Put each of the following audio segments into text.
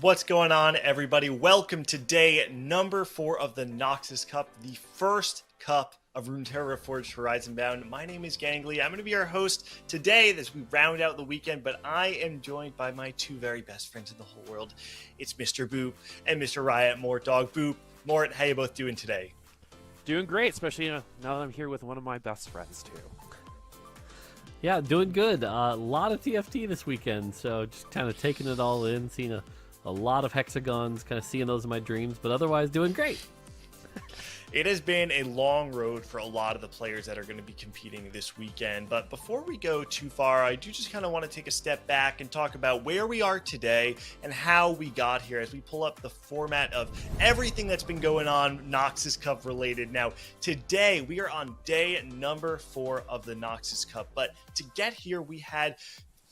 What's going on, everybody? Welcome to day number 4 of the Noxus Cup, the first cup of Runeterra Reforged Horizon Bound. My name is Gangly. I'm going to be your host today as we round out the weekend, but I am joined by my two very best friends in the whole world. It's Mr. Boop and Mr. Riot Mort Dog. Boop, Mort, how you both doing today? Doing great, especially now that I'm here with one of my best friends, too. Yeah, doing good. A lot of TFT this weekend, so just kind of taking it all in, seeing a lot of hexagons, kind of seeing those in my dreams, but otherwise doing great. It has been a long road for a lot of the players that are going to be competing this weekend. But before we go too far, I do just kind of want to take a step back and talk about where we are today and how we got here as we pull up the format of everything that's been going on Noxus Cup related. Now, today we are on day number 4 of the Noxus Cup. But to get here, we had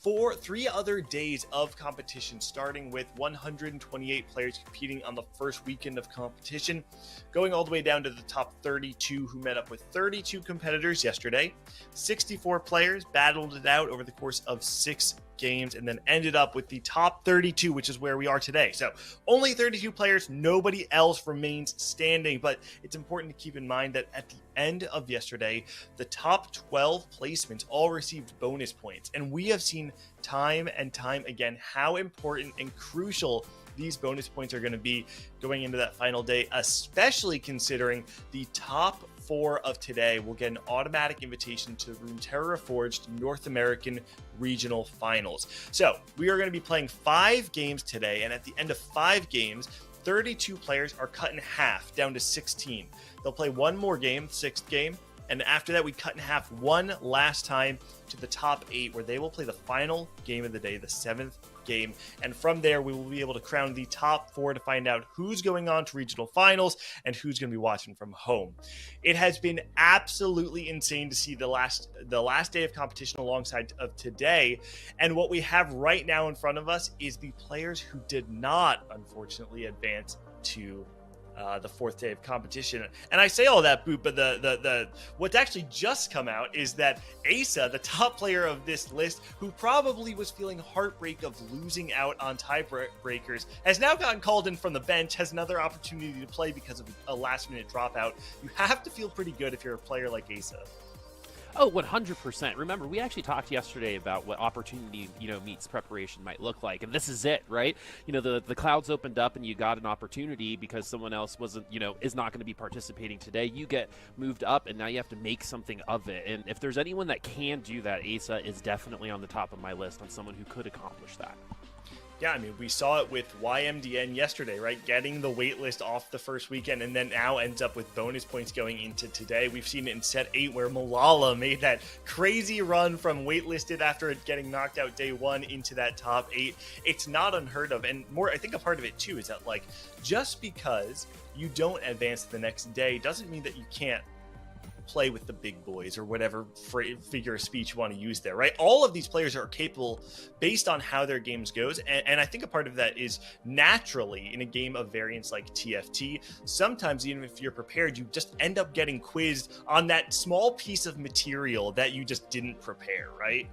3 other days of competition, starting with 128 players competing on the first weekend of competition, going all the way down to the top 32, who met up with 32 competitors yesterday. 64 players battled it out over the course of 6 games and then ended up with the top 32, which is where we are today. So only 32 players, nobody else remains standing. But it's important to keep in mind that at the end of yesterday, the top 12 placements all received bonus points, and we have seen time and time again how important and crucial these bonus points are going to be going into that final day, especially considering the top 4 of today will get an automatic invitation to the Runeterra Reforged North American Regional Finals. So we are going to be playing 5 games today, and at the end of 5 games, 32 players are cut in half down to 16. They'll play one more game, 6th game, and after that we cut in half one last time to the top 8, where they will play the final game of the day, the 7th game, and from there we will be able to crown the top 4 to find out who's going on to regional finals and who's going to be watching from home. It has been absolutely insane to see the last day of competition alongside of today, and what we have right now in front of us is the players who did not unfortunately advance to the 4th day of competition. And I say all that, Boop, but the what's actually just come out is that Asa, the top player of this list, who probably was feeling heartbreak of losing out on tiebreakers, has now gotten called in from the bench, has another opportunity to play because of a last-minute dropout. You have to feel pretty good if you're a player like Asa. Oh, 100%. Remember, we actually talked yesterday about what opportunity, meets preparation might look like. And this is it, right? The clouds opened up and you got an opportunity because someone else wasn't, is not going to be participating today. You get moved up and now you have to make something of it. And if there's anyone that can do that, Asa is definitely on the top of my list on someone who could accomplish that. Yeah, I mean, we saw it with YMDN yesterday, right? Getting the waitlist off the first weekend and then now ends up with bonus points going into today. We've seen it in set 8 where Malala made that crazy run from waitlisted after getting knocked out day 1 into that top 8. It's not unheard of. And more, I think a part of it too is that, like, just because you don't advance to the next day doesn't mean that you can't play with the big boys or whatever figure of speech you want to use there, right? All of these players are capable based on how their games goes, and I think a part of that is naturally in a game of variance like TFT, sometimes even if you're prepared, you just end up getting quizzed on that small piece of material that you just didn't prepare, right?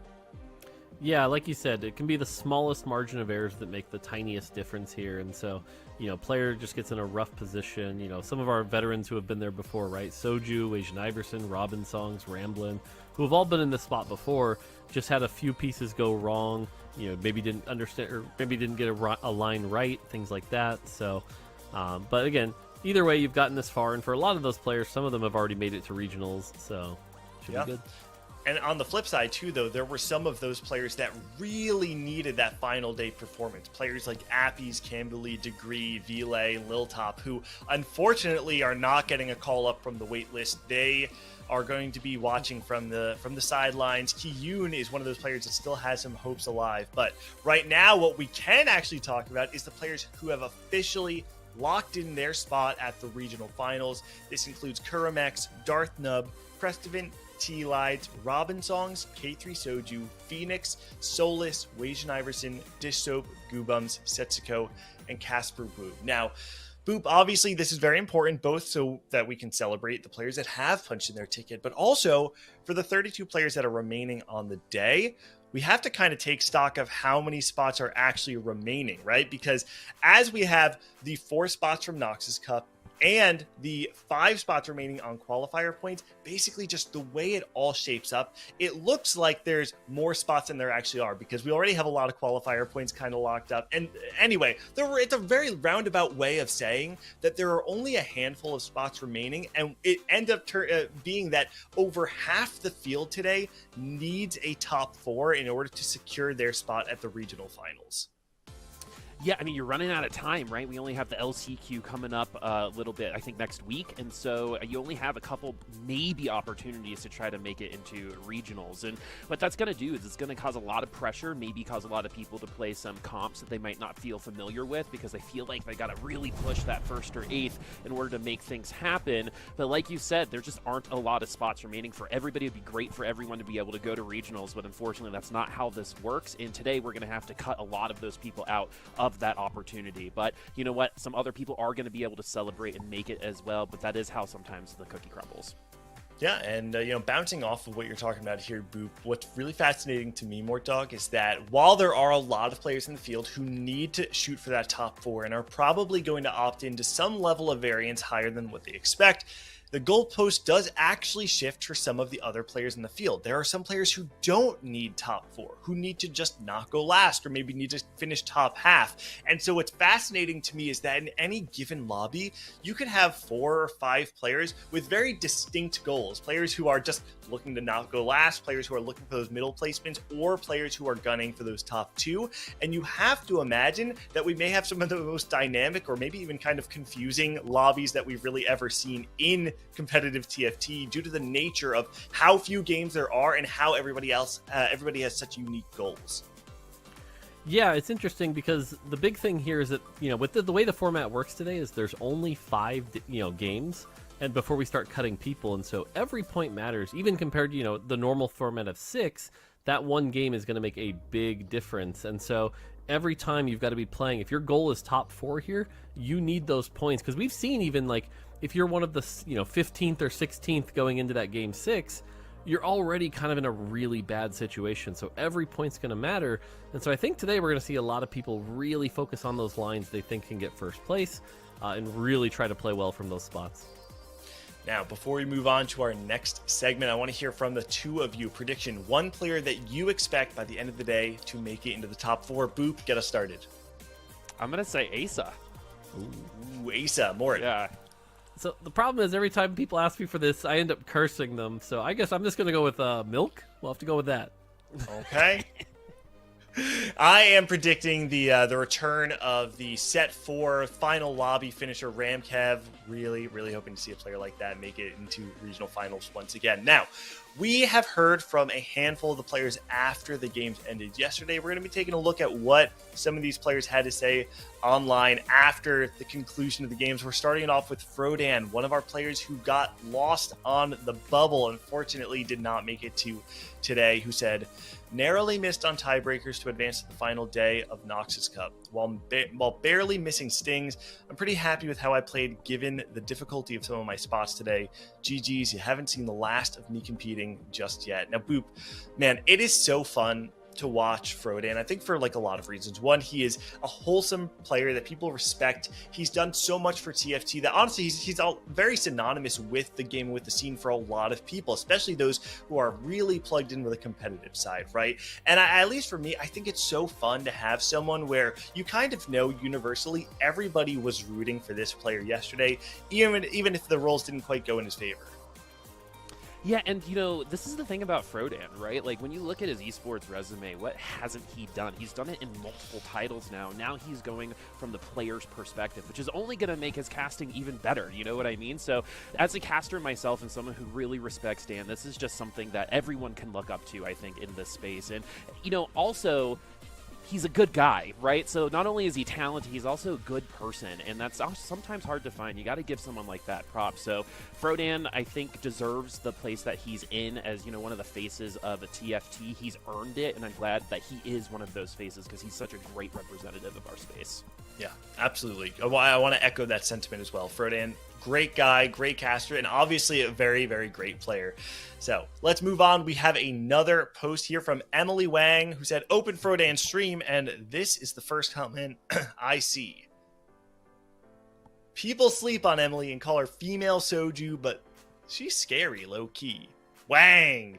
Yeah, like you said, it can be the smallest margin of errors that make the tiniest difference here. And so, player just gets in a rough position. Some of our veterans who have been there before, right? Soju, Asian Iverson, Robin Songs, Ramblin', who have all been in this spot before, just had a few pieces go wrong. Maybe didn't understand or maybe didn't get a line right, things like that. So, but again, either way, you've gotten this far. And for a lot of those players, some of them have already made it to regionals. So, should be good. And on the flip side, too, though, there were some of those players that really needed that final day performance. Players like Appies, Camberley, Degree, Vile, Liltop, who unfortunately are not getting a call up from the wait list. They are going to be watching from the sidelines. Ki-Yoon is one of those players that still has some hopes alive. But right now, what we can actually talk about is the players who have officially locked in their spot at the regional finals. This includes Kuramex, Darth Nub, Prestivan, T-Lides, Robin Songs, K3 Soju, Phoenix, Solus, Wajan Iverson, Dish Soap, Goobums, Setsuko, and Casper Boop. Now, Boop, obviously this is very important, both so that we can celebrate the players that have punched in their ticket, but also for the 32 players that are remaining on the day. we have to kind of take stock of how many spots are actually remaining, right? Because as we have the 4 spots from Noxus Cup and the 5 spots remaining on qualifier points, basically just the way it all shapes up, it looks like there's more spots than there actually are, because we already have a lot of qualifier points kind of locked up. And anyway, it's a very roundabout way of saying that there are only a handful of spots remaining, and it ends up being that over half the field today needs a top 4 in order to secure their spot at the regional finals. Yeah, I mean, you're running out of time, right? We only have the LCQ coming up a little bit, I think, next week. And so you only have a couple, maybe, opportunities to try to make it into regionals. And what that's going to do is it's going to cause a lot of pressure, maybe cause a lot of people to play some comps that they might not feel familiar with, because they feel like they got to really push that 1st or 8th in order to make things happen. But like you said, there just aren't a lot of spots remaining for everybody. It'd be great for everyone to be able to go to regionals, but unfortunately, that's not how this works. And today, we're going to have to cut a lot of those people out of that opportunity. But you know what? Some other people are going to be able to celebrate and make it as well, but that is how sometimes the cookie crumbles. Yeah, and bouncing off of what you're talking about here, Boop, what's really fascinating to me, Mort Dog, is that while there are a lot of players in the field who need to shoot for that top 4 and are probably going to opt into some level of variance higher than what they expect, the goalpost does actually shift for some of the other players in the field. There are some players who don't need top 4, who need to just not go last, or maybe need to finish top half. And so what's fascinating to me is that in any given lobby, you could have 4 or 5 players with very distinct goals. Players who are just looking to not go last, players who are looking for those middle placements, or players who are gunning for those top 2. And you have to imagine that we may have some of the most dynamic, or maybe even kind of confusing lobbies that we've really ever seen in competitive TFT, due to the nature of how few games there are and how everybody has such unique goals. Yeah, it's interesting because the big thing here is that, with the way the format works today is there's only 5, games, and before we start cutting people, and so every point matters, even compared to, the normal format of 6, that one game is going to make a big difference. And so every time you've got to be playing, if your goal is top 4 here, you need those points, because we've seen even like if you're one of the 15th or 16th going into that game 6, you're already kind of in a really bad situation. So every point's going to matter. And so I think today we're going to see a lot of people really focus on those lines they think can get first place, and really try to play well from those spots. Now, before we move on to our next segment, I want to hear from the 2 of you. Prediction: one player that you expect by the end of the day to make it into the top 4. Boop, get us started. I'm going to say Asa. Ooh, Asa, more. Yeah. So the problem is every time people ask me for this, I end up cursing them. So I guess I'm just going to go with Milk. We'll have to go with that. Okay. I am predicting the return of the set 4 final lobby finisher, Ramkev. Really, really hoping to see a player like that make it into regional finals once again. Now, we have heard from a handful of the players after the games ended yesterday. We're going to be taking a look at what some of these players had to say online after the conclusion of the games. We're starting it off with Frodan, one of our players who got lost on the bubble, unfortunately did not make it to today, who said, "Narrowly missed on tiebreakers to advance to the final day of Noxus Cup. While barely missing stings, I'm pretty happy with how I played given the difficulty of some of my spots today. GG's, you haven't seen the last of me competing just yet." Now, Boop, man, it is so fun to watch Frodan. I think for like a lot of reasons. One, he is a wholesome player that people respect. He's done so much for TFT that honestly he's all very synonymous with the game, with the scene for a lot of people, especially those who are really plugged in with the competitive side, right? And at least for me, I think it's so fun to have someone where you kind of know universally everybody was rooting for this player yesterday, even if the roles didn't quite go in his favor. Yeah, and this is the thing about Frodan, right? Like, when you look at his esports resume, what hasn't he done? He's done it in multiple titles now. Now he's going from the player's perspective, which is only going to make his casting even better, you know what I mean? So, as a caster myself and someone who really respects Dan, this is just something that everyone can look up to, I think, in this space. And, also, he's a good guy, right? So not only is he talented, he's also a good person, and that's sometimes hard to find. You got to give someone like that props. So Frodan, I think, deserves the place that he's in as, one of the faces of a TFT. He's earned it, and I'm glad that he is one of those faces because he's such a great representative of our space. Yeah, absolutely. I want to echo that sentiment as well. Frodan, great guy, great caster, and obviously a very, very great player. So let's move on. We have another post here from Emily Wang, who said, open Frodan stream, and this is the first comment I see. People sleep on Emily and call her female Soju, but she's scary, low-key. Wang!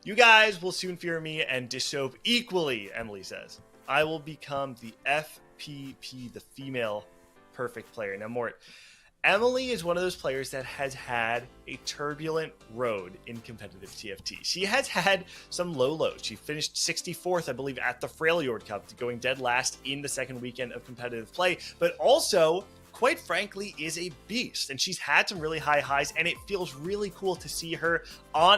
You guys will soon fear me and dish soap equally, Emily says. I will become the FPP, the female perfect player. Now, Mort, Emily is one of those players that has had a turbulent road in competitive TFT. She has had some low lows. She finished 64th, I believe, at the Freljord Cup, going dead last in the second weekend of competitive play, but also, quite frankly, is a beast. And she's had some really high highs, and it feels really cool to see her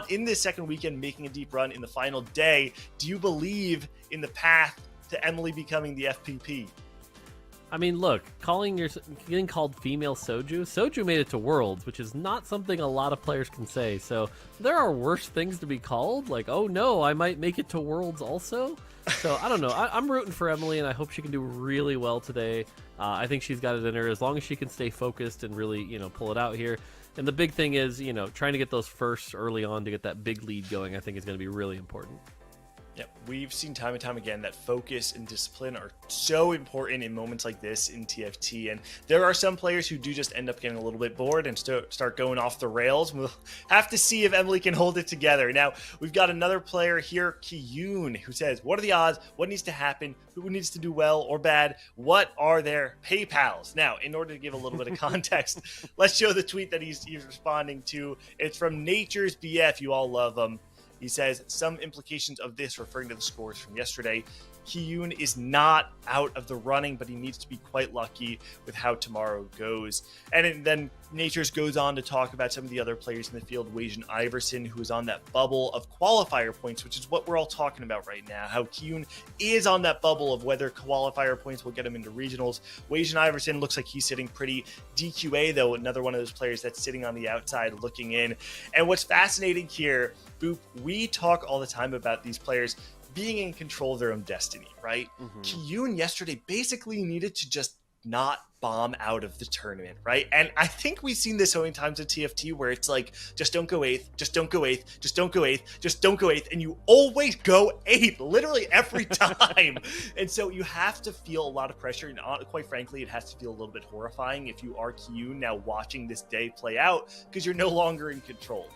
in this second weekend making a deep run in the final day. Do you believe in the path to Emily becoming the FPP? I mean, look, getting called female Soju made it to Worlds, which is not something a lot of players can say. So there are worse things to be called. Like, oh no, I might make it to Worlds also. So I don't know. I'm rooting for Emily, and I hope she can do really well today. I think she's got it in her as long as she can stay focused and really, pull it out here. And the big thing is, trying to get those firsts early on to get that big lead going, I think is going to be really important. Yep, we've seen time and time again that focus and discipline are so important in moments like this in TFT, and there are some players who do just end up getting a little bit bored and start going off the rails. We'll have to see if Emily can hold it together. Now, we've got another player here, Kiyun, who says, what are the odds? What needs to happen? Who needs to do well or bad? What are their PayPals? Now, in order to give a little bit of context, let's show the tweet that he's responding to. It's from Nature's BF. You all love him. He says, some implications of this, referring to the scores from yesterday. Kiyun is not out of the running, but he needs to be quite lucky with how tomorrow goes. And then Natures goes on to talk about some of the other players in the field. Wajan Iverson, who is on that bubble of qualifier points, which is what we're all talking about right now. How Kiyun is on that bubble of whether qualifier points will get him into regionals. Wajan Iverson looks like he's sitting pretty. DQA, though, another one of those players that's sitting on the outside looking in. And what's fascinating here, Boop, we talk all the time about these players being in control of their own destiny, right? Mm-hmm. Kiyun yesterday basically needed to just not bomb out of the tournament, right? And I think we've seen this so many times at TFT where it's like, just don't go 8th, just don't go 8th, just don't go 8th, just don't go 8th, and you always go 8th, literally every time. And so you have to feel a lot of pressure, and quite frankly, it has to feel a little bit horrifying if you are Kiyun now watching this day play out, because you're no longer in control.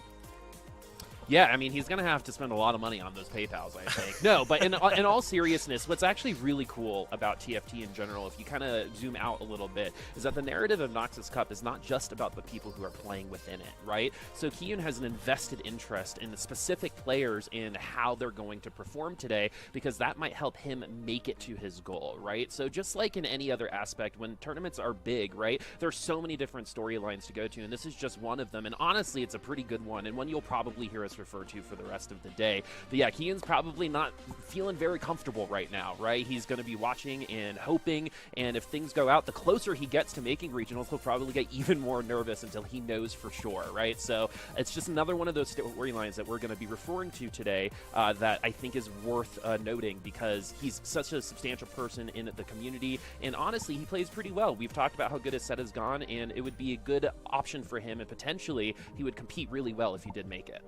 Yeah, I mean, he's going to have to spend a lot of money on those PayPals, I think. No, but in all seriousness, what's actually really cool about TFT in general, if you kind of zoom out a little bit, is that the narrative of Noxus Cup is not just about the people who are playing within it, right? So Kiyun has an invested interest in the specific players and how they're going to perform today, because that might help him make it to his goal, right? So just like in any other aspect, when tournaments are big, right, there's so many different storylines to go to, and this is just one of them. And honestly, it's a pretty good one, and one you'll probably hear us refer to for the rest of the day. But yeah, Kiyun's probably not feeling very comfortable right now, right? He's going to be watching and hoping, and if things go out, the closer he gets to making regionals, he'll probably get even more nervous until he knows for sure, right? So it's just another one of those storylines that we're going to be referring to today that I think is worth noting, because he's such a substantial person in the community, and honestly, he plays pretty well. We've talked about how good his set has gone, and it would be a good option for him, and potentially he would compete really well if he did make it.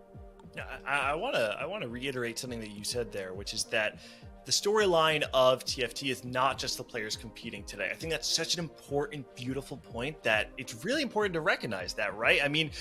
I want to reiterate something that you said there, which is that the storyline of TFT is not just the players competing today. I think that's such an important, beautiful point that it's really important to recognize that, right? I mean,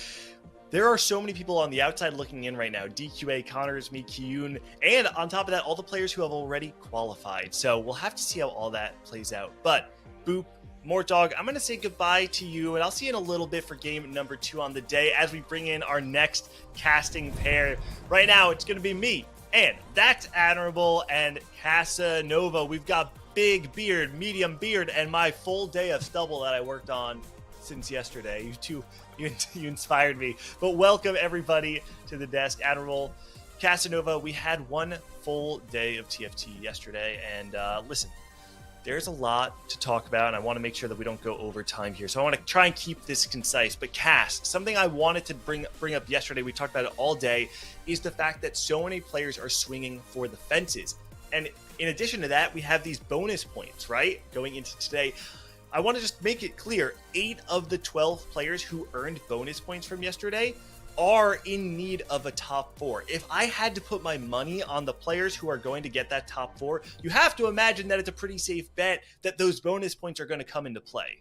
there are so many people on the outside looking in right now. DQA, Connors, me, Kiyun, and on top of that, all the players who have already qualified. So we'll have to see how all that plays out. But, Boop, Mortdog, I'm going to say goodbye to you, and I'll see you in a little bit for game number 2 on the day as we bring in our next casting pair. Right now, it's going to be me, and that's Admirable and Casanova. We've got big beard, medium beard, and my full day of stubble that I worked on since yesterday. You inspired me. But welcome, everybody, to the desk. Admirable, Casanova, we had one full day of TFT yesterday, and listen, there's a lot to talk about, and I want to make sure that we don't go over time here. So I want to try and keep this concise. But Cass, something I wanted to bring up yesterday, we talked about it all day, is the fact that so many players are swinging for the fences. And in addition to that, we have these bonus points, right? Going into today. I want to just make it clear, 8 of the 12 players who earned bonus points from yesterday are in need of a top 4. If I had to put my money on the players who are going to get that top 4, you have to imagine that it's a pretty safe bet that those bonus points are going to come into play.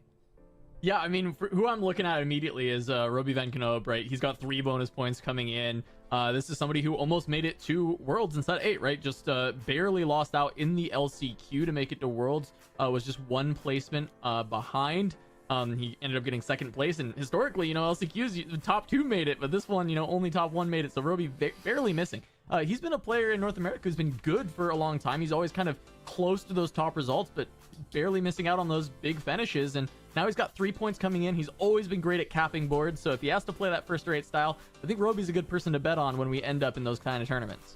Yeah, I mean, who I'm looking at immediately is Roby Van Knoop, right? He's got 3 bonus points coming in. This is somebody who almost made it to Worlds in set 8, right? Just barely lost out in the LCQ to make it to Worlds. Was just 1 placement behind. He ended up getting 2nd place, and historically, LCQs, the top 2 made it, but this one, only top 1 made it, so Roby barely missing. He's been a player in North America who's been good for a long time. He's always kind of close to those top results, but barely missing out on those big finishes, and now he's got 3 points coming in. He's always been great at capping boards, so if he has to play that first rate style, I think Roby's a good person to bet on when we end up in those kind of tournaments.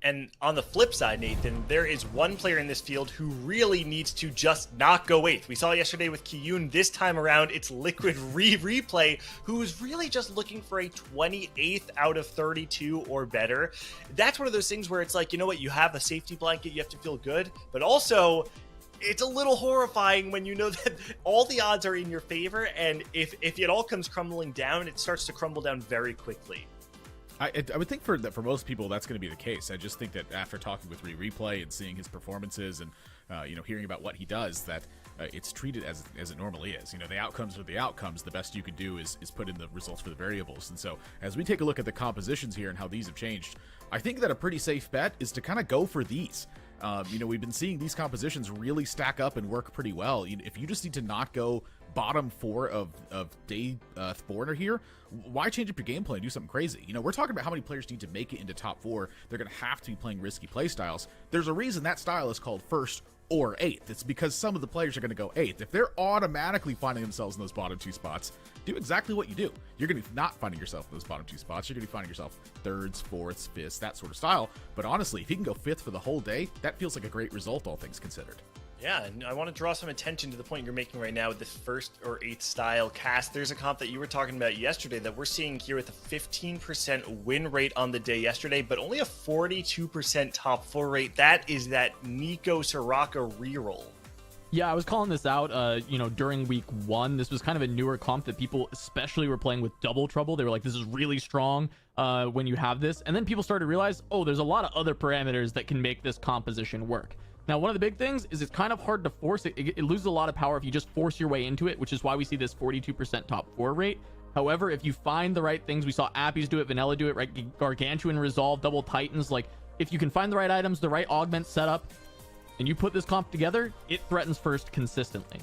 And on the flip side, Nathan, there is one player in this field who really needs to just not go 8th. We saw yesterday with Kiyun. This time around, it's Liquid Replay, who is really just looking for a 28th out of 32 or better. That's one of those things where it's like, you know what, you have a safety blanket, you have to feel good, but also it's a little horrifying when you know that all the odds are in your favor, and if it all comes crumbling down, it starts to crumble down very quickly. I would think for most people that's going to be the case. I just think that after talking with Replay and seeing his performances and hearing about what he does, that it's treated as it normally is. The outcomes are the outcomes. The best you can do is put in the results for the variables. And so as we take a look at the compositions here and how these have changed, I think that a pretty safe bet is to kind of go for these. We've been seeing these compositions really stack up and work pretty well. If you just need to not go bottom 4 of day 4 here, why change up your gameplay and do something crazy? We're talking about how many players need to make it into top 4. They're going to have to be playing risky play styles. There's a reason that style is called first or 8th. It's because some of the players are going to go 8th. If they're automatically finding themselves in those bottom 2 spots, do exactly what you do. You're going to be not finding yourself in those bottom 2 spots. You're going to be finding yourself 3rds, 4ths, 5ths, that sort of style. But honestly, if you can go 5th for the whole day, that feels like a great result, all things considered. Yeah, and I want to draw some attention to the point you're making right now with this 1st or 8th style cast. There's a comp that you were talking about yesterday that we're seeing here with a 15% win rate on the day yesterday, but only a 42% top 4 rate. That is that Nico Soraka reroll. Yeah, I was calling this out, during week 1. This was kind of a newer comp that people especially were playing with double trouble. They were like, this is really strong when you have this. And then people started to realize, oh, there's a lot of other parameters that can make this composition work. Now, one of the big things is it's kind of hard to force it. It loses a lot of power if you just force your way into it, which is why we see this 42% top 4 rate. However, if you find the right things, we saw Appies do it, Vanilla do it, right? Gargantuan Resolve, Double Titans. Like, if you can find the right items, the right augment setup, and you put this comp together, it threatens first consistently.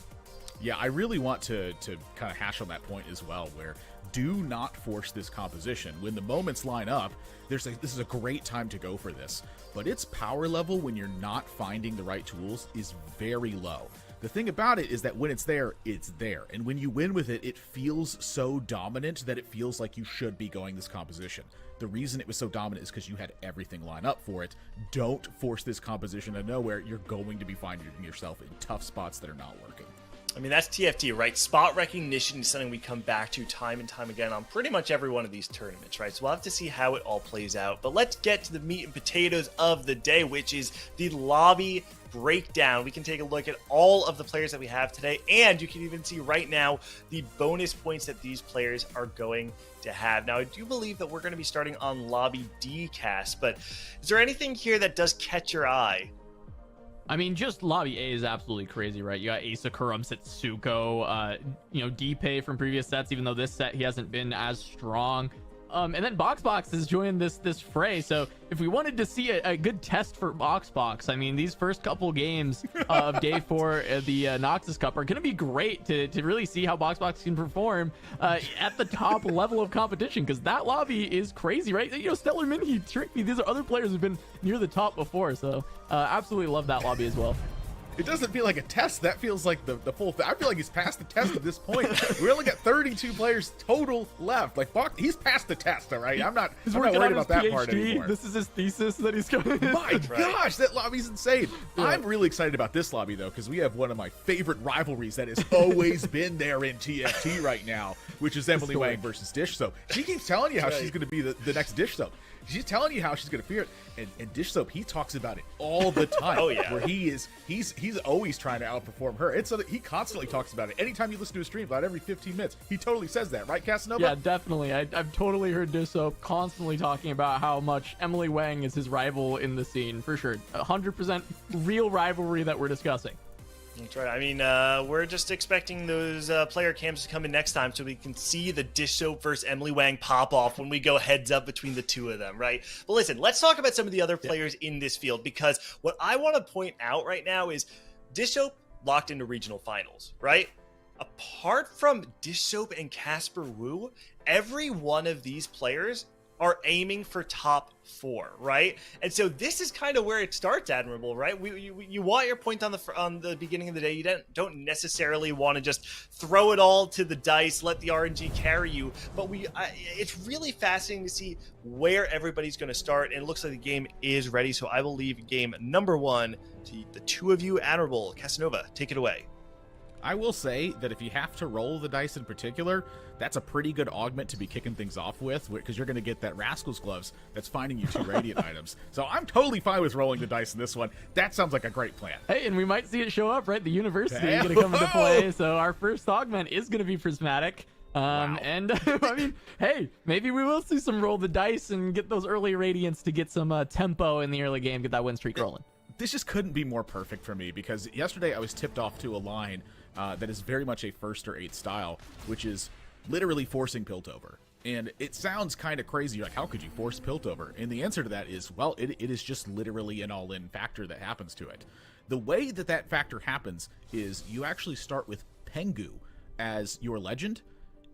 Yeah, I really want to kind of hash on that point as well, where do not force this composition. When the moments line up, this is a great time to go for this. But its power level when you're not finding the right tools is very low. The thing about it is that when it's there, it's there. And when you win with it, it feels so dominant that it feels like you should be going this composition. The reason it was so dominant is because you had everything line up for it. Don't force this composition out of nowhere. You're going to be finding yourself in tough spots that are not working. I mean, that's TFT, right? Spot recognition is something we come back to time and time again on pretty much every one of these tournaments, right? So we'll have to see how it all plays out. But let's get to the meat and potatoes of the day, which is the lobby breakdown. We can take a look at all of the players that we have today, and you can even see right now the bonus points that these players are going to have. Now, I do believe that we're going to be starting on Lobby D cast, but is there anything here that does catch your eye? I mean, just Lobby A is absolutely crazy, right? You got Asakura, Setsuko, D-Pay from previous sets, even though this set he hasn't been as strong. And then Boxbox has joined this fray. So if we wanted to see a good test for Boxbox, I mean, these first couple games of day 4 of the Noxus Cup are going to be great to really see how Boxbox can perform at the top level of competition, because that lobby is crazy, right? Stellar Mini, Tricky, these are other players who've been near the top before. So absolutely love that lobby as well. It doesn't feel like a test. That feels like the full thing. I feel like he's passed the test at this point. We only got 32 players total left. Like, he's passed the test, all right? I'm not worried about that part anymore. This is his thesis that he's going to. My gosh, that lobby's insane. Yeah. I'm really excited about this lobby, though, because we have one of my favorite rivalries that has always been there in TFT right now, which is Emily Wang versus Dish. So she keeps telling you how she's going to be the next Dish. So she's telling you how she's gonna fear it, and Dish Soap, he talks about it all the time. Oh, yeah. Where he's always trying to outperform her. It's so that he constantly talks about it. Anytime you listen to a stream, about every 15 minutes, he totally says that, right, Casanova? Yeah, definitely. I've totally heard Disso constantly talking about how much Emily Wang is his rival in the scene, for sure. 100% real rivalry that we're discussing. That's right. I mean, we're just expecting those player cams to come in next time so we can see the Dish Soap versus Emily Wang pop off when we go heads up between the two of them, right? But listen, let's talk about some of the other players in this field, because what I want to point out right now is Dish Soap locked into regional finals, right? Apart from Dish Soap and Casper Wu, every one of these players are aiming for top 4, right? And so this is kind of where it starts, Admirable, right? You want your point on the beginning of the day. You don't necessarily want to just throw it all to the dice, let the RNG carry you. But it's really fascinating to see where everybody's going to start, and it looks like the game is ready. So I will leave game number 1 to the two of you. Admirable, Casanova, take it away. I will say that if you have to roll the dice in particular, that's a pretty good augment to be kicking things off with, because you're going to get that Rascal's Gloves that's finding you 2 Radiant items. So I'm totally fine with rolling the dice in this one. That sounds like a great plan. Hey, and we might see it show up, right? The University is going to come into play, so our first augment is going to be Prismatic. Wow. And I mean, hey, maybe we will see some roll the dice and get those early Radiants to get some tempo in the early game, get that win streak rolling. This just couldn't be more perfect for me, because yesterday I was tipped off to a line that is very much a first or 8 style, which is literally forcing Piltover. And it sounds kind of crazy. You're like, how could you force Piltover? And the answer to that is, well, it is just literally an all-in factor that happens to it. The way that that factor happens is you actually start with Pengu as your legend.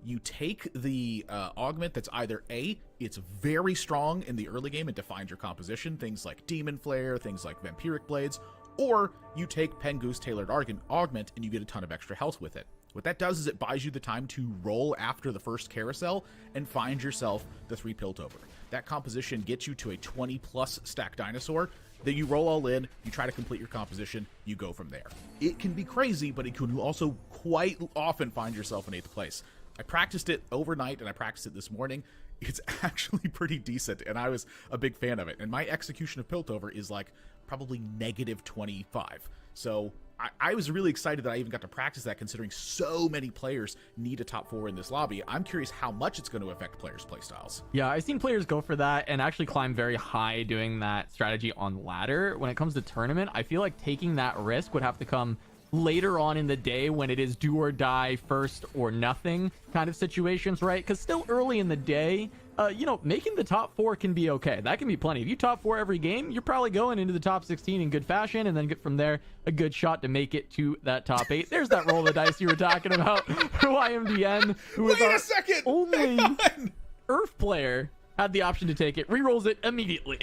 You take the augment that's either A, it's very strong in the early game and defines your composition, things like Demon Flare, things like Vampiric Blades, or you take Pengu's Tailored Augment and you get a ton of extra health with it. What that does is it buys you the time to roll after the first carousel and find yourself the 3 Piltover. That composition gets you to a 20+ stack dinosaur. Then you roll all in, you try to complete your composition, you go from there. It can be crazy, but it can also quite often find yourself in 8th place. I practiced it overnight and I practiced it this morning. It's actually pretty decent, and I was a big fan of it. And my execution of Piltover is like probably -25. So I was really excited that I even got to practice that, considering so many players need a top 4 in this lobby. I'm curious how much it's going to affect players' playstyles. Yeah, I've seen players go for that and actually climb very high doing that strategy on ladder. When it comes to tournament, I feel like taking that risk would have to come later on in the day when it is do or die, first or nothing kind of situations, right? Because still early in the day, making the top 4 can be okay. That can be plenty. If you top 4 every game, you're probably going into the top 16 in good fashion, and then get from there a good shot to make it to that top 8. There's that roll of the dice you were talking about. YMDN, who is our only Earth player, had the option to take it, rerolls it immediately.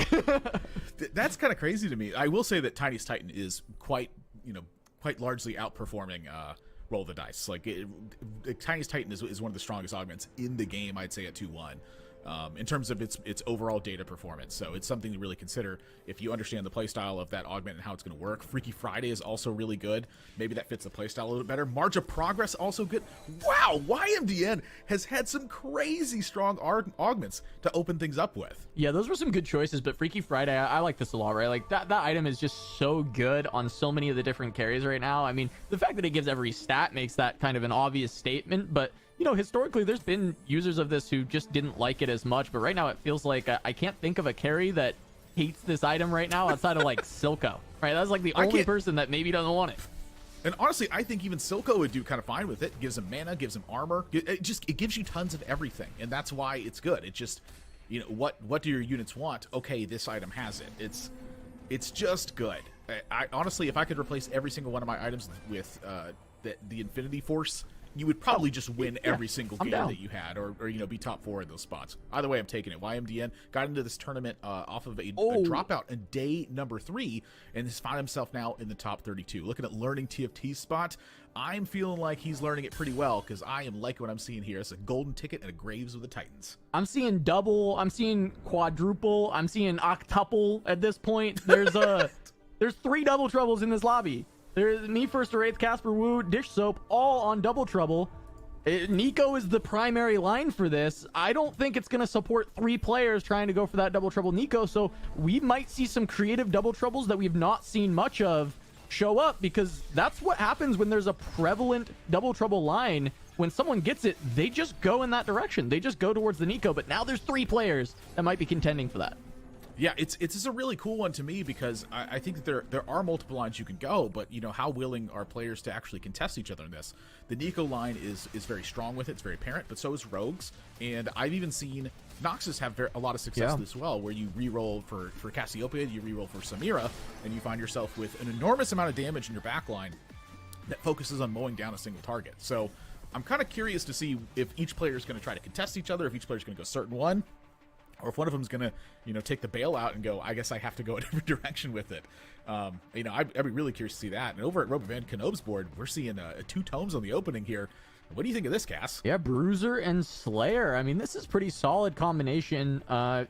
That's kind of crazy to me. I will say that Tiny's Titan is quite largely outperforming Roll the Dice. Like, Tiny's Titan is one of the strongest augments in the game, I'd say, at 2-1. In terms of its overall data performance. So it's something to really consider if you understand the playstyle of that augment and how it's going to work. Freaky Friday is also really good. Maybe that fits the playstyle a little bit better. March of Progress also good. Wow, YMDN has had some crazy strong augments to open things up with. Yeah, those were some good choices, but Freaky Friday, I like this a lot, right? Like, that item is just so good on so many of the different carries right now. I mean, the fact that it gives every stat makes that kind of an obvious statement, but historically, there's been users of this who just didn't like it as much, but right now it feels like I can't think of a carry that hates this item right now outside of, like, Silco, right? That's, like, the only person that maybe doesn't want it. And honestly, I think even Silco would do kind of fine with it. Gives him mana, gives him armor. It gives you tons of everything, and that's why it's good. It just, what do your units want? Okay, this item has it. It's just good. I honestly, if I could replace every single one of my items with the Infinity Force, you would probably just win every single game that you had, or be top 4 in those spots. Either way, I'm taking it. YMDN got into this tournament off of a dropout in day number 3, and has found himself now in the top 32. Looking at learning TFT's spot, I'm feeling like he's learning it pretty well, because I am liking what I'm seeing here. It's a golden ticket and a Graves with the Titans. I'm seeing double, I'm seeing quadruple, I'm seeing octuple at this point. There's 3 double troubles in this lobby. There's me, first or 8th, Casper Wu, Dish Soap, all on double trouble. Nico is the primary line for this. I don't think it's going to support 3 players trying to go for that double trouble Nico, so we might see some creative double troubles that we've not seen much of show up, because that's what happens when there's a prevalent double trouble line. When someone gets it, they just go in that direction. They just go towards the Nico, but now there's 3 players that might be contending for that. Yeah, it's a really cool one to me, because I think that there are multiple lines you can go, but how willing are players to actually contest each other in this? The Nico line is very strong with it, it's very apparent, but so is Rogues, and I've even seen Noxus have a lot of success as well, where you reroll for Cassiopeia, you reroll for Samira, and you find yourself with an enormous amount of damage in your backline that focuses on mowing down a single target. So I'm kind of curious to see if each player is going to try to contest each other, if each player is going to go certain one, or if one of them is going to, take the bailout and go, I guess I have to go a different direction with it. I'd be really curious to see that. And over at Robo Van Knoop's board, we're seeing 2 tomes on the opening here. What do you think of this, Cass? Yeah, Bruiser and Slayer. I mean, this is pretty solid combination.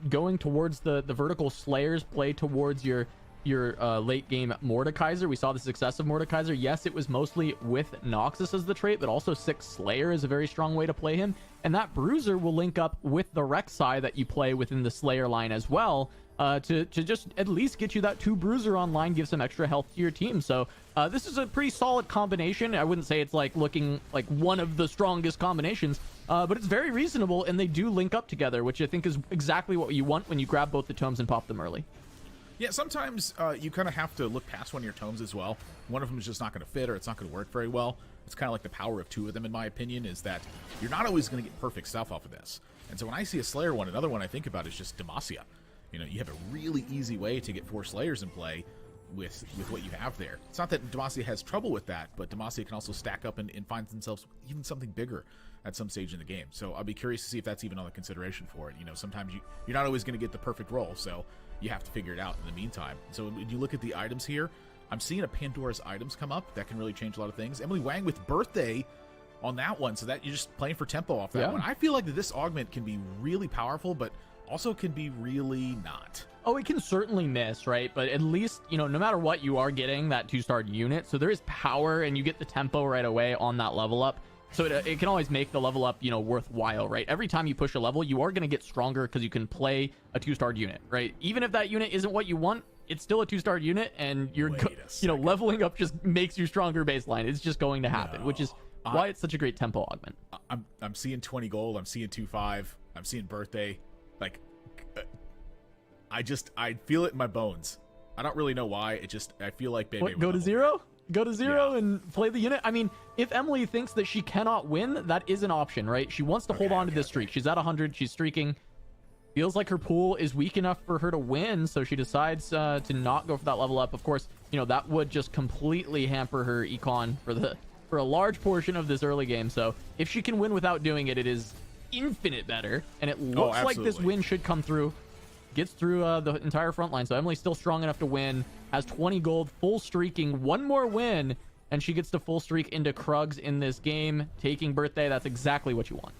Going towards the vertical Slayers, play towards your late game Mordekaiser. We saw the success of Mordekaiser. Yes, it was mostly with Noxus as the trait, but also 6 Slayer is a very strong way to play him. And that Bruiser will link up with the Rek'Sai that you play within the Slayer line as well, to just at least get you that 2 Bruiser online, give some extra health to your team. So this is a pretty solid combination. I wouldn't say it's looking like one of the strongest combinations, but it's very reasonable, and they do link up together, which I think is exactly what you want when you grab both the tomes and pop them early. Yeah, sometimes you kind of have to look past one of your tomes as well. One of them is just not going to fit, or it's not going to work very well. It's kind of like the power of 2 of them, in my opinion, is that you're not always going to get perfect stuff off of this. And so when I see a Slayer one, another one I think about is just Demacia. You have a really easy way to get 4 Slayers in play with what you have there. It's not that Demacia has trouble with that, but Demacia can also stack up and find themselves even something bigger at some stage in the game. So I'll be curious to see if that's even on the consideration for it. Sometimes you're not always going to get the perfect roll, so you have to figure it out in the meantime. So when you look at the items here, I'm seeing a Pandora's items come up that can really change a lot of things. Emily Wang with Birthday on that one, so that you're just playing for tempo off that one. I feel like that this augment can be really powerful, but also can be really not. Oh, it can certainly miss, right? But at least, no matter what, you are getting that 2-star unit. So there is power, and you get the tempo right away on that level up. So it can always make the level up, worthwhile, right? Every time you push a level, you are going to get stronger because you can play a 2-star unit, right? Even if that unit isn't what you want, it's still a 2-star unit, and you're, leveling up just makes you stronger baseline. It's just going to happen, which is why it's such a great tempo augment. I'm seeing 20 gold. I'm seeing 2-5. I'm seeing Birthday. I feel it in my bones. I don't really know why. I feel like baby. Go to 0? Go to 0 and play the unit. I mean, if Emily thinks that she cannot win, that is an option, right? She wants to hold on to this streak. She's at 100. She's streaking. Feels like her pool is weak enough for her to win, so she decides to not go for that level up. Of course, that would just completely hamper her econ for a large portion of this early game. So if she can win without doing it, it is infinite better. And it looks like this win should come through. Gets through the entire front line. So Emily's still strong enough to win. Has 20 gold, full streaking, 1 more win, and she gets to full streak into Krugs in this game. Taking Birthday, that's exactly what you want.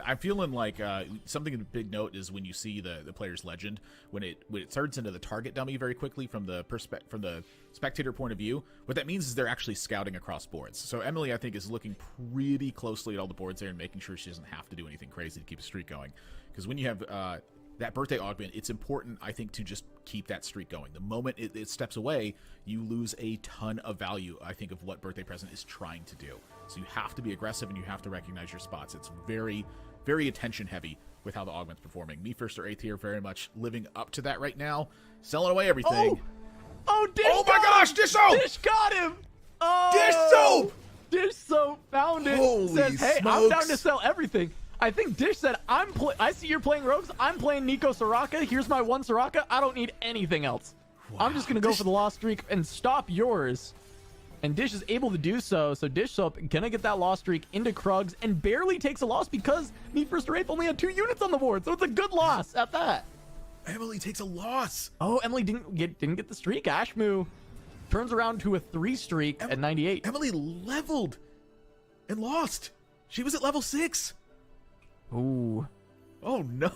I'm feeling like something of a big note is when you see the player's legend, when it turns into the target dummy very quickly from the spectator point of view. What that means is they're actually scouting across boards. So Emily, I think, is looking pretty closely at all the boards there and making sure she doesn't have to do anything crazy to keep a streak going. Because when you have that Birthday augment, it's important, I think, to just keep that streak going. The moment it steps away, you lose a ton of value, I think, of what Birthday Present is trying to do. So you have to be aggressive, and you have to recognize your spots. It's very, very attention heavy with how the augment's performing. Me First or 8th here, very much living up to that right now. Selling away everything. Oh, Dish! Oh my gosh, Dish Soap! Dish got him! Oh, Dish Soap! Dish Soap found it. Holy Says, hey, smokes. I'm down to sell everything. I think Dish said, I see you're playing Rogues. I'm playing Nico Soraka. Here's my 1 Soraka. I don't need anything else. Wow. I'm just going to go for the lost streak and stop yours. And Dish is able to do so. So Dish Soap going to get that lost streak into Krugs and barely takes a loss because Me First or 8th only had 2 units on the board. So it's a good loss at that. Emily takes a loss. Oh, Emily didn't get the streak. Ashmu turns around to a 3 streak at 98. Emily leveled and lost. She was at level 6. Ooh. Oh no.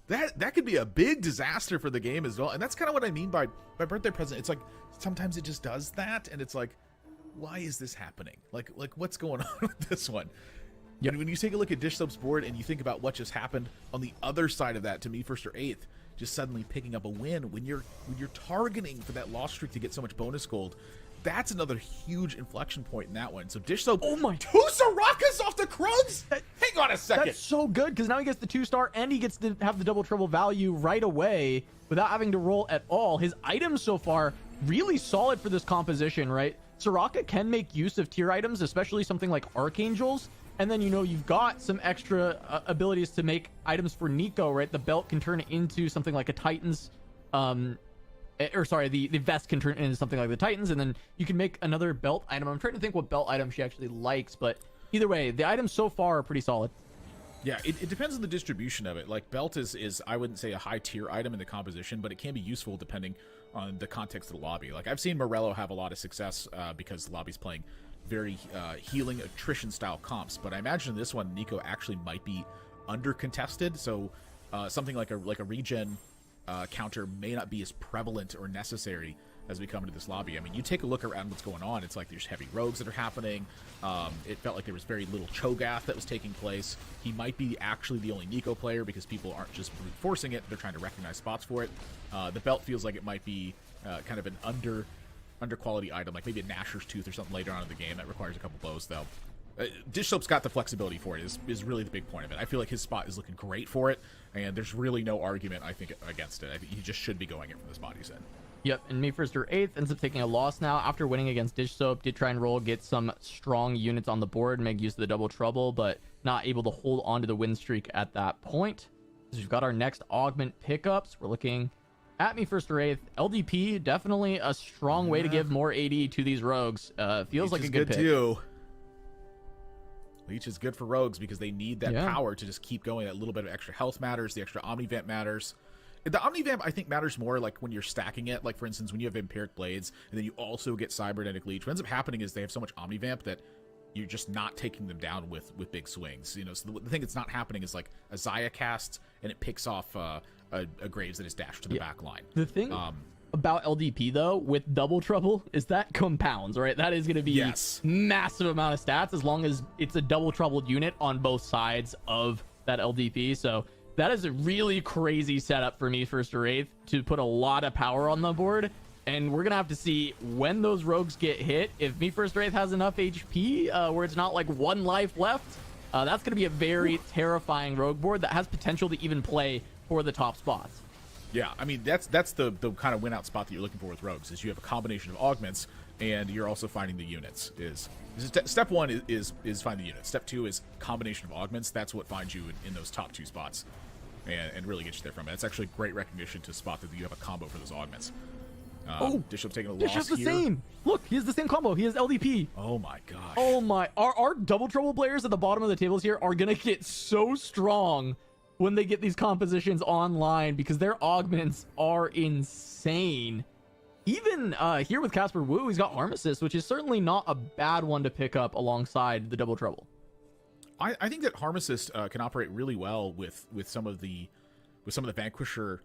That could be a big disaster for the game as well. And that's kind of what I mean by Birthday Present. It's like sometimes it just does that, and it's like, why is this happening? Like what's going on with this one? And when you take a look at DishSub's board and you think about what just happened on the other side of that to me first or eighth, just suddenly picking up a win when you're targeting for that loss streak to get so much bonus gold, that's another huge inflection point in that one. So DishSub, Oh my, 2 Soraka's off the Krugs? Hang on a second. that's so good, because now he gets the 2-star and he gets to have the double trouble value right away without having to roll at all. His items so far really solid for this composition, right? Soraka can make use of tier items, especially something like Archangels. And then, you've got some extra abilities to make items for Nico, right? The belt can turn into something like a Titan's, the vest can turn into something like the Titans, and then you can make another belt item. I'm trying to think what belt item she actually likes, but either way, the items so far are pretty solid. Yeah, it depends on the distribution of it. Like, belt is I wouldn't say a high tier item in the composition, but it can be useful depending on the context of the lobby. Like, I've seen Morello have a lot of success because the lobby's playing very healing attrition style comps, but I imagine this one Nico actually might be under contested, so something like a regen counter may not be as prevalent or necessary as we come into this lobby. I mean, you take a look around what's going on, it's like there's heavy rogues that are happening. It felt like there was very little Cho'Gath that was taking place. He might be actually the only Nico player because people aren't just brute forcing it, they're trying to recognize spots for it. The belt feels like it might be kind of an under quality item, like maybe a Gnasher's Tooth or something later on in the game that requires a couple blows, though. DishSoap's got the flexibility for it, is really the big point of it. I feel like his spot is looking great for it, and there's really no argument, I think, against it. I think he just should be going it from the spot he's in. Yep, and me first or eighth ends up taking a loss now after winning against DishSoap. Did try and roll, get some strong units on the board, make use of the double trouble, but not able to hold on to the win streak at that point. So we've got our next augment pickups. We're looking at me first or eighth. LDP, definitely a strong way to give more AD to these rogues. Feels like a good pick. Too. Leech is good for rogues because they need that power to just keep going. That little bit of extra health matters. The extra Omnivamp matters. The Omnivamp, I think, matters more like when you're stacking it. Like, for instance, when you have Empiric Blades and then you also get Cybernetic Leech. What ends up happening is they have so much Omnivamp that you're just not taking them down with big swings. So the thing that's not happening is like a Xayah casts and it picks off a Graves that is dashed to the back line. The thing about LDP, though, with double trouble is that compounds, right? That is going to be massive amount of stats as long as it's a double troubled unit on both sides of that LDP. So that is a really crazy setup for me first or eighth to put a lot of power on the board. And we're going to have to see when those rogues get hit. If me first or eighth has enough HP where it's not like one life left, that's going to be a very terrifying rogue board that has potential to even play for the top spots. Yeah, I mean, that's the kind of win-out spot that you're looking for with rogues, is you have a combination of augments, and you're also finding the units. Step one is find the units. Step two is combination of augments. That's what finds you in those top two spots, and really gets you there from it. It's actually great recognition to spot that you have a combo for those augments. DishShop's taking a loss DishShop's the here. same. Look, he has the same combo. He has LDP. Oh my gosh. Oh my. Our double trouble players at the bottom of the tables here are going to get so strong when they get these compositions online because their augments are insane. Even here with Casper Wu, he's got Arm Assist, which is certainly not a bad one to pick up alongside the double trouble. I think that Harm Assist can operate really well with some of the Vanquisher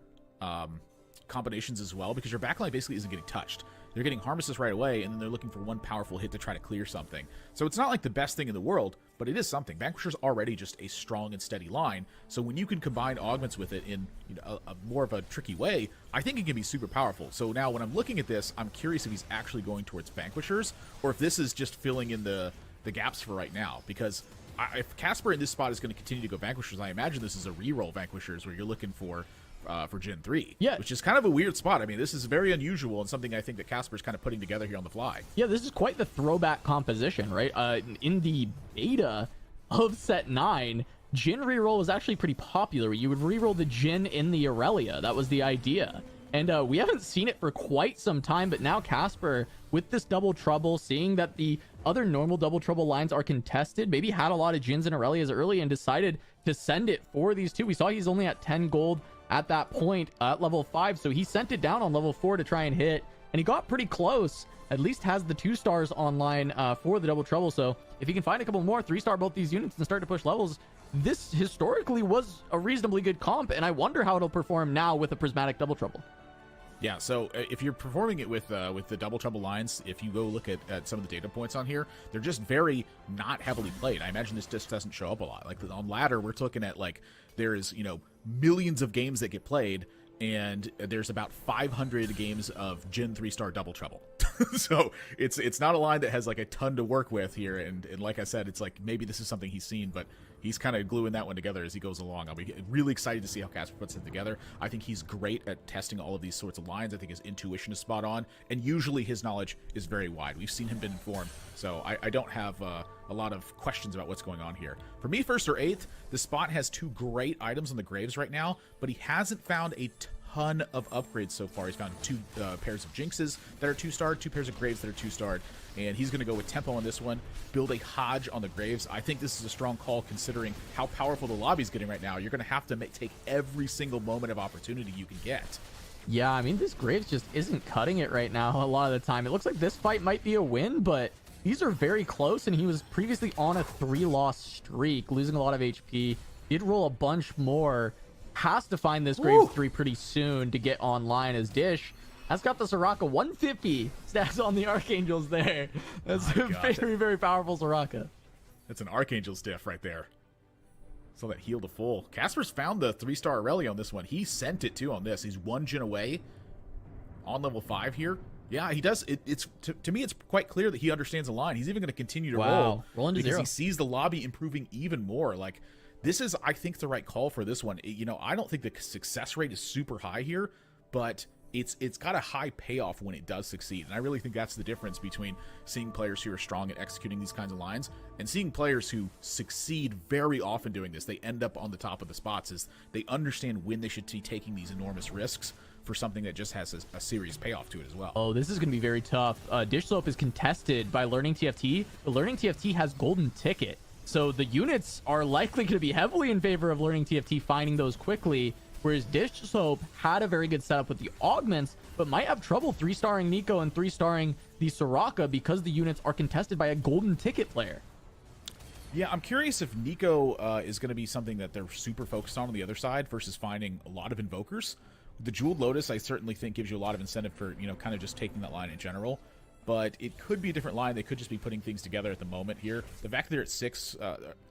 combinations as well, because your backline basically isn't getting touched. They're getting Harm Assist right away, and then they're looking for one powerful hit to try to clear something. So it's not like the best thing in the world, but it is something. Vanquisher's already just a strong and steady line, so when you can combine augments with it in a more of a tricky way, I think it can be super powerful. So now when I'm looking at this, I'm curious if he's actually going towards Vanquishers, or if this is just filling in the gaps for right now, because if Casper in this spot is going to continue to go Vanquishers, I imagine this is a reroll Vanquishers where you're looking for Gen 3. Yeah. Which is kind of a weird spot. I mean, this is very unusual and something I think that Casper's kind of putting together here on the fly. Yeah, this is quite the throwback composition, right? In the beta of Set 9, Jhin reroll was actually pretty popular. You would reroll the Jhin in the Aurelia. That was the idea. And we haven't seen it for quite some time, but now Casper, with this double trouble, seeing that the other normal double trouble lines are contested, maybe had a lot of Jhins and Aurelias early and decided to send it for these two. We saw he's only at 10 gold at that point at level 5, so he sent it down on level 4 to try and hit, and he got pretty close. At least has the 2 stars online for the double trouble, so if he can find a couple more 3-star both these units and start to push levels, this historically was a reasonably good comp, and I wonder how it'll perform now with a prismatic double trouble. Yeah, so if you're performing it with the double trouble lines, if you go look at some of the data points on here, they're just very not heavily played. I imagine this just doesn't show up a lot. Like on ladder, we're looking at like there's millions of games that get played, and there's about 500 games of Jin 3-star double trouble. So it's not a line that has like a ton to work with here, and like I said, it's like maybe this is something he's seen, but he's kind of gluing that one together as he goes along. I'll be really excited to see how Casper puts it together. I think he's great at testing all of these sorts of lines. I think his intuition is spot on, and usually his knowledge is very wide. We've seen him been informed, so I don't have a lot of questions about what's going on here. For me, 1st or 8th, the spot has 2 great items on the Graves right now, but he hasn't found a ton of upgrades so far. He's found 2 pairs of Jinxes that are 2-starred, 2 pairs of Graves that are 2-starred, and he's going to go with tempo on this one, build a Hodge on the Graves. I think this is a strong call considering how powerful the lobby's getting right now. You're going to have to take every single moment of opportunity you can get. Yeah, I mean, this Graves just isn't cutting it right now a lot of the time. It looks like this fight might be a win, but these are very close, and he was previously on a 3-loss streak, losing a lot of HP. Did roll a bunch more. Has to find this Graves 3 pretty soon to get online, as Dish has got the Soraka 150 stats on the Archangels there. That's a very, very powerful Soraka. That's an Archangel stiff right there. So that heal to full. Casper's found the 3-star Aurelia on this one. He sent it too on this. He's 1 Jin away on level 5 here. Yeah, he does. It's to me, it's quite clear that he understands the line. He's even going to continue to roll into because 0. he sees the lobby improving even more. Like, this is, I think, the right call for this one. I don't think the success rate is super high here, but it's got a high payoff when it does succeed. And I really think that's the difference between seeing players who are strong at executing these kinds of lines and seeing players who succeed very often doing this. They end up on the top of the spots, is they understand when they should be taking these enormous risks for something that just has a serious payoff to it as well. Oh, this is going to be very tough. Dish Soap is contested by Learning TFT, but Learning TFT has golden ticket. So the units are likely going to be heavily in favor of Learning TFT finding those quickly, whereas Dish Soap had a very good setup with the augments, but might have trouble 3-starring Nico and 3-starring the Soraka because the units are contested by a golden ticket player. Yeah, I'm curious if Nico is going to be something that they're super focused on the other side versus finding a lot of Invokers. The Jeweled Lotus, I certainly think, gives you a lot of incentive for, kind of just taking that line in general. But it could be a different line. They could just be putting things together at the moment here. The fact that they're at 6,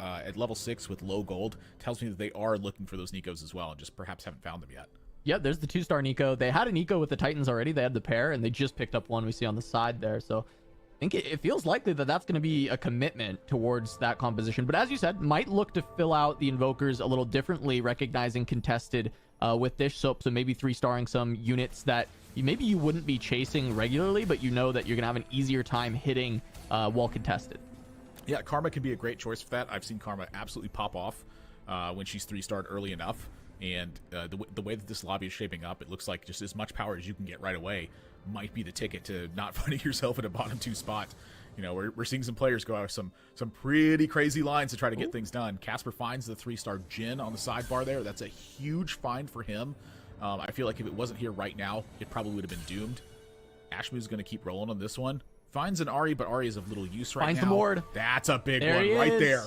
at level 6 with low gold tells me that they are looking for those Nikos as well and just perhaps haven't found them yet. Yeah, there's the 2-star Nico. They had a Nico with the Titans already. They had the pair, and they just picked up one we see on the side there. So I think it feels likely that that's going to be a commitment towards that composition. But as you said, might look to fill out the Invokers a little differently, recognizing contested with Dish Soap. So maybe 3-starring some units that maybe you wouldn't be chasing regularly, but you know that you're going to have an easier time hitting while contested. Yeah, Karma can be a great choice for that. I've seen Karma absolutely pop off when she's 3-starred early enough. And the way that this lobby is shaping up, it looks like just as much power as you can get right away might be the ticket to not finding yourself in a bottom 2 spot. We're seeing some players go out some pretty crazy lines to try to get things done. Casper finds the 3-star Jin on the sidebar there. That's a huge find for him. I feel like if it wasn't here right now, it probably would have been doomed. Ashmu's going to keep rolling on this one. Finds an Ahri, but Ahri is of little use right now. Finds the ward. That's a big There one he right is. there.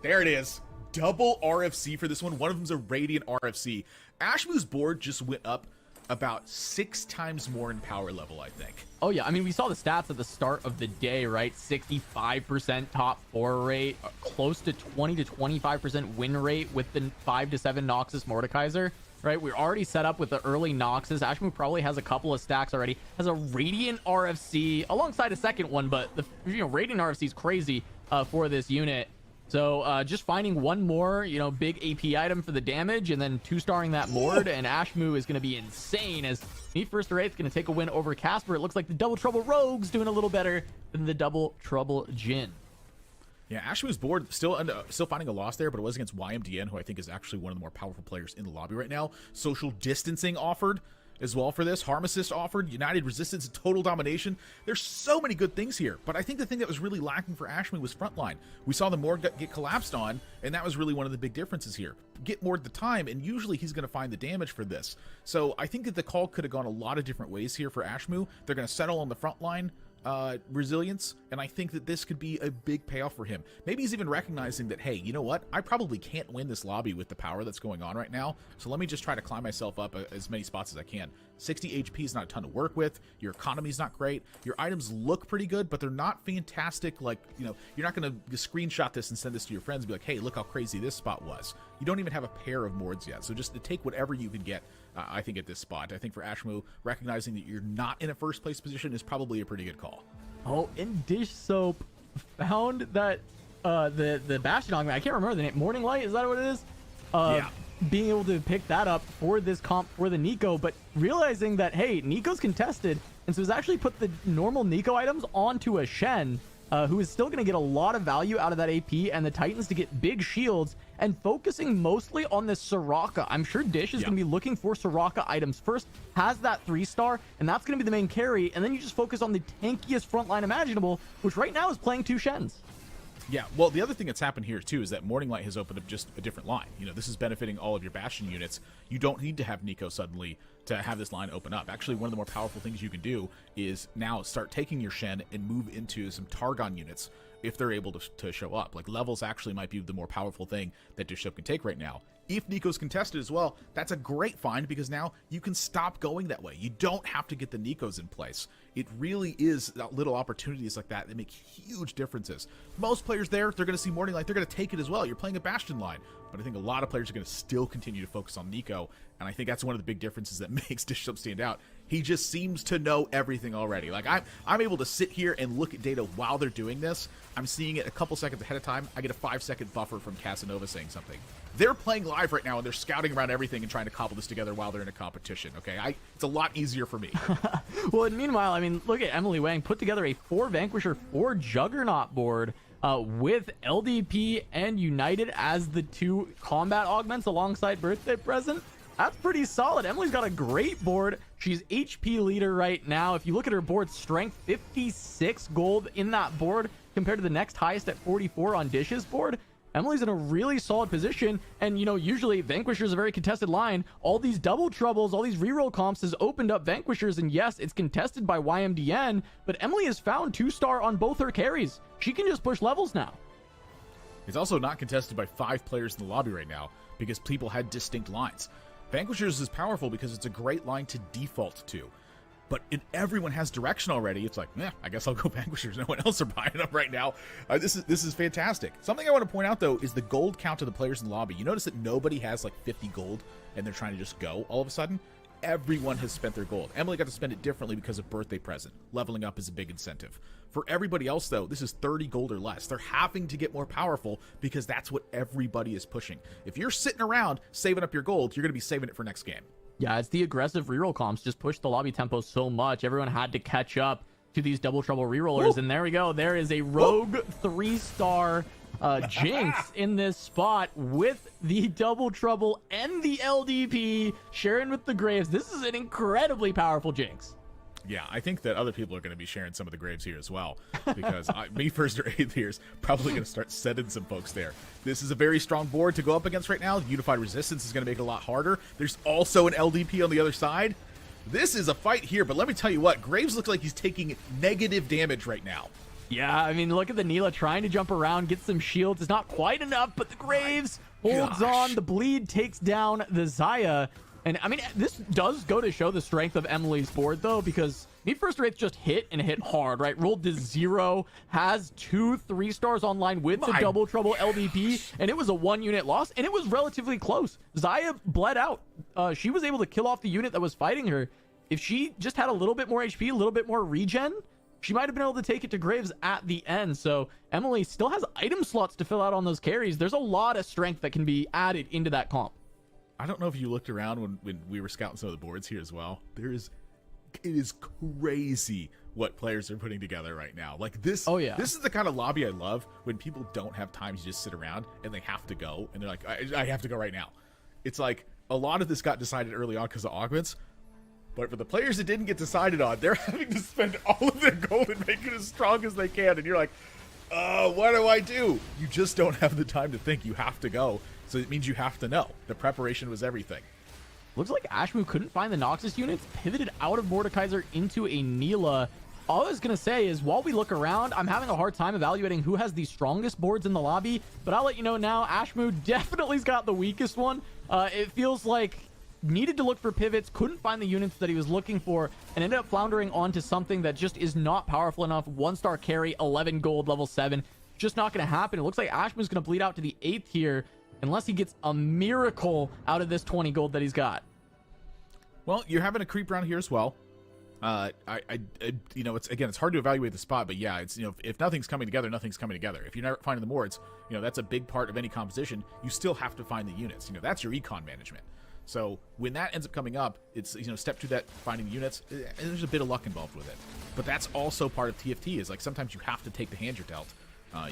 There it is. Double RFC for this one. One of them's a Radiant RFC. Ashmu's board just went up about 6 times more in power level, I think. Oh, yeah. I mean, we saw the stats at the start of the day, right? 65% top 4 rate, close to 20 to 25% win rate with the 5 to 7 Noxus Mordekaiser, right? We're already set up with the early Noxus. Ashmu probably has a couple of stacks already. Has a Radiant RFC alongside a second one, but the Radiant RFC is crazy for this unit. So just finding one more, big AP item for the damage and then 2-starring that Mord, and Ashmu is going to be insane as Me First or 8th going to take a win over Casper. It looks like the Double Trouble Rogue's doing a little better than the Double Trouble Jin. Yeah, Ashmu's board still finding a loss there, but it was against YMDN, who I think is actually one of the more powerful players in the lobby right now. Social distancing offered as well for this. Harm Assist offered, United Resistance, Total Domination. There's so many good things here, but I think the thing that was really lacking for Ashmu was frontline. We saw the Mord get collapsed on, and that was really one of the big differences here. Get Mord the time, and usually he's going to find the damage for this. So I think that the call could have gone a lot of different ways here for Ashmu. They're going to settle on the front line. resilience, and I think that this could be a big payoff for him. Maybe he's even recognizing that, hey, you know what? I probably can't win this lobby with the power that's going on right now, so let me just try to climb myself up as many spots as I can. 60 HP is not a ton to work with. Your economy's not great. Your items look pretty good, but they're not fantastic. Like, you know, you're not going to screenshot this and send this to your friends and be like, hey, look how crazy this spot was. You don't even have a pair of boards yet, so just to take whatever you can get, I think, at this spot. I think for Ashmu, recognizing that you're not in a first place position is probably a pretty good call. Oh, and Dish Soap found that the Bastion augment, I can't remember the name, Morning Light, is that what it is? Yeah. Being able to pick that up for this comp for the Nico, but realizing that, hey, Nico's contested, and so he's actually put the normal Nico items onto a Shen, who is still going to get a lot of value out of that AP, and the Titans to get big shields, and focusing mostly on the Soraka. I'm sure Dish is going to be looking for Soraka items first, has that 3-star, and that's going to be the main carry, and then you just focus on the tankiest front line imaginable, which right now is playing 2 Shens. Yeah, well, the other thing that's happened here, too, is that Morning Light has opened up just a different line. You know, this is benefiting all of your Bastion units. You don't need to have Nico suddenly to have this line open up. Actually, one of the more powerful things you can do is now start taking your Shen and move into some Targon units if they're able to show up. Like, levels actually might be the more powerful thing that Dish Soap can take right now. If Nico's contested as well, that's a great find because now you can stop going that way. You don't have to get the Nikos in place. It really is little opportunities like that make huge differences. Most players there, they're going to see Morning Light, they're going to take it as well. You're playing a Bastion line. But I think a lot of players are going to still continue to focus on Nico, and I think that's one of the big differences that makes Dish Soap stand out. He just seems to know everything already. Like, I'm able to sit here and look at data while they're doing this. I'm seeing it a couple seconds ahead of time. I get a 5-second buffer from Casanova saying something. They're playing live right now, and they're scouting around everything and trying to cobble this together while they're in a competition, okay? It's a lot easier for me. Well, and meanwhile, I mean, look at Emily Wang put together a 4 Vanquisher, 4 Juggernaut board with LDP and United as the 2 combat augments alongside Birthday Present. That's pretty solid. Emily's got a great board. She's HP leader right now. If you look at her board strength, 56 gold in that board compared to the next highest at 44 on Dish's board. Emily's in a really solid position, and you know, usually Vanquisher's a very contested line. All these double troubles, all these reroll comps has opened up Vanquishers, and yes, it's contested by YMDN, but Emily has found 2-star on both her carries. She can just push levels now. It's also not contested by 5 players in the lobby right now because people had distinct lines. Vanquishers is powerful because it's a great line to default to. But everyone has direction already. It's like, I guess I'll go Vanquishers. No one else are buying them right now. This is fantastic. Something I want to point out, though, is the gold count of the players in the lobby. You notice that nobody has like 50 gold and they're trying to just go all of a sudden. Everyone has spent their gold. Emily got to spend it differently because of Birthday Present. Leveling up is a big incentive. For everybody else, though, this is 30 gold or less. They're having to get more powerful because that's what everybody is pushing. If you're sitting around saving up your gold, you're going to be saving it for next game. Yeah, it's the aggressive reroll comps just pushed the lobby tempo so much. Everyone had to catch up to these double trouble rerollers. Woo! And there we go. There is a rogue 3-star Jinx in this spot with the double trouble and the LDP. Sharing with the Graves. This is an incredibly powerful Jinx. Yeah, I think that other people are going to be sharing some of the Graves here as well, because me first or 8th here is probably going to start sending some folks there. This is a very strong board to go up against right now. Unified Resistance is going to make it a lot harder. There's also an LDP on the other side. This is a fight here, but let me tell you what, Graves looks like he's taking negative damage right now. Yeah, I mean, look at the Neela trying to jump around, get some shields. It's not quite enough, but the Graves holds on. The bleed takes down the Xayah. And I mean, this does go to show the strength of Emily's board, though, because Need First Wraith just hit and hit hard, right? Rolled to 0, has 2 3-stars online with the double trouble LDP, and it was a 1-unit loss, and it was relatively close. Xayah bled out. She was able to kill off the unit that was fighting her. If she just had a little bit more HP, a little bit more regen, she might have been able to take it to Graves at the end. So Emily still has item slots to fill out on those carries. There's a lot of strength that can be added into that comp. I don't know if you looked around when we were scouting some of the boards here as well. It is crazy what players are putting together right now. Like this, this is the kind of lobby I love, when people don't have time to just sit around and they have to go, and they're like, I have to go right now. It's like a lot of this got decided early on because of augments, but for the players that didn't get decided on, they're having to spend all of their gold and make it as strong as they can, and you're like, what do I do? You just don't have the time to think. You have to go. So it means you have to know. The preparation was everything. Looks like Ashmu couldn't find the Noxus units, pivoted out of Mordekaiser into a Neela. All I was going to say is, while we look around, I'm having a hard time evaluating who has the strongest boards in the lobby, but I'll let you know now, Ashmu definitely's got the weakest one. It feels like needed to look for pivots, couldn't find the units that he was looking for, and ended up floundering onto something that just is not powerful enough. 1-star carry, 11 gold, level 7. Just not going to happen. It looks like Ashmu's going to bleed out to the 8th here, unless he gets a miracle out of this 20 gold that he's got. Well, you're having a creep around here as well. It's hard to evaluate the spot, but yeah, it's, if nothing's coming together, nothing's coming together. If you're not finding the wards, that's a big part of any composition. You still have to find the units. That's your econ management. So when that ends up coming up, it's, step 2, that finding the units, there's a bit of luck involved with it. But that's also part of TFT, is like sometimes you have to take the hand you're dealt.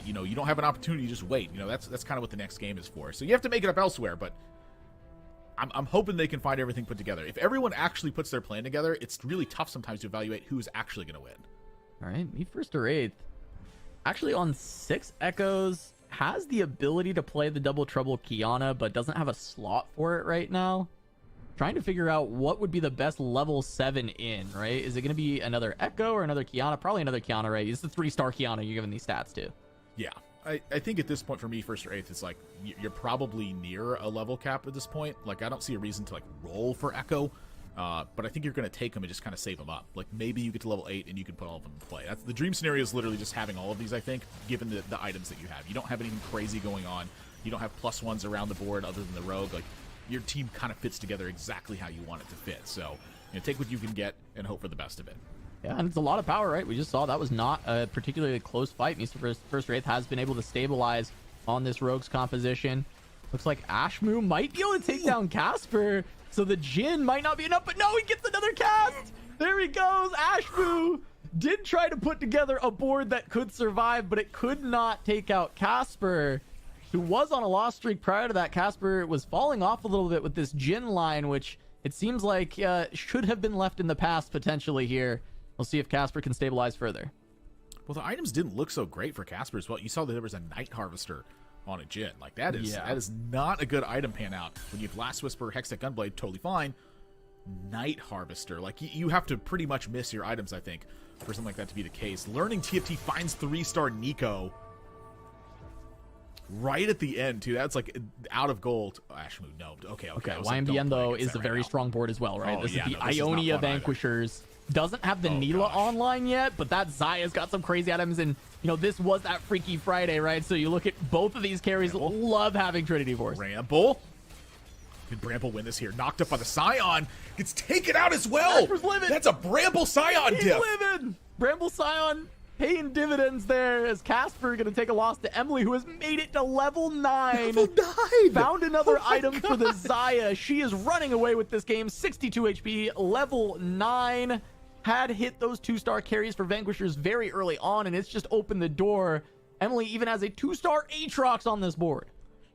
You don't have an opportunity to just wait. That's kind of what the next game is for. So you have to make it up elsewhere, but I'm hoping they can find everything put together. If everyone actually puts their plan together, it's really tough sometimes to evaluate who's actually going to win. All right, me 1st or 8th. Actually on 6 Echoes, has the ability to play the Double Trouble Kiana, but doesn't have a slot for it right now. Trying to figure out what would be the best level 7 in, right? Is it going to be another Echo or another Kiana? Probably another Kiana, right? It's the 3-star Kiana you're giving these stats to. Yeah. I think at this point for me, 1st or 8th, it's like you're probably near a level cap at this point. Like, I don't see a reason to like roll for Echo, but I think you're going to take them and just kind of save them up. Like, maybe you get to level 8 and you can put all of them in play. That's the dream scenario, is literally just having all of these, I think, given the items that you have. You don't have anything crazy going on. You don't have +1s around the board other than the rogue. Like, your team kind of fits together exactly how you want it to fit. So, take what you can get and hope for the best of it. Yeah, and it's a lot of power, right? We just saw that was not a particularly close fight. Mr. 1st or 8th has been able to stabilize on this Rogue's composition. Looks like Ashmu might be able to take down Casper, so the Jhin might not be enough, but no, he gets another cast! There he goes! Ashmu did try to put together a board that could survive, but it could not take out Casper, who was on a loss streak prior to that. Casper was falling off a little bit with this Jhin line, which it seems like should have been left in the past potentially here. We'll see if Casper can stabilize further. Well, the items didn't look so great for Casper as well. You saw that there was a Night Harvester on a Jhin. Like, that is not a good item pan out. When you have Last Whisper, Hextech Gunblade, totally fine. Night Harvester. Like, you have to pretty much miss your items, I think, for something like that to be the case. Learning TFT finds 3-star Nico right at the end, too. That's like out of gold. Oh, Ashmu, no. Okay. YMBN, though, is a very strong board as well, right? This is the Ionia Vanquishers. Doesn't have the Neela online yet, but that Zaya's got some crazy items, and this was that Freaky Friday, right? So you look at both of these carries, love having Trinity Force. Bramble. Can Bramble win this here? Knocked up by the Scion. Gets taken out as well. That's a Bramble Scion diff. He's living. Bramble Scion paying dividends there, as Casper going to take a loss to Emily, who has made it to level 9. Level 9! Found another item for the Zaya. She is running away with this game. 62 HP, level 9. Had hit those 2-star carries for Vanquishers very early on, and it's just opened the door. Emily even has a 2-star Aatrox on this board.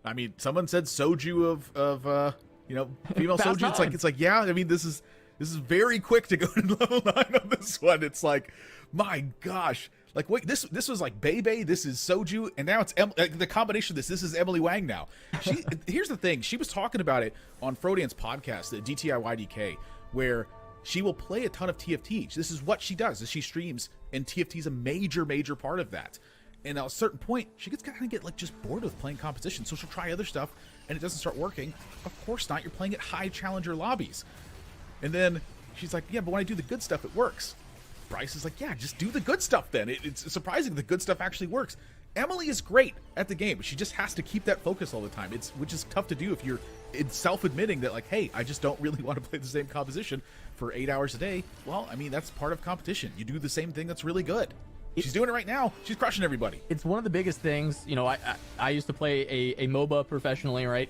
I mean, someone said Soju of female Soju. It's like, yeah, I mean, this is very quick to go to level 9 on this one. It's like, my gosh. Like, wait, this was like Bebe, this is Soju, and now it's the combination of this is Emily Wang now. Here's the thing. She was talking about it on Frodan's podcast, the DTIYDK, where she will play a ton of TFT. This is what she does, is she streams, and TFT is a major part of that. And at a certain point, she gets kind of get like just bored with playing competition, so she'll try other stuff, and it doesn't start working. Of course not. You're playing at high challenger lobbies. And then she's like, yeah, but when I do the good stuff, it works. Bryce is like, yeah, just do the good stuff then. It's surprising the good stuff actually works. Emily is great at the game. She just has to keep that focus all the time. Which is tough to do if you're self-admitting that, like, hey, I just don't really want to play the same composition for 8 hours a day. Well, I mean, that's part of competition. You do the same thing that's really good. She's doing it right now. She's crushing everybody. It's one of the biggest things. I used to play a MOBA professionally, right?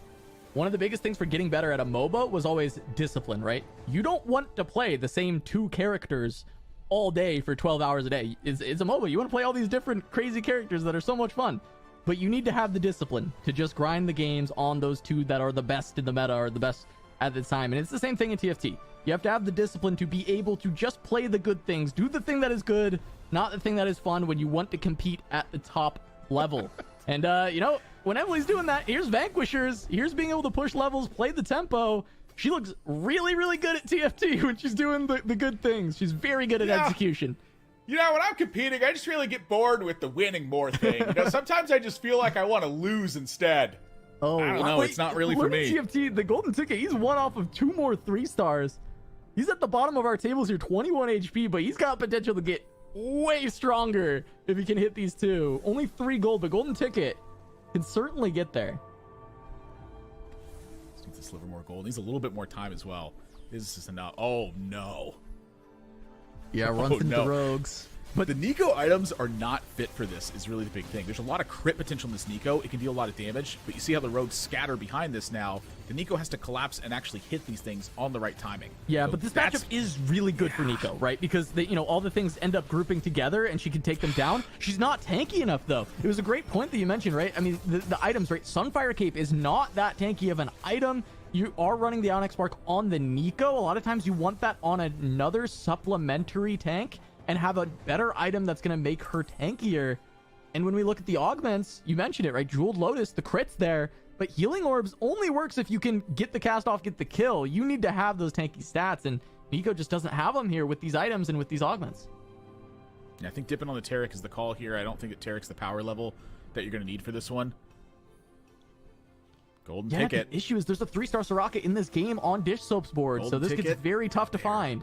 One of the biggest things for getting better at a MOBA was always discipline, right? You don't want to play the same 2 characters all day for 12 hours a day. It's a MOBA. You want to play all these different crazy characters that are so much fun, but you need to have the discipline to just grind the games on those 2 that are the best in the meta or the best at the time. And it's the same thing in TFT. You have to have the discipline to be able to just play the good things, do the thing that is good, not the thing that is fun when you want to compete at the top level. And when Emily's doing that, here's Vanquishers, here's being able to push levels, play the tempo. She looks really good at TFT when she's doing the good things. She's very good at execution. You know, when I'm competing, I just really get bored with the winning more thing. You know, sometimes I just feel like I want to lose instead. Oh, I don't know. It's not really for me. TFT, the golden ticket, he's one off of 2 more 3-stars. He's at the bottom of our tables here, 21 HP, but he's got potential to get way stronger if he can hit these 2. Only 3 gold, but golden ticket can certainly get there. Just needs to sliver more gold. Needs a little bit more time as well. This is enough. Oh, no. Yeah, runs into the rogues. But the Nico items are not fit for this is really the big thing. There's a lot of crit potential in this Nico. It can deal a lot of damage, but you see how the rogues scatter behind this now. The Nico has to collapse and actually hit these things on the right timing. Yeah, so but this matchup is really good for Nico, right? Because they, all the things end up grouping together and she can take them down. She's not tanky enough, though. It was a great point that you mentioned, right? I mean, the items, right? Sunfire Cape is not that tanky of an item. You are running the Onyx Spark on the Nico. A lot of times you want that on another supplementary tank and have a better item that's going to make her tankier. And when we look at the augments, you mentioned it, right? Jeweled Lotus, the crit's there, but Healing Orbs only works if you can get the cast off, get the kill. You need to have those tanky stats, and Nico just doesn't have them here with these items and with these augments. Yeah, I think dipping on the Taric is the call here. I don't think that Taric's the power level that you're going to need for this one. Golden ticket. The issue is there's a 3-star Soraka in this game on Dish Soap's board, so this gets very tough to find.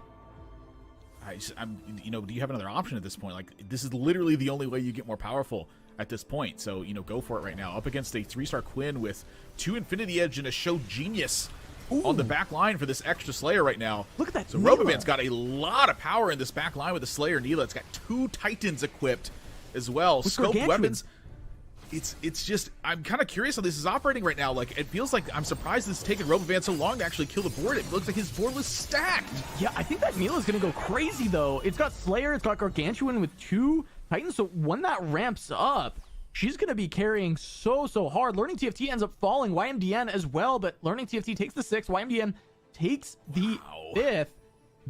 Do you have another option at this point? Like, this is literally the only way you get more powerful at this point. So, go for it right now. Up against a 3-star Quinn with 2 Infinity Edge and a Show Genius on the back line for this extra Slayer right now. Look at that. So, Roboman's got a lot of power in this back line with the Slayer Neela. It's got 2 Titans equipped as well. Scoped weapons. It's just, I'm kind of curious how this is operating right now. Like, it feels like I'm surprised this is taking Robovan so long to actually kill the board. It looks like his board was stacked. Yeah, I think that Neela is going to go crazy, though. It's got Slayer, it's got Gargantuan with 2 Titans, so when that ramps up, she's going to be carrying so hard. Learning TFT ends up falling, YMDN as well, but Learning TFT takes the 6th, YMDN takes the 5th.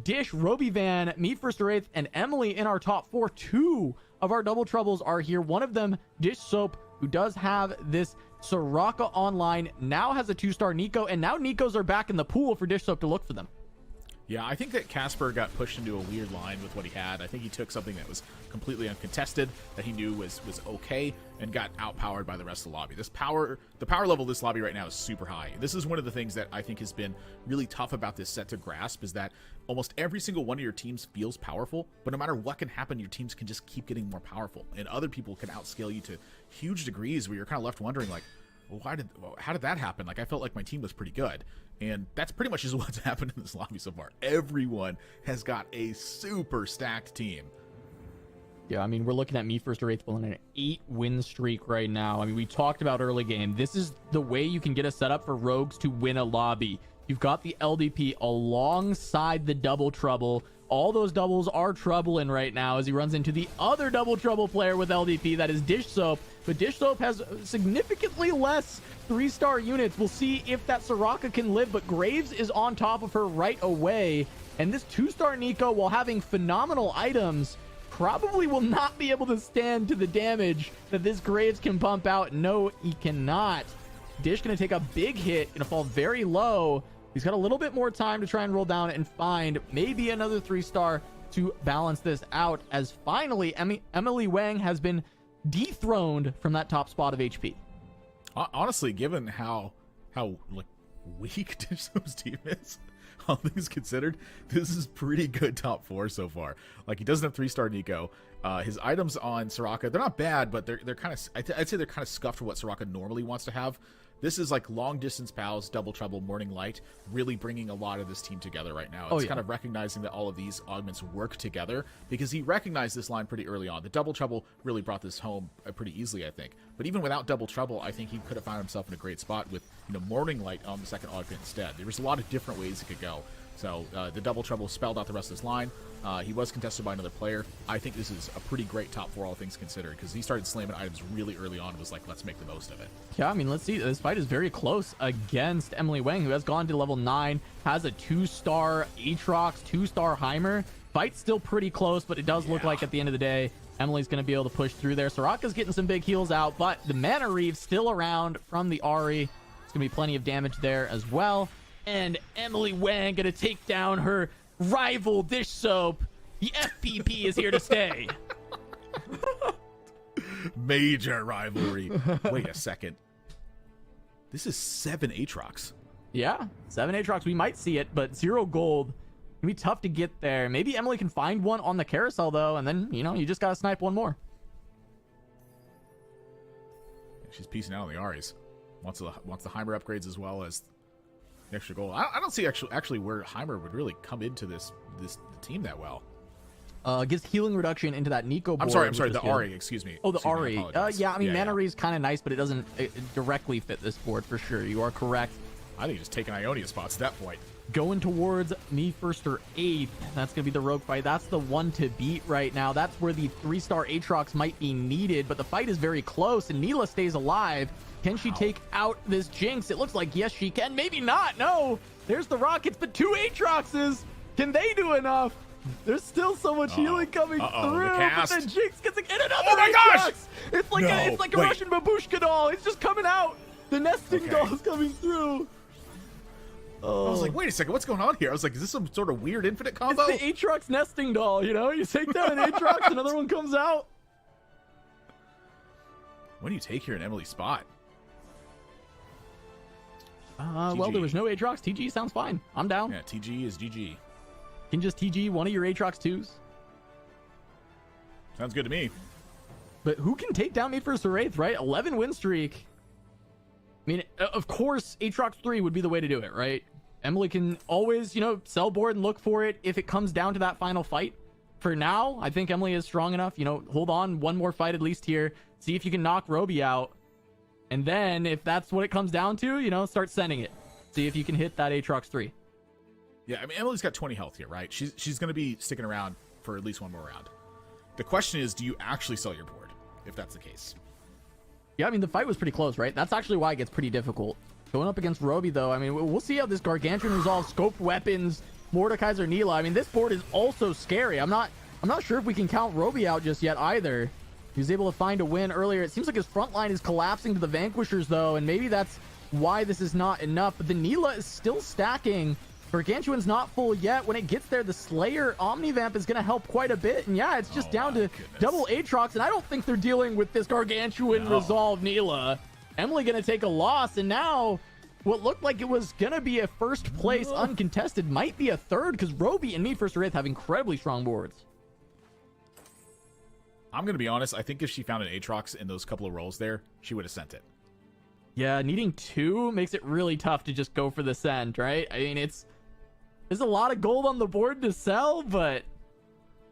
Dish, Robivan, Me First or 8th, and Emily in our top 4. 2 of our double troubles are here. One of them, Dish Soap, who does have this Soraka online, now has a 2-star Nico, and now Nikos are back in the pool for Dish Soap to look for them. Yeah, I think that Casper got pushed into a weird line with what he had. I think he took something that was completely uncontested, that he knew was okay, and got outpowered by the rest of the lobby. The power level of this lobby right now is super high. This is one of the things that I think has been really tough about this set to grasp, is that almost every single one of your teams feels powerful, but no matter what can happen, your teams can just keep getting more powerful, and other people can outscale you to huge degrees where you're kind of left wondering, like, well, how did that happen? Like, I felt like my team was pretty good. And that's pretty much just what's happened in this lobby so far. Everyone has got a super stacked team. Yeah, I mean, we're looking at Me First or 8th on an 8-win streak right now. I mean, we talked about early game. This is the way you can get a setup for rogues to win a lobby. You've got the LDP alongside the double trouble. All those doubles are troubling right now as he runs into the other double trouble player with LDP, that is Dish Soap. But Dish Soap has significantly less 3-star units. We'll see if that Soraka can live, but Graves is on top of her right away. And this 2-star Nico, while having phenomenal items, probably will not be able to stand to the damage that this Graves can pump out. No, he cannot. Dish gonna take a big hit, gonna fall very low. He's got a little bit more time to try and roll down and find maybe another 3-star to balance this out, as finally Emily Wang has been dethroned from that top spot of HP. Honestly, given how like weak Dish Soap's team is, all things considered, this is pretty good top 4 so far. Like, he doesn't have 3-star Nico. His items on Soraka, they're not bad, but they're kind of, I'd say they're kind of scuffed for what Soraka normally wants to have. This is like long distance pals, double trouble, morning light, really bringing a lot of this team together right now. It's kind of recognizing that all of these augments work together, because he recognized this line pretty early on. The double trouble really brought this home pretty easily, I think. But even without double trouble, I think he could have found himself in a great spot with, morning light on the second augment instead. There was a lot of different ways it could go. So the double trouble spelled out the rest of this line. He was contested by another player. I think this is a pretty great top 4, all things considered, because he started slamming items really early on and was like, let's make the most of it. Yeah, I mean, let's see. This fight is very close against Emily Wang, who has gone to level 9, has a 2-star Aatrox, 2-star Heimer. Fight's still pretty close, but it does look like at the end of the day, Emily's going to be able to push through there. Soraka's getting some big heals out, but the Mana Reeve's still around from the Ahri. It's going to be plenty of damage there as well. And Emily Wang going to take down her rival Dish Soap. The FPP is here to stay. Major rivalry. Wait a second. This is 7 Aatrox. Yeah, 7 Aatrox. We might see it, but 0 gold. It'll be tough to get there. Maybe Emily can find one on the carousel, though, and then, you just got to snipe one more. She's piecing out on the Aries. Wants the Heimer upgrades as well as the extra gold. I don't see actually where Heimer would really come into this team that well. Gives healing reduction into that Nico board. I'm sorry, the Ari, excuse me. Oh, the Excuse me, I Ari. apologize. Yeah, I mean, Mana yeah. Ray is kind of nice, but it doesn't directly fit this board for sure. You are correct. I think just taking Ionia spots at that point. Going towards me first or 8th. That's going to be the rogue fight. That's the one to beat right now. That's where the 3-star Aatrox might be needed, but the fight is very close, and Neela stays alive. Can she take out this Jinx? It looks like yes, she can. Maybe not. No. There's the Rockets, but 2 Aatroxes. Can they do enough? There's still so much healing coming through. The cast. But then Jinx gets and another Oh my Aatrox. gosh! It's like a Wait. Russian babushka doll. It's just coming out. The nesting doll is coming through. I was like, wait a second, what's going on here? I was like, is this some sort of weird infinite combo? It's the Aatrox nesting doll, You take down an Aatrox, another one comes out. When do you take here in Emily's spot? Well, there was no Aatrox. TG sounds fine. I'm down. Yeah, TG is GG. Can just TG one of your Aatrox 2s. Sounds good to me. But who can take down me first or 8th, right? 11 win streak. I mean, of course, Aatrox 3 would be the way to do it, right? Emily can always, sell board and look for it if it comes down to that final fight. For now, I think Emily is strong enough. Hold on one more fight at least here. See if you can knock Roby out. And then, if that's what it comes down to, start sending it. See if you can hit that Aatrox 3. Yeah, I mean, Emily's got 20 health here, right? She's going to be sticking around for at least one more round. The question is, do you actually sell your board, if that's the case? Yeah, I mean, the fight was pretty close, right? That's actually why it gets pretty difficult. Going up against Roby, though, I mean, we'll see how this Gargantuan resolves, scoped weapons, Mordekaiser, Neela. I mean, this board is also scary. I'm not sure if we can count Roby out just yet either. He was able to find a win earlier. It seems like his front line is collapsing to the Vanquishers, though, and maybe that's why this is not enough. But the Neela is still stacking. Gargantuan's not full yet. When it gets there, the Slayer Omnivamp is going to help quite a bit. And yeah, it's just down to double Aatrox, and I don't think they're dealing with this Gargantuan resolve Neela. Emily going to take a loss, and now what looked like it was going to be a first place uncontested might be a third, because Roby and me first or 8th have incredibly strong boards. I'm going to be honest. I think if she found an Aatrox in those couple of rolls there, she would have sent it. Yeah, needing 2 makes it really tough to just go for the send, right? I mean, there's a lot of gold on the board to sell, but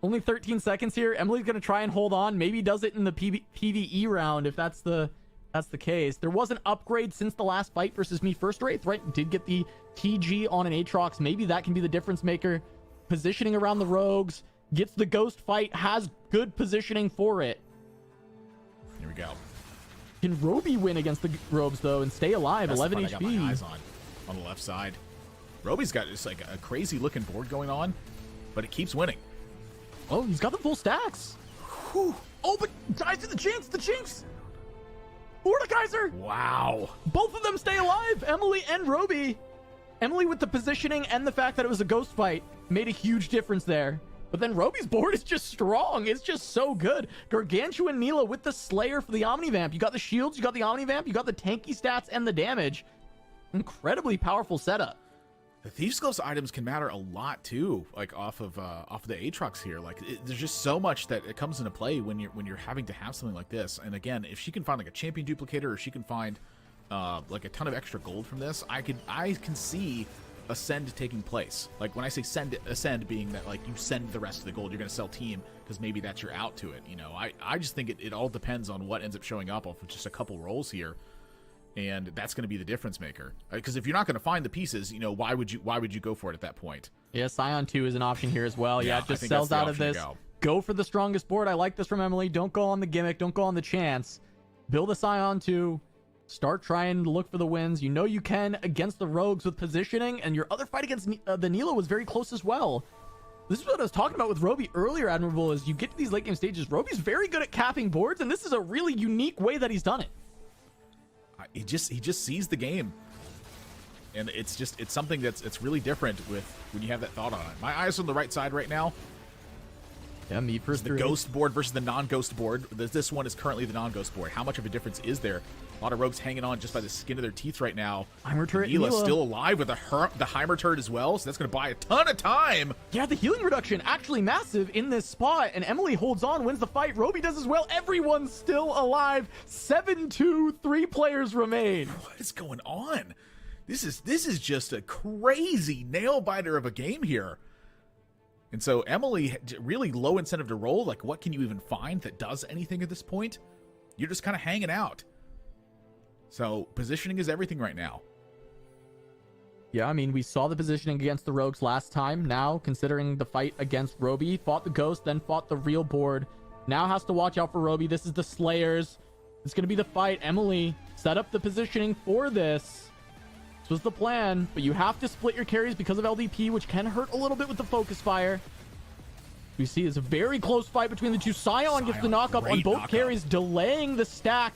only 13 seconds here. Emily's going to try and hold on. Maybe does it in the PvE round if that's the case. There was an upgrade since the last fight versus me first or 8th, right? Did get the TG on an Aatrox. Maybe that can be the difference maker. Positioning around the rogues. Gets the ghost fight. Has good positioning for it. Here we go. Can Roby win against the robes, though, and stay alive? That's 11 the HP. part I got my eyes on the left side. Roby's got just like a crazy looking board going on, but it keeps winning. Oh, he's got the full stacks. Whew. Oh, but dies to the Jinx. The Jinx. Mordekaiser. Wow. Both of them stay alive. Emily and Roby. Emily with the positioning and the fact that it was a ghost fight made a huge difference there. But then Roby's board is just strong. It's just so good. Gargantuan Neela with the Slayer for the Omnivamp. You got the shields, you got the Omnivamp, you got the tanky stats and the damage. Incredibly powerful setup. The Thieves' Gloves items can matter a lot too, like off of the Aatrox here. Like there's just so much that it comes into play when you're having to have something like this. And again, if she can find like a champion duplicator, or she can find like a ton of extra gold from this, I can see a send taking place. Like when I say ascend being that like you send the rest of the gold, you're going to sell team because maybe that's your out to it. I just think it all depends on what ends up showing up off of just a couple rolls here. And that's going to be the difference maker. Because if you're not going to find the pieces, why would you go for it at that point? Yeah, Scion 2 is an option here as well. Yeah, it just I think sells that's the out of option this. to Go for the strongest board. I like this from Emily. Don't go on the gimmick. Don't go on the chance. Build a Scion 2. Start trying to look for the wins. You can against the rogues with positioning, and your other fight against the Neela was very close as well. This is what I was talking about with Roby earlier, Admirable, is you get to these late game stages. Roby's very good at capping boards, and this is a really unique way that he's done it. He just sees the game, and it's something that's really different with when you have that thought on it. My eyes are on the right side right now. Yeah, me It's the ghost board versus the non-ghost board. This one is currently the non-ghost board. How much of a difference is there? A lot of rogues hanging on just by the skin of their teeth right now. Heimer turret, Neela's still alive with the Heimer turret as well, so that's going to buy a ton of time. Yeah, the healing reduction actually massive in this spot, and Emily holds on, wins the fight. Roby does as well. Everyone's still alive. 7-2, 3 players remain. What is going on? This is just a crazy nail-biter of a game here. And so Emily, really low incentive to roll. Like, what can you even find that does anything at this point? You're just kind of hanging out. So positioning is everything right now. Yeah, I mean, we saw the positioning against the Rogues last time. Now, considering the fight against Roby, fought the Ghost, then fought the real board. Now has to watch out for Roby. This is the Slayers. It's going to be the fight. Emily set up the positioning for this. This was the plan, but you have to split your carries because of LDP, which can hurt a little bit with the focus fire. We see it's a very close fight between the two. Sion gets the knockup on both carries, delaying the stack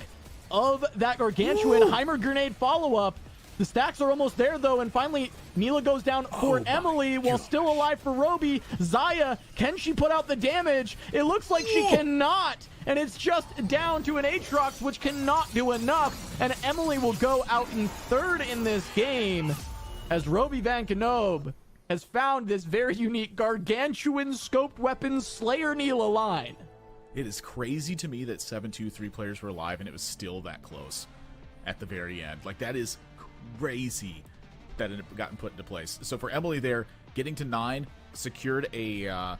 of that Gargantuan. Heimer grenade follow-up. The stacks are almost there, though, and finally, Neela goes down for Emily while still alive for Roby. Xayah, can she put out the damage? It looks like she cannot, and it's just down to an Aatrox, which cannot do enough, and Emily will go out in third in this game as Roby Van Knob has found this very unique Gargantuan scoped weapons Slayer Neela line. It is crazy to me that 7-2, 3 players were alive, and it was still that close at the very end. Like, that is crazy that it gotten put into place. So for Emily there, getting to 9, secured a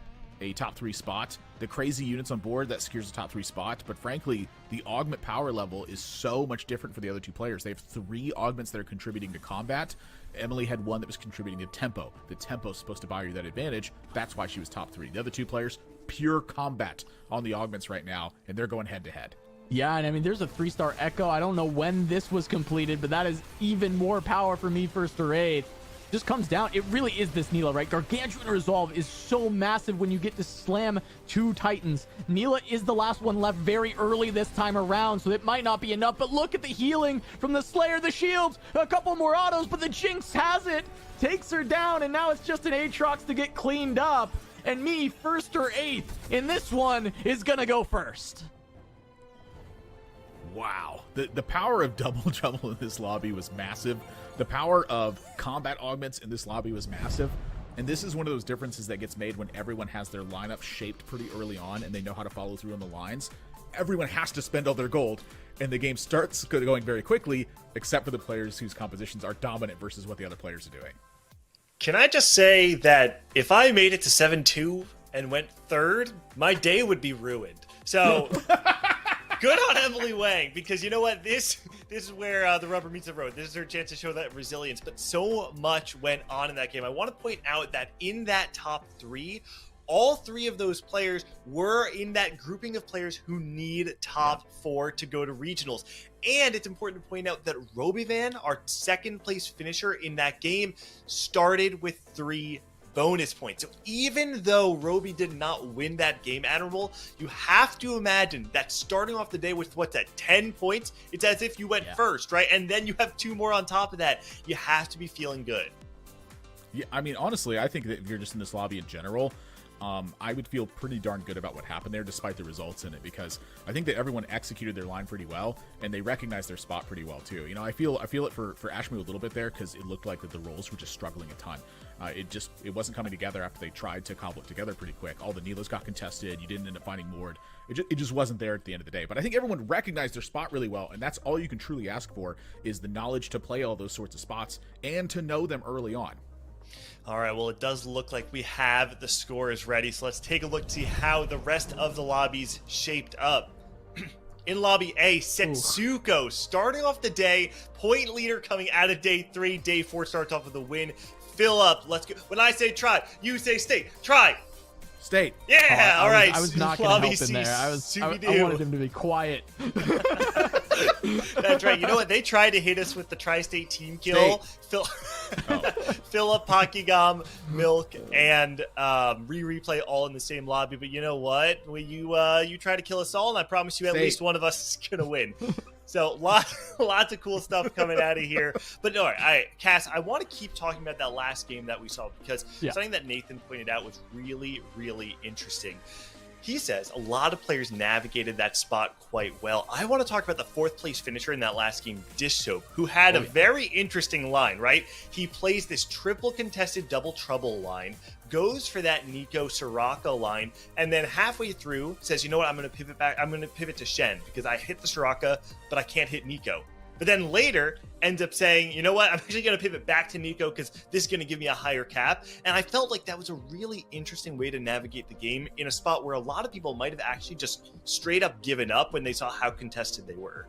top 3 spot. The crazy units on board, that secures a top 3 spot. But frankly, the augment power level is so much different for the other 2 players. They have 3 augments that are contributing to combat. Emily had 1 that was contributing to tempo. The tempo is supposed to buy you that advantage. That's why she was top 3. The other 2 players, pure combat on the augments right now, and they're going head to head. Yeah, and I mean, there's a 3-star Echo. I don't know when this was completed, but that is even more power for me first or 8th. Just comes down. It really is this Neela, right? Gargantuan Resolve is so massive when you get to slam 2 Titans. Neela is the last one left very early this time around, so it might not be enough. But look at the healing from the Slayer, the shields, a couple more autos, but the Jinx has it. Takes her down, and now it's just an Aatrox to get cleaned up. And me, first or 8th in this one, is gonna go first. Wow. The power of double trouble in this lobby was massive. The power of combat augments in this lobby was massive. And this is one of those differences that gets made when everyone has their lineup shaped pretty early on and they know how to follow through on the lines. Everyone has to spend all their gold, and the game starts going very quickly, except for the players whose compositions are dominant versus what the other players are doing. Can I just say that if I made it to 7-2 and went third, my day would be ruined. So good on Emily Wang, because you know what? This is where the rubber meets the road. This is her chance to show that resilience, but so much went on in that game. I want to point out that in that top 3, all 3 of those players were in that grouping of players who need top 4 to go to regionals. And it's important to point out that Robyvan, our second place finisher in that game, started with 3 bonus points. So even though Roby did not win that game, Admirable, you have to imagine that starting off the day with what's that, 10 points, it's as if you went first, right? And then you have 2 more on top of that. You have to be feeling good. Yeah, I mean, honestly, I think that if you're just in this lobby in general, I would feel pretty darn good about what happened there, despite the results in it, because I think that everyone executed their line pretty well, and they recognized their spot pretty well too. You know, I feel it for Ashmu a little bit there, because it looked like that the roles were just struggling a ton. It wasn't coming together after they tried to cobble it together pretty quick. All the Neelas got contested. You didn't end up finding Mord. It just wasn't there at the end of the day. But I think everyone recognized their spot really well, and that's all you can truly ask for, is the knowledge to play all those sorts of spots and to know them early on. All right, well, it does look like we have the scores ready, so let's take a look to see how the rest of the lobbies shaped up. In Lobby A, Setsuko starting off the day, point leader coming out of day 3. Day 4 starts off with a win. Fill up, let's go. When I say try, you say state. Try. State. Yeah, all right. I was not going to help him there. I wanted him to be quiet. That's right. You know what? They tried to hit us with the tri-state team kill. Fill up Pokegam, Milk, and replay all in the same lobby. But you know what? You try to kill us all, and I promise you at least one of us is going to win. So lots of cool stuff coming out of here. But no, all right, Cass, I want to keep talking about that last game that we saw, because something that Nathan pointed out was really, really interesting. He says a lot of players navigated that spot quite well. I want to talk about the 4th place finisher in that last game, Dish Soap, who had a very interesting line, right? He plays this triple contested double trouble line, goes for that Nico Soraka line, and then halfway through says, you know what, I'm going to pivot back. I'm going to pivot to Shen because I hit the Soraka, but I can't hit Nico. But then later ends up saying, you know what, I'm actually going to pivot back to Nico because this is going to give me a higher cap. And I felt like that was a really interesting way to navigate the game in a spot where a lot of people might have actually just straight up given up when they saw how contested they were.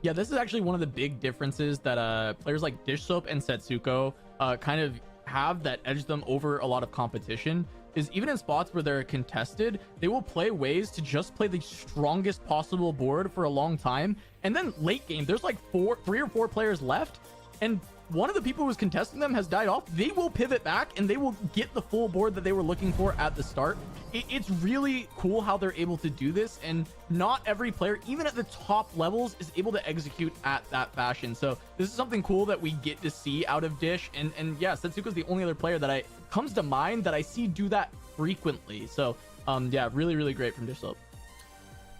Yeah, this is actually one of the big differences that players like Dish Soap and Setsuko kind of have that edge them over a lot of competition. Is even in spots where they're contested, they will play ways to just play the strongest possible board for a long time. And then late game, there's like 3 or 4 players left, and one of the people who's contesting them has died off. They will pivot back and they will get the full board that they were looking for at the start. It's really cool how they're able to do this, and not every player, even at the top levels, is able to execute at that fashion. So this is something cool that we get to see out of Dish, and yeah, Setsuko's the only other player that comes to mind that I see do that frequently. So yeah, really great from Dish Soap.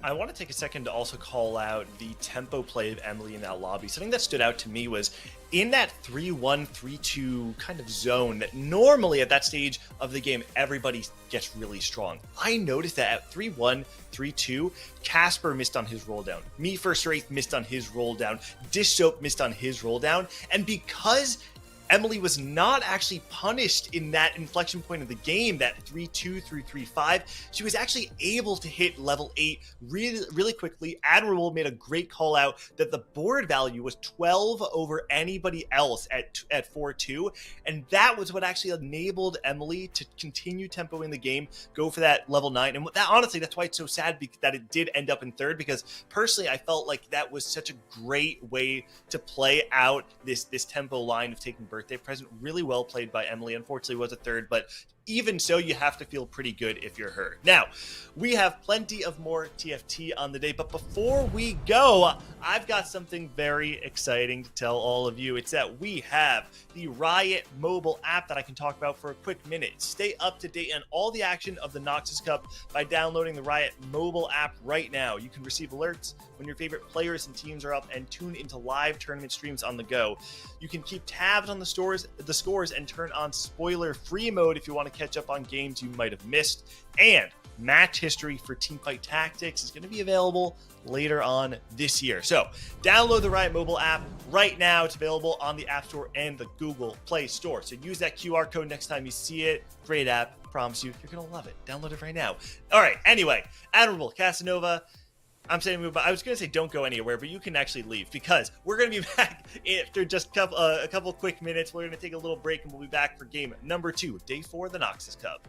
I want to take a second to also call out the tempo play of Emily in that lobby. Something that stood out to me was in that 3-1, 3-2 kind of zone that normally at that stage of the game, everybody gets really strong. I noticed that at 3-1, 3-2, Casper missed on his roll down. Me First Wraith missed on his roll down. Dish Soap missed on his roll down. And because Emily was not actually punished in that inflection point of the game, that 3-2 through 3-5. She was actually able to hit level 8 really quickly. Admirable made a great call out that the board value was 12 over anybody else at 4-2. And that was what actually enabled Emily to continue tempoing the game, go for that level 9. And that, honestly, that's why it's so sad that it did end up in 3rd, because personally, I felt like that was such a great way to play out this tempo line of taking birthday present. Really well played by Emily. Unfortunately was a 3rd, but even so, you have to feel pretty good if you're her. Now, we have plenty of more TFT on the day, but before we go, I've got something very exciting to tell all of you. It's that we have the Riot mobile app that I can talk about for a quick minute. Stay up to date on all the action of the Noxus Cup by downloading the Riot mobile app right now. You can receive alerts when your favorite players and teams are up and tune into live tournament streams on the go. You can keep tabs on the scores and turn on spoiler-free mode if you want to catch up on games you might have missed. And match history for Teamfight Tactics is going to be available later on this year. So download the Riot mobile app right now. It's available on the App Store and the Google Play Store. So use that QR code next time you see it. Great app. Promise you, you're going to love it. Download it right now. All right. Anyway, Admirable, Casanova, I'm saying move, but I was going to say don't go anywhere, but you can actually leave because we're going to be back after just a couple quick minutes. We're going to take a little break and we'll be back for game number 2, day 4 of the Noxus Cup.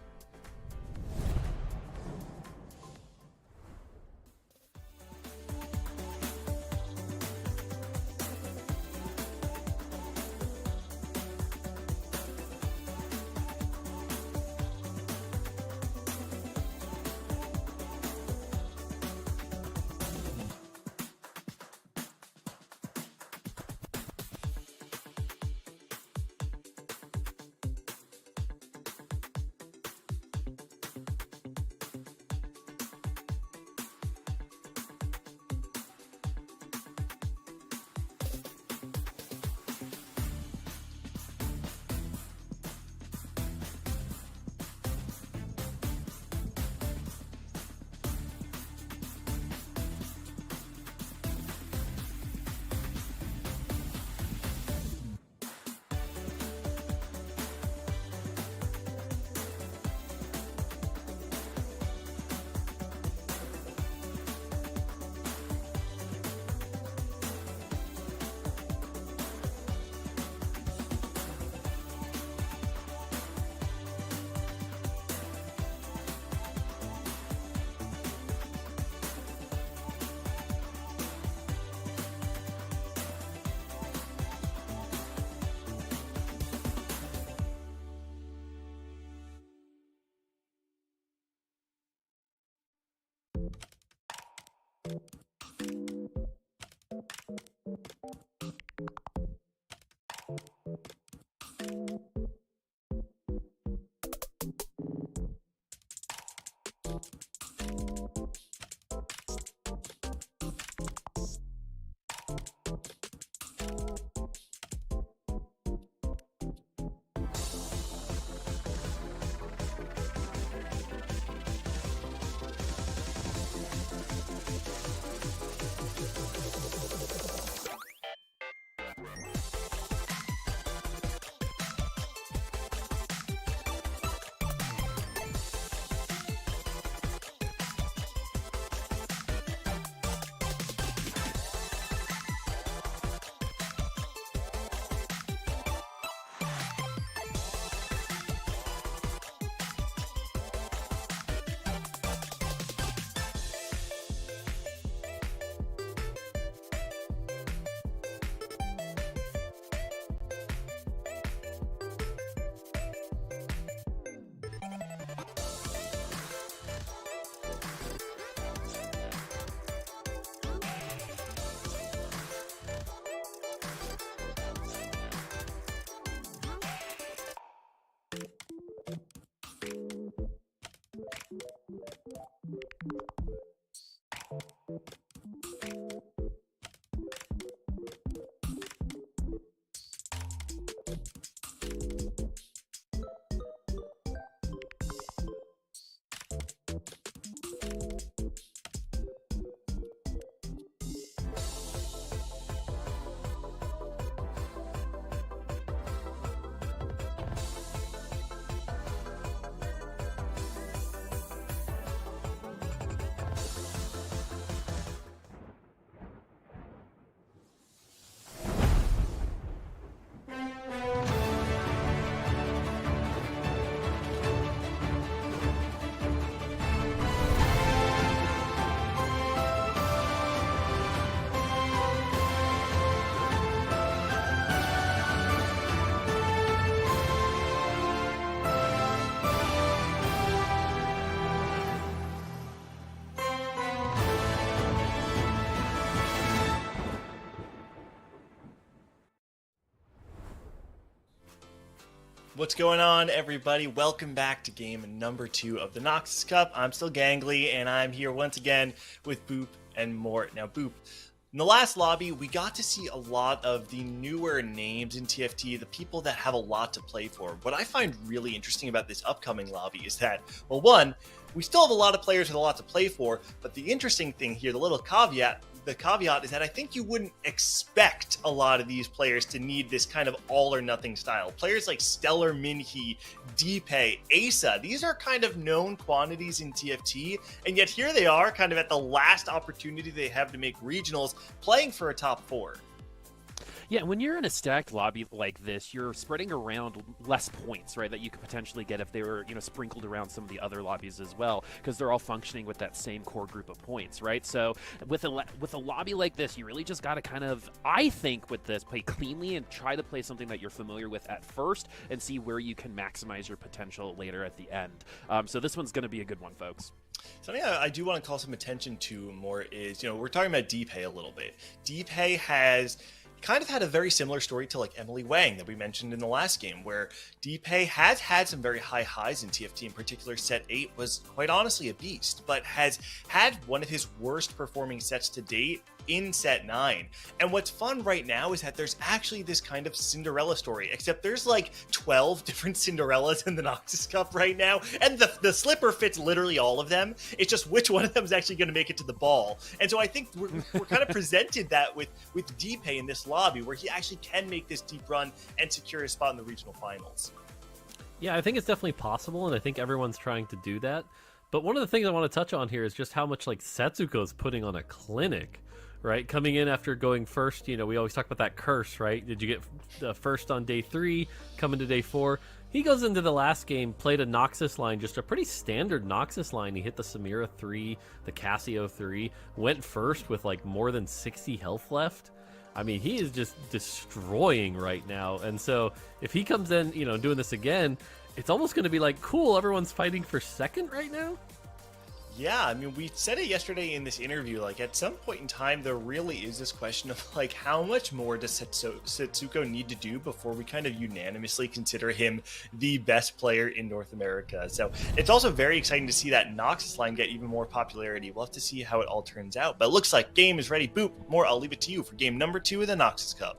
What's going on, everybody? Welcome back to game number 2 of the Noxus Cup. I'm still Gangly, and I'm here once again with Boop and Mort. Now, Boop, in the last lobby, we got to see a lot of the newer names in TFT, the people that have a lot to play for. What I find really interesting about this upcoming lobby is that, well, one, we still have a lot of players with a lot to play for, but the interesting thing here, the caveat is that I think you wouldn't expect a lot of these players to need this kind of all or nothing style. Players like Stellar Minhee, Deepay, Asa, these are kind of known quantities in TFT, and yet here they are kind of at the last opportunity they have to make regionals, playing for a top 4. Yeah, when you're in a stacked lobby like this, you're spreading around less points, right, that you could potentially get if they were, sprinkled around some of the other lobbies as well, because they're all functioning with that same core group of points, right? So with a lobby like this, you really just got to kind of, I think with this, play cleanly and try to play something that you're familiar with at first and see where you can maximize your potential later at the end. So this one's going to be a good one, folks. Something I do want to call some attention to more is, we're talking about Deepay a little bit. Deepay has kind of had a very similar story to like Emily Wang that we mentioned in the last game, where Deepay has had some very high highs in TFT. In particular, set 8 was quite honestly a beast, but has had one of his worst performing sets to date in set 9. And what's fun right now is that there's actually this kind of Cinderella story, except there's like 12 different Cinderellas in the Noxus Cup right now, and the slipper fits literally all of them. It's just which one of them is actually going to make it to the ball. And so I think we're kind of presented that with Deepay in this lobby, where he actually can make this deep run and secure a spot in the regional finals. Yeah, I think it's definitely possible, and I think everyone's trying to do that. But one of the things I want to touch on here is just how much like Setsuko's putting on a clinic. Right, coming in after going first, we always talk about that curse, right? Did you get first on day 3, coming to day 4? He goes into the last game, played a Noxus line, just a pretty standard Noxus line. He hit the Samira 3, the Casio 3, went first with like more than 60 health left. I mean, he is just destroying right now. And so if he comes in, doing this again, it's almost going to be like, cool, everyone's fighting for second right now. Yeah, I mean, we said it yesterday in this interview, like, at some point in time, there really is this question of, like, how much more does Setsuko need to do before we kind of unanimously consider him the best player in North America? So it's also very exciting to see that Noxus line get even more popularity. We'll have to see how it all turns out. But it looks like game is ready. Boop, more, I'll leave it to you for game number 2 of the Noxus Cup.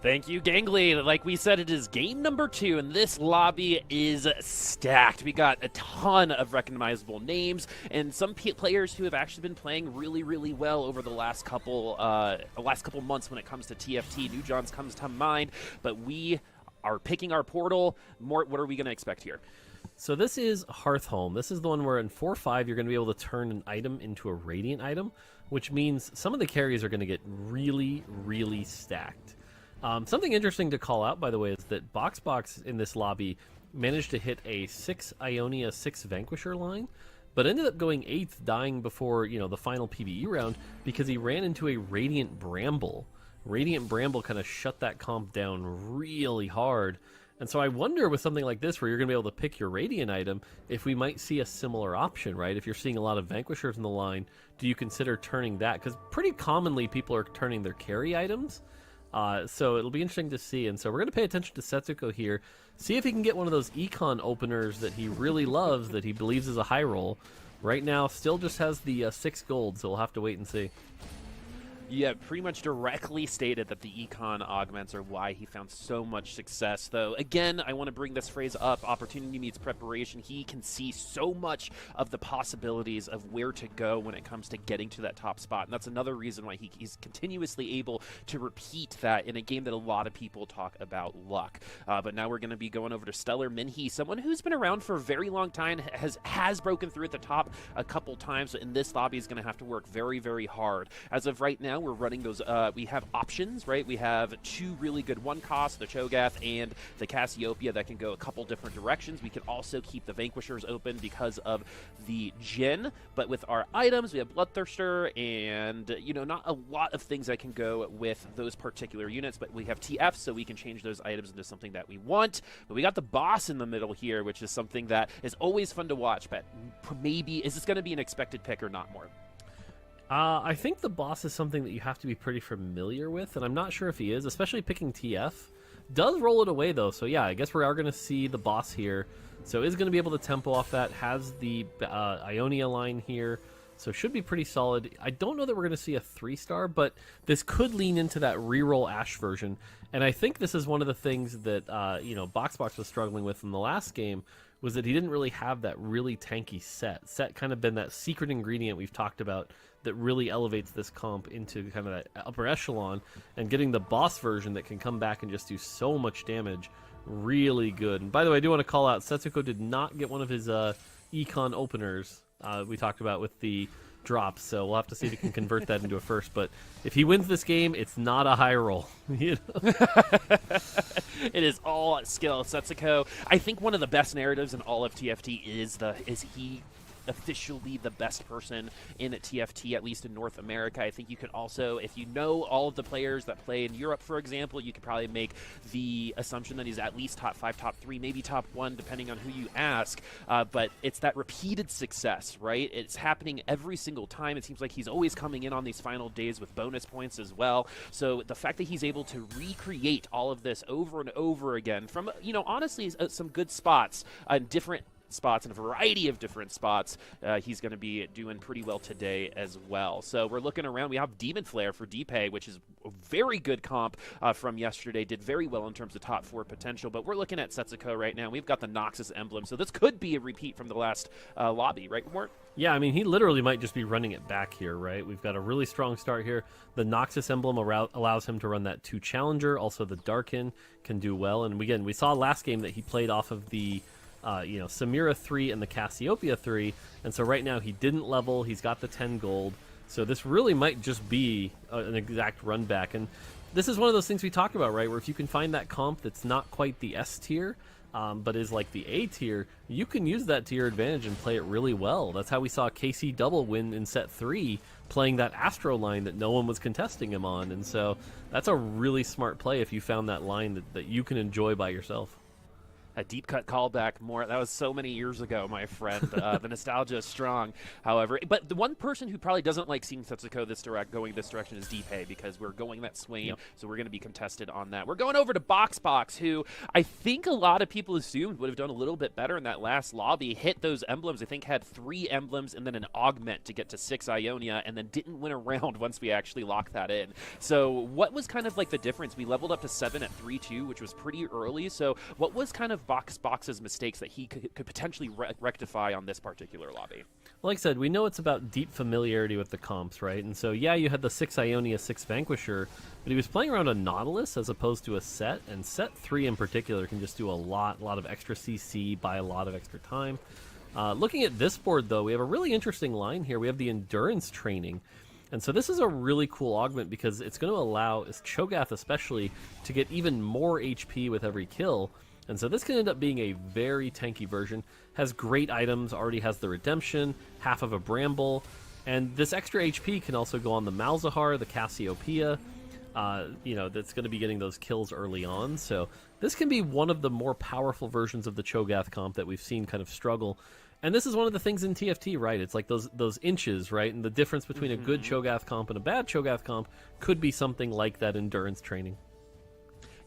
Thank you, Gangly. Like we said, it is game number 2, and this lobby is stacked. We got a ton of recognizable names, and some players who have actually been playing really, really well over the last couple months when it comes to TFT. New Johns comes to mind, but we are picking our portal. Mort, what are we going to expect here? So this is Hearthhome. This is the one where in 4-5 you're going to be able to turn an item into a Radiant item, which means some of the carries are going to get really, really stacked. Something interesting to call out, by the way, is that Boxbox in this lobby managed to hit a 6 Ionia 6 Vanquisher line, but ended up going 8th, dying before the final PvE round because he ran into a Radiant Bramble. Radiant Bramble kind of shut that comp down really hard. And so I wonder with something like this where you're going to be able to pick your Radiant item, if we might see a similar option, right? If you're seeing a lot of Vanquishers in the line, do you consider turning that? Because pretty commonly people are turning their carry items. So it'll be interesting to see. And so we're going to pay attention to Setsuko here. See if he can get one of those econ openers that he really loves, that he believes is a high roll. Right now, still just has the 6 gold, so we'll have to wait and see. Yeah, pretty much directly stated that the econ augments are why he found so much success. Though, again, I want to bring this phrase up, opportunity meets preparation. He can see so much of the possibilities of where to go when it comes to getting to that top spot. And that's another reason why he's continuously able to repeat that in a game that a lot of people talk about luck. But now we're going to be going over to Stellar Minhee, someone who's been around for a very long time, has broken through at the top a couple times, but in this lobby is going to have to work very, very hard. As of right now, we're running those, we have options, right? We have 2 really good 1-cost, the Cho'Gath and the Cassiopeia, that can go a couple different directions. We can also keep the Vanquishers open because of the Jhin, but with our items, we have Bloodthirster and, not a lot of things that can go with those particular units, but we have TF, so we can change those items into something that we want. But we got the boss in the middle here, which is something that is always fun to watch, but maybe, is this going to be an expected pick or not more? I think the boss is something that you have to be pretty familiar with, and I'm not sure if he is, especially picking TF. Does roll it away, though. So, yeah, I guess we are going to see the boss here. So is going to be able to tempo off that. Has the Ionia line here. So should be pretty solid. I don't know that we're going to see a 3-star, but this could lean into that reroll Ashe version. And I think this is one of the things that, BoxBox was struggling with in the last game, was that he didn't really have that really tanky set. Set kind of been that secret ingredient we've talked about that really elevates this comp into kind of that upper echelon, and getting the boss version that can come back and just do so much damage, really good. And by the way, I do want to call out, Setsuko did not get one of his econ openers we talked about with the drops, so we'll have to see if he can convert that into a first. But if he wins this game, it's not a high roll. You know? It is all skill. Setsuko, I think one of the best narratives in all of TFT is he officially the best person in TFT, at least in North America. I think you could also, if you know all of the players that play in Europe, for example, you could probably make the assumption that he's at least top 5, top 3, maybe top 1, depending on who you ask. But it's that repeated success, right? It's happening every single time. It seems like he's always coming in on these final days with bonus points as well. So the fact that he's able to recreate all of this over and over again from, honestly, some good spots on different spots in a variety of different spots, he's going to be doing pretty well today as well. So we're looking around. We have Demon Flare for DPay, which is a very good comp from yesterday. Did very well in terms of top 4 potential, but we're looking at Setsuko right now. We've got the Noxus emblem, so this could be a repeat from the last lobby, right, Mort? Yeah, I mean, he literally might just be running it back here, right? We've got a really strong start here. The Noxus emblem allows him to run that 2 Challenger. Also, the Darkin can do well. And again, we saw last game that he played off of the Samira 3 and the Cassiopeia 3, and so right now he didn't level. He's got the 10 gold, so this really might just be an exact run back. And this is one of those things we talked about, right, where if you can find that comp that's not quite the S tier, but is like the A tier, you can use that to your advantage and play it really well. That's how we saw KC Double win in set 3, playing that Astro line that no one was contesting him on. And so that's a really smart play if you found that line that you can enjoy by yourself. A deep cut callback, more. That was so many years ago, my friend. The nostalgia is strong, however. But the one person who probably doesn't like seeing Setsuko going this direction is DPay, because we're going that Swain, so we're going to be contested on that. We're going over to BoxBox, who I think a lot of people assumed would have done a little bit better in that last lobby. Hit those emblems. I think had 3 emblems and then an augment to get to 6 Ionia, and then didn't win a round once we actually locked that in. So what was kind of like the difference? We leveled up to 7 at 3-2, which was pretty early. So what was kind of BoxBox's mistakes that he could potentially rectify on this particular lobby? Well, like I said, we know it's about deep familiarity with the comps, right? And so, yeah, you had the 6 Ionia, 6 Vanquisher, but he was playing around a Nautilus as opposed to a Set, and Set 3 in particular can just do a lot of extra CC, buy a lot of extra time. Looking at this board, though, we have a really interesting line here. We have the Endurance Training. And so this is a really cool augment because it's going to allow Cho'Gath especially to get even more HP with every kill. And so this can end up being a very tanky version. Has great items, already has the Redemption, half of a Bramble, and this extra HP can also go on the Malzahar, the Cassiopeia, that's going to be getting those kills early on. So this can be one of the more powerful versions of the Cho'Gath comp that we've seen kind of struggle. And this is one of the things in TFT, right? It's like those inches, right? And the difference between a good Cho'Gath comp and a bad Cho'Gath comp could be something like that Endurance Training.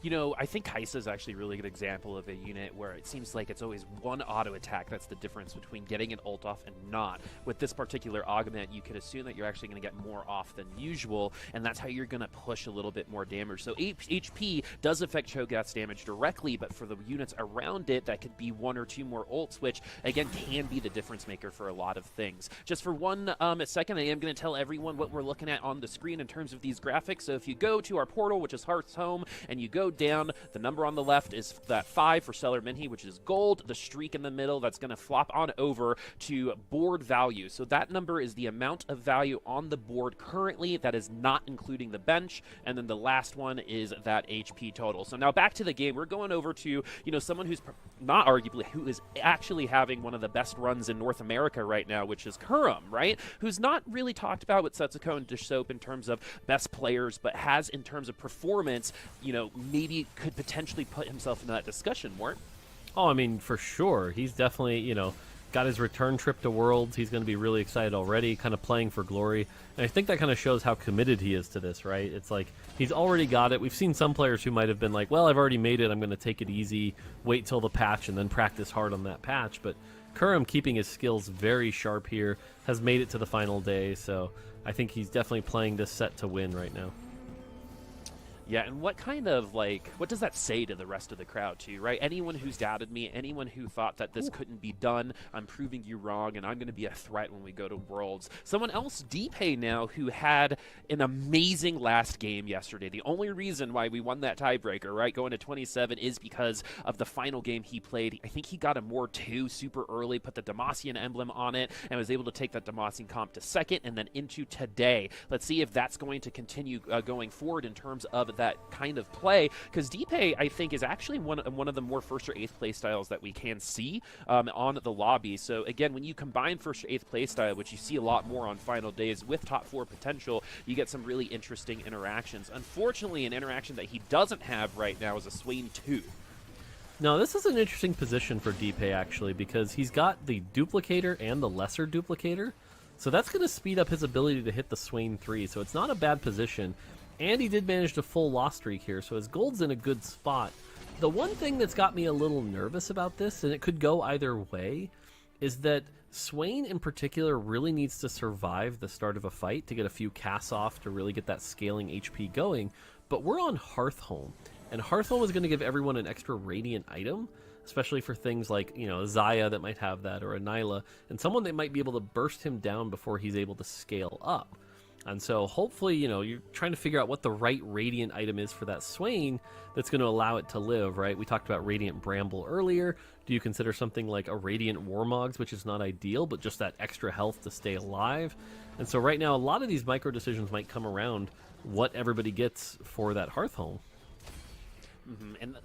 I think Kaisa is actually a really good example of a unit where it seems like it's always one auto attack. That's the difference between getting an ult off and not. With this particular augment, you could assume that you're actually going to get more off than usual, and that's how you're going to push a little bit more damage. So HP does affect Cho'Gath's damage directly, but for the units around it, that could be 1 or 2 more ults, which, again, can be the difference maker for a lot of things. Just for one second, I am going to tell everyone what we're looking at on the screen in terms of these graphics. So if you go to our portal, which is Hearth's Home, and you go down, the number on the left is that 5 for Stellar Minhe, which is gold. The streak in the middle, that's going to flop on over to board value. So that number is the amount of value on the board currently. That is not including the bench. And then the last one is that HP total. So now back to the game. We're going over to, someone who's not arguably, who is actually having one of the best runs in North America right now, which is Kurum, right? Who's not really talked about with Setsuko and Dishsoap in terms of best players, but has in terms of performance, maybe could potentially put himself into that discussion, Mort. Oh, I mean, for sure. He's definitely, got his return trip to Worlds. He's going to be really excited already, kind of playing for glory. And I think that kind of shows how committed he is to this, right? It's like he's already got it. We've seen some players who might have been like, well, I've already made it. I'm going to take it easy, wait till the patch, and then practice hard on that patch. But Kurum, keeping his skills very sharp here, has made it to the final day. So I think he's definitely playing this set to win right now. Yeah, and what kind of, like, what does that say to the rest of the crowd, too, right? Anyone who's doubted me, anyone who thought that this couldn't be done, I'm proving you wrong, and I'm going to be a threat when we go to Worlds. Someone else, DPay now, who had an amazing last game yesterday. The only reason why we won that tiebreaker, right, going to 27, is because of the final game he played. I think he got a Moor 2 super early, put the Demacian emblem on it, and was able to take that Demacian comp to second, and then into today. Let's see if that's going to continue going forward in terms of that kind of play, because DPay, I think, is actually one of the more first or eighth play styles that we can see on the lobby. So again, when you combine first or eighth play style, which you see a lot more on final days, with top 4 potential, you get some really interesting interactions. Unfortunately, an interaction that he doesn't have right now is a Swain 2. No, this is an interesting position for DPay, actually, because he's got the duplicator and the lesser duplicator. So that's going to speed up his ability to hit the Swain 3. So it's not a bad position. And he did manage to full loss streak here, so his gold's in a good spot. The one thing that's got me a little nervous about this, and it could go either way, is that Swain in particular really needs to survive the start of a fight to get a few casts off to really get that scaling HP going. But we're on Hearthhome, and Hearthhome is going to give everyone an extra Radiant item, especially for things like, you know, Zaya that might have that, or a Nyla, and someone that might be able to burst him down before he's able to scale up. And so hopefully, you know, you're trying to figure out what the right Radiant item is for that Swain that's going to allow it to live, right? We talked about Radiant Bramble earlier. Do you consider something like a Radiant Warmogs, which is not ideal, but just that extra health to stay alive? And so right now, a lot of these micro decisions might come around what everybody gets for that Hearthhome. And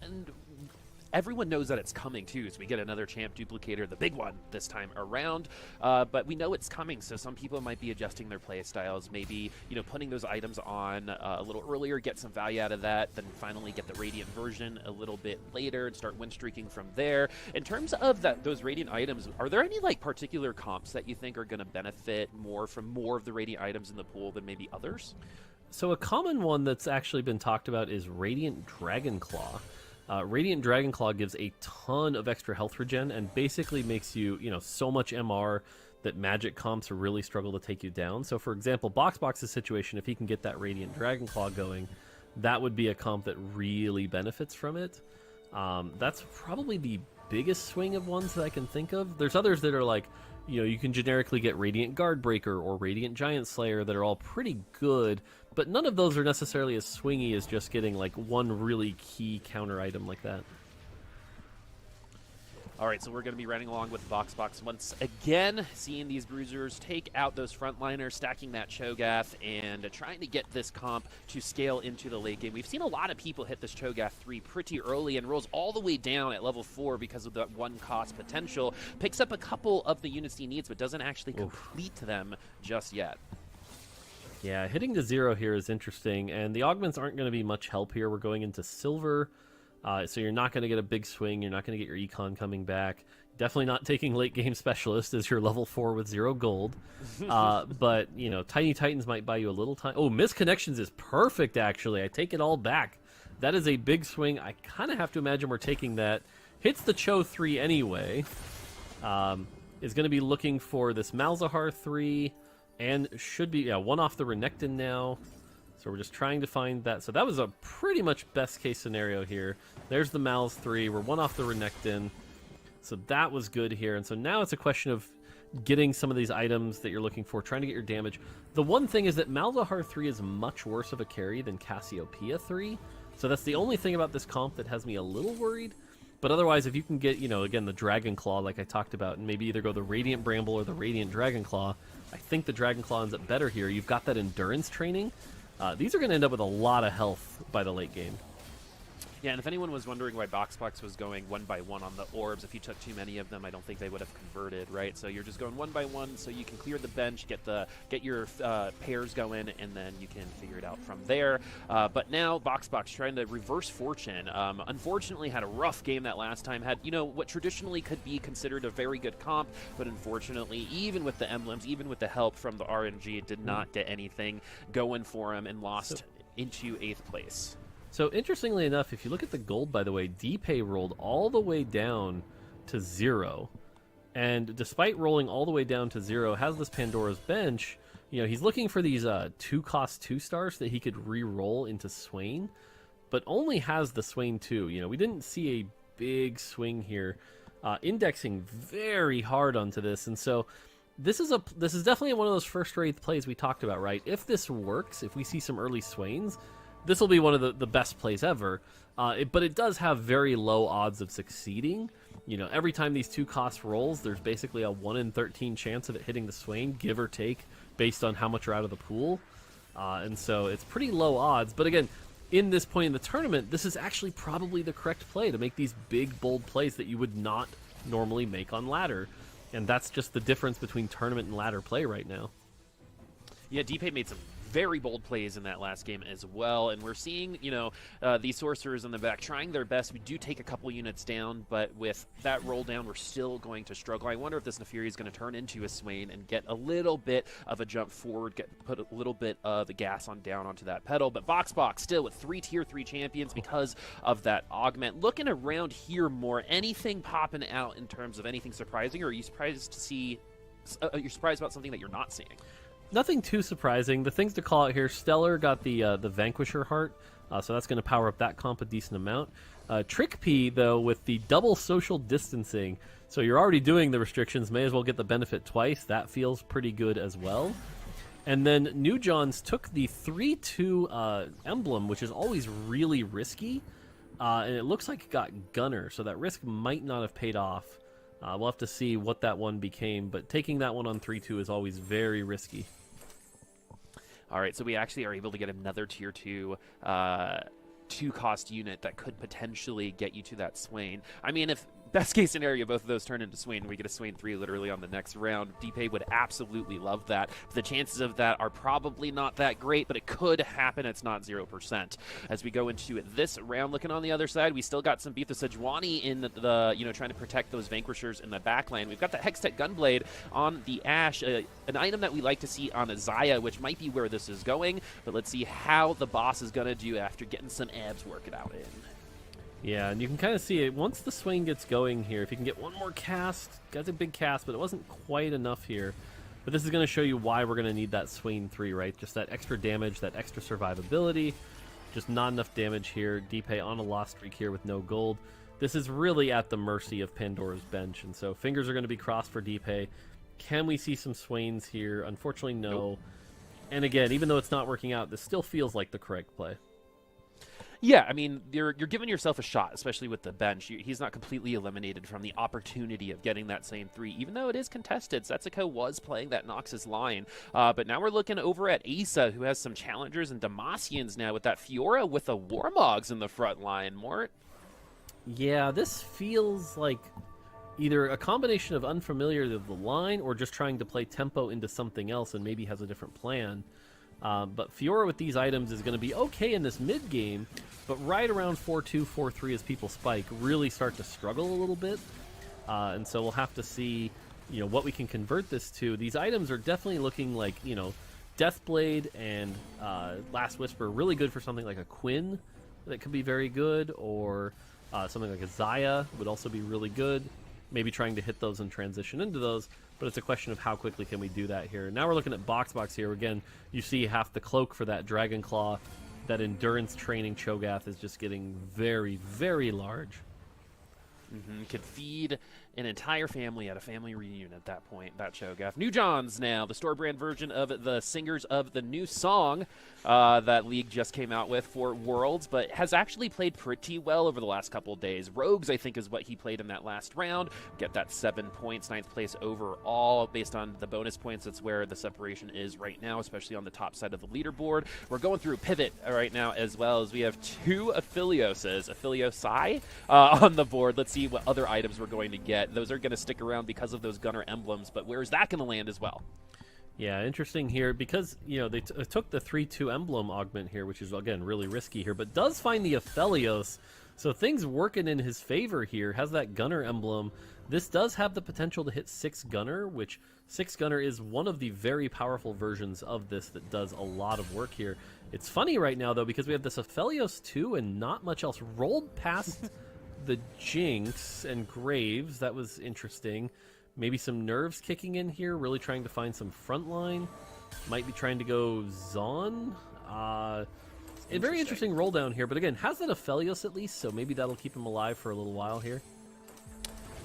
everyone knows that it's coming, too, so we get another champ duplicator, the big one this time around. But we know it's coming, so some people might be adjusting their play styles, maybe, you know, putting those items on a little earlier, get some value out of that, then finally get the Radiant version a little bit later and start win streaking from there. In terms of those Radiant items, are there any, like, particular comps that you think are going to benefit more from more of the Radiant items in the pool than maybe others? So a common one that's actually been talked about is Radiant Dragonclaw. Radiant Dragonclaw gives a ton of extra health regen and basically makes you, you know, so much MR that magic comps really struggle to take you down. So for example, Boxbox's situation, if he can get that Radiant Dragonclaw going, that would be a comp that really benefits from it. That's probably the biggest swing of ones that I can think of. There's others that are like, you know, you can generically get Radiant Guardbreaker or Radiant Giant Slayer that are all pretty good, but none of those are necessarily as swingy as just getting like one really key counter item like that. All right, so we're going to be running along with Boxbox once again, seeing these bruisers take out those frontliners, stacking that Cho'Gath, and trying to get this comp to scale into the late game. We've seen a lot of people hit this Cho'Gath 3 pretty early and rolls all the way down at level 4 because of that one cost potential. Picks up a couple of the units he needs, but doesn't actually complete them just yet. Yeah, hitting to 0 here is interesting, and the augments aren't going to be much help here. We're going into silver. So you're not going to get a big swing. You're not going to get your econ coming back. Definitely not taking late game specialist as your level 4 with 0 gold. But, you know, Tiny Titans might buy you a little time. Oh, Misconnections is perfect, actually. I take it all back. That is a big swing. I kind of have to imagine we're taking that. Hits the Cho 3 anyway. Is going to be looking for this Malzahar 3. And should be, yeah, one off the Renekton now. So we're just trying to find that. So that was a pretty much best case scenario here. There's the Malz 3. We're one off the Renekton. So that was good here. And so now it's a question of getting some of these items that you're looking for, trying to get your damage. The one thing is that Malzahar 3 is much worse of a carry than Cassiopeia 3. So that's the only thing about this comp that has me a little worried. But otherwise, if you can get, you know, again, the Dragonclaw like I talked about, and maybe either go the Radiant Bramble or the Radiant Dragonclaw, I think the Dragonclaw ends up better here. You've got that endurance training. These are going to end up with a lot of health by the late game. Yeah, and if anyone was wondering why BoxBox was going 1 by 1 on the orbs, if you took too many of them, I don't think they would have converted, right? So you're just going 1 by 1, so you can clear the bench, get your pairs going, and then you can figure it out from there. But now BoxBox trying to reverse fortune. Unfortunately, had a rough game that last time. Had what traditionally could be considered a very good comp, but unfortunately, even with the emblems, even with the help from the RNG, it did not get anything going for him and lost into 8th place. So interestingly enough, if you look at the gold, by the way, DPay rolled all the way down to 0. And despite rolling all the way down to 0, has this Pandora's Bench. He's looking for these 2-cost 2-stars that he could re-roll into Swain, but only has the Swain 2. We didn't see a big swing here. Indexing very hard onto this, and so this is definitely one of those first or 8th plays we talked about, right? If this works, if we see some early Swains, this will be one of the best plays ever, but it does have very low odds of succeeding. Every time these 2-cost rolls, there's basically a 1 in 13 chance of it hitting the Swain, give or take, based on how much are out of the pool. And so it's pretty low odds. But again, in this point in the tournament, this is actually probably the correct play to make these big, bold plays that you would not normally make on ladder. And that's just the difference between tournament and ladder play right now. Yeah, DPay made some very bold plays in that last game as well, and we're seeing these sorcerers in the back trying their best. We do take a couple units down, but with that roll down, we're still going to struggle. I wonder if this Neferi is going to turn into a Swain and get a little bit of a jump forward, put a little bit of the gas on down onto that pedal. But BoxBox still with 3 tier 3 champions because of that augment. Looking around here more, anything popping out in terms of anything surprising, or are you surprised to see? You're surprised about something that you're not seeing? Nothing too surprising. The things to call out here, Stellar got the Vanquisher Heart, so that's going to power up that comp a decent amount. Trick P, though, with the double social distancing, so you're already doing the restrictions, may as well get the benefit twice. That feels pretty good as well. And then New Johns took the 3-2 emblem, which is always really risky, and it looks like it got Gunner, so that risk might not have paid off. We'll have to see what that one became, but taking that one on 3-2 is always very risky. All right, so we actually are able to get another tier 2 2-cost unit that could potentially get you to that Swain. I mean, if best case scenario, both of those turn into Swain, and we get a Swain 3 literally on the next round, DPay would absolutely love that. The chances of that are probably not that great, but it could happen. It's not 0%. As we go into this round, looking on the other side, we still got some Bitha Sejuani in the trying to protect those Vanquishers in the back lane. We've got the Hextech Gunblade on the Ashe, an item that we like to see on a Xayah, which might be where this is going, but let's see how the boss is going to do after getting some abs working out in. Yeah, and you can kind of see it once the Swain gets going here. If you can get one more cast, got a big cast, but it wasn't quite enough here. But this is going to show you why we're going to need that Swain 3, right? Just that extra damage, that extra survivability. Just not enough damage here. DPay on a lost streak here with no gold. This is really at the mercy of Pandora's Bench, and so fingers are going to be crossed for DPay. Can we see some Swains here? Unfortunately, no. Nope. And again, even though it's not working out, this still feels like the correct play. Yeah, I mean, you're giving yourself a shot, especially with the bench. He's not completely eliminated from the opportunity of getting that same 3, even though it is contested. Setsuko was playing that Noxus line, but now we're looking over at Asa, who has some challengers and Demacians now with that Fiora with the Warmogs in the front line. Mort? Yeah, this feels like either a combination of unfamiliar with the line or just trying to play tempo into something else and maybe has a different plan. But Fiora with these items is going to be okay in this mid game, but right around 4-2, 4-3 as people spike really start to struggle a little bit. And so we'll have to see, what we can convert this to. These items are definitely looking like, Deathblade and Last Whisper really good for something like a Quinn that could be very good, or something like a Xayah would also be really good. Maybe trying to hit those and transition into those, but it's a question of how quickly can we do that here. Now we're looking at BoxBox here. Again, you see half the cloak for that Dragon Claw. That endurance training Cho'Gath is just getting very, very large. Could feed an entire family at a family reunion at that point, that Cho'Gath. New John's now, the store brand version of the singers of the new song that League just came out with for Worlds, but has actually played pretty well over the last couple of days. Rogues, I think, is what he played in that last round. Get that 7 points, 9th place overall. Based on the bonus points, that's where the separation is right now, especially on the top side of the leaderboard. We're going through Pivot right now as well, as we have 2 Affiliosai on the board. Let's see what other items we're going to get. Those are going to stick around because of those Gunner emblems, but where is that going to land as well? Yeah, interesting here because, you know, they took the 3-2 emblem augment here, which is, again, really risky here, but does find the Aphelios, so things working in his favor here. Has that Gunner emblem. This does have the potential to hit 6 Gunner, which 6 Gunner is one of the very powerful versions of this that does a lot of work here. It's funny right now, though, because we have this Aphelios 2 and not much else. Rolled past the Jinx and Graves. That was interesting. Maybe some nerves kicking in here, really trying to find some frontline. Might be trying to go Zon. A very interesting roll down here, but again, has that Aphelios at least, so maybe that'll keep him alive for a little while here.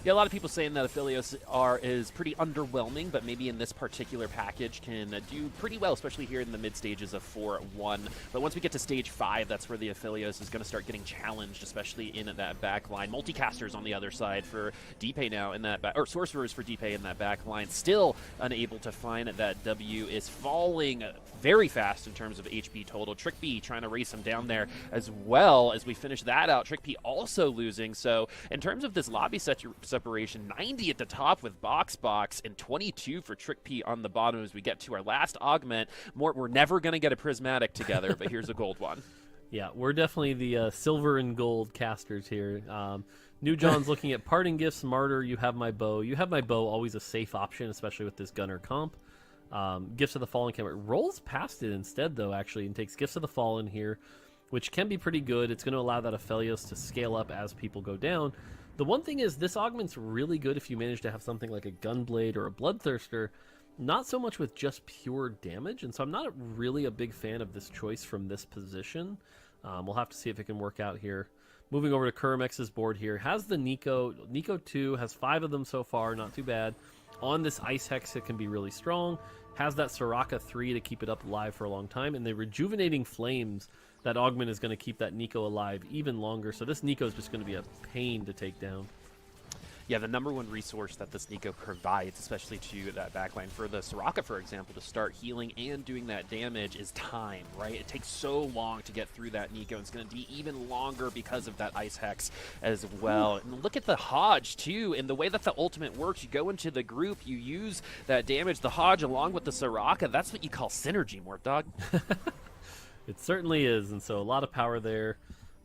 Yeah, a lot of people saying that Aphelios is pretty underwhelming, but maybe in this particular package can do pretty well, especially here in the mid stages of 4-1. But once we get to stage 5, that's where the Aphelios is going to start getting challenged, especially in that back line. Multicasters on the other side for DPay now in that or Sorcerers for DPay in that back line. Still unable to find that W, is falling very fast in terms of HP total. Trick B trying to race him down there as well as we finish that out. Trick B also losing. So in terms of this lobby separation, 90 at the top with Box, and 22 for Trick P on the bottom as we get to our last augment. We're never going to get a prismatic together, but here's a gold one. Yeah, we're definitely the silver and gold casters here. New John's looking at parting gifts, Martyr, you have my bow. You have my bow, always a safe option, especially with this Gunner comp. Gifts of the Fallen camera rolls past it instead, though, actually, and takes Gifts of the Fallen here, which can be pretty good. It's going to allow that Aphelios to scale up as people go down. The one thing is, this augment's really good if you manage to have something like a Gunblade or a Bloodthirster, not so much with just pure damage, and so I'm not really a big fan of this choice from this position. We'll have to see if it can work out here. Moving over to Kurmex's board here, has the Nico 2, has 5 of them so far, not too bad. On this Ice Hex, it can be really strong. Has that Soraka 3 to keep it up alive for a long time, and the Rejuvenating Flames, that augment is going to keep that Nico alive even longer, so this Nico is just going to be a pain to take down. Yeah, the number one resource that this Nico provides, especially to that backline for the Soraka, for example, to start healing and doing that damage is time, right? It takes so long to get through that Nico. It's going to be even longer because of that Ice Hex as well. And look at the Hodge, too, and the way that the ultimate works. You go into the group, you use that damage, the Hodge along with the Soraka. That's what you call synergy, Mort Dog. It certainly is, and so a lot of power there.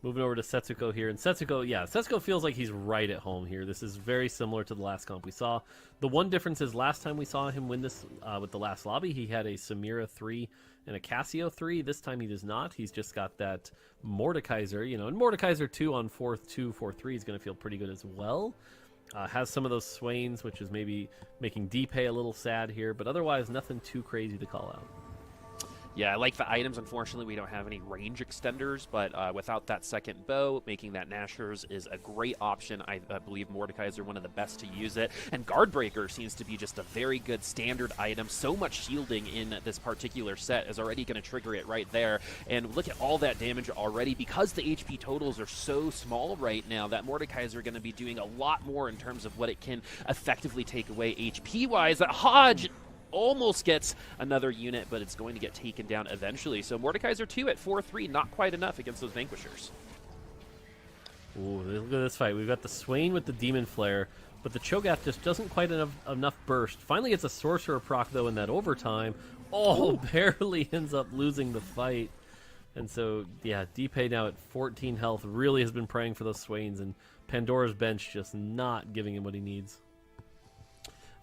Moving over to Setsuko here, and Setsuko feels like he's right at home here. This is very similar to the last comp we saw. The one difference is last time we saw him win this with the last lobby, he had a Samira 3 and a Cassio 3. This time he does not. He's just got that Mordekaiser, and Mordekaiser 2 on 4-2, 4-3 is going to feel pretty good as well. Has some of those Swains, which is maybe making DPay a little sad here, but otherwise nothing too crazy to call out. Yeah, I like the items. Unfortunately, we don't have any range extenders, but without that second bow, making that Nashers is a great option. I believe Mordekaiser one of the best to use it. And Guardbreaker seems to be just a very good standard item. So much shielding in this particular set is already going to trigger it right there. And look at all that damage already. Because the HP totals are so small right now, that Mordekaiser going to be doing a lot more in terms of what it can effectively take away HP-wise. That Hodge almost gets another unit, but it's going to get taken down eventually. So Mordekaiser 2 at 4-3, not quite enough against those Vanquishers. Ooh, look at this fight. We've got the Swain with the Demon Flare, but the Cho'Gath just doesn't quite enough burst. Finally gets a Sorcerer proc, though, in that overtime. Oh, barely ends up losing the fight. And so, yeah, DPay now at 14 health really has been praying for those Swains, and Pandora's Bench just not giving him what he needs.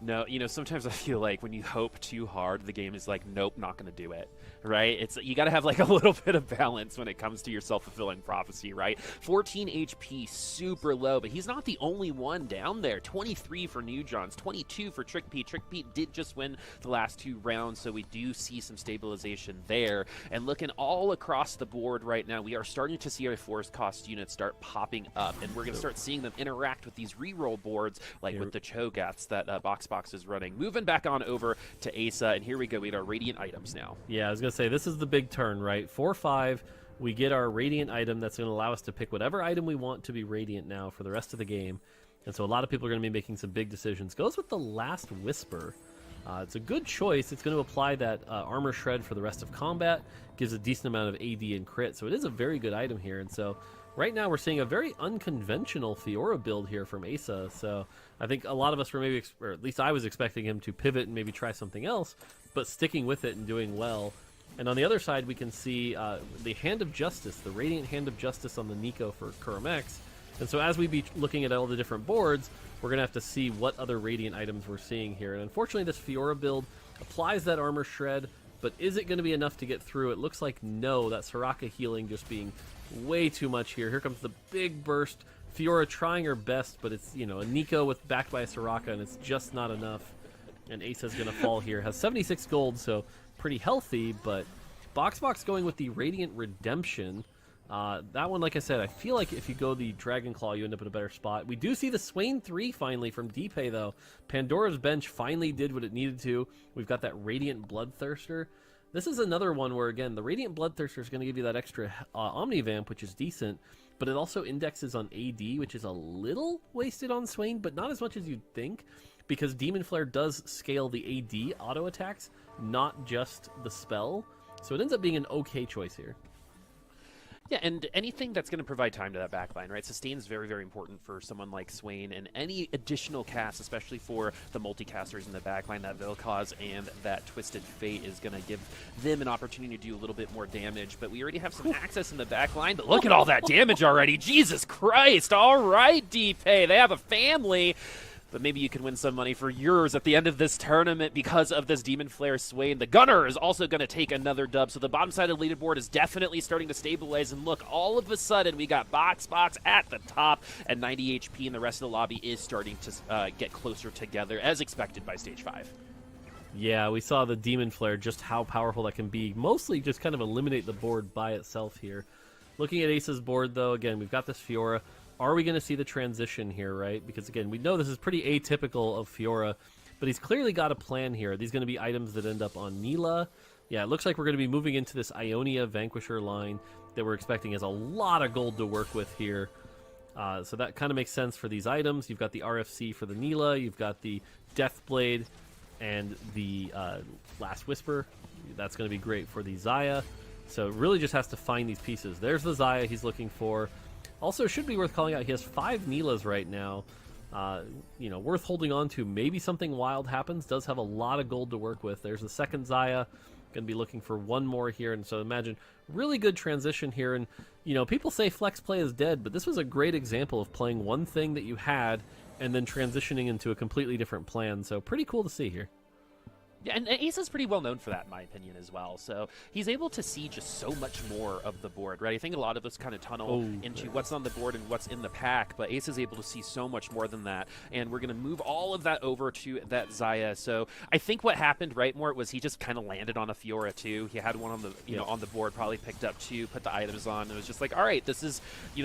No, sometimes I feel like when you hope too hard, the game is like, nope, not going to do it, right? You got to have like a little bit of balance when it comes to your self-fulfilling prophecy, right? 14 HP, super low, but he's not the only one down there. 23 for New Johns, 22 for Trick Pete. Trick Pete did just win the last 2 rounds, so we do see some stabilization there. And looking all across the board right now, we are starting to see our forest cost units start popping up, and we're going to start seeing them interact with these reroll boards, like with the Cho'Gaths that Box is running. Moving back on over to Asa, and here we go. We have our Radiant items now. Yeah, I was going to say, this is the big turn, right? 4-5, we get our Radiant item that's going to allow us to pick whatever item we want to be Radiant now for the rest of the game. And so a lot of people are going to be making some big decisions. Goes with the Last Whisper. It's a good choice. It's going to apply that armor shred for the rest of combat. Gives a decent amount of AD and crit, so it is a very good item here. And so right now we're seeing a very unconventional Fiora build here from Asa. So I think a lot of us were maybe, or at least I was expecting him to pivot and maybe try something else, but sticking with it and doing well. And on the other side, we can see the Hand of Justice, the Radiant Hand of Justice on the Nico for Kuramex. And so as we be looking at all the different boards, we're going to have to see what other Radiant items we're seeing here. And unfortunately, this Fiora build applies that armor shred, but is it going to be enough to get through? It looks like no. That Soraka healing just being way too much here. Here comes the big burst. Fiora trying her best, but it's, a Nico backed by a Soraka, and it's just not enough. And Asa's going to fall here. Has 76 gold, so pretty healthy, but Box going with the Radiant Redemption. That one, like I said, I feel like if you go the Dragon Claw, you end up in a better spot. We do see the Swain 3 finally from Deepay, though. Pandora's Bench finally did what it needed to. We've got that Radiant Bloodthirster. This is another one where, again, the Radiant Bloodthirster is going to give you that extra Omnivamp, which is decent, but it also indexes on AD, which is a little wasted on Swain, but not as much as you'd think, because Demon Flare does scale the AD auto attacks, not just the spell. So it ends up being an okay choice here. Yeah, and anything that's going to provide time to that backline, right? Sustain is very, very important for someone like Swain, and any additional casts, especially for the multicasters in the backline, that Vilcause and that Twisted Fate is going to give them an opportunity to do a little bit more damage. But we already have some access in the backline, but look at all that damage already. Jesus Christ. All right, Deepay. They have a family. But maybe you can win some money for yours at the end of this tournament because of this Demon Flare Swain. The Gunner is also going to take another dub, so the bottom side of the leaderboard is definitely starting to stabilize. And look, all of a sudden, we got Box at the top at 90 HP, and the rest of the lobby is starting to get closer together, as expected by Stage 5. Yeah, we saw the Demon Flare, just how powerful that can be. Mostly just kind of eliminate the board by itself here. Looking at Ace's board, though, again, we've got this Fiora. Are we going to see the transition here, right? Because, again, we know this is pretty atypical of Fiora, but he's clearly got a plan here. Are these going to be items that end up on Nilah? Yeah, it looks like we're going to be moving into this Ionia Vanquisher line that we're expecting has a lot of gold to work with here. So that kind of makes sense for these items. You've got the RFC for the Nilah. You've got the Deathblade and the Last Whisper. That's going to be great for the Xayah. So it really just has to find these pieces. There's the Xayah he's looking for. Also, should be worth calling out, he has 5 Nilahs right now. Worth holding on to. Maybe something wild happens. Does have a lot of gold to work with. There's the second Xayah. Going to be looking for one more here. And so imagine, really good transition here. And, people say flex play is dead, but this was a great example of playing one thing that you had and then transitioning into a completely different plan. So pretty cool to see here. Yeah, and Asa's pretty well known for that, in my opinion, as well. So he's able to see just so much more of the board, right? I think a lot of us kind of tunnel into what's on the board and what's in the pack, but Asa's able to see so much more than that. And we're going to move all of that over to that Xayah. So I think what happened, right, Mort, was he just kind of landed on a Fiora too. He had one on the, on the board, probably picked up 2, put the items on, and it was just like, all right, this is,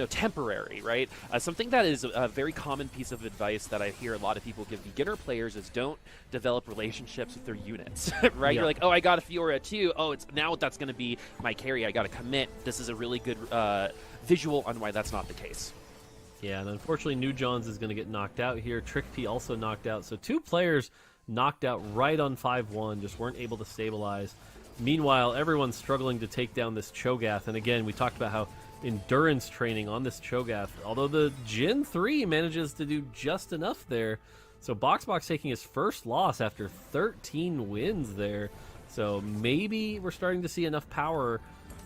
temporary, right? Something that is a very common piece of advice that I hear a lot of people give beginner players is don't develop relationships with their units, right? Yeah. You're like, oh, I got a Fiora too. Oh, it's now that's going to be my carry. I got to commit. This is a really good visual on why that's not the case. Yeah, and unfortunately, New Johns is going to get knocked out here. Trick P also knocked out. So 2 players knocked out right on 5-1, just weren't able to stabilize. Meanwhile, everyone's struggling to take down this Cho'Gath. And again, we talked about how endurance training on this Cho'Gath, although the Jin 3 manages to do just enough there. So Box taking his first loss after 13 wins there. So maybe we're starting to see enough power.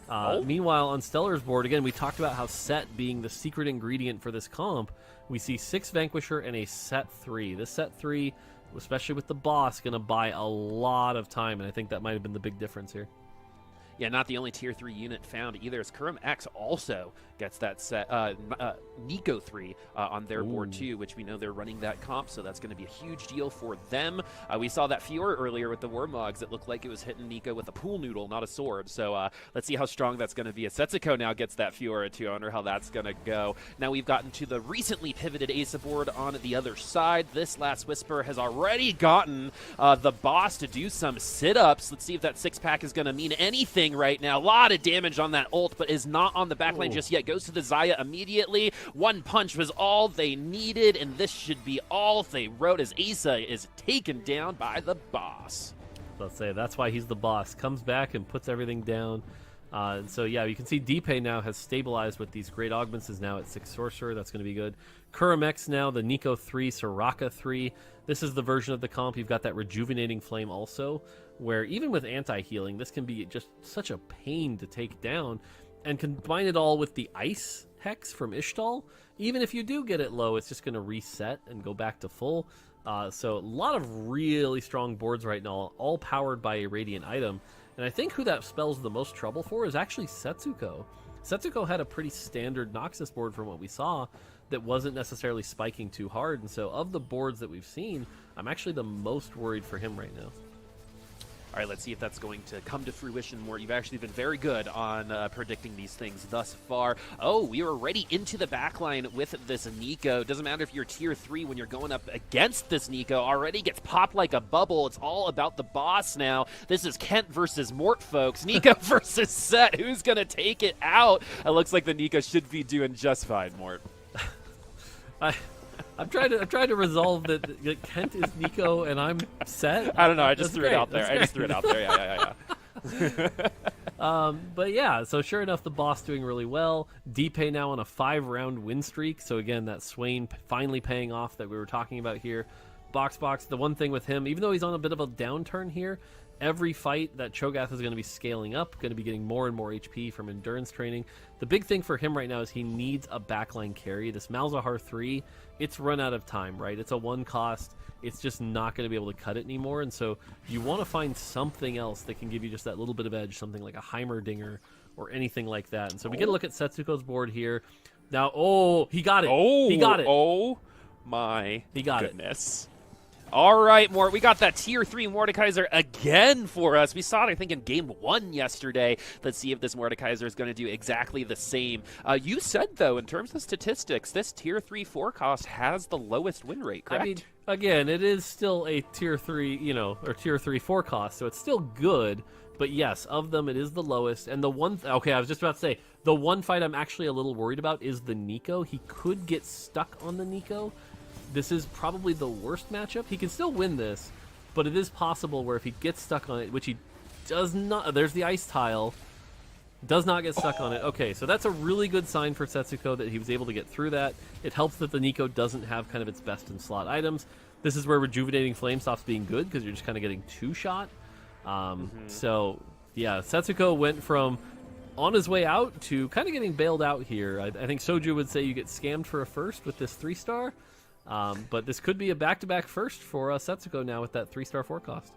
Meanwhile, on Stellar's board, again, we talked about how Set being the secret ingredient for this comp. We see 6 Vanquisher and a Set 3. This Set 3 especially with the boss, going to buy a lot of time, and I think that might have been the big difference here. Yeah, not the only tier 3 unit found either, as Kurum X also gets that set, Nico 3 on their board too, which we know they're running that comp, so that's going to be a huge deal for them. We saw that Fiora earlier with the Warmogs. It looked like it was hitting Nico with a pool noodle, not a sword, so let's see how strong that's going to be. As Setsuko now gets that Fiora too. I wonder how that's going to go. Now we've gotten to the recently pivoted Asa board on the other side. This Last Whisper has already gotten the boss to do some sit-ups. Let's see if that 6-pack is going to mean anything right now. A lot of damage on that ult, but is not on the backline just yet. Goes to the Xayah immediately. One punch was all they needed, and this should be all they wrote as Asa is taken down by the boss. Let's say that's why he's the boss. Comes back and puts everything down. And so, yeah, you can see Deepay now has stabilized with these great augments, is now at 6 Sorcerer. That's going to be good. Kurum X now, the Nico 3, Soraka 3. This is the version of the comp. You've got that Rejuvenating Flame also, where even with anti-healing, this can be just such a pain to take down. And combine it all with the Ice Hex from Ishtal. Even if you do get it low, it's just going to reset and go back to full. So a lot of really strong boards right now, all powered by a Radiant item. And I think who that spells the most trouble for is actually Setsuko. Setsuko had a pretty standard Noxus board from what we saw that wasn't necessarily spiking too hard. And so of the boards that we've seen, I'm actually the most worried for him right now. All right, let's see if that's going to come to fruition more. You've actually been very good on predicting these things thus far. Oh, we are already into the backline with this Nico. Doesn't matter if you're tier 3 when you're going up against this Nico. Already gets popped like a bubble. It's all about the boss now. This is Kent versus Mort, folks. Nico versus Set. Who's going to take it out? It looks like the Nico should be doing just fine, Mort. I'm trying to resolve that Kent is Nico and I'm Set. I don't know. I just threw it out there. That's I just great. threw it out there. Yeah. But yeah, so sure enough, the boss doing really well. Deepay now on a 5-round win streak. So again, that Swain finally paying off that we were talking about here. Box, the one thing with him, even though he's on a bit of a downturn here, every fight that Cho'Gath is going to be scaling up, going to be getting more and more HP from endurance training. The big thing for him right now is he needs a backline carry. This Malzahar 3, it's run out of time, right? It's a 1 cost. It's just not going to be able to cut it anymore. And so you want to find something else that can give you just that little bit of edge, something like a Heimerdinger or anything like that. And so we get a look at Setsuko's board here. Now, he got it. He got it. Oh, my He got goodness. All right, Mort, we got that tier 3 Mordekaiser again for us. We saw it, I think, in game 1 yesterday. Let's see if this Mordekaiser is going to do exactly the same. You said, though, in terms of statistics, this tier 3 4-cost has the lowest win rate, correct? I mean, again, it is still a tier 3, or tier 3 4-cost, so it's still good. But yes, of them, it is the lowest. And the one, okay, I was just about to say, the one fight I'm actually a little worried about is the Nico. He could get stuck on the Nico. This is probably the worst matchup. He can still win this, but it is possible where if he gets stuck on it, which he does not, there's the ice tile, does not get stuck on it. Okay, so that's a really good sign for Setsuko that he was able to get through that. It helps that the Nico doesn't have kind of its best in slot items. This is where Rejuvenating Flame stops being good because you're just kind of getting 2-shot. So, yeah, Setsuko went from on his way out to kind of getting bailed out here. I think Soju would say you get scammed for a first with this 3-star. But this could be a back-to-back first for Setsuko now with that 3-star 4-cost.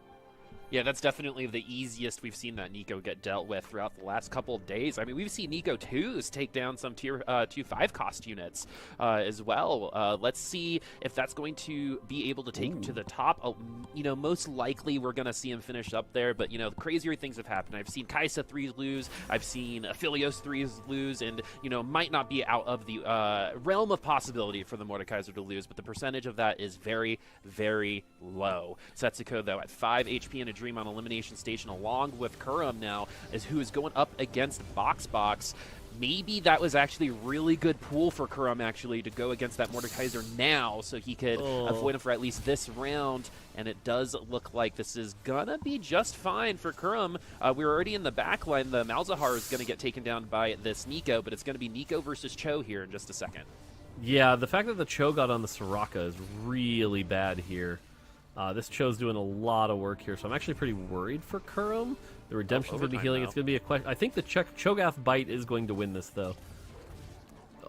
Yeah, that's definitely the easiest we've seen that Nico get dealt with throughout the last couple of days. I mean, we've seen Nico 2s take down some tier 2 5-cost units as well. Let's see if that's going to be able to take him to the top. Most likely we're going to see him finish up there, but, crazier things have happened. I've seen Kaisa 3s lose. I've seen Aphelios 3s lose, and, might not be out of the realm of possibility for the Mordekaiser to lose, but the percentage of that is very, very low. Setsuko, though, at 5 HP and a Dream on Elimination Station, along with Kurum now, who is going up against Box. Maybe that was actually really good pool for Kurum, actually, to go against that Mordekaiser now, so he could avoid him for at least this round. And it does look like this is gonna be just fine for Kurum. We're already in the back line. The Malzahar is gonna get taken down by this Nico, but it's gonna be Nico versus Cho here in just a second. Yeah, the fact that the Cho got on the Soraka is really bad here. This Cho's doing a lot of work here, so I'm actually pretty worried for Kurum. The Redemption's going to be healing. Now. It's going to be a question. I think the Cho'Gath bite is going to win this, though.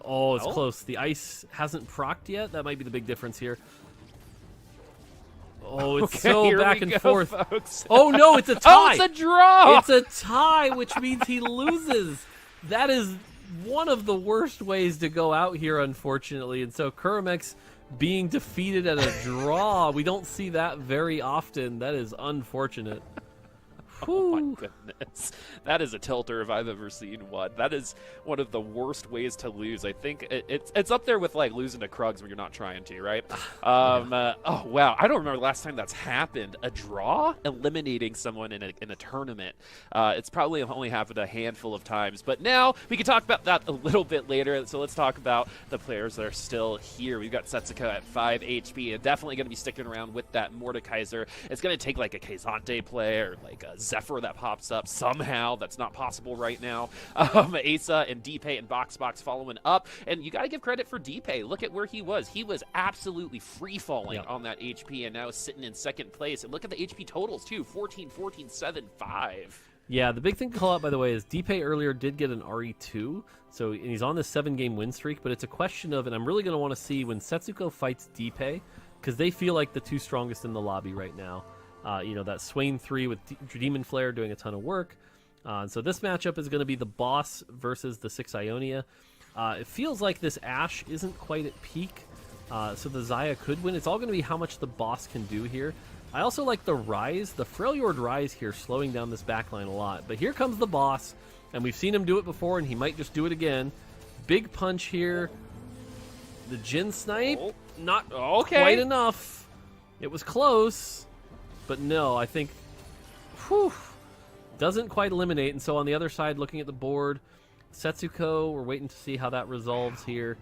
Oh, it's close. The ice hasn't procced yet. That might be the big difference here. Oh, it's Okay, so here back we and go, forth. folks. Oh no, it's a Oh, tie. it's a draw. It's a tie, which means he loses. That is one of the worst ways to go out here, unfortunately. And so Kuramex being defeated at a draw, we don't see that very often. That is unfortunate. Oh my goodness. That is a tilter if I've ever seen one. That is one of the worst ways to lose. I think it's up there with like losing to Krugs when you're not trying to, right? Oh, wow. I don't remember the last time that's happened. A draw? Eliminating someone in a tournament. It's probably only happened a handful of times. But now we can talk about that a little bit later. So let's talk about the players that are still here. We've got Setsuko at 5 HP and definitely going to be sticking around with that Mordekaiser. It's going to take like a Kazante play or like a Zephyr that pops up somehow. That's not possible right now. Asa and Deepay and Boxbox following up. And you got to give credit for Deepay. Look at where he was. He was absolutely free-falling on that HP and now sitting in second place. And look at the HP totals, too. 14, 14, 7, 5. Yeah, the big thing to call out, by the way, is Deepay earlier did get an RE2, so and he's on this 7-game win streak, but it's a question of, and I'm really going to want to see when Setsuko fights Deepay, because they feel like the two strongest in the lobby right now. You know, that Swain 3 with Demon Flare doing a ton of work. So this matchup is going to be the Boss versus the 6 Ionia. It feels like this Ashe isn't quite at peak, so the Xayah could win. It's all going to be how much the Boss can do here. I also like the Rise, the Freljord Rise here, slowing down this backline a lot. But here comes the Boss, and we've seen him do it before, and he might just do it again. Big punch here. The Jin Snipe, not quite enough. It was close. But no, I think, doesn't quite eliminate. And so on the other side, looking at the board, Setsuko, we're waiting to see how that resolves here.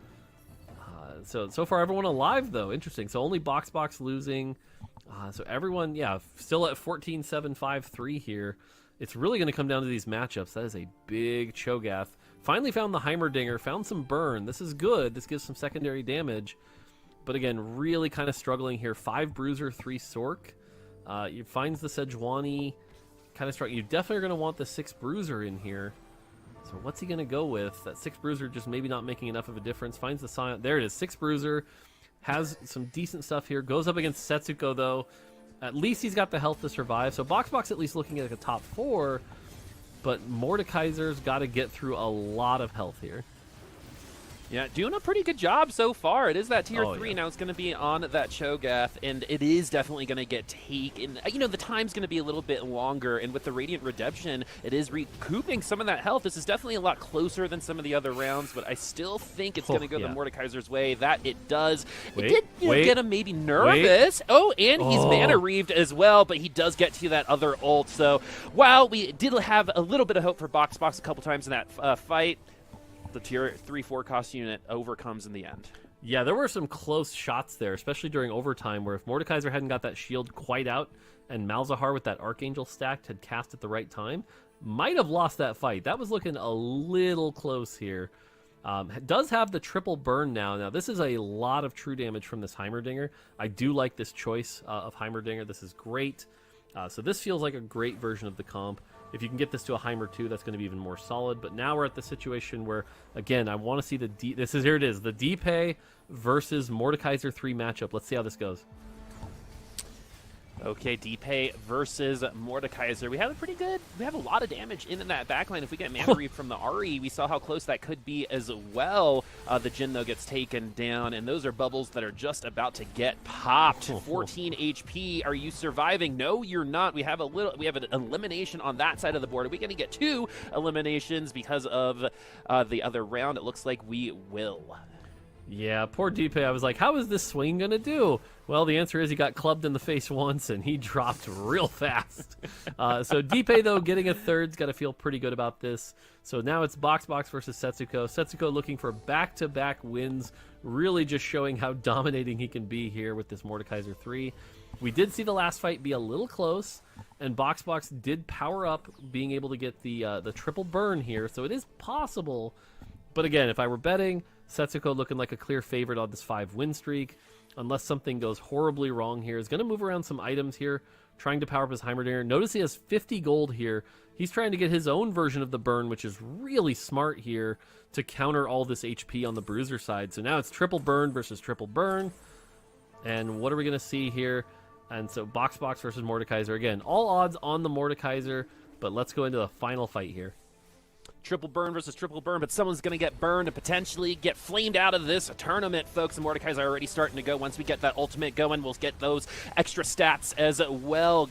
So far, everyone alive, though. Interesting. So only Boxbox losing. So everyone, still at 14, 7, 5, 3 here. It's really going to come down to these matchups. That is a big Cho'Gath. Finally found the Heimerdinger, found some burn. This is good. This gives some secondary damage. But again, really kind of struggling here. 5 Bruiser, 3 Sork. You finds the Sejuani, kind of strong. You definitely are going to want the 6 Bruiser in here. So what's he going to go with? That 6 Bruiser just maybe not making enough of a difference. Finds the Scion. There it is. 6 Bruiser. Has some decent stuff here. Goes up against Setsuko, though. At least he's got the health to survive. So Boxbox at least looking at like a top 4. But Mordekaiser's got to get through a lot of health here. Yeah, doing a pretty good job so far. It is that tier 3. Yeah. Now it's going to be on that Cho'Gath, and it is definitely going to get taken. You know, the time's going to be a little bit longer, and with the Radiant Redemption, it is recouping some of that health. This is definitely a lot closer than some of the other rounds, but I still think it's going to go the Mordekaiser's way. That it does. It did get him maybe nervous. Oh, and he's mana reaved as well, but he does get to that other ult. So while we did have a little bit of hope for Boxbox a couple times in that fight, the tier 3-4 cost unit overcomes in the end. Yeah, there were some close shots there, especially during overtime, where if Mordekaiser hadn't got that shield quite out and Malzahar with that Archangel stacked had cast at the right time, might have lost that fight. That was looking a little close here. Does have the triple burn now. Now, this is a lot of true damage from this Heimerdinger. I do like this choice of Heimerdinger. This is great. So this feels like a great version of the comp. If you can get this to a Heimer 2, that's going to be even more solid. But now we're at the situation where, again, I want to see here it is, the Deepay versus Mordekaiser 3 matchup. Let's see how this goes. Okay, Deepay versus Mordekaiser. We have a lot of damage in that backline. If we get mana reave from the Ahri, we saw how close that could be as well. The Jin, though, gets taken down, and those are bubbles that are just about to get popped. 14 HP. Are you surviving? No, you're not. We have an elimination on that side of the board. Are we going to get 2 eliminations because of the other round? It looks like we will. Yeah, poor Deepay. I was like, how is this swing going to do? Well, the answer is he got clubbed in the face once, and he dropped real fast. So Deepay, though, getting a third's got to feel pretty good about this. So now it's Boxbox versus Setsuko. Setsuko looking for back-to-back wins, really just showing how dominating he can be here with this Mordekaiser 3. We did see the last fight be a little close, and Boxbox did power up, being able to get the triple burn here. So it is possible. But again, if I were betting, Setsuko looking like a clear favorite on this 5-win streak, unless something goes horribly wrong here. Is going to move around some items here, trying to power up his Heimerdinger. Notice he has 50 gold here. He's trying to get his own version of the burn, which is really smart here to counter all this HP on the Bruiser side. So now it's triple burn versus triple burn. And what are we going to see here? And so Box versus Mordekaiser. Again, all odds on the Mordekaiser, but let's go into the final fight here. Triple burn versus triple burn, but someone's going to get burned and potentially get flamed out of this tournament, folks. And Mordekaiser are already starting to go. Once we get that ultimate going, we'll get those extra stats as well.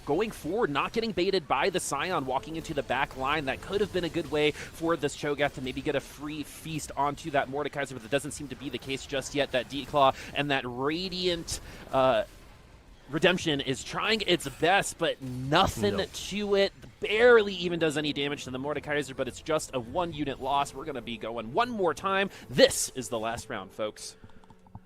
Going forward, not getting baited by the Scion, walking into the back line. That could have been a good way for this Cho'Gath to maybe get a free feast onto that Mordekaiser, but that doesn't seem to be the case just yet. That Declaw and that Radiant Redemption is trying its best, but nothing to it. Barely even does any damage to the Mordekaiser, but it's just a 1-unit loss. We're going to be going one more time. This is the last round, folks.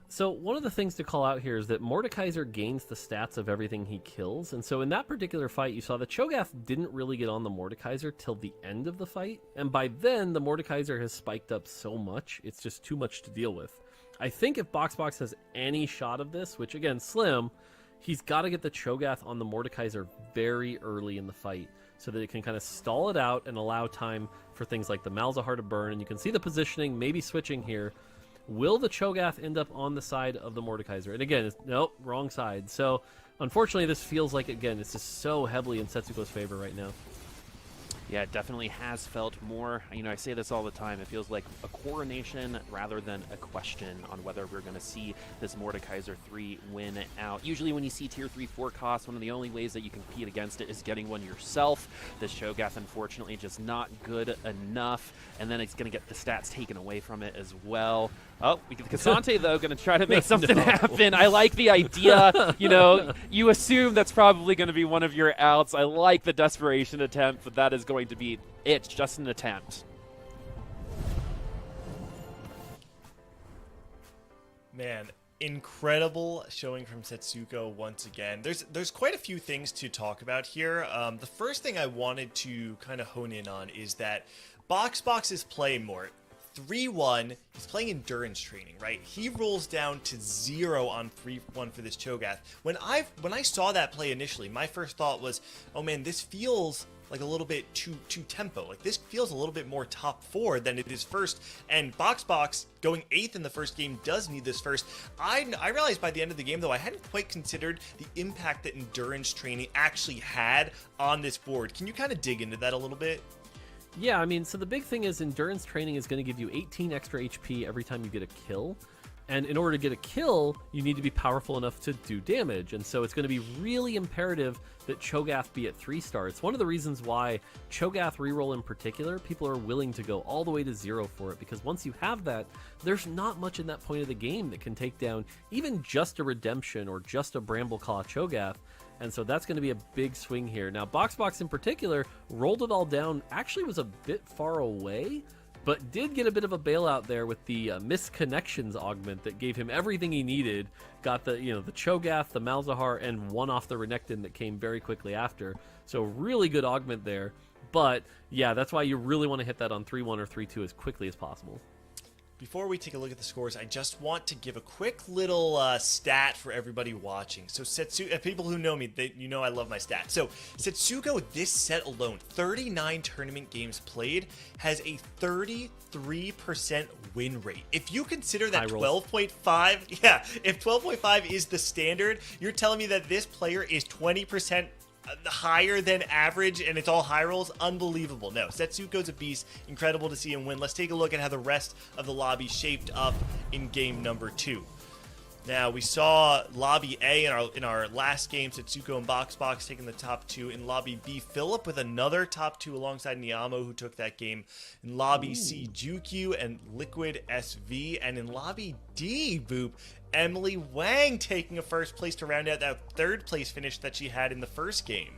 So one of the things to call out here is that Mordekaiser gains the stats of everything he kills. And so in that particular fight, you saw the Cho'Gath didn't really get on the Mordekaiser till the end of the fight. And by then, the Mordekaiser has spiked up so much, it's just too much to deal with. I think if Box has any shot of this, which again, slim, he's got to get the Cho'Gath on the Mordekaiser very early in the fight so that it can kind of stall it out and allow time for things like the Malzahar to burn. And you can see the positioning, maybe switching here. Will the Cho'Gath end up on the side of the Mordekaiser? And again, nope, wrong side. So unfortunately, this feels like, again, it's just so heavily in Setsuko's favor right now. Yeah, it definitely has felt more, I say this all the time, it feels like a coronation rather than a question on whether we're going to see this Mordekaiser 3 win out. Usually when you see tier 3 4 costs, one of the only ways that you can compete against it is getting one yourself. This Cho'Gath, unfortunately, just not good enough, and then it's going to get the stats taken away from it as well. Oh, we get Cassante, though, going to try to make something happen. I like the idea. You assume that's probably going to be one of your outs. I like the desperation attempt, but that is going to be it. Just an attempt. Man, incredible showing from Setsuko once again. There's quite a few things to talk about here. The first thing I wanted to kind of hone in on is that Box is playing more 3-1, he's playing endurance training, right? He rolls down to 0 on 3-1 for this Cho'Gath. When I saw that play initially, my first thought was, oh man, this feels like a little bit too tempo. Like this feels a little bit more top 4 than it is first. And Box going 8th in the first game does need this first. I realized by the end of the game, though, I hadn't quite considered the impact that endurance training actually had on this board. Can you kind of dig into that a little bit? Yeah, I mean, so the big thing is endurance training is going to give you 18 extra HP every time you get a kill. And in order to get a kill, you need to be powerful enough to do damage. And so it's going to be really imperative that Cho'Gath be at 3 stars. It's one of the reasons why Cho'Gath reroll in particular, people are willing to go all the way to 0 for it. Because once you have that, there's not much in that point of the game that can take down even just a Redemption or just a Brambleclaw Cho'Gath. And so that's going to be a big swing here. Now, Box in particular rolled it all down, actually was a bit far away, but did get a bit of a bailout there with the misconnections augment that gave him everything he needed. Got the the Cho'Gath, the Malzahar, and one off the Renekton that came very quickly after. So really good augment there. But yeah, that's why you really want to hit that on 3-1 or 3-2 as quickly as possible. Before we take a look at the scores, I just want to give a quick little stat for everybody watching. So Setsuko, people who know me, I love my stats. So Setsuko, this set alone, 39 tournament games played, has a 33% win rate. If you consider that 12.5, if 12.5 is the standard, you're telling me that this player is 20% higher than average and it's all high rolls? Unbelievable. No, Setsuko's a beast. Incredible to see him win. Let's take a look at how the rest of the lobby shaped up in game number 2. Now, we saw Lobby A in our last game, Setsuko and Box taking the top 2. In Lobby B, Philip with another top 2 alongside Niamo, who took that game. In Lobby C, Jukyu and Liquid SV. And in Lobby D, Boop, Emily Wang taking a first place to round out that 3rd place finish that she had in the first game.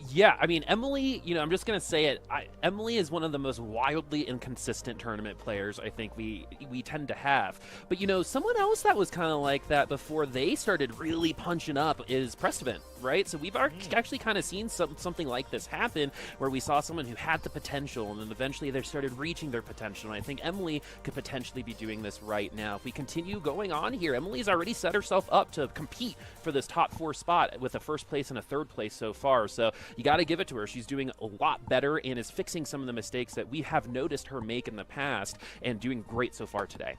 Yeah, I mean, Emily, I'm just going to say it. Emily is one of the most wildly inconsistent tournament players I think we tend to have. But, someone else that was kind of like that before they started really punching up is Prestevent, right? So we've actually kind of seen something like this happen where we saw someone who had the potential and then eventually they started reaching their potential. And I think Emily could potentially be doing this right now. If we continue going on here, Emily's already set herself up to compete for this top 4 spot with a 1st place and a 3rd place so far. So you got to give it to her. She's doing a lot better and is fixing some of the mistakes that we have noticed her make in the past and doing great so far today.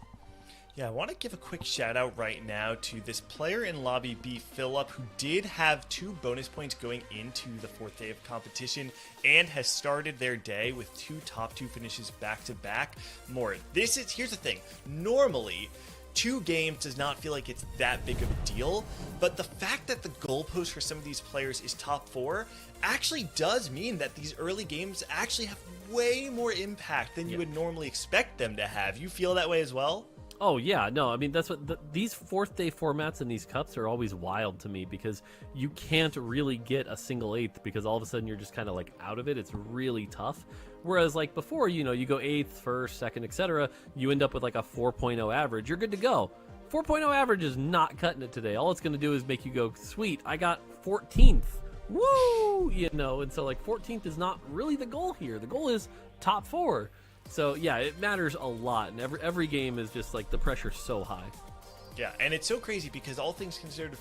Yeah, I want to give a quick shout out right now to this player in Lobby B, Philip, who did have 2 bonus points going into the 4th day of competition and has started their day with 2 top 2 finishes back to back. Here's the thing. Normally, 2 games does not feel like it's that big of a deal, but the fact that the goalpost for some of these players is top 4 actually does mean that these early games actually have way more impact than you would normally expect them to have. You feel that way as well? Oh yeah, no, I mean that's what these 4th day formats and these cups are always wild to me, because you can't really get a single 8th because all of a sudden you're just kind of like out of it. It's really tough. Whereas like before, you go 8th, 1st, 2nd, etc., you end up with like a 4.0 average. You're good to go. 4.0 average is not cutting it today. All it's going to do is make you go, sweet, I got 14th. Woo! And so like 14th is not really the goal here. The goal is top 4. So yeah, it matters a lot, and every game is just like the pressure's so high. Yeah, and it's so crazy because all things considered,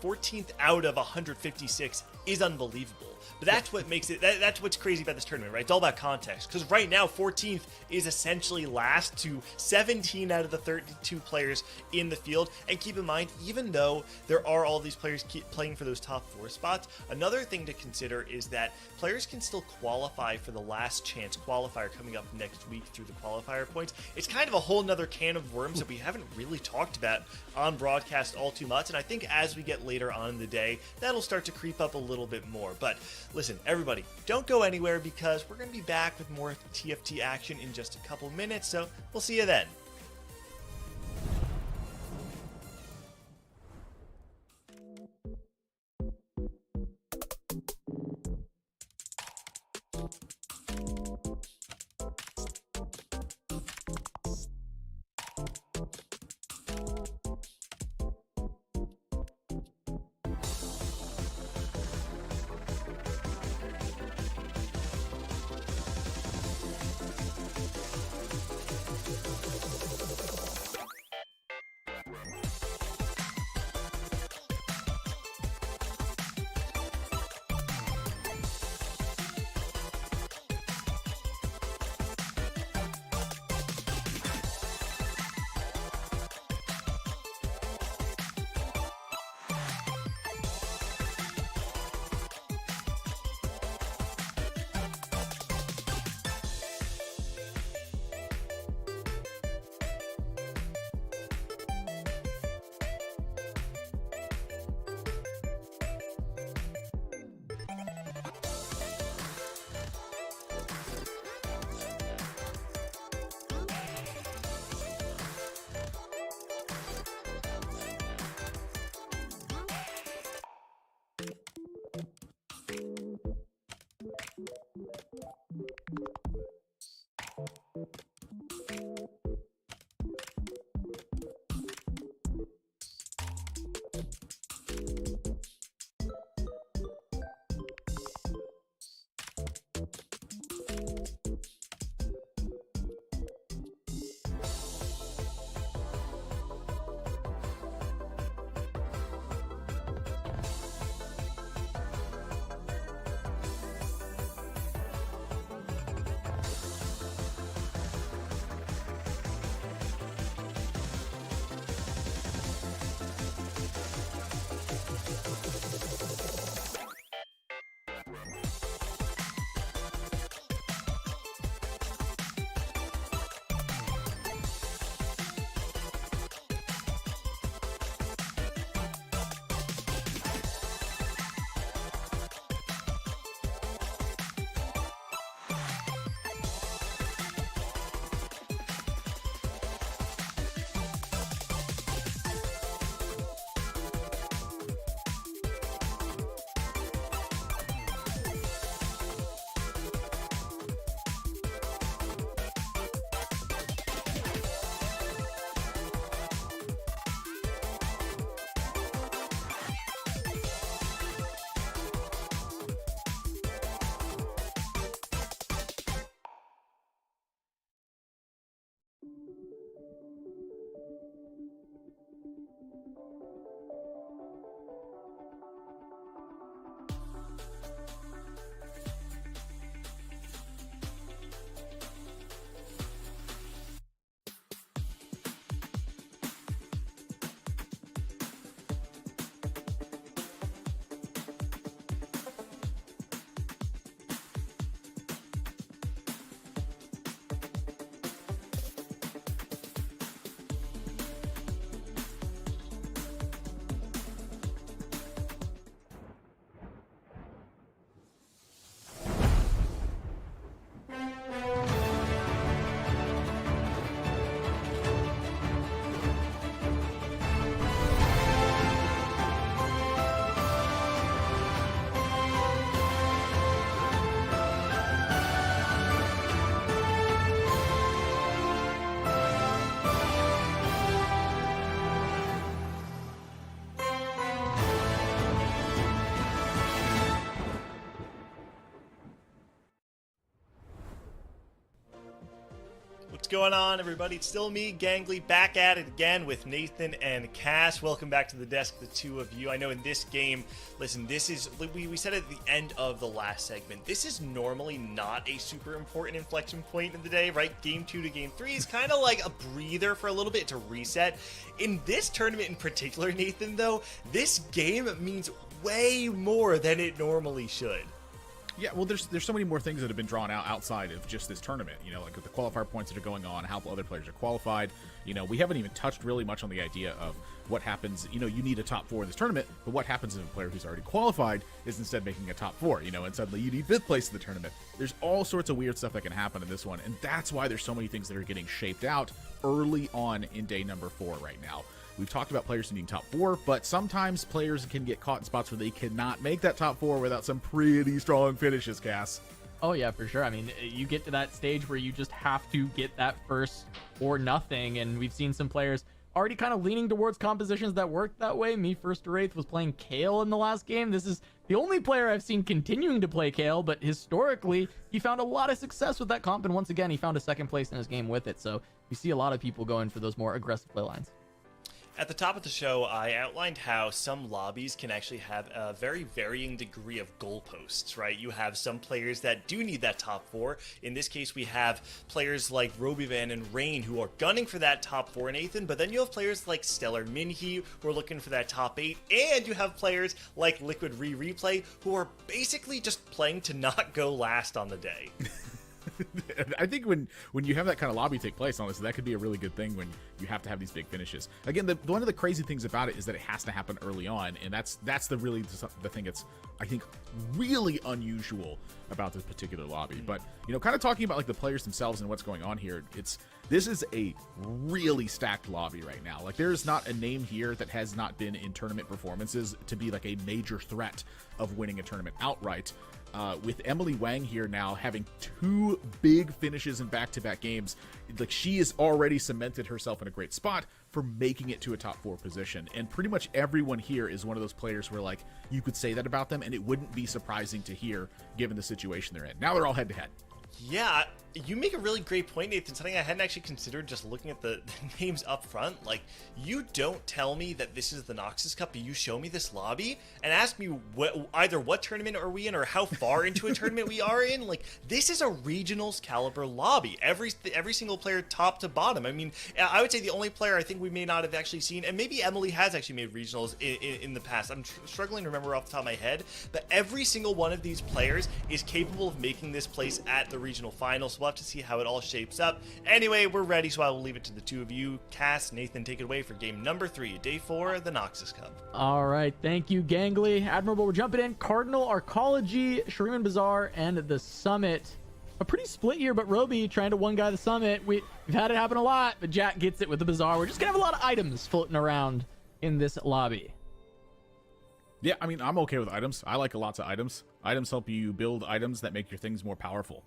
14th out of 156 is unbelievable. But that's what makes it, that's what's crazy about this tournament, right? It's all about context. Because right now, 14th is essentially last to 17 out of the 32 players in the field. And keep in mind, even though there are all these players playing for those top 4 spots, another thing to consider is that players can still qualify for the last chance qualifier coming up next week through the qualifier points. It's kind of a whole nother can of worms that we haven't really talked about on broadcast all too much. And I think as we get later on in the day, that'll start to creep up a little bit more. But listen, everybody, don't go anywhere because we're going to be back with more TFT action in just a couple minutes, so we'll see you then. going on, everybody? It's still me, Gangly, back at it again with Nathan and Cass. Welcome back to the desk, the two of you. I know in this game, listen, this is, we said at the end of the last segment, this is normally not a super important inflection point in the day, right? Game 2 to Game 3 is kind of like a breather for a little bit to reset. In this tournament in particular, Nathan, though, this game means way more than it normally should. Yeah, well, there's so many more things that have been drawn out outside of just this tournament. You know, like with the qualifier points that are going on, how other players are qualified. You know, we haven't even touched really much on the idea of what happens. You know, you need a top 4 in this tournament, but what happens if a player who's already qualified is instead making a top 4? You know, and suddenly you need 5th place in the tournament. There's all sorts of weird stuff that can happen in this one, and that's why there's so many things that are getting shaped out early on in day number 4 right now. We've talked about players needing top 4, but sometimes players can get caught in spots where they cannot make that top 4 without some pretty strong finishes, Cass. Oh yeah, for sure. I mean, you get to that stage where you just have to get that first or nothing, and we've seen some players already kind of leaning towards compositions that work that way. Me, First to Wraith, was playing Kale in the last game. This is the only player I've seen continuing to play Kale, but historically, he found a lot of success with that comp, and once again, he found a 2nd place in his game with it. So you see a lot of people going for those more aggressive play lines. At the top of the show, I outlined how some lobbies can actually have a very varying degree of goalposts, right? You have some players that do need that top 4. In this case, we have players like Robivan and Rain who are gunning for that top 4, Nathan, but then you have players like Stellar Minhee who are looking for that top 8, and you have players like Liquid Replay who are basically just playing to not go last on the day. I think when you have that kind of lobby take place, honestly, that could be a really good thing when you have to have these big finishes. Again, one of the crazy things about it is that it has to happen early on, and that's the thing that's, I think, really unusual about this particular lobby. But, you know, kind of talking about like the players themselves and what's going on here, this is a really stacked lobby right now. Like, there's not a name here that has not been in tournament performances to be like a major threat of winning a tournament outright. With Emily Wang here now having 2 big finishes in back-to-back games, like, she has already cemented herself in a great spot for making it to a top 4 position. And pretty much everyone here is one of those players where, like, you could say that about them and it wouldn't be surprising to hear given the situation they're in. Now they're all head-to-head. Yeah, you make a really great point, Nathan. Something I hadn't actually considered just looking at the names up front. Like, you don't tell me that this is the Noxus Cup, but you show me this lobby and ask me either what tournament are we in or how far into a tournament we are in. Like, this is a regionals caliber lobby. Every single player top to bottom. I mean, I would say the only player I think we may not have actually seen, and maybe Emily has actually made regionals in the past. I'm struggling to remember off the top of my head, but every single one of these players is capable of making this place at the regional finals. We'll have to see how it all shapes up. Anyway, we're ready, so I will leave it to the two of you. Cass, Nathan, take it away for game number 3, day 4 of the Noxus Cup. All right, thank you, Gangly. Admirable, we're jumping in. Cardinal, Arcology, Shuriman Bazaar, and the Summit. A pretty split here, but Roby trying to one guy the Summit. We've had it happen a lot, but Jack gets it with the Bazaar. We're just gonna have a lot of items floating around in this lobby. Yeah, I mean, I'm okay with items. I like lots of items. Items help you build items that make your things more powerful.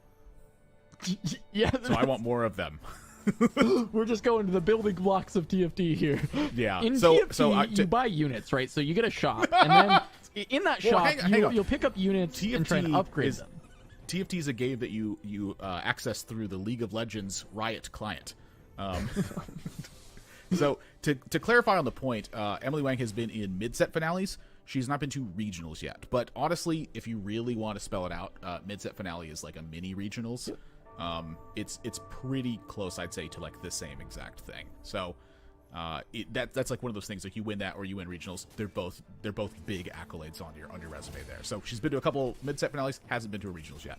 Yeah, so I want more of them. We're just going to the building blocks of TFT here. Yeah. In TFT, you buy units, right? So you get a shop, and then in that shop, you'll pick up units and try and upgrade them. TFT is a game that you access through the League of Legends Riot client. So to clarify on the point, Emily Wang has been in mid-set finales. She's not been to regionals yet. But honestly, if you really want to spell it out, mid-set finale is like a mini regionals. It's pretty close, I'd say, to like the same exact thing. So that's like one of those things, like you win that or you win regionals. They're both big accolades on your resume there. So she's been to a couple mid-set finales, hasn't been to a regionals yet.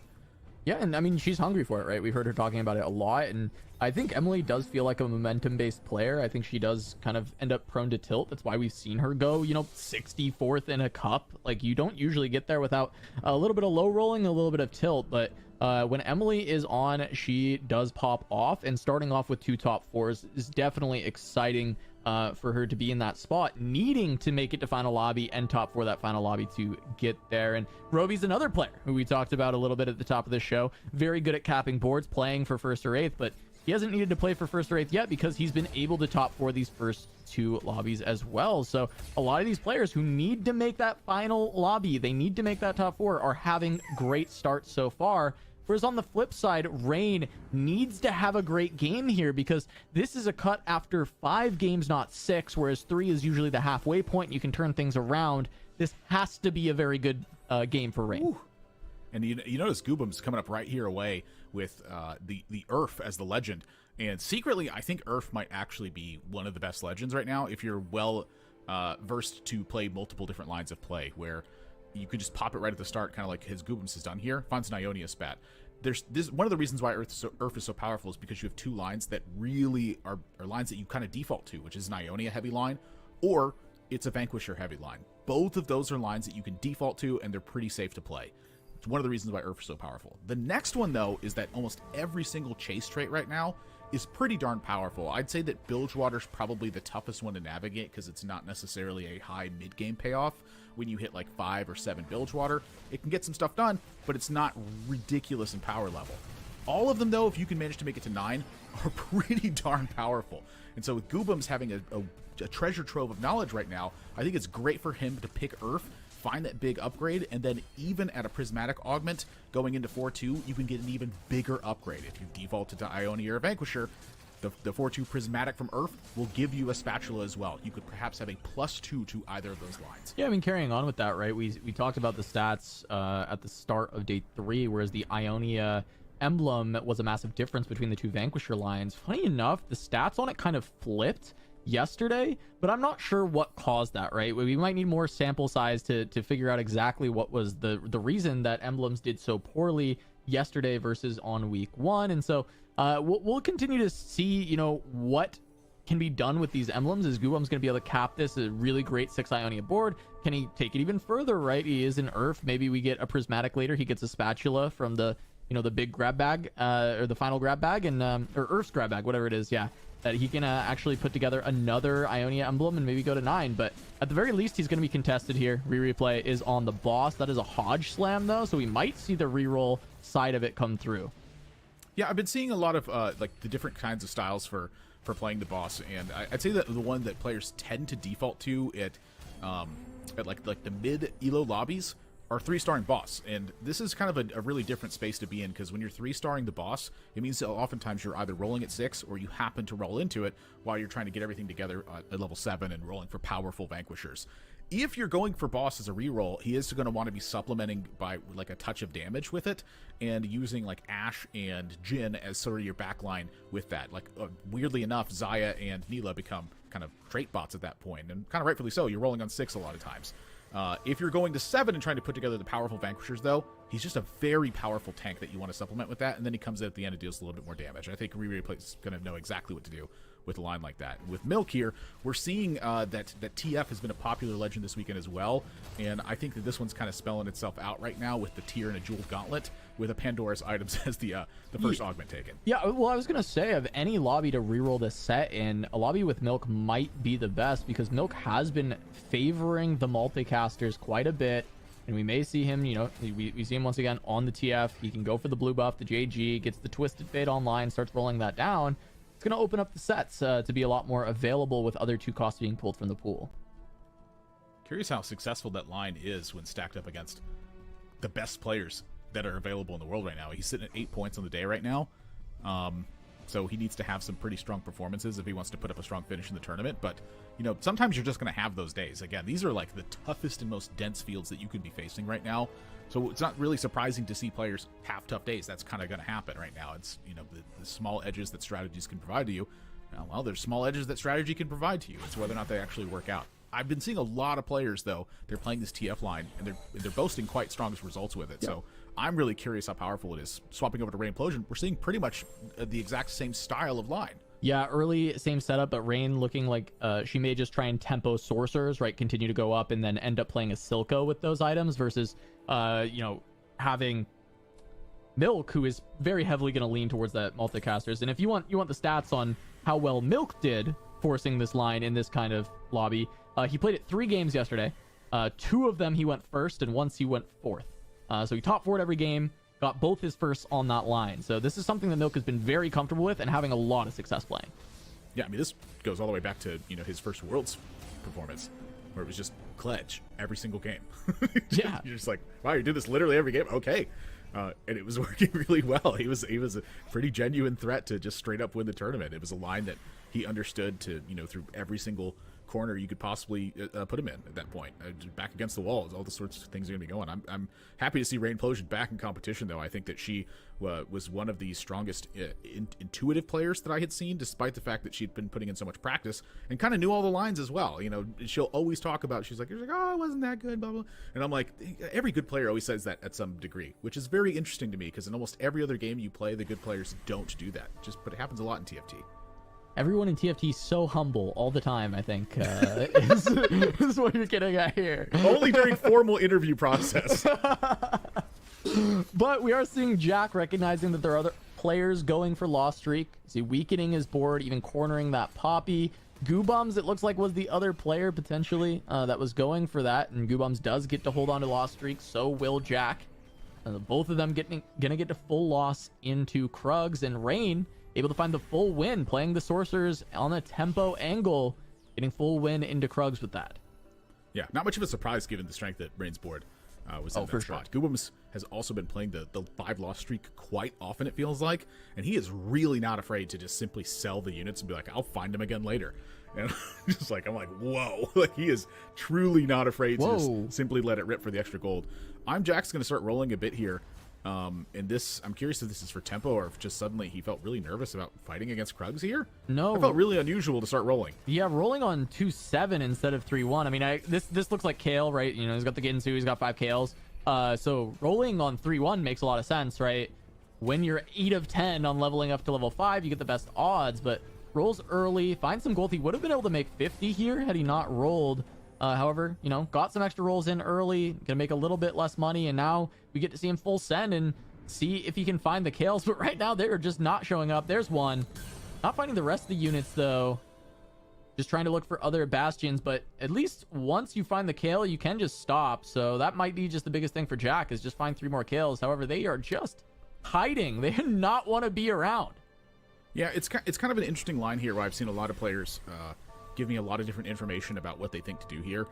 Yeah, and I mean, she's hungry for it, right? We've heard her talking about it a lot, and I think Emily does feel like a momentum-based player. I think she does kind of end up prone to tilt. That's why we've seen her go, 64th in a cup. Like, you don't usually get there without a little bit of low rolling, a little bit of tilt, but when Emily is on, she does pop off, and starting off with 2 top 4s is definitely exciting for her to be in that spot, needing to make it to final lobby and top 4 that final lobby to get there. And Roby's another player who we talked about a little bit at the top of the show. Very good at capping boards, playing for 1st or 8th, but he hasn't needed to play for 1st or 8th yet because he's been able to top 4 these first 2 lobbies as well. So a lot of these players who need to make that final lobby, they need to make that top 4, are having great starts so far. Whereas on the flip side, Rain needs to have a great game here because this is a cut after 5 games, not 6, whereas 3 is usually the halfway point. You can turn things around. This has to be a very good game for Rain. Ooh. And you notice Goobum's coming up right here away with the Urf as the legend. And secretly, I think Urf might actually be one of the best legends right now if you're well versed to play multiple different lines of play, where you could just pop it right at the start, kind of like his Goobums has done here. Finds an Ionia spat. This one of the reasons why Urf is so powerful is because you have 2 lines that really are lines that you kind of default to, which is an Ionia heavy line, or it's a Vanquisher heavy line. Both of those are lines that you can default to, and they're pretty safe to play. It's one of the reasons why Urf is so powerful. The next one, though, is that almost every single chase trait right now is pretty darn powerful. I'd say that Bilgewater's probably the toughest one to navigate because it's not necessarily a high mid-game payoff. When you hit like 5 or 7 Bilgewater, it can get some stuff done, but it's not ridiculous in power level. All of them, though, if you can manage to make it to 9, are pretty darn powerful. And so with Goobums having a treasure trove of knowledge right now, I think it's great for him to pick Urf, find that big upgrade, and then even at a Prismatic Augment going into 4-2, you can get an even bigger upgrade. If you defaulted to Ionia or Vanquisher, the 4-2 Prismatic from Urf will give you a Spatula as well. You could perhaps have a +2 to either of those lines. Yeah, I mean, carrying on with that, right? We talked about the stats at the start of day 3, whereas the Ionia emblem was a massive difference between the 2 Vanquisher lines. Funny enough, the stats on it kind of flipped yesterday, but I'm not sure what caused that, right? We might need more sample size to figure out exactly what was the reason that emblems did so poorly yesterday versus on week 1. And so we'll continue to see, you know, what can be done with these emblems. Is Goobum's going to be able to cap this a really great 6 Ionia board? Can he take it even further, right? He is an Urf. Maybe we get a Prismatic later. He gets a Spatula from the, you know, the big grab bag, or the final grab bag, and or Urf's grab bag, whatever it is. Yeah, that he can actually put together another Ionia emblem and maybe go to 9. But at the very least, he's going to be contested here. Replay is on the boss. That is a Hodge slam, though, so we might see the reroll side of it come through. Yeah, I've been seeing a lot of like the different kinds of styles for playing the boss, and I'd say that the one that players tend to default to at like the mid elo lobbies are 3-starring boss. And this is kind of a really different space to be in, because when you're 3-starring the boss, it means that oftentimes you're either rolling at 6 or you happen to roll into it while you're trying to get everything together at level 7 and rolling for powerful Vanquishers. If you're going for boss as a reroll, he is going to want to be supplementing by like a touch of damage with it, and using like Ashe and Jhin as sort of your backline with that. Like weirdly enough, Zaya and Neela become kind of trait bots at that point, and kind of rightfully so. You're rolling on 6 a lot of times. If you're going to 7 and trying to put together the powerful Vanquishers, though, he's just a very powerful tank that you want to supplement with that, and then he comes in at the end and deals a little bit more damage. I think Replay is going to know exactly what to do with a line like that. With Milk here, we're seeing that TF has been a popular legend this weekend as well, and I think that this one's kind of spelling itself out right now with the tier and a jeweled gauntlet, with a Pandora's items as the first augment taken. Yeah, well, I was going to say, of any lobby to reroll this set in, a lobby with Milk might be the best, because Milk has been favoring the multicasters quite a bit, and we may see him, you know, we see him once again on the TF. He can go for the blue buff, the JG, gets the Twisted Fate online, starts rolling that down. It's going to open up the sets to be a lot more available with other 2 costs being pulled from the pool. Curious how successful that line is when stacked up against the best players that are available in the world right now. He's sitting at 8 points on the day right now. So he needs to have some pretty strong performances if he wants to put up a strong finish in the tournament. But, you know, sometimes you're just going to have those days. Again, these are like the toughest and most dense fields that you could be facing right now. So it's not really surprising to see players have tough days. That's kind of going to happen right now. It's, you know, the small edges that strategies can provide to you. Well, there's small edges that strategy can provide to you. It's whether or not they actually work out. I've been seeing a lot of players, though, they're playing this TF line, and they're boasting quite strong results with it. Yep. So I'm really curious how powerful it is. Swapping over to Rain Implosion, we're seeing pretty much the exact same style of line. Yeah, early same setup, but Rain looking like she may just try and tempo sorcerers, right? Continue to go up and then end up playing a Silco with those items versus, you know, having Milk, who is very heavily going to lean towards that multicasters. And if you want the stats on how well Milk did forcing this line in this kind of lobby, he played it 3 games yesterday. 2 of them he went first, and once he went 4th. So he top 4'd every game. Got both his firsts on that line. So this is something that Milk has been very comfortable with and having a lot of success playing. Yeah, I mean, this goes all the way back to, you know, his first Worlds performance, where it was just Kledge every single game. Yeah. You're just like, wow, you do this literally every game? Okay. and it was working really well. He was a pretty genuine threat to just straight up win the tournament. It was a line that he understood to, through every single corner you could possibly put him in at that point. Back against the walls, all the sorts of things are going to be going. I'm happy to see Rainplosion back in competition, though. I think that she was one of the strongest intuitive players that I had seen, despite the fact that she'd been putting in so much practice and kind of knew all the lines as well. She'll always talk about, she's like, oh, I wasn't that good, blah, blah. And I'm like, every good player always says that at some degree, which is very interesting to me, because in almost every other game you play, the good players don't do that. But it happens a lot in TFT. Everyone in TFT is so humble all the time, I think, is what you're getting at here. Only during formal interview process. But we are seeing Jack recognizing that there are other players going for Lost Streak. See, weakening his board, even cornering that Poppy. Goobums, it looks like, was the other player potentially that was going for that. And Goobums does get to hold on to Lost Streak. So will Jack. Both of them gonna get to full loss into Krugs, and Rain able to find the full win, playing the Sorcerers on a tempo angle, getting full win into Krugs with that. Yeah, not much of a surprise given the strength that Rain's board was in that spot. Sure. Goobums has also been playing the 5 loss streak quite often, it feels like, and he is really not afraid to just simply sell the units and be like, I'll find him again later. And I'm like, whoa, like he is truly not afraid to just simply let it rip for the extra gold. Jack's going to start rolling a bit here. And this, I'm curious if this is for tempo or if just suddenly he felt really nervous about fighting against Krugs here. No, it felt really unusual to start rolling. Yeah, rolling on 2-7 instead of 3-1. I mean, this looks like Kale, right? He's got the Ginsu, he's got 5 Kales. So rolling on 3-1 makes a lot of sense, right? When you're 8 of 10 on leveling up to level 5, you get the best odds, but rolls early, finds some gold. He would have been able to make 50 here had he not rolled. However, got some extra rolls in early, gonna make a little bit less money, and now we get to see him full send and see if he can find the Kales. But right now, they're just not showing up. There's one. Not finding the rest of the units, though. Just trying to look for other Bastions, but at least once you find the Kale, you can just stop. So that might be just the biggest thing for Jack, is just find 3 more Kales. However, they are just hiding. They do not want to be around. Yeah, it's kind of an interesting line here where I've seen a lot of players give me a lot of different information about what they think to do here.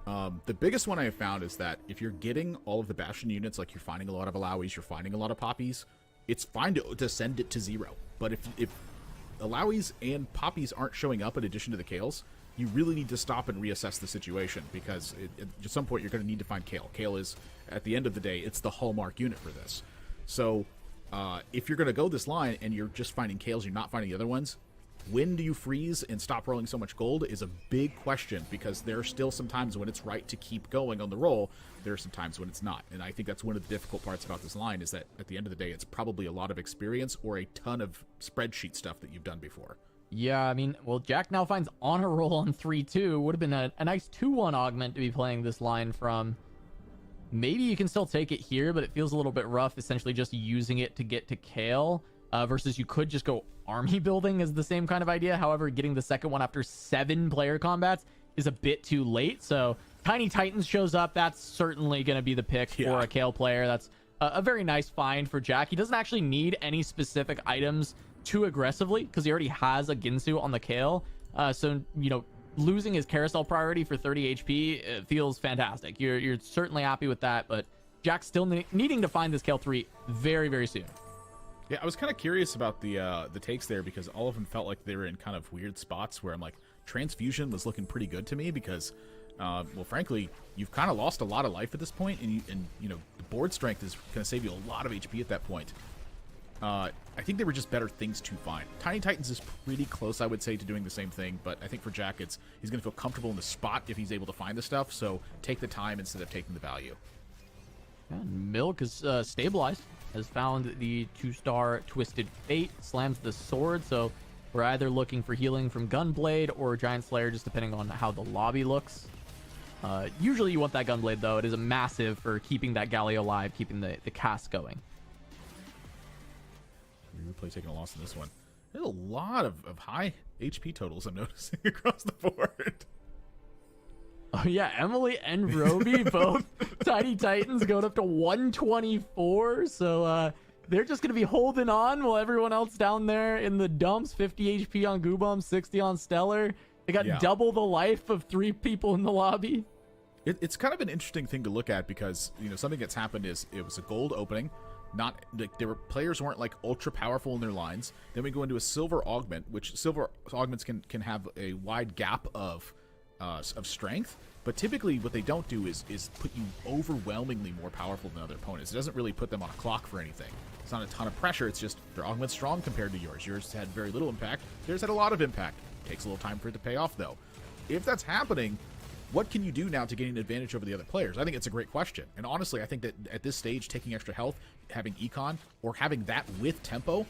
The biggest one I have found is that if you're getting all of the Bastion units, like you're finding a lot of Alaois, you're finding a lot of Poppies, it's fine to send it to 0. But if Alaois and Poppies aren't showing up in addition to the Kales, you really need to stop and reassess the situation, because at some point you're going to need to find Kale. Kale is, at the end of the day, it's the hallmark unit for this. So if you're going to go this line and you're just finding Kales, you're not finding the other ones, when do you freeze and stop rolling so much gold is a big question, because there are still some times when it's right to keep going on the roll. There are some times when it's not. And I think that's one of the difficult parts about this line, is that at the end of the day, it's probably a lot of experience or a ton of spreadsheet stuff that you've done before. Yeah, I mean, well, Jack now finds honor roll on 3-2. Would have been a nice 2-1 augment to be playing this line from. Maybe you can still take it here, but it feels a little bit rough, essentially just using it to get to Kale. Versus you could just go army building is the same kind of idea. However, getting the second one after 7 player combats is a bit too late. So Tiny Titans shows up. That's certainly going to be the pick for a Kale player. That's a very nice find for Jack. He doesn't actually need any specific items too aggressively, because he already has a Ginsu on the Kale. So, losing his carousel priority for 30 HP feels fantastic. You're certainly happy with that, but Jack's still needing to find this Kale 3 very, very soon. Yeah, I was kind of curious about the takes there, because all of them felt like they were in kind of weird spots where I'm like, Transfusion was looking pretty good to me, because, well, frankly, you've kind of lost a lot of life at this point, and the board strength is going to save you a lot of HP at that point. I think they were just better things to find. Tiny Titans is pretty close, I would say, to doing the same thing, but I think for Jack, he's going to feel comfortable in the spot if he's able to find the stuff, so take the time instead of taking the value. And Milk is stabilized. Has found the 2-star Twisted Fate, slams the sword, so we're either looking for healing from Gunblade or Giant Slayer, just depending on how the lobby looks. Usually you want that Gunblade, though. It is a massive for keeping that Galley alive, keeping the cast going. Replay taking a loss in this one. There's a lot of high HP totals I'm noticing across the board. Oh yeah, Emily and Roby, both Tiny Titans going up to 124. So they're just going to be holding on while everyone else down there in the dumps. 50 HP on Goobum, 60 on Stellar. They got double the life of 3 people in the lobby. It's kind of an interesting thing to look at, because something that's happened is it was a gold opening. not like there were players who weren't like ultra powerful in their lines. Then we go into a silver augment, which silver augments can have a wide gap of strength, but typically what they don't do is put you overwhelmingly more powerful than other opponents. It doesn't really put them on a clock for anything. It's not a ton of pressure. It's just their augment's strong compared to yours. Yours had very little impact. Theirs had a lot of impact. Takes a little time for it to pay off though. If that's happening, what can you do now to gain an advantage over the other players? I think it's a great question. And honestly, I think that at this stage, taking extra health, having econ, or having that with tempo,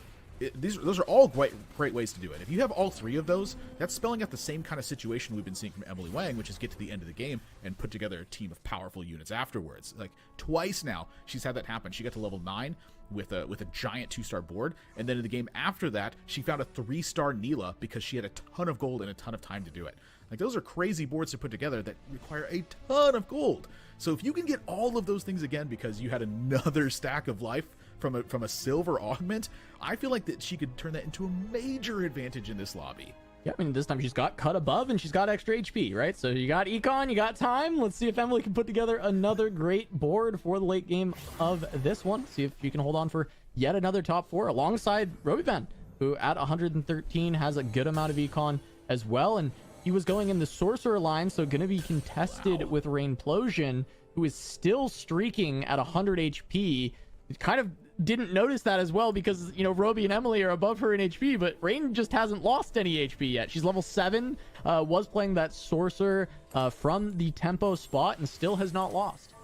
those are all great ways to do it. If you have all three of those, that's spelling out the same kind of situation we've been seeing from Emily Wang, which is get to the end of the game and put together a team of powerful units afterwards. Like twice now, she's had that happen. She got to level 9 with a giant 2-star board, and then in the game after that, she found a 3-star Neela because she had a ton of gold and a ton of time to do it. Like those are crazy boards to put together that require a ton of gold. So if you can get all of those things again because you had another stack of life from a silver augment, I feel like that she could turn that into a major advantage in this lobby. Yeah, I mean, this time she's got cut above and she's got extra HP, right? So you got econ, you got time. Let's see if Emily can put together another great board for the late game of this one. See if she can hold on for yet another top 4 alongside Robyvan, who at 113 has a good amount of econ as well. And he was going in the Sorcerer line, so going to be contested with Rainplosion, who is still streaking at 100 HP. Kind of didn't notice that as well because, you know, Roby and Emily are above her in HP, but Rain just hasn't lost any HP yet. She's level 7, was playing that Sorcerer from the tempo spot and still has not lost.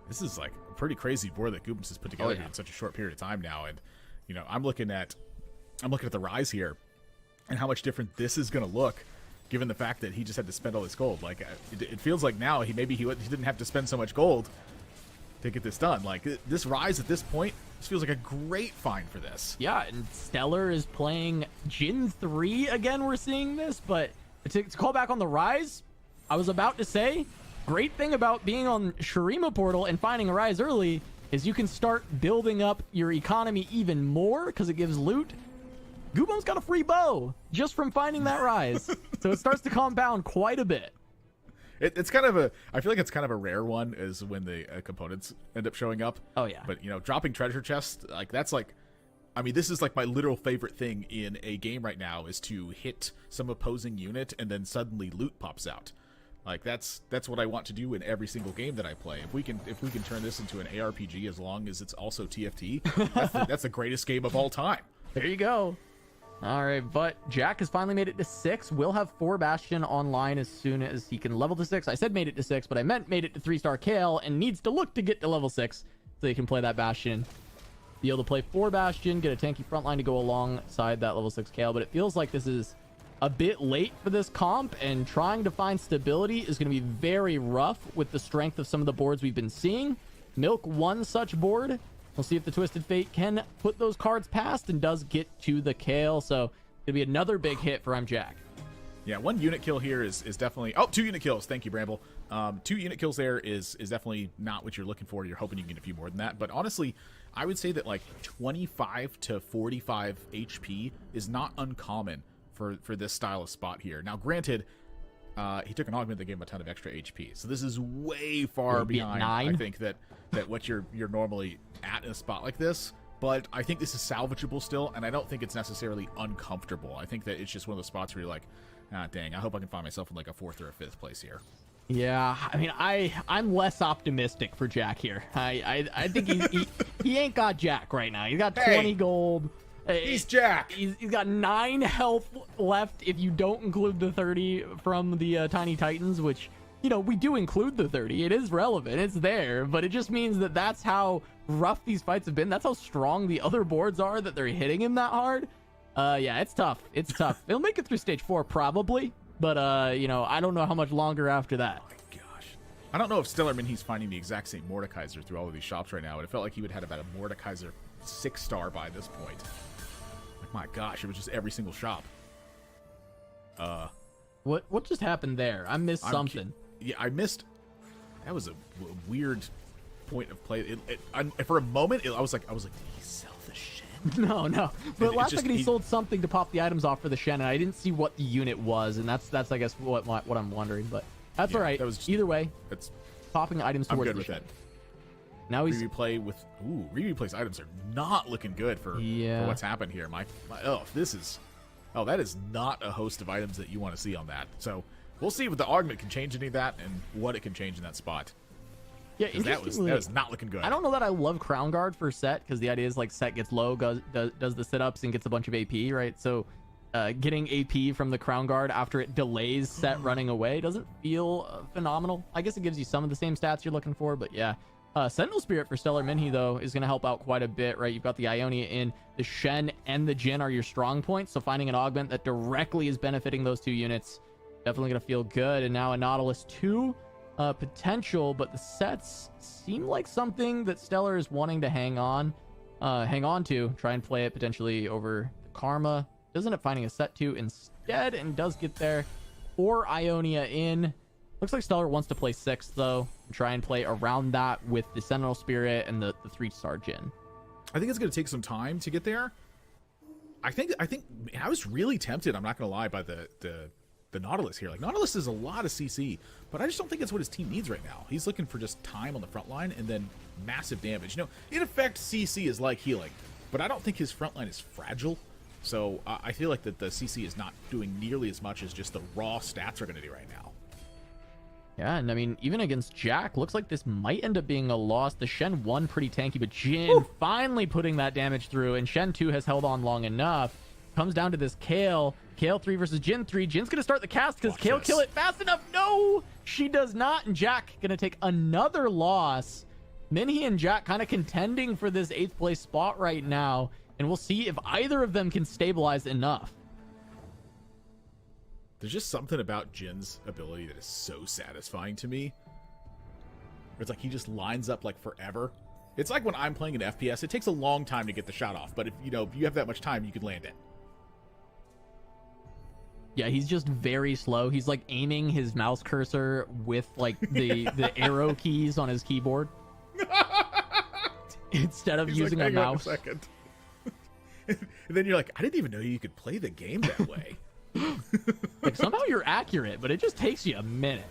This is like a pretty crazy board that Goobens has put together in such a short period of time now. And, you know, I'm looking at the rise here and how much different this is going to look given the fact that he just had to spend all this gold. Like, it feels like now he didn't have to spend so much gold to get this done. Like, this rise at this point, this feels like a great find for this. Yeah, and Stellar is playing Jin 3 again. We're seeing this, but to call back on the rise, I was about to say, great thing about being on Shurima Portal and finding a rise early is you can start building up your economy even more because it gives loot. Goobon's got a free bow just from finding that rise. So it starts to compound quite a bit. It's kind of I feel like it's kind of a rare one is when the components end up showing up. Oh yeah. But, you know, dropping treasure chests, like that's like, I mean, this is like my literal favorite thing in a game right now is to hit some opposing unit and then suddenly loot pops out. Like that's what I want to do in every single game that I play. If we can turn this into an ARPG as long as it's also TFT, that's the greatest game of all time. There you go. All right, but Jack has finally made it to 6. We'll have 4 Bastion online as soon as he can level to 6. I said made it to 6, but I meant made it to 3-star Kale and needs to look to get to level 6 so he can play that Bastion. Be able to play 4 Bastion, get a tanky frontline to go alongside that level 6 Kale, but it feels like this is a bit late for this comp, and trying to find stability is going to be very rough with the strength of some of the boards we've been seeing. Milk one such board. We'll see if the Twisted Fate can put those cards past and does get to the Kale. So it'll be another big hit for Jack. Yeah, 1 unit kill here is definitely... Oh, 2 unit kills. Thank you, Bramble. 2 unit kills there is definitely not what you're looking for. You're hoping you can get a few more than that. But honestly, I would say that like 25 to 45 HP is not uncommon for this style of spot here. Now, granted, he took an augment that gave him a ton of extra HP. So this is way far behind, I think, that what you're normally at in a spot like this. But I think this is salvageable still, and I don't think it's necessarily uncomfortable. I think that it's just one of those spots where you're like, ah, dang, I hope I can find myself in like a 4th or a 5th place here. Yeah, I mean, I'm less optimistic for Jack here. I think he ain't got Jack right now. He's got 20 gold. He's Jack. He's got 9 health left if you don't include the 30 from the Tiny Titans, which, you know, we do include the 30. It is relevant. It's there, but it just means that that's how rough these fights have been. That's how strong the other boards are that they're hitting him that hard. Yeah, it's tough. It's tough. They'll make it through stage 4 probably, but you know, I don't know how much longer after that. Oh my gosh. I don't know if Stellarman he's finding the exact same Mordekaiser through all of these shops right now, but it felt like he would have had about a Mordekaiser 6-star by this point. Like, my gosh, it was just every single shop. What just happened there? I missed something. Yeah, I missed. That was a weird point of play. For a moment, I was like, did he sell the Shen? No. But last second he sold something to pop the items off for the Shen, and I didn't see what the unit was, and that's I guess what I'm wondering. But that's all right. Either way, it's popping items towards the Shen. Now he's Replay with Replay's items are not looking good for what's happened here. That is not a host of items that you want to see on that. So we'll see what the augment can change any of that and what it can change in that spot. Yeah, that was not looking good. I don't know that I love Crown Guard for Set, because the idea is like Set gets low, does the sit-ups and gets a bunch of AP, right? So getting AP from the Crown Guard after it delays Set running away doesn't feel phenomenal. I guess it gives you some of the same stats you're looking for, but yeah. Sentinel Spirit for Stellar Minhe, though, is going to help out quite a bit, right? You've got the Ionia in, the Shen and the Jin are your strong points, so finding an augment that directly is benefiting those two units, definitely going to feel good. And now a Nautilus 2 potential, but the sets seem like something that Stellar is wanting to hang on to, try and play it potentially over the Karma. Does end up finding a set 2 instead and does get there. Or Ionia in. Looks like Stellar wants to play 6th, though, and try and play around that with the Sentinel Spirit and the 3-star Jin. I think it's going to take some time to get there. I think I was really tempted, I'm not going to lie, by the Nautilus here. Like, Nautilus is a lot of CC, but I just don't think it's what his team needs right now. He's looking for just time on the front line and then massive damage. In effect, CC is like healing, but I don't think his front line is fragile. So I feel like that the CC is not doing nearly as much as just the raw stats are going to do right now. Yeah, and I mean, even against Jack, looks like this might end up being a loss. The Shen 1 pretty tanky, but Jin finally putting that damage through, and Shen 2 has held on long enough. Comes down to this Kale. Kale 3 versus Jin 3. Jin's going to start the cast because Kale kill it fast enough. No, she does not, and Jack going to take another loss. Minhe and Jack kind of contending for this 8th place spot right now, and we'll see if either of them can stabilize enough. There's just something about Jin's ability that is so satisfying to me. It's like he just lines up like forever. It's like when I'm playing an FPS, it takes a long time to get the shot off, but if you have that much time, you can land it. Yeah, he's just very slow. He's like aiming his mouse cursor with like the arrow keys on his keyboard instead of using a mouse. A second. And then you're like, I didn't even know you could play the game that way. Like, somehow you're accurate, but it just takes you a minute.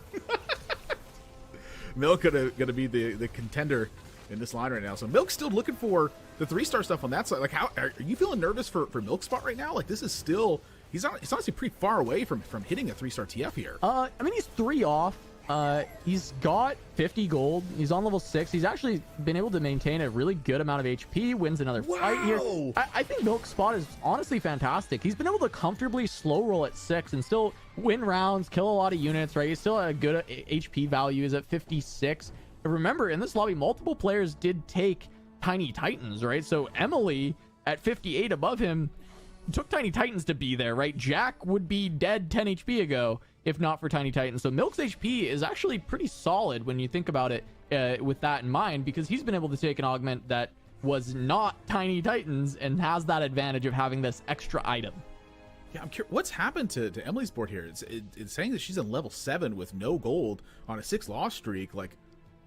Milk gonna be the contender in this line right now. So Milk's still looking for the 3-star stuff on that side. Like, how are you feeling nervous for Milk's spot right now? Like, this is still he's honestly pretty far away from hitting a 3-star TF here. I mean, he's 3 off. He's got 50 gold. He's on level 6. He's actually been able to maintain a really good amount of HP, wins another fight here. I think Milk's spot is honestly fantastic. He's been able to comfortably slow roll at 6 and still win rounds, kill a lot of units, right? He's still at a good HP value. He's at 56. But remember, in this lobby, multiple players did take Tiny Titans, right? So Emily at 58 above him took Tiny Titans to be there, right? Jack would be dead 10 HP ago if not for Tiny Titans. So Milk's HP is actually pretty solid when you think about it with that in mind, because he's been able to take an augment that was not Tiny Titans and has that advantage of having this extra item. Yeah, I'm curious, what's happened to Emily's board here? It's saying that she's in level 7 with no gold on a 6 loss streak. Like,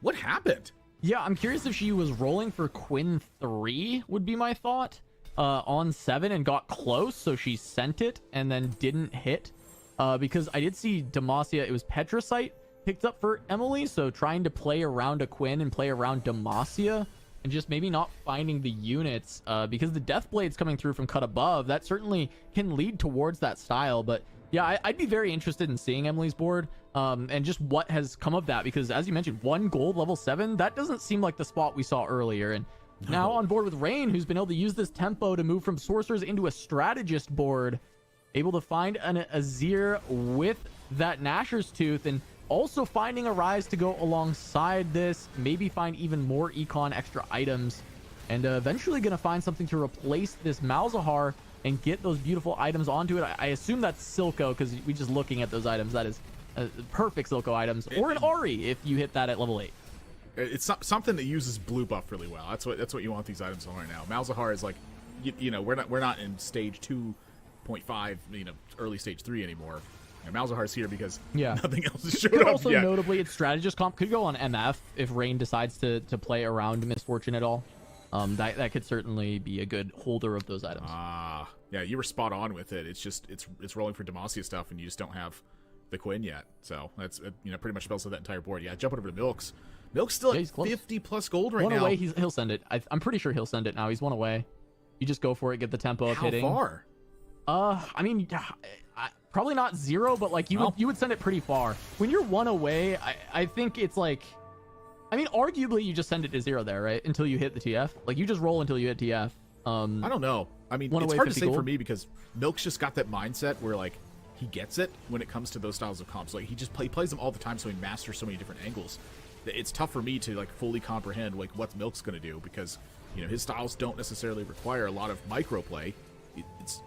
what happened? Yeah, I'm curious if she was rolling for Quinn 3 would be my thought on 7 and got close, so she sent it and then didn't hit. Because I did see Demacia, it was Petrosite picked up for Emily, so trying to play around a Quinn and play around Demacia and just maybe not finding the units because the Deathblade's coming through from cut above. That certainly can lead towards that style, but yeah, I'd be very interested in seeing Emily's board and just what has come of that, because as you mentioned, 1 gold level 7, that doesn't seem like the spot we saw earlier. And now on board with Rain, who's been able to use this tempo to move from Sorcerers into a Strategist board, able to find an Azir with that Nashor's Tooth, and also finding a Rise to go alongside this, maybe find even more Econ extra items, and eventually going to find something to replace this Malzahar and get those beautiful items onto it. I assume that's Silco, because we just looking at those items, that is perfect Silco items, or an Ahri if you hit that at level 8. It's something that uses blue buff really well. That's what you want these items on right now. Malzahar is like, we're not in stage 2.5, early stage 3 anymore. And Malzahar's here because nothing else has showed up also yet. Notably, its strategist comp could go on MF if Rain decides to play around Misfortune at all. That could certainly be a good holder of those items. Yeah, you were spot on with it. It's just it's rolling for Demacia stuff, and you just don't have the Quinn yet. So that's pretty much spells out that entire board. Yeah, jumping over to Milks. Milk's still Yeah, at he's close. 50 plus gold right One now. away, he'll send it. I'm pretty sure he'll send it now. He's one away. You just go for it, get the tempo of How hitting. far? I mean, probably not 0, but like you would send it pretty far. When you're one away, I think it's like, I mean, arguably you just send it to 0 there, right? Until you hit the TF. Like you just roll until you hit TF. I don't know. I mean, One it's away, hard to 50 say for gold. me because Milk's just got that mindset where like he gets it when it comes to those styles of comps. Like he plays them all the time, so he masters so many different angles. It's tough for me to like fully comprehend like what Milk's going to do because his styles don't necessarily require a lot of micro play.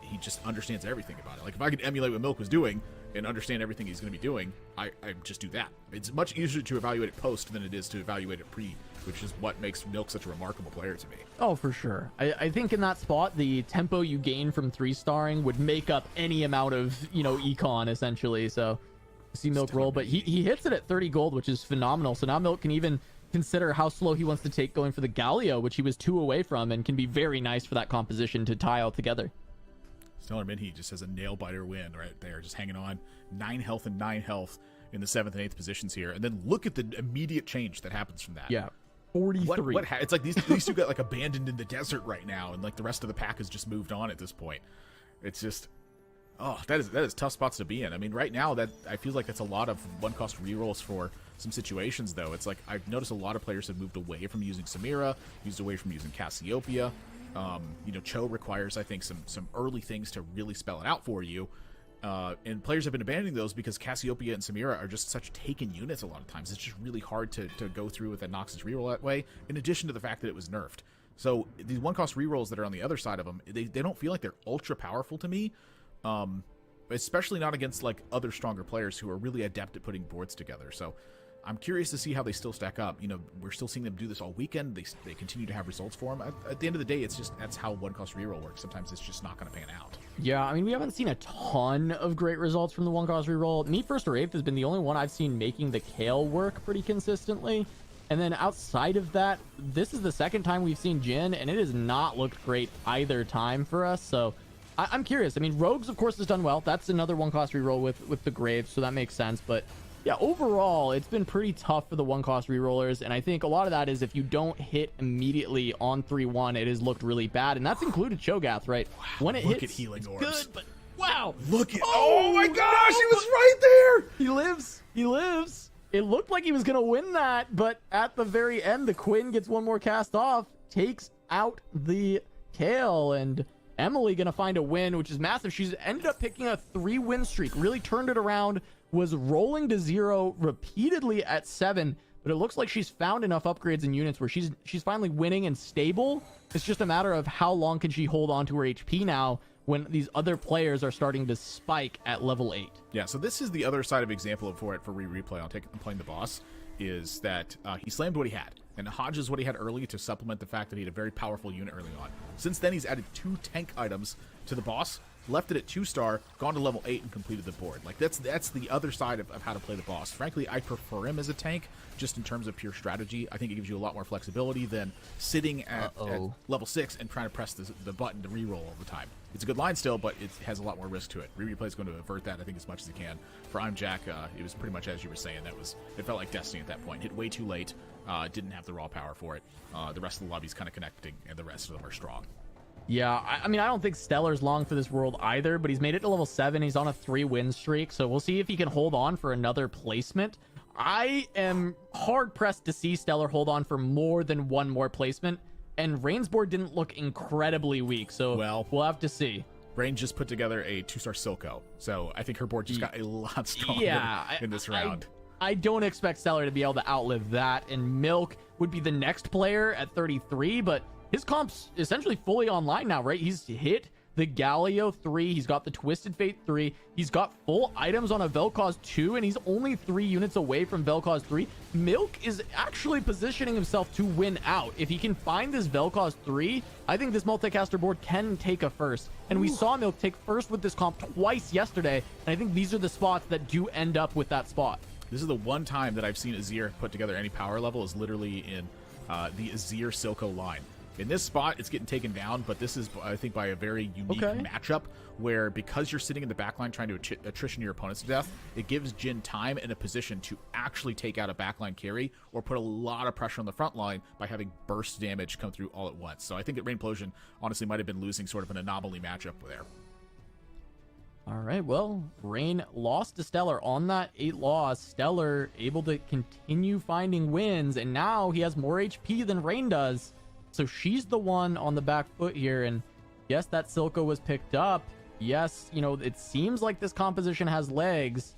He just understands everything about it. Like if I could emulate what Milk was doing and understand everything he's going to be doing, I just do that. It's much easier to evaluate it post than it is to evaluate it pre, which is what makes Milk such a remarkable player to me. Oh, for sure. I think in that spot, the tempo you gain from 3-starring would make up any amount of, econ, essentially. So, see Milk roll, but he hits it at 30 gold, which is phenomenal. So now Milk can even consider how slow he wants to take going for the Galio, which he was 2 away from, and can be very nice for that composition to tie all together. Stellar Minhe just has a nail-biter win right there, just hanging on. 9 health and 9 health in the 7th and 8th positions here. And then look at the immediate change that happens from that. Yeah. 43. It's like these two got like abandoned in the desert right now, and like the rest of the pack has just moved on at this point. It's just, that is tough spots to be in. I mean, right now that I feel like that's a lot of one-cost rerolls for some situations, though. It's like I've noticed a lot of players have moved away from using Samira, moved away from using Cassiopeia. Cho requires, I think, some early things to really spell it out for you. And players have been abandoning those because Cassiopeia and Samira are just such taken units a lot of times. It's just really hard to go through with a Noxus reroll that way, in addition to the fact that it was nerfed. So these one-cost rerolls that are on the other side of them, they don't feel like they're ultra powerful to me, especially not against like other stronger players who are really adept at putting boards together. So I'm curious to see how they still stack up. We're still seeing them do this all weekend. They continue to have results for them. At the end of the day, that's how one-cost reroll works. Sometimes it's just not going to pan out. Yeah, I mean, we haven't seen a ton of great results from the one-cost reroll. Me First or 8th has been the only one I've seen making the Kale work pretty consistently. And then outside of that, this is the second time we've seen Jhin, and it has not looked great either time for us. So I'm curious. I mean, Rogues, of course, has done well. That's another one-cost reroll with the Graves, so that makes sense. But yeah, overall, it's been pretty tough for the one-cost rerollers, and I think a lot of that is if you don't hit immediately on 3-1, it has looked really bad, and that's included Cho'Gath, right? Wow, when it look hits, at healing it's orbs. good, but wow! Look at oh my gosh, he was right there. He lives. It looked like he was gonna win that, but at the very end, the Quinn gets one more cast off, takes out the Kale, and Emily gonna find a win, which is massive. She's ended up picking a 3-win streak, really turned it around. Was rolling to 0 repeatedly at 7, but it looks like she's found enough upgrades and units where she's finally winning and stable. It's just a matter of how long can she hold on to her HP now when these other players are starting to spike at level 8. Yeah, so this is the other side of example for replay. I'm playing the boss, is that he slammed what he had, and Hodges what he had early to supplement the fact that he had a very powerful unit early on. Since then, he's added 2 tank items to the boss, left it at 2-star, gone to level 8, and completed the board. Like that's the other side of how to play the boss. Frankly, I prefer him as a tank, just in terms of pure strategy. I think it gives you a lot more flexibility than sitting at level 6 and trying to press the button to reroll all the time. It's a good line still, but it has a lot more risk to it. Replay is going to avert that, I think, as much as it can. For I'm Jack, it was pretty much as you were saying. It felt like Destiny at that point. Hit way too late, didn't have the raw power for it. The rest of the lobby's kind of connecting, and the rest of them are strong. Yeah, I mean, I don't think Stellar's long for this world either, but he's made it to level 7. He's on a 3-win streak, so we'll see if he can hold on for another placement. I am hard-pressed to see Stellar hold on for more than one more placement, and Rain's board didn't look incredibly weak, so we'll have to see. Rain just put together a 2-star Silco, so I think her board just got a lot stronger in this round. I don't expect Stellar to be able to outlive that, and Milk would be the next player at 33, but his comp's essentially fully online now, right? He's hit the Galio 3. He's got the Twisted Fate 3. He's got full items on a Vel'Koz 2, and he's only 3 units away from Vel'Koz 3. Milk is actually positioning himself to win out. If he can find this Vel'Koz 3, I think this multicaster board can take a first. And we saw Milk take first with this comp twice yesterday, and I think these are the spots that do end up with that spot. This is the one time that I've seen Azir put together any power level is literally in the Azir Silco line. In this spot, it's getting taken down, but this is, I think, by a very unique matchup where, because you're sitting in the backline trying to attrition your opponents to death, it gives Jhin time and a position to actually take out a backline carry or put a lot of pressure on the front line by having burst damage come through all at once. So I think that Rainplosion honestly might have been losing sort of an anomaly matchup there. All right, well, Rain lost to Stellar on that 8 loss. Stellar able to continue finding wins, and now he has more HP than Rain does. So she's the one on the back foot here, and yes, that Silco was picked up. Yes, you know, it seems like this composition has legs,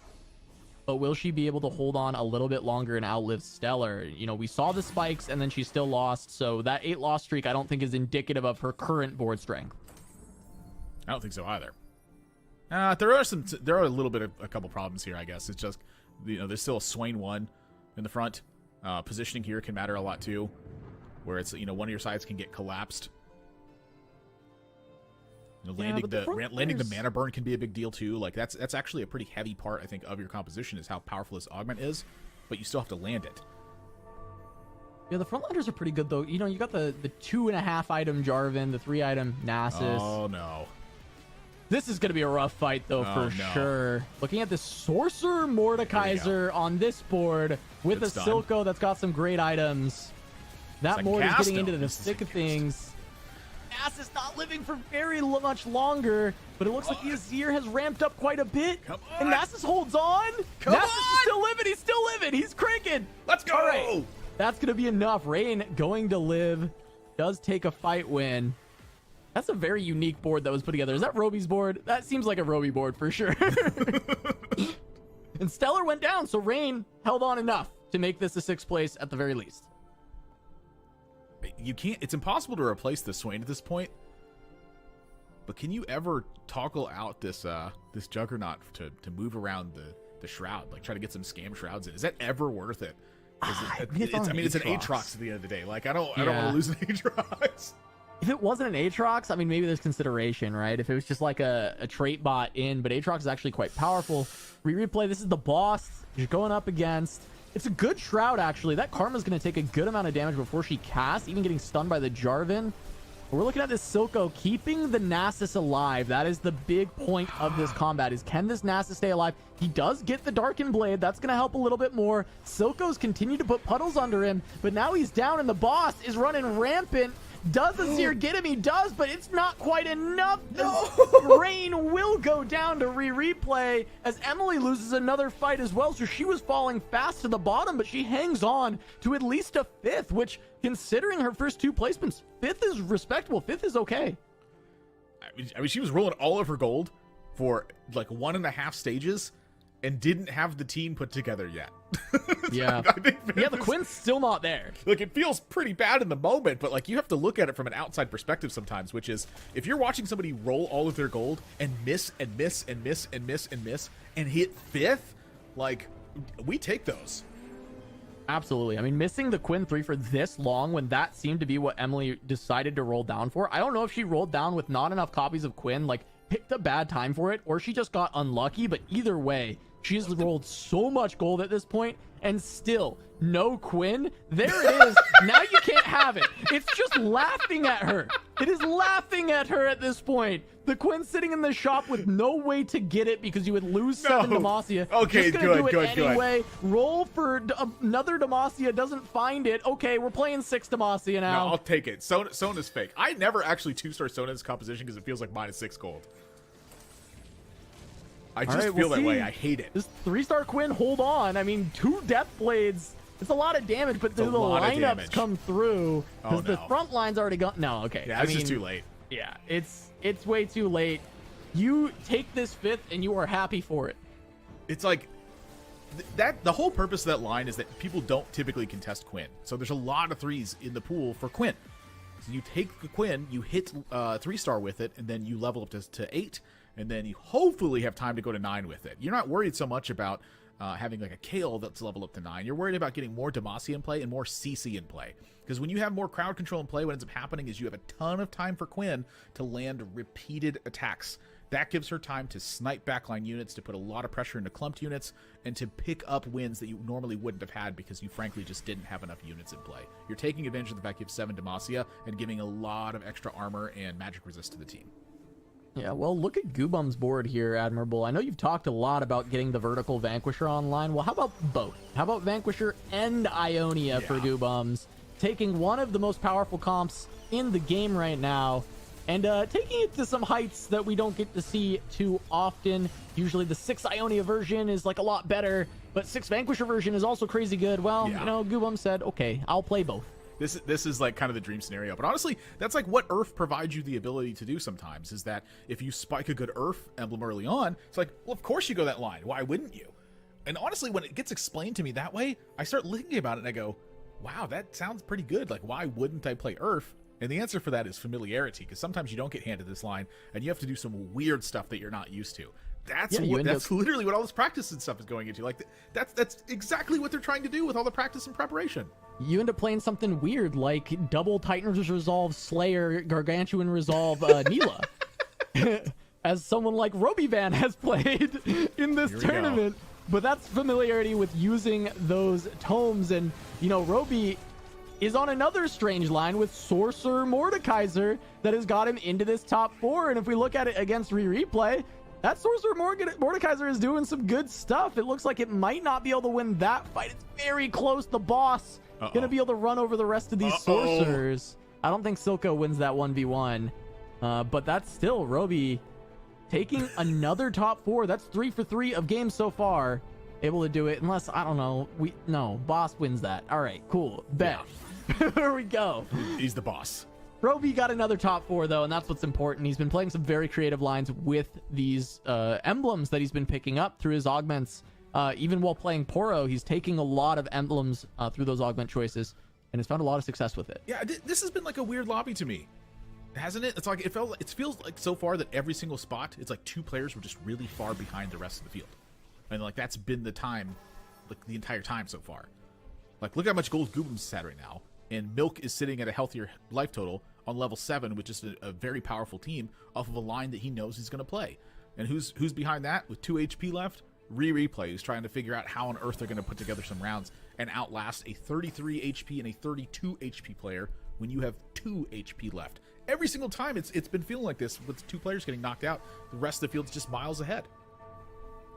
but will she be able to hold on a little bit longer and outlive Stellar? You know, we saw the spikes, and then she still lost, so that 8 loss streak I don't think is indicative of her current board strength. I don't think so either. There are a couple problems here, I guess. It's just, you know, there's still a Swain 1 in the front. Positioning here can matter a lot too, where it's, you know, one of your sides can get collapsed. You know, landing the mana burn can be a big deal too. Like that's actually a pretty heavy part, I think, of your composition, is how powerful this augment is, but you still have to land it. Yeah, the frontliners are pretty good though. You know, you got the 2.5 item Jarvan, the 3 item Nasus. Oh no. This is going to be a rough fight, though, for sure. Looking at the Sorcerer Mordekaiser on this board with a Silco that's got some great items. That Mord is getting into the thick of things. Nass is not living for very much longer, but it looks like the Azir has ramped up quite a bit. And Nasus holds on. Nasus is still living. He's still living. He's cranking. Let's go. All right. That's going to be enough. Rain going to live. Does take a fight win. That's a very unique board that was put together. Is that Roby's board? That seems like a Roby board for sure. And Stellar went down, so Rain held on enough to make this a 6th place at the very least. You can't. It's impossible to replace the Swain at this point. But can you ever toggle out this this Juggernaut to move around the shroud, like try to get some scam shrouds in? Is that ever worth it? It's an Aatrox at the end of the day. Like I don't want to lose an Aatrox. If it wasn't an Aatrox, I mean, maybe there's consideration, right? If it was just like a trait bot in, but Aatrox is actually quite powerful. Replay, this is the boss you're going up against. It's a good shroud, actually. That Karma's going to take a good amount of damage before she casts, even getting stunned by the Jarvan. But we're looking at this Silco keeping the Nasus alive. That is the big point of this combat, is can this Nasus stay alive? He does get the Darkened Blade. That's going to help a little bit more. Silco's continue to put puddles under him, but now he's down and the boss is running rampant. Does Azir get him? He does, but it's not quite enough. No. Rain will go down to replay as Emily loses another fight as well. So she was falling fast to the bottom, but she hangs on to at least a 5th, which, considering her first 2 placements, 5th is respectable. 5th is okay. I mean, she was rolling all of her gold for like 1.5 stages and didn't have the team put together yet. Yeah. The Quinn's still not there. Like, it feels pretty bad in the moment, but like you have to look at it from an outside perspective sometimes, which is if you're watching somebody roll all of their gold and miss and miss and miss and miss and miss and hit 5th, like, we take those. Absolutely. I mean, missing the Quinn 3 for this long when that seemed to be what Emily decided to roll down for. I don't know if she rolled down with not enough copies of Quinn, like picked a bad time for it, or she just got unlucky, but either way, she's rolled so much gold at this point, and still no Quinn. There it is. Now you can't have it. It's just laughing at her. It is laughing at her at this point. The Quinn sitting in the shop with no way to get it because you would lose 7 Demacia. Okay, just gonna do it anyway. Roll for another Demacia, doesn't find it. Okay, we're playing 6 Demacia now. No, I'll take it. Sona's fake. I never actually 2-star Sona's composition because it feels like -6 gold. I just feel that way. I hate it. This 3-star Quinn, hold on. I mean, 2 Death Blades. It's a lot of damage, but the lineups come through because the front line's already gone. No, okay. Yeah, it's just too late. Yeah, it's way too late. You take this 5th and you are happy for it. It's like that. The whole purpose of that line is that people don't typically contest Quinn, so there's a lot of 3s in the pool for Quinn. So you take the Quinn, you hit 3-star with it, and then you level up to 8. And then you hopefully have time to go to 9 with it. You're not worried so much about having like a Kale that's leveled up to 9. You're worried about getting more Demacia in play and more CC in play. Because when you have more crowd control in play, what ends up happening is you have a ton of time for Quinn to land repeated attacks. That gives her time to snipe backline units, to put a lot of pressure into clumped units, and to pick up wins that you normally wouldn't have had because you frankly just didn't have enough units in play. You're taking advantage of the fact you have 7 Demacia and giving a lot of extra armor and magic resist to the team. Yeah, well, look at Goobum's board here, Admirable. I know you've talked a lot about getting the vertical Vanquisher online. Well, how about both? How about Vanquisher and Ionia for Goobums? Taking one of the most powerful comps in the game right now and taking it to some heights that we don't get to see too often. Usually the 6 Ionia version is like a lot better, but 6 Vanquisher version is also crazy good. Well, you know, Goobum said, okay, I'll play both. This is like kind of the dream scenario, but honestly, that's like what Earth provides you the ability to do sometimes, is that if you spike a good Earth emblem early on, it's like, well, of course you go that line. Why wouldn't you? And honestly, when it gets explained to me that way, I start thinking about it and I go, wow, that sounds pretty good. Like, why wouldn't I play Earth? And the answer for that is familiarity, because sometimes you don't get handed this line and you have to do some weird stuff that you're not used to. That's literally what all this practice and stuff is going into. Like, that's exactly what they're trying to do with all the practice and preparation. You end up playing something weird like double Titan's Resolve Slayer, Gargantuan Resolve Neela. As someone like Robyvan has played in this tournament. But that's familiarity with using those tomes. And, you know, Roby is on another strange line with Sorcerer Mordekaiser that has got him into this top 4. And if we look at it against Replay, that Sorcerer Mordekaiser is doing some good stuff. It looks like it might not be able to win that fight. It's very close. The boss gonna be able to run over the rest of these sorcerers. I don't think Silco wins that 1v1. But that's still Roby taking another top 4. That's 3 for 3 of games so far. Able to do it, unless, I don't know, no, boss wins that. All right, cool, bet. There we go. He's the boss. Roby got another top 4 though, and that's what's important. He's been playing some very creative lines with these emblems that he's been picking up through his augments. Even while playing Poro, he's taking a lot of emblems through those augment choices and has found a lot of success with it. Yeah, this has been like a weird lobby to me, hasn't it? It's like it feels like so far that every single spot, it's like 2 players were just really far behind the rest of the field, and like that's been the time, like the entire time so far. Like, look how much gold Goobum's had right now, and Milk is sitting at a healthier life total on level 7 with just a very powerful team off of a line that he knows he's going to play. And who's behind that with 2 HP left? Replay, who's trying to figure out how on earth they're going to put together some rounds and outlast a 33 HP and a 32 HP player when you have 2 HP left. Every single time it's been feeling like this with 2 players getting knocked out. The rest of the field's just miles ahead.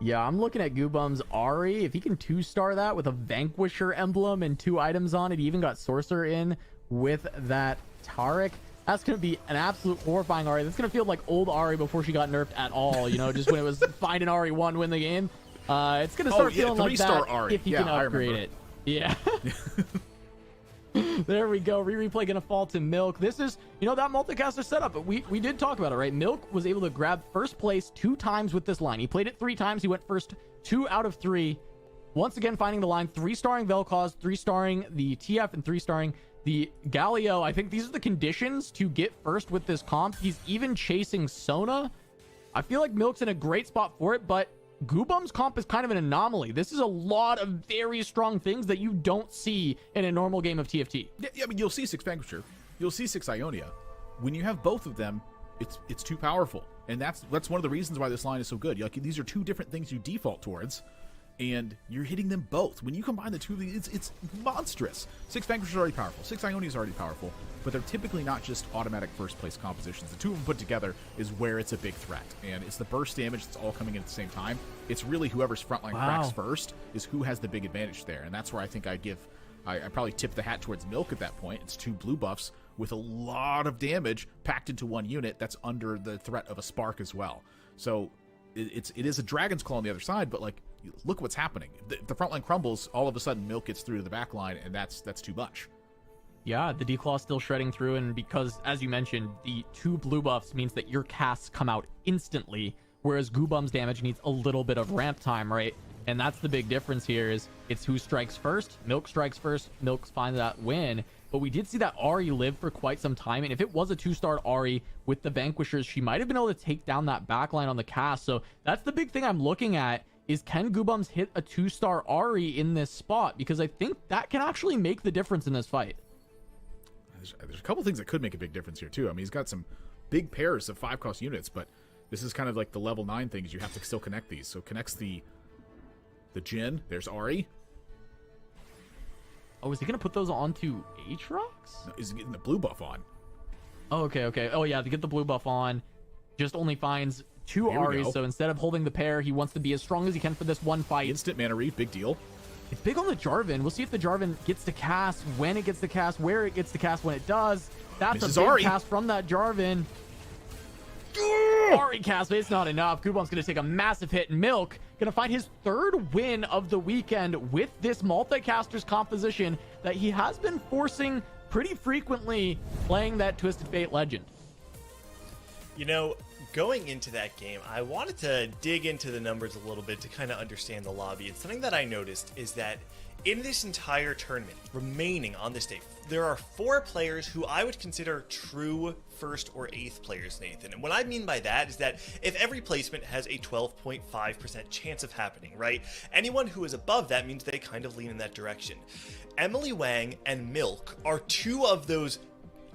Yeah, I'm looking at Goobum's Ari. If he can 2-star that with a Vanquisher emblem and 2 items on it, he even got Sorcerer in with that Taric. That's going to be an absolute horrifying Ari. That's going to feel like old Ari before she got nerfed at all. You know, just when it was find an Ari 1, win the game. It's going to start feeling like that Ari. if you can upgrade it. Yeah. There we go. Replay going to fall to Milk. This is, you know, that multicaster setup, but we did talk about it, right? Milk was able to grab first place 2 times with this line. He played it 3 times. He went first 2 out of 3. Once again, finding the line, 3-starring Vel'Koz, 3-starring the TF, and 3-starring the Galio. I think these are the conditions to get first with this comp. He's even chasing Sona. I feel like Milk's in a great spot for it, but Goobum's comp is kind of an anomaly. This is a lot of very strong things that you don't see in a normal game of TFT. Yeah, I mean, you'll see 6 Vanquisher, you'll see 6 Ionia. When you have both of them, it's too powerful, and that's one of the reasons why this line is so good. Like, these are 2 different things you default towards, and you're hitting them both. When you combine the 2 of these, it's monstrous. 6 Vanquishers are already powerful, 6 Ionias are already powerful, but they're typically not just automatic first place compositions. The 2 of them put together is where it's a big threat, and it's the burst damage that's all coming in at the same time. It's really whoever's frontline cracks first is who has the big advantage there, and that's where I think I probably tip the hat towards Milk at that point. It's 2 blue buffs with a lot of damage packed into 1 unit that's under the threat of a spark as well. So it is a Dragon's Claw on the other side, but like, look what's happening. The frontline crumbles, all of a sudden Milk gets through to the back line, and that's too much. Yeah, the D-Claw still shredding through, and because, as you mentioned, the 2 blue buffs means that your casts come out instantly, whereas Goobum's damage needs a little bit of ramp time, right? And that's the big difference here, is it's who strikes first. Milk strikes first, Milk finds that win. But we did see that Ari live for quite some time, and if it was a 2-star Ari with the Vanquishers, she might have been able to take down that backline on the cast. So that's the big thing I'm looking at, is can Goobums hit a 2-star Ari in this spot? Because I think that can actually make the difference in this fight. There's a couple things that could make a big difference here too. I mean, he's got some big pairs of 5-cost units, but This is kind of like the level 9 things. You have to still connect these. So connects the Jhin. There's Ahri. Oh, is he gonna put those onto Aatrox? No, is getting the blue buff on. Oh, okay. Oh yeah, to get the blue buff on, just only finds 2 Here we Ahris. go. So instead of holding the pair, he wants to be as strong as he can for this one fight. Instant mana read, big deal. It's big on the Jarvan. We'll see if the Jarvan gets to cast, when it gets to cast, where it gets to cast, when it does. That's Misses a big Ahri. cast from that Jarvan. Ahri cast, but it's not enough. Kuban's going to take a massive hit. Milk going to find his 3rd win of the weekend with this multicaster's composition that he has been forcing pretty frequently, playing that Twisted Fate Legend. You know, going into that game, I wanted to dig into the numbers a little bit to kind of understand the lobby. And something that I noticed is that in this entire tournament remaining on this day, there are 4 players who I would consider true 1st or 8th players, Nathan. And what I mean by that is that if every placement has a 12.5% chance of happening, right? Anyone who is above that means they kind of lean in that direction. Emily Wang and Milk are 2 of those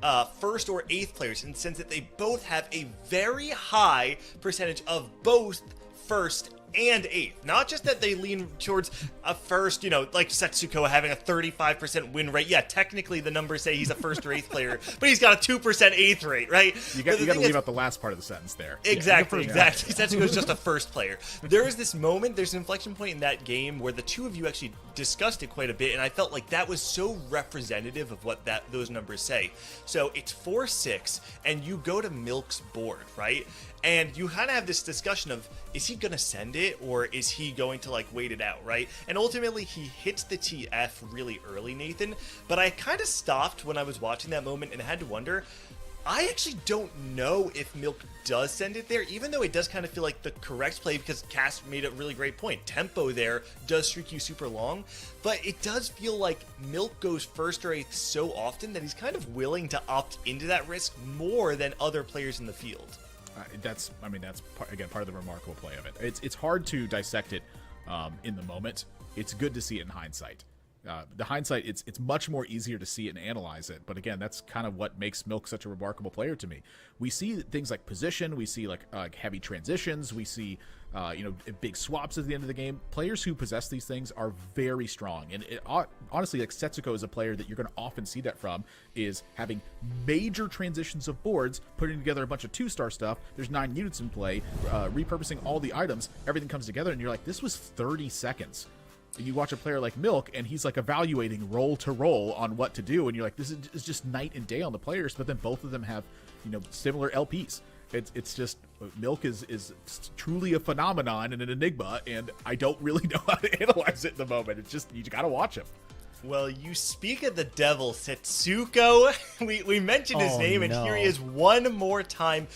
1st or 8th players in the sense that they both have a very high percentage of both 1st and 8th. Not just that they lean towards a 1st, you know, like Setsuko having a 35% win rate. Yeah, technically the numbers say he's a 1st or 8th player, but he's got a 2% 8th rate, right? You got to leave out the last part of the sentence there. Exactly. Setsuko's just a 1st player. There is this moment, there's an inflection point in that game where the 2 of you actually discussed it quite a bit, and I felt like that was so representative of what those numbers say. So it's 4-6, and you go to Milk's board, right? And you kind of have this discussion of, is he going to send it or is he going to like wait it out, right? And ultimately he hits the TF really early, Nathan, but I kind of stopped when I was watching that moment and had to wonder, I actually don't know if Milk does send it there, even though it does kind of feel like the correct play because Cass made a really great point. Tempo there does streak you super long, but it does feel like Milk goes 1st or 8th so often that he's kind of willing to opt into that risk more than other players in the field. That's again part of the remarkable play of it. It's hard to dissect it in the moment. It's good to see it in hindsight. The hindsight, it's much more easier to see it and analyze it. But again, that's kind of what makes Milk such a remarkable player to me. We see things like position, we see like heavy transitions, we see big swaps at the end of the game. Players who possess these things are very strong, and honestly, like Setsuko is a player that you're going to often see that from, is having major transitions of boards, putting together a bunch of 2-star stuff. There's 9 units in play, repurposing all the items, everything comes together, and you're like, this was 30 seconds. You watch a player like Milk, and he's like evaluating roll to roll on what to do, and you're like, this is just night and day on the players. But then both of them have, similar LPs. It's just Milk is truly a phenomenon and an enigma, and I don't really know how to analyze it at the moment. It's just you gotta watch him. Well, you speak of the devil, Setsuko. We mentioned his name, and here he is one more time.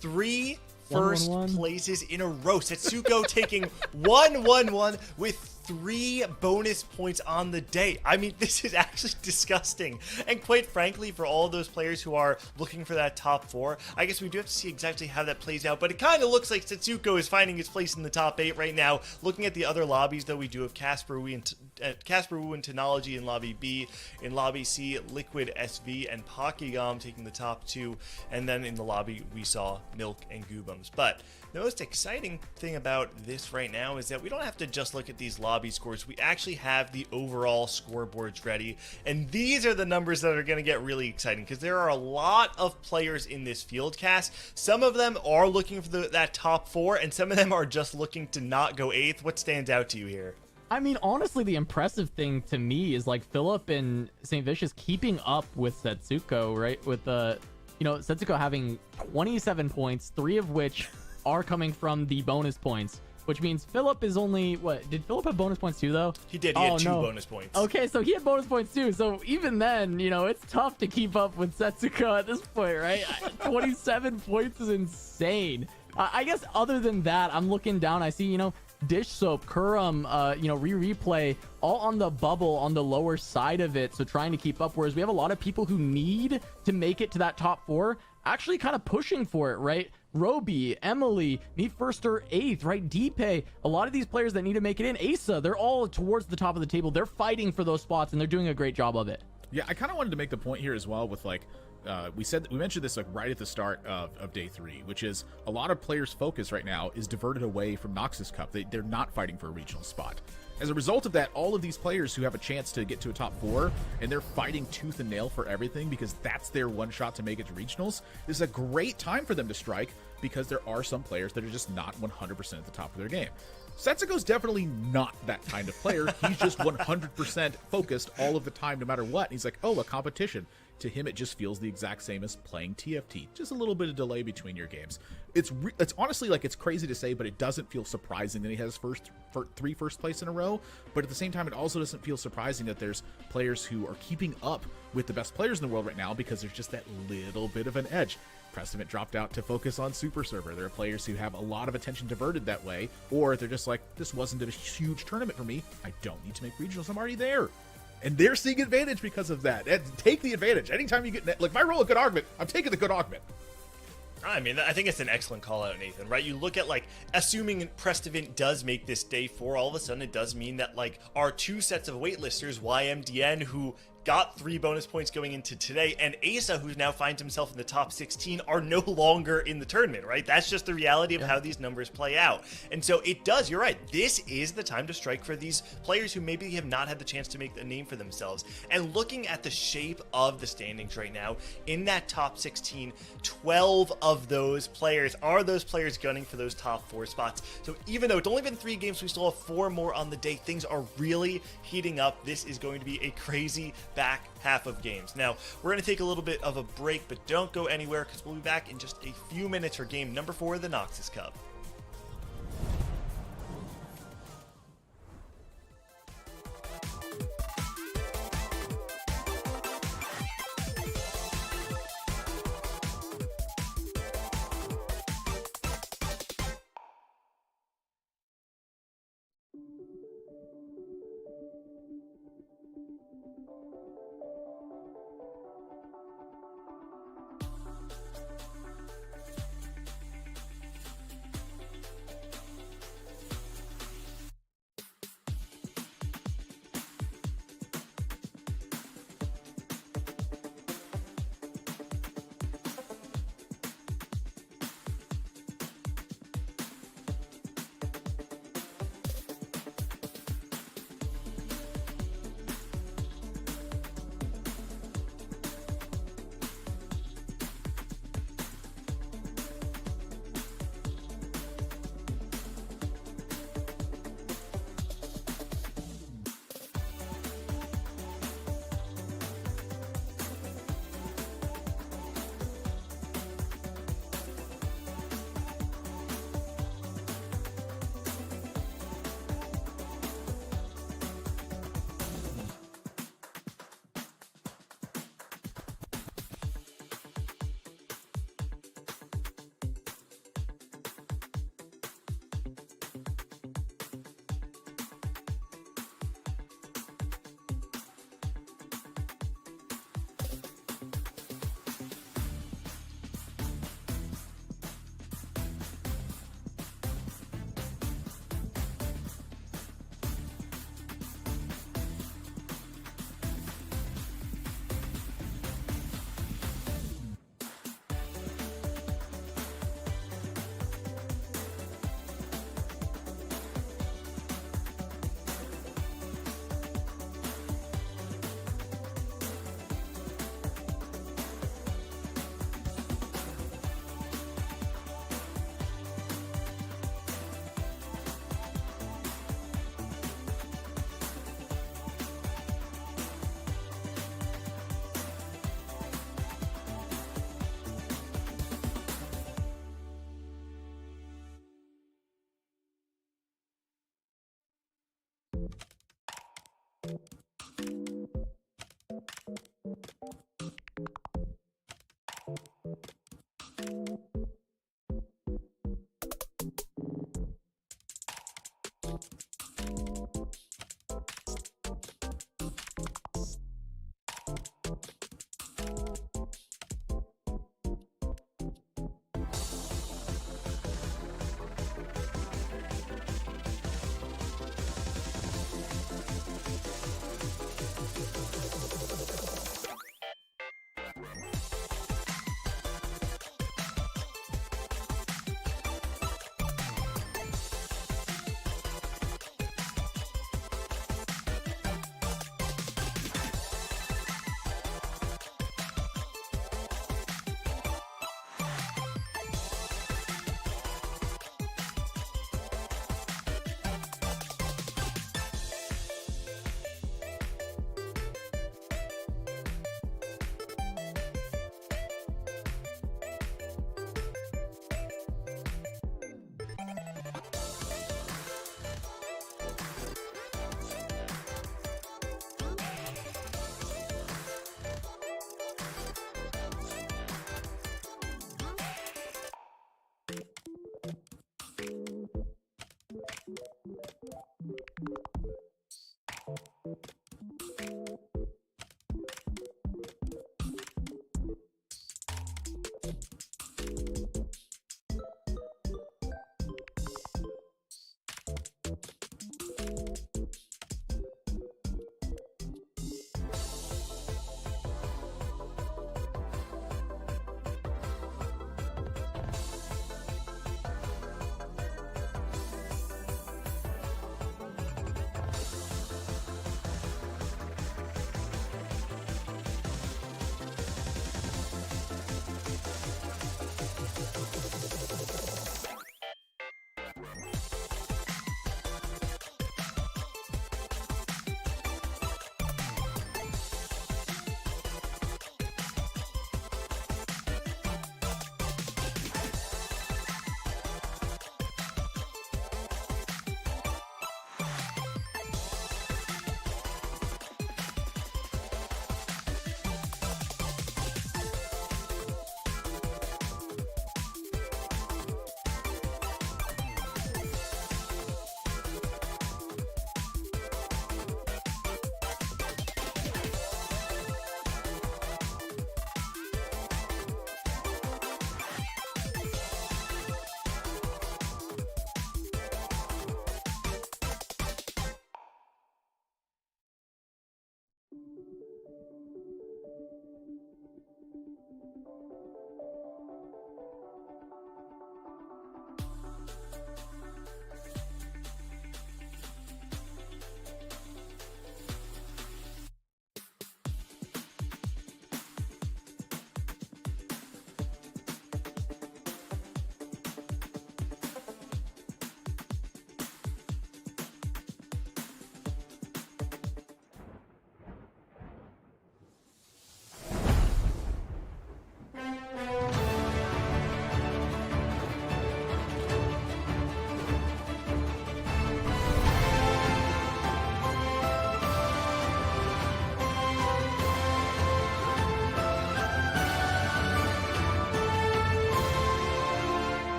3 first places in a row. Setsuko taking 1-1-1 with 3 bonus points on the day. I mean, this is actually disgusting. And quite frankly, for all those players who are looking for that top 4, I guess we do have to see exactly how that plays out. But it kind of looks like Setsuko is finding his place in the top 8 right now. Looking at the other lobbies, though, we do have Casper Wu and Technology in Lobby B. In Lobby C, Liquid SV and Pokegam taking the top 2. And then in the lobby, we saw Milk and Goobums. But the most exciting thing about this right now is that we don't have to just look at these lobby scores. We actually have the overall scoreboards ready, and these are the numbers that are going to get really exciting because there are a lot of players in this field cast. Some of them are looking for that top 4, and some of them are just looking to not go 8th. What stands out to you here? I mean, honestly, the impressive thing to me is like Philip and St. Vicious keeping up with Setsuko, right? With Setsuko having 27 points, 3 of which are coming from the bonus points, which means Philip is only, did Philip have bonus points too, though? He did. He had 2 bonus points. Okay, so he had bonus points too. So even then, it's tough to keep up with Setsuko at this point, right? 27 points is insane. I guess other than that, I'm looking down. I see, Dish Soap, Kurum, Replay, all on the bubble on the lower side of it. So trying to keep up. Whereas we have a lot of people who need to make it to that top 4, actually kind of pushing for it, right? Roby, Emily, me 1st or 8th, right? Deepay, a lot of these players that need to make it in. Asa, they're all towards the top of the table. They're fighting for those spots, and they're doing a great job of it. Yeah, I kind of wanted to make the point here as well with like we mentioned this like right at the start of day 3, which is a lot of players' focus right now is diverted away from Noxus Cup. They're not fighting for a regional spot. As a result of that, all of these players who have a chance to get to a top 4, and they're fighting tooth and nail for everything because that's their one shot to make it to regionals, this is a great time for them to strike because there are some players that are just not 100% at the top of their game. Setsuko's definitely not that kind of player. He's just 100% focused all of the time, no matter what. And he's like, oh, a competition. To him, it just feels the exact same as playing TFT. Just a little bit of delay between your games. It's honestly, like, it's crazy to say, but it doesn't feel surprising that he has three first place in a row. But at the same time, it also doesn't feel surprising that there's players who are keeping up with the best players in the world right now because there's just that little bit of an edge. Precedent dropped out to focus on Super Server. There are players who have a lot of attention diverted that way, or they're just like, this wasn't a huge tournament for me. I don't need to make regionals. I'm already there. And they're seeing advantage because of that. And take the advantage. Anytime you get, like, if I roll a good augment, I'm taking the good augment. I mean, I think it's an excellent call out, Nathan, right? You look at, like, assuming Prestivant does make this day 4, all of a sudden it does mean that, like, our 2 sets of waitlisters, YMDN, who got 3 bonus points going into today, and Asa, who now finds himself in the top 16, are no longer in the tournament, right? That's just the reality of how these numbers play out. And so it does, you're right, this is the time to strike for these players who maybe have not had the chance to make a name for themselves. And looking at the shape of the standings right now, in that top 16, 12 of those players are those players gunning for those top 4 spots. So even though it's only been 3 games, we still have 4 more on the day. Things are really heating up. This is going to be a crazy back half of games. Now, we're going to take a little bit of a break, but don't go anywhere because we'll be back in just a few minutes for game number 4 of the Noxus Cup.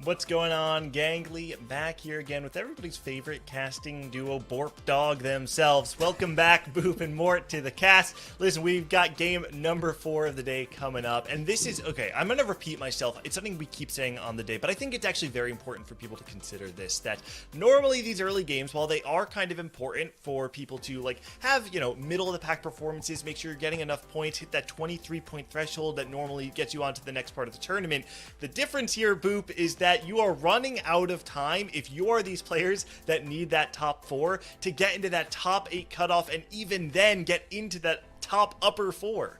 What's going on, Gangly? Back here again with everybody's favorite casting duo, Borp Dog themselves. Welcome back, Boop and Mort, to the cast. Listen, we've got game number 4 of the day coming up, and this is, okay, I'm going to repeat myself. It's something we keep saying on the day, but I think it's actually very important for people to consider this, that normally these early games, while they are kind of important for people to, like, have, you know, middle-of-the-pack performances, make sure you're getting enough points, hit that 23-point threshold that normally gets you onto the next part of the tournament. The difference here, Boop, is that you are running out of time if you are these players that need that top 4 to get into that top 8 cutoff and even then get into that top upper 4.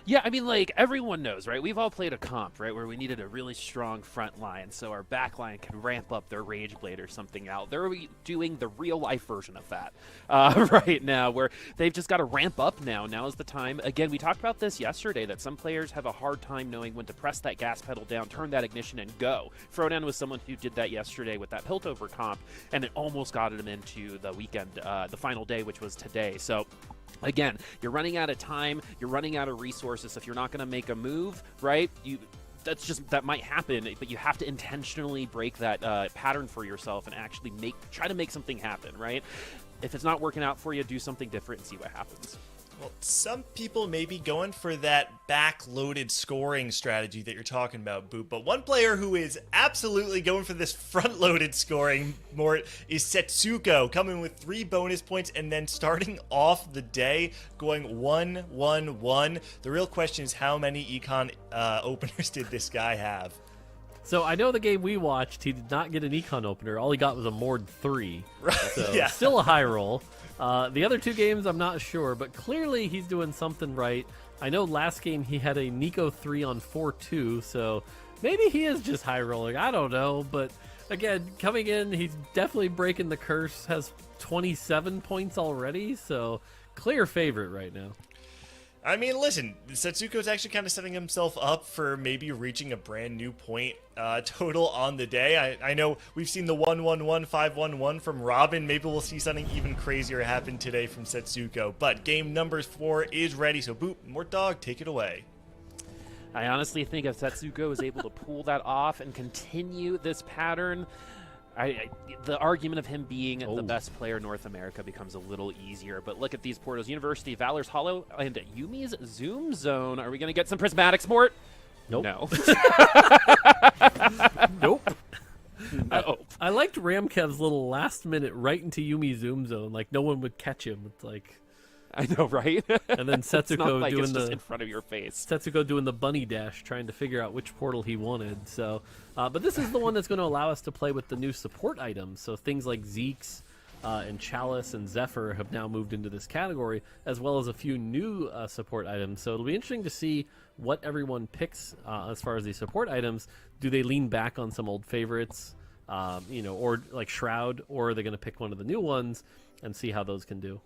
Yeah, I mean, like, everyone knows, right? We've all played a comp, right, where we needed a really strong front line so our back line can ramp up their Rage Blade or something out. They're doing the real-life version of that right now, where they've just got to ramp up now. Now is the time. Again, we talked about this yesterday, that some players have a hard time knowing when to press that gas pedal down, turn that ignition, and go. Frodan was someone who did that yesterday with that Piltover comp, and it almost got him into the weekend, the final day, which was today. So again, you're running out of time, you're running out of resources. If you're not going to make a move, right, that might happen, but you have to intentionally break that pattern for yourself and actually try to make something happen, right? If it's not working out for you, do something different and see what happens. Well, some people may be going for that back-loaded scoring strategy that you're talking about, Boop. But one player who is absolutely going for this front-loaded scoring, Mort, is Setsuko, coming with 3 bonus points and then starting off the day going 1-1-1. The real question is, how many econ openers did this guy have? So I know the game we watched, he did not get an econ opener. All he got was a Mord 3. Right, So yeah. still a high roll. The other 2 games, I'm not sure, but clearly he's doing something right. I know last game he had a Nico 3 on 4-2, so maybe he is just high rolling. I don't know, but again, coming in, he's definitely breaking the curse, has 27 points already, so clear favorite right now. I mean, listen, Setsuko's actually kind of setting himself up for maybe reaching a brand new point total on the day. I know we've seen the 1-1-1, 5-1-1 from Robin. Maybe we'll see something even crazier happen today from Setsuko. But game number 4 is ready, so Boop, Mort Dog, take it away. I honestly think if Setsuko is able to pull that off and continue this pattern, the argument of him being the best player in North America becomes a little easier. But look at these portals. University, Valor's Hollow, and Yumi's Zoom Zone. Are we going to get some prismatic sport? Nope. No. Nope. No. I liked Ramkev's little last minute right into Yumi Zoom Zone. Like, no one would catch him. It's like... I know, right? And then It's not Setsuko like doing it's just the in front of your face. Setsuko doing the bunny dash, trying to figure out which portal he wanted. So, but this is the one that's going to allow us to play with the new support items. So things like Zeke's and Chalice and Zephyr have now moved into this category, as well as a few new support items. So it'll be interesting to see what everyone picks as far as these support items. Do they lean back on some old favorites, or like Shroud, or are they going to pick one of the new ones and see how those can do?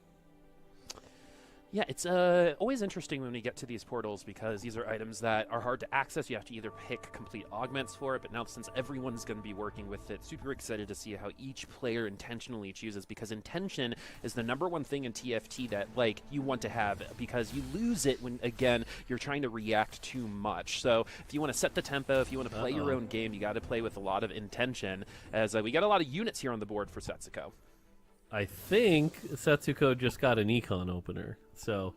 Yeah, it's always interesting when we get to these portals because these are items that are hard to access. You have to either pick complete augments for it, but now since everyone's going to be working with it, super excited to see how each player intentionally chooses, because intention is the #1 thing in TFT that, like, you want to have, because you lose it when, again, you're trying to react too much. So if you want to set the tempo, if you want to play your own game, you got to play with a lot of intention, as we got a lot of units here on the board for Setsuko. I think Setsuko just got an econ opener, so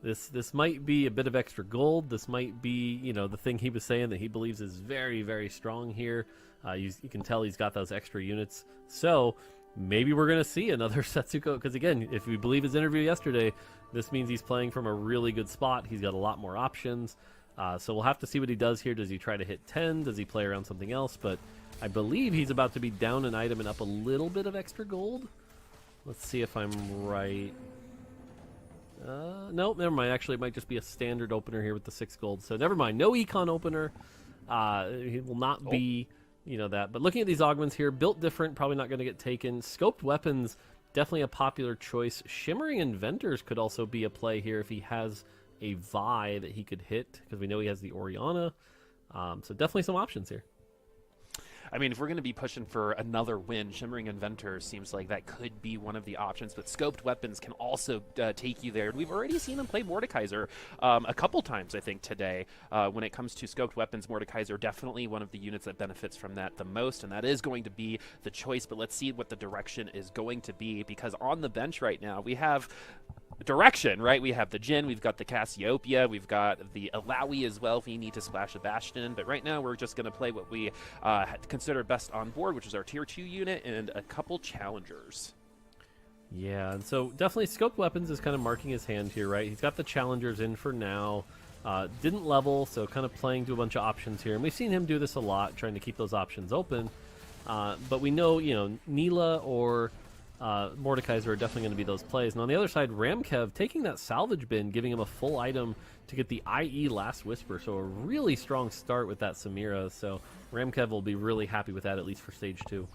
this might be a bit of extra gold. This might be, the thing he was saying that he believes is very, very strong here. You can tell he's got those extra units, so maybe we're going to see another Setsuko, because again, if we believe his interview yesterday, this means he's playing from a really good spot. He's got a lot more options, so we'll have to see what he does here. Does he try to hit 10? Does he play around something else? But I believe he's about to be down an item and up a little bit of extra gold. Let's see if I'm right. Nope, never mind. Actually, it might just be a standard opener here with the 6 gold. So never mind. No econ opener. He will not be, that. But looking at these augments here, built different, probably not going to get taken. Scoped weapons, definitely a popular choice. Shimmering Inventors could also be a play here if he has a Vi that he could hit, because we know he has the Oriana. So definitely some options here. I mean, if we're going to be pushing for another win, Shimmering Inventor seems like that could be one of the options, but Scoped Weapons can also take you there. We've already seen him play Mordekaiser a couple times, I think, today. When it comes to Scoped Weapons, Mordekaiser definitely one of the units that benefits from that the most, and that is going to be the choice, but let's see what the direction is going to be, because on the bench right now, we have direction, right? We have the Jhin, we've got the Cassiopeia, we've got the Alawi as well if we need to splash a Bastion, but right now we're just going to play what we consider best on board, which is our tier 2 unit and a couple challengers. Yeah, and so definitely Scoped Weapons is kind of marking his hand here, right? He's got the challengers in for now. Didn't level, so kind of playing to a bunch of options here. And we've seen him do this a lot, trying to keep those options open. But we know, Neela or Mordekaiser are definitely going to be those plays. And on the other side, Ramkev taking that salvage bin, giving him a full item to get the IE Last Whisper. So a really strong start with that Samira. So Ramkev will be really happy with that, at least for stage 2.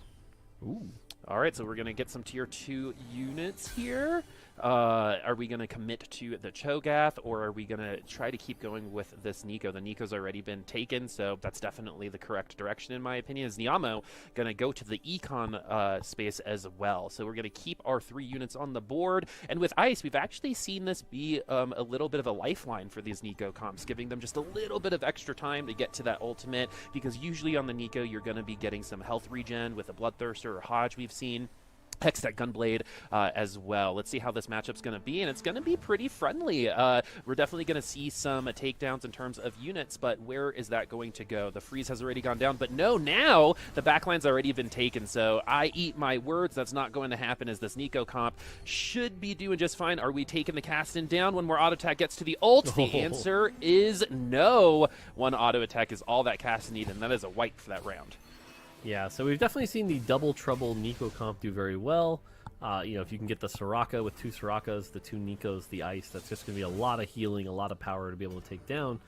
Ooh. All right, so we're going to get some tier 2 units here. Are we going to commit to the Cho'Gath, or are we going to try to keep going with this Nico? The Nico's already been taken, so that's definitely the correct direction, in my opinion. Is Niamo going to go to the Econ space as well? So we're going to keep our 3 units on the board. And with Ice, we've actually seen this be a little bit of a lifeline for these Nico comps, giving them just a little bit of extra time to get to that ultimate, because usually on the Nico, you're going to be getting some health regen with a Bloodthirster or Hodge we've seen. Hextech Gunblade as well. Let's see how this matchup's going to be, and it's going to be pretty friendly. We're definitely going to see some takedowns in terms of units, but where is that going to go? The freeze has already gone down, but no, now the backline's already been taken, so I eat my words. That's not going to happen, as this Nico comp should be doing just fine. Are we taking the Castin down when more auto attack gets to the ult? The answer is no. One auto attack is all that Castin needs, and that is a wipe for that round. Yeah, so we've definitely seen the double trouble Nico comp do very well. If you can get the Soraka with 2 Sorakas, the 2 Nikos, the Ice, that's just going to be a lot of healing, a lot of power to be able to take down.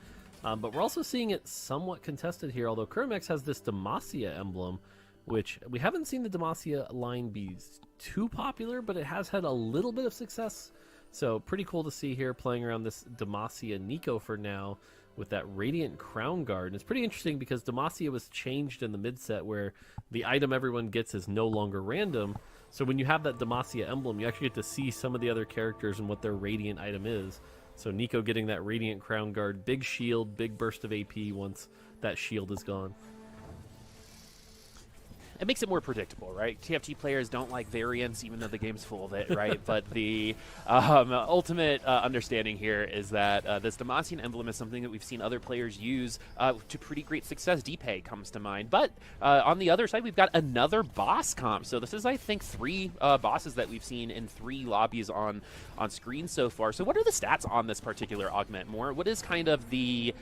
But we're also seeing it somewhat contested here, although Kermex has this Demacia emblem, which we haven't seen the Demacia line be too popular, but it has had a little bit of success. So pretty cool to see here, playing around this Demacia Nico for now, with that Radiant Crown Guard. And it's pretty interesting because Demacia was changed in the mid-set, where the item everyone gets is no longer random. So when you have that Demacia emblem, you actually get to see some of the other characters and what their Radiant item is. So Nico getting that Radiant Crown Guard, big shield, big burst of AP once that shield is gone. It makes it more predictable, right? TFT players don't like variance, even though the game's full of it, right? But the ultimate understanding here is that this Demacian emblem is something that we've seen other players use to pretty great success. Deepay comes to mind. But on the other side, we've got another boss comp. So this is, I think, 3 bosses that we've seen in 3 lobbies on screen so far. So what are the stats on this particular augment? More, what is kind of the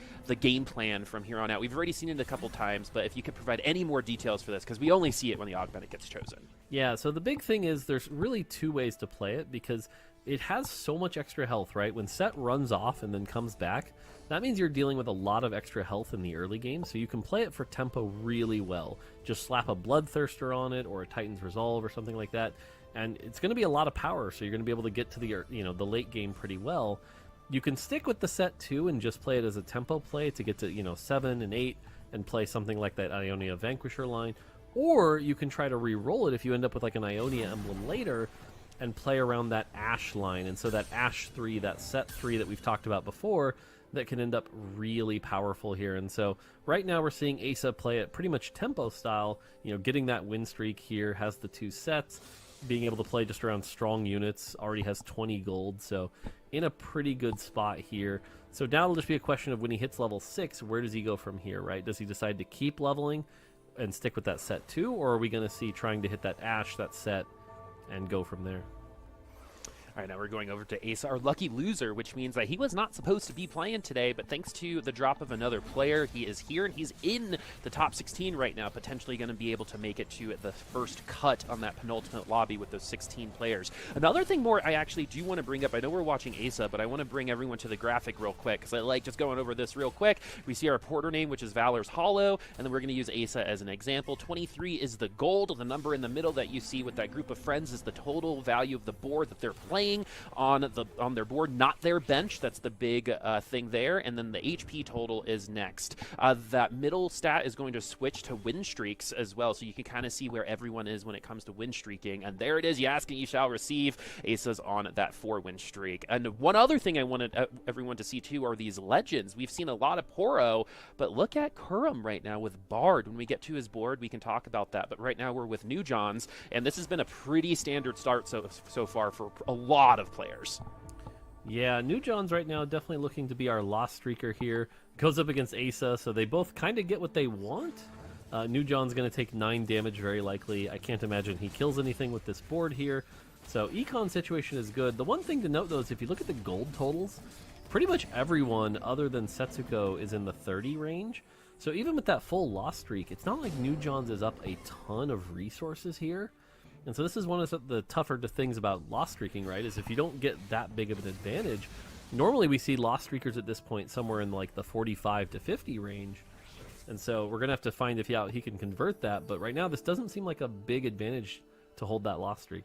game plan from here on out? We've already seen it a couple times, but if you could provide any more details for this, because we only see it when the augment gets chosen. Yeah, so the big thing is there's really 2 ways to play it, because it has so much extra health, right? When Set runs off and then comes back, that means you're dealing with a lot of extra health in the early game, so you can play it for tempo really well. Just slap a Bloodthirster on it or a Titan's Resolve or something like that, and it's going to be a lot of power, so you're going to be able to get to the late game pretty well. You can stick with the Set too and just play it as a tempo play to get to 7 and 8 and play something like that Ionia Vanquisher line. Or you can try to re-roll it if you end up with like an Ionia emblem later and play around that Ashe line. And so that Ashe 3, that Set 3 that we've talked about before, that can end up really powerful here. And so right now we're seeing Asa play it pretty much tempo style, getting that win streak here, has the 2 sets, being able to play just around strong units, already has 20 gold, so in a pretty good spot here. So now it'll just be a question of when he hits level 6, where does he go from here, right? Does he decide to keep leveling and stick with that Set 2, or are we going to see trying to hit that Ashe, that Set, and go from there? All right, now we're going over to Asa, our lucky loser, which means that he was not supposed to be playing today, but thanks to the drop of another player, he is here, and he's in the top 16 right now, potentially going to be able to make it to the first cut on that penultimate lobby with those 16 players. Another thing more I actually do want to bring up, I know we're watching Asa, but I want to bring everyone to the graphic real quick, because I like just going over this real quick. We see our porter name, which is Valor's Hollow, and then we're going to use Asa as an example. 23 is the gold. The number in the middle that you see with that group of friends is the total value of the board that they're playing playing on their board, not their bench. That's the big thing there. And then the HP total is next. That middle stat is going to switch to win streaks as well, so you can kind of see where everyone is when it comes to win streaking. And there it is. You ask and you shall receive. Asa's on that 4-win streak. And one other thing I wanted everyone to see too are these legends. We've seen a lot of Poro, but look at Kurum right now with Bard. When we get to his board, we can talk about that. But right now we're with New Johns, and this has been a pretty standard start so far for a lot of players. Yeah, New John's right now definitely looking to be our lost streaker here. Goes up against Asa, so they both kind of get what they want. New John's going to take 9 damage very likely. I can't imagine he kills anything with this board here. So Econ situation is good. The one thing to note, though, is if you look at the gold totals, pretty much everyone other than Setsuko is in the 30 range. So even with that full loss streak, it's not like New John's is up a ton of resources here. And so this is one of the tougher things about loss streaking, right, is if you don't get that big of an advantage, normally we see loss streakers at this point somewhere in like the 45 to 50 range. And so we're going to have to find if he can convert that. But right now this doesn't seem like a big advantage to hold that loss streak.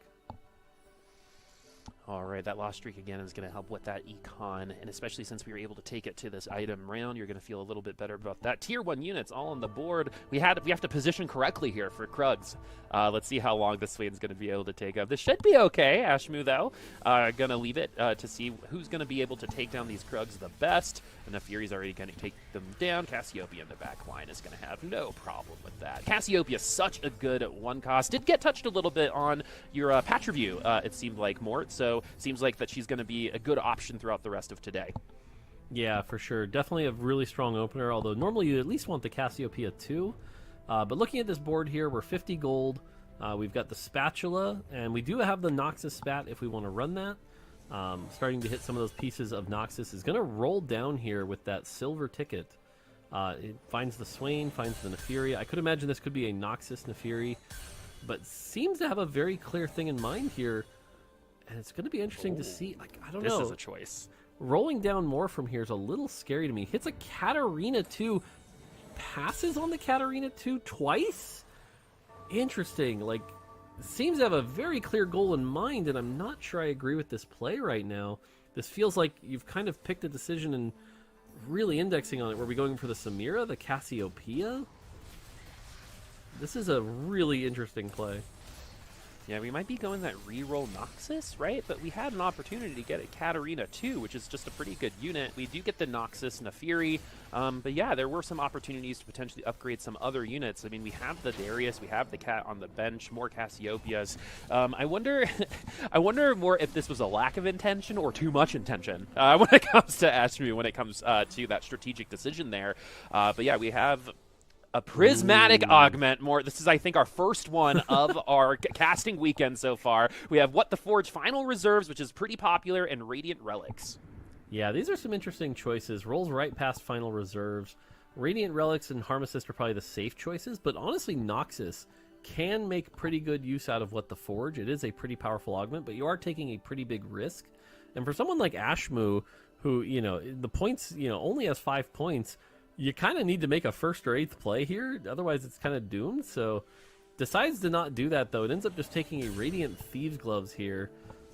All right, that loss streak again is going to help with that econ, and especially since we were able to take it to this item round, you're going to feel a little bit better about that. Tier 1 units all on the board. We have to position correctly here for Krugs. Let's see how long this Sweden's going to be able to take up. This should be okay, Ashmu, though. Going to leave it to see who's going to be able to take down these Krugs the best, and the Fury's already going to take them down. Cassiopeia in the back line is going to have no problem with that. Cassiopeia, such a good one cost. Did get touched a little bit on your patch review, it seemed like, Mort, so seems like that she's going to be a good option throughout the rest of today. Yeah, for sure. Definitely a really strong opener, although normally you at least want the Cassiopeia too. But looking at this board here, we're 50 gold. We've got the Spatula, and we do have the Noxus Spat if we want to run that. Starting to hit some of those pieces of Noxus. Is going to roll down here with that silver ticket. It finds the Swain, finds the Nefiri. I could imagine this could be a Noxus Nefiri, but seems to have a very clear thing in mind here. And it's going to be interesting to see. Like, I don't know. This is a choice. Rolling down more from here is a little scary to me. Hits a Katarina 2. Passes on the Katarina 2 twice? Interesting. Like, seems to have a very clear goal in mind, and I'm not sure I agree with this play right now. This feels like you've kind of picked a decision and really indexing on it. Were we going for the Samira, the Cassiopeia? This is a really interesting play. Yeah, we might be going that reroll Noxus, right? But we had an opportunity to get a Katarina too, which is just a pretty good unit. We do get the Noxus Nefiri, but yeah, there were some opportunities to potentially upgrade some other units. I mean, we have the Darius, we have the Cat on the bench, more Cassiopeias. I wonder more if this was a lack of intention or too much intention when it comes to Ashmu, when it comes to that strategic decision there. But yeah, we have a prismatic augment. This is, I think, our first one of our casting weekend so far. We have What the Forge Final Reserves, which is pretty popular, and Radiant Relics. Yeah, these are some interesting choices. Rolls right past Final Reserves. Radiant Relics and Harm Assist are probably the safe choices, but honestly, Noxus can make pretty good use out of What the Forge. It is a pretty powerful augment, but you are taking a pretty big risk. And for someone like Ashmu, who, the points, only has 5 points, you kind of need to make a 1st or 8th play here, otherwise it's kind of doomed. So decides to not do that, though. It ends up just taking a Radiant Thieves Gloves here.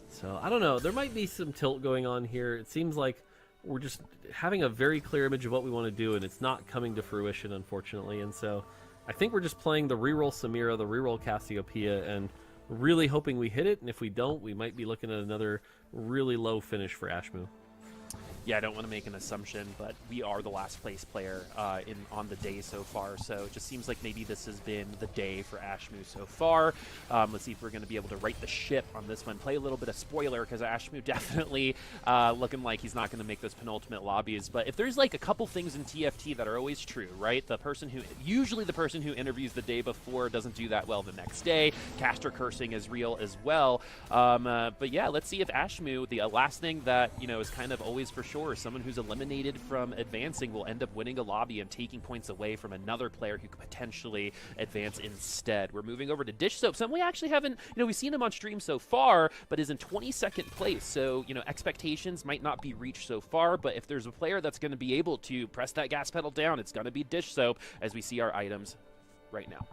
So I don't know. There might be some tilt going on here. It seems like we're just having a very clear image of what we want to do, and it's not coming to fruition, unfortunately. And so I think we're just playing the reroll Samira, the reroll Cassiopeia, and really hoping we hit it. And if we don't, we might be looking at another really low finish for Ashmu. Yeah, I don't want to make an assumption, but we are the last place player on the day so far, so it just seems like maybe this has been the day for Ashmu so far. Let's see if we're going to be able to right the ship on this one. Play a little bit of spoiler, because Ashmu definitely looking like he's not going to make those penultimate lobbies, but if there's like a couple things in TFT that are always true, right? Usually the person who interviews the day before doesn't do that well the next day. Caster cursing is real as well. But yeah, let's see if Ashmu, the last thing that, is kind of always for sure, someone who's eliminated from advancing will end up winning a lobby and taking points away from another player who could potentially advance instead. We're moving over to Dish Soap. Someone we actually haven't, we've seen him on stream so far, but is in 22nd place. So, expectations might not be reached so far, but if there's a player that's going to be able to press that gas pedal down, it's going to be Dish Soap, as we see our items right now.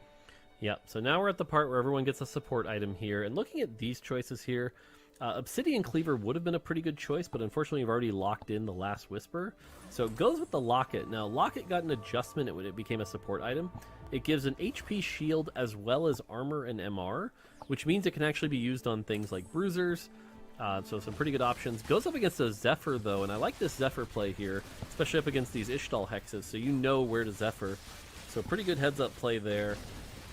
Yep, so now we're at the part where everyone gets a support item here, and looking at these choices here, Obsidian Cleaver would have been a pretty good choice, but unfortunately you've already locked in the Last Whisper. So it goes with the Locket. Now, Locket got an adjustment when it became a support item. It gives an HP shield as well as armor and MR, which means it can actually be used on things like bruisers. So some pretty good options. Goes up against a Zephyr, though, and I like this Zephyr play here, especially up against these Ishtal hexes, so you know where to Zephyr. So pretty good heads-up play there.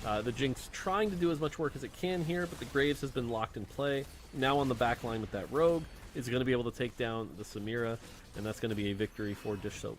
The Jinx trying to do as much work as it can here, but the Graves has been locked in play. Now on the back line with that Rogue, is going to be able to take down the Samira, and that's going to be a victory for Dish Soap.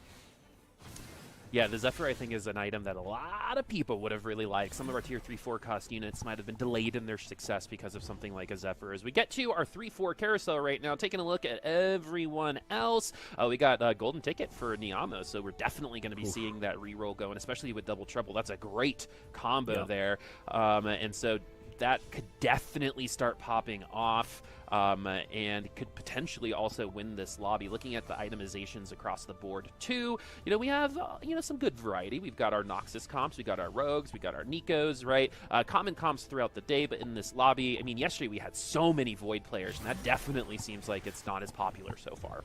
Yeah, the Zephyr, I think, is an item that a lot of people would have really liked. Some of our tier 3-4 cost units might have been delayed in their success because of something like a Zephyr. As we get to our 3-4 carousel right now, taking a look at everyone else, we got a golden ticket for Niamo, so we're definitely going to be seeing that reroll going, especially with Double Trouble. That's a great combo there. And so that could definitely start popping off. And could potentially also win this lobby. Looking at the itemizations across the board too, we have some good variety. We've got our Noxus comps, we got our Rogues, we got our Nikos, right? Common comps throughout the day, but in this lobby, I mean, yesterday we had so many Void players, and that definitely seems like it's not as popular so far.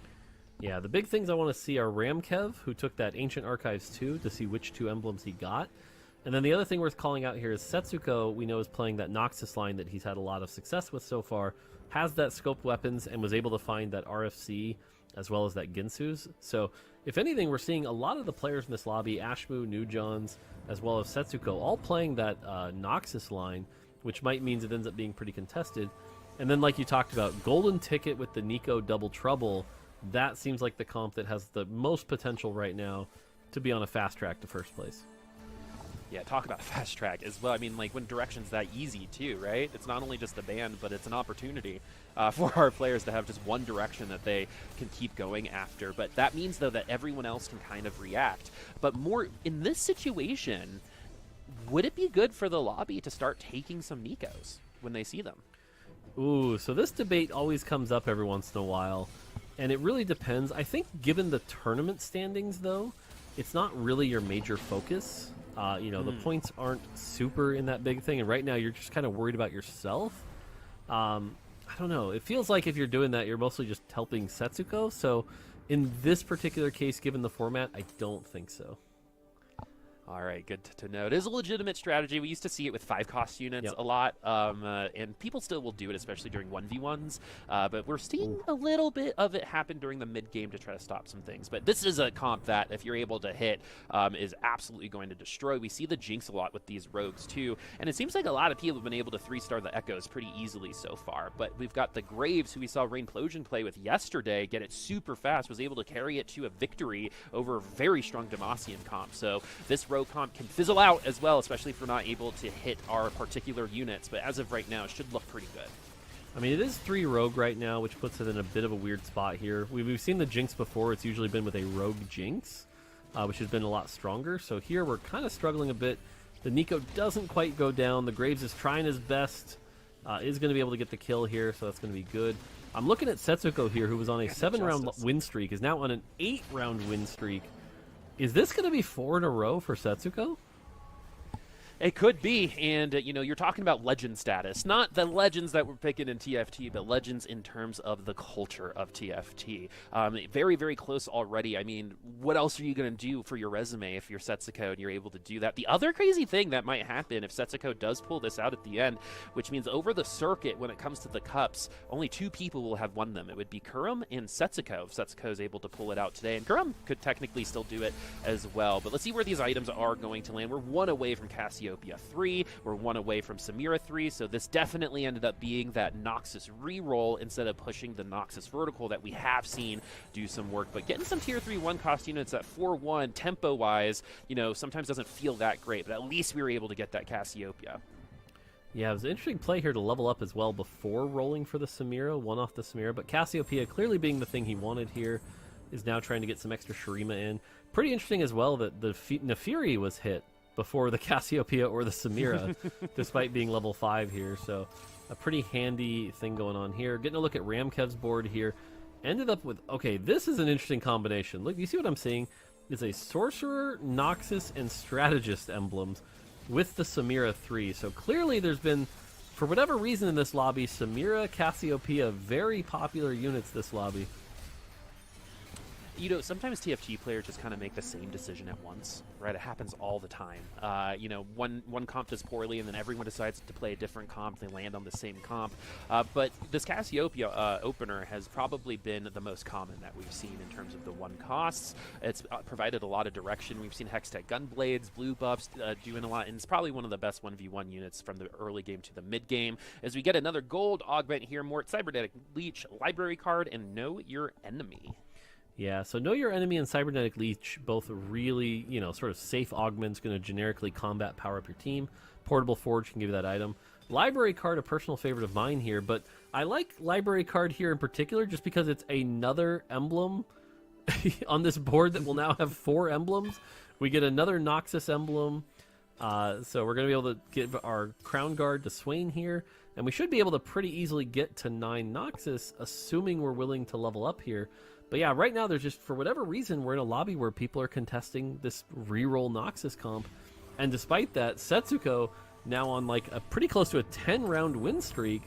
Yeah, the big things I want to see are Ramkev, who took that Ancient Archives 2 to see which 2 emblems he got. And then the other thing worth calling out here is Setsuko, we know, is playing that Noxus line that he's had a lot of success with so far, has that scoped weapons, and was able to find that RFC as well as that Ginsu's. So, if anything, we're seeing a lot of the players in this lobby, Ashmu, New Johns, as well as Setsuko, all playing that Noxus line, which might mean it ends up being pretty contested. And then, like you talked about, Golden Ticket with the Nico Double Trouble, that seems like the comp that has the most potential right now to be on a fast track to first place. Yeah, talk about a fast track as well. I mean, like, when direction's that easy, too, right? It's not only just a ban, but it's an opportunity for our players to have just one direction that they can keep going after. But that means, though, that everyone else can kind of react. But more in this situation, would it be good for the lobby to start taking some Nikos when they see them? Ooh, so this debate always comes up every once in a while, and it really depends. I think given the tournament standings, though, it's not really your major focus. The points aren't super in that big thing, and right now you're just kind of worried about yourself. I don't know. It feels like if you're doing that, you're mostly just helping Setsuko. So in this particular case, given the format, I don't think so. All right, good to know. It is a legitimate strategy. We used to see it with 5-cost units a lot, and people still will do it, especially during 1v1s. But we're seeing a little bit of it happen during the mid-game to try to stop some things. But this is a comp that, if you're able to hit, is absolutely going to destroy. We see the Jinx a lot with these Rogues, too. And it seems like a lot of people have been able to 3-star the Echoes pretty easily so far. But we've got the Graves, who we saw Rainplosion play with yesterday, get it super fast, was able to carry it to a victory over a very strong Demacian comp. So this Rogue comp can fizzle out as well, especially if we're not able to hit our particular units, but as of right now, it should look pretty good. I mean, it is 3 Rogue right now, which puts it in a bit of a weird spot here. We've seen the Jinx before. It's usually been with a Rogue Jinx, which has been a lot stronger. So here we're kind of struggling a bit. The Nico doesn't quite go down. The Graves is trying his best, is going to be able to get the kill here, so that's going to be good. I'm looking at Setsuko here, who was on a 7-round win streak, is now on an 8-round win streak. Is this going to be 4 in a row for Setsuko? It could be, and you're talking about legend status. Not the legends that we're picking in TFT, but legends in terms of the culture of TFT. Very, very close already. I mean, what else are you going to do for your resume if you're Setsuko and you're able to do that? The other crazy thing that might happen if Setsuko does pull this out at the end, which means over the circuit, when it comes to the cups, only 2 people will have won them. It would be Kurum and Setsuko if Setsuko is able to pull it out today, and Kurum could technically still do it as well. But let's see where these items are going to land. We're 1 away from Cassiopeia 3. We're 1 away from Samira 3, so this definitely ended up being that Noxus reroll instead of pushing the Noxus vertical that we have seen do some work. But getting some tier 3 1-cost units at 4-1 tempo-wise, sometimes doesn't feel that great, but at least we were able to get that Cassiopeia. Yeah, it was an interesting play here to level up as well before rolling for the Samira, 1 off the Samira, but Cassiopeia clearly being the thing he wanted here, is now trying to get some extra Shurima in. Pretty interesting as well that the Nefiri was hit before the Cassiopeia or the Samira, despite being level 5 here. So a pretty handy thing going on here. Getting a look at Ramkev's board here. Ended up with, okay, this is an interesting combination. Look, you see what I'm seeing? It's a Sorcerer, Noxus, and Strategist emblems with the Samira 3. So clearly there's been for whatever reason in this lobby, Samira, Cassiopeia, very popular units this lobby. You know, sometimes TFT players just kind of make the same decision at once, right? It happens all the time. You know, one comp does poorly, and then everyone decides to play a different comp. They land on the same comp. But this Cassiopeia opener has probably been the most common that we've seen in terms of the one costs. It's provided a lot of direction. We've seen Hextech Gunblades, blue buffs doing a lot, and it's probably one of the best 1v1 units from the early game to the mid game. As we get another gold augment here, more Cybernetic Leech, library card, and Know Your Enemy. Yeah, so Know Your Enemy and Cybernetic Leech, both really, you know, sort of safe augments, going to generically combat power up your team. Portable Forge can give you that item. Library card, a personal favorite of mine here, but I like Library card here in particular just because it's another emblem on this board that will now have 4 emblems. We get another Noxus emblem, so we're going to be able to give our Crown Guard to Swain here, and we should be able to pretty easily get to 9 Noxus, assuming we're willing to level up here. But yeah, right now there's just, for whatever reason, we're in a lobby where people are contesting this reroll Noxus comp. And despite that, Setsuko now on like a pretty close to a 10-round win streak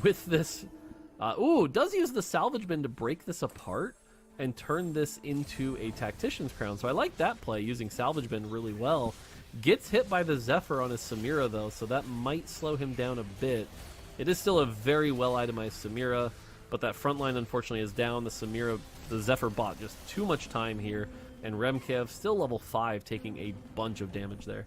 with this. Does use the salvage bin to break this apart and turn this into a Tactician's Crown. So I like that play, using salvage bin really well. Gets hit by the Zephyr on his Samira though, so that might slow him down a bit. It is still a very well itemized Samira, but that front line unfortunately is down. The Zephyr bought just too much time here, and Remkev still level 5, taking a bunch of damage there.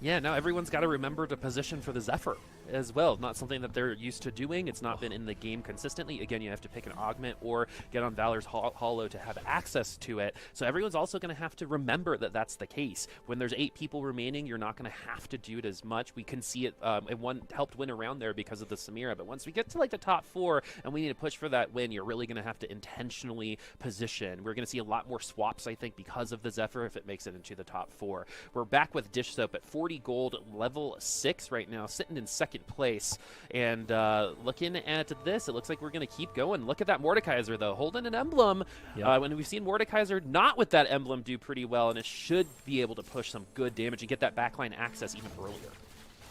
Yeah, now everyone's got to remember to position for the Zephyr as well. Not something that they're used to doing. It's not been in the game consistently. Again, you have to pick an augment or get on Valor's Hollow to have access to it. So everyone's also going to have to remember that that's the case. When there's 8 people remaining, you're not going to have to do it as much. We can see it, and one helped win around there because of the Samira. But once we get to like the top 4 and we need to push for that win, you're really going to have to intentionally position. We're going to see a lot more swaps, I think, because of the Zephyr if it makes it into the top 4. We're back with Dish Soap at 40 gold, level 6 right now, sitting in second place. And looking at this, it looks like we're going to keep going. Look at that Mordekaiser, though, holding an emblem. Yep. When we've seen Mordekaiser not with that emblem do pretty well, and it should be able to push some good damage and get that backline access even earlier.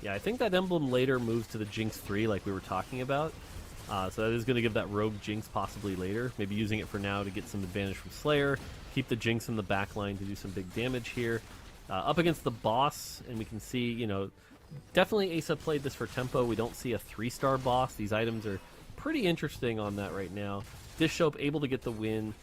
Yeah, I think that emblem later moves to the Jinx 3 like we were talking about. So that is going to give that Rogue Jinx possibly later. Maybe using it for now to get some advantage from Slayer. Keep the Jinx in the backline to do some big damage here. Up against the boss, and we can see, you know, definitely Asa played this for tempo. We don't see a 3-star boss. These items are pretty interesting on that right now. Dish Soap able to get the win,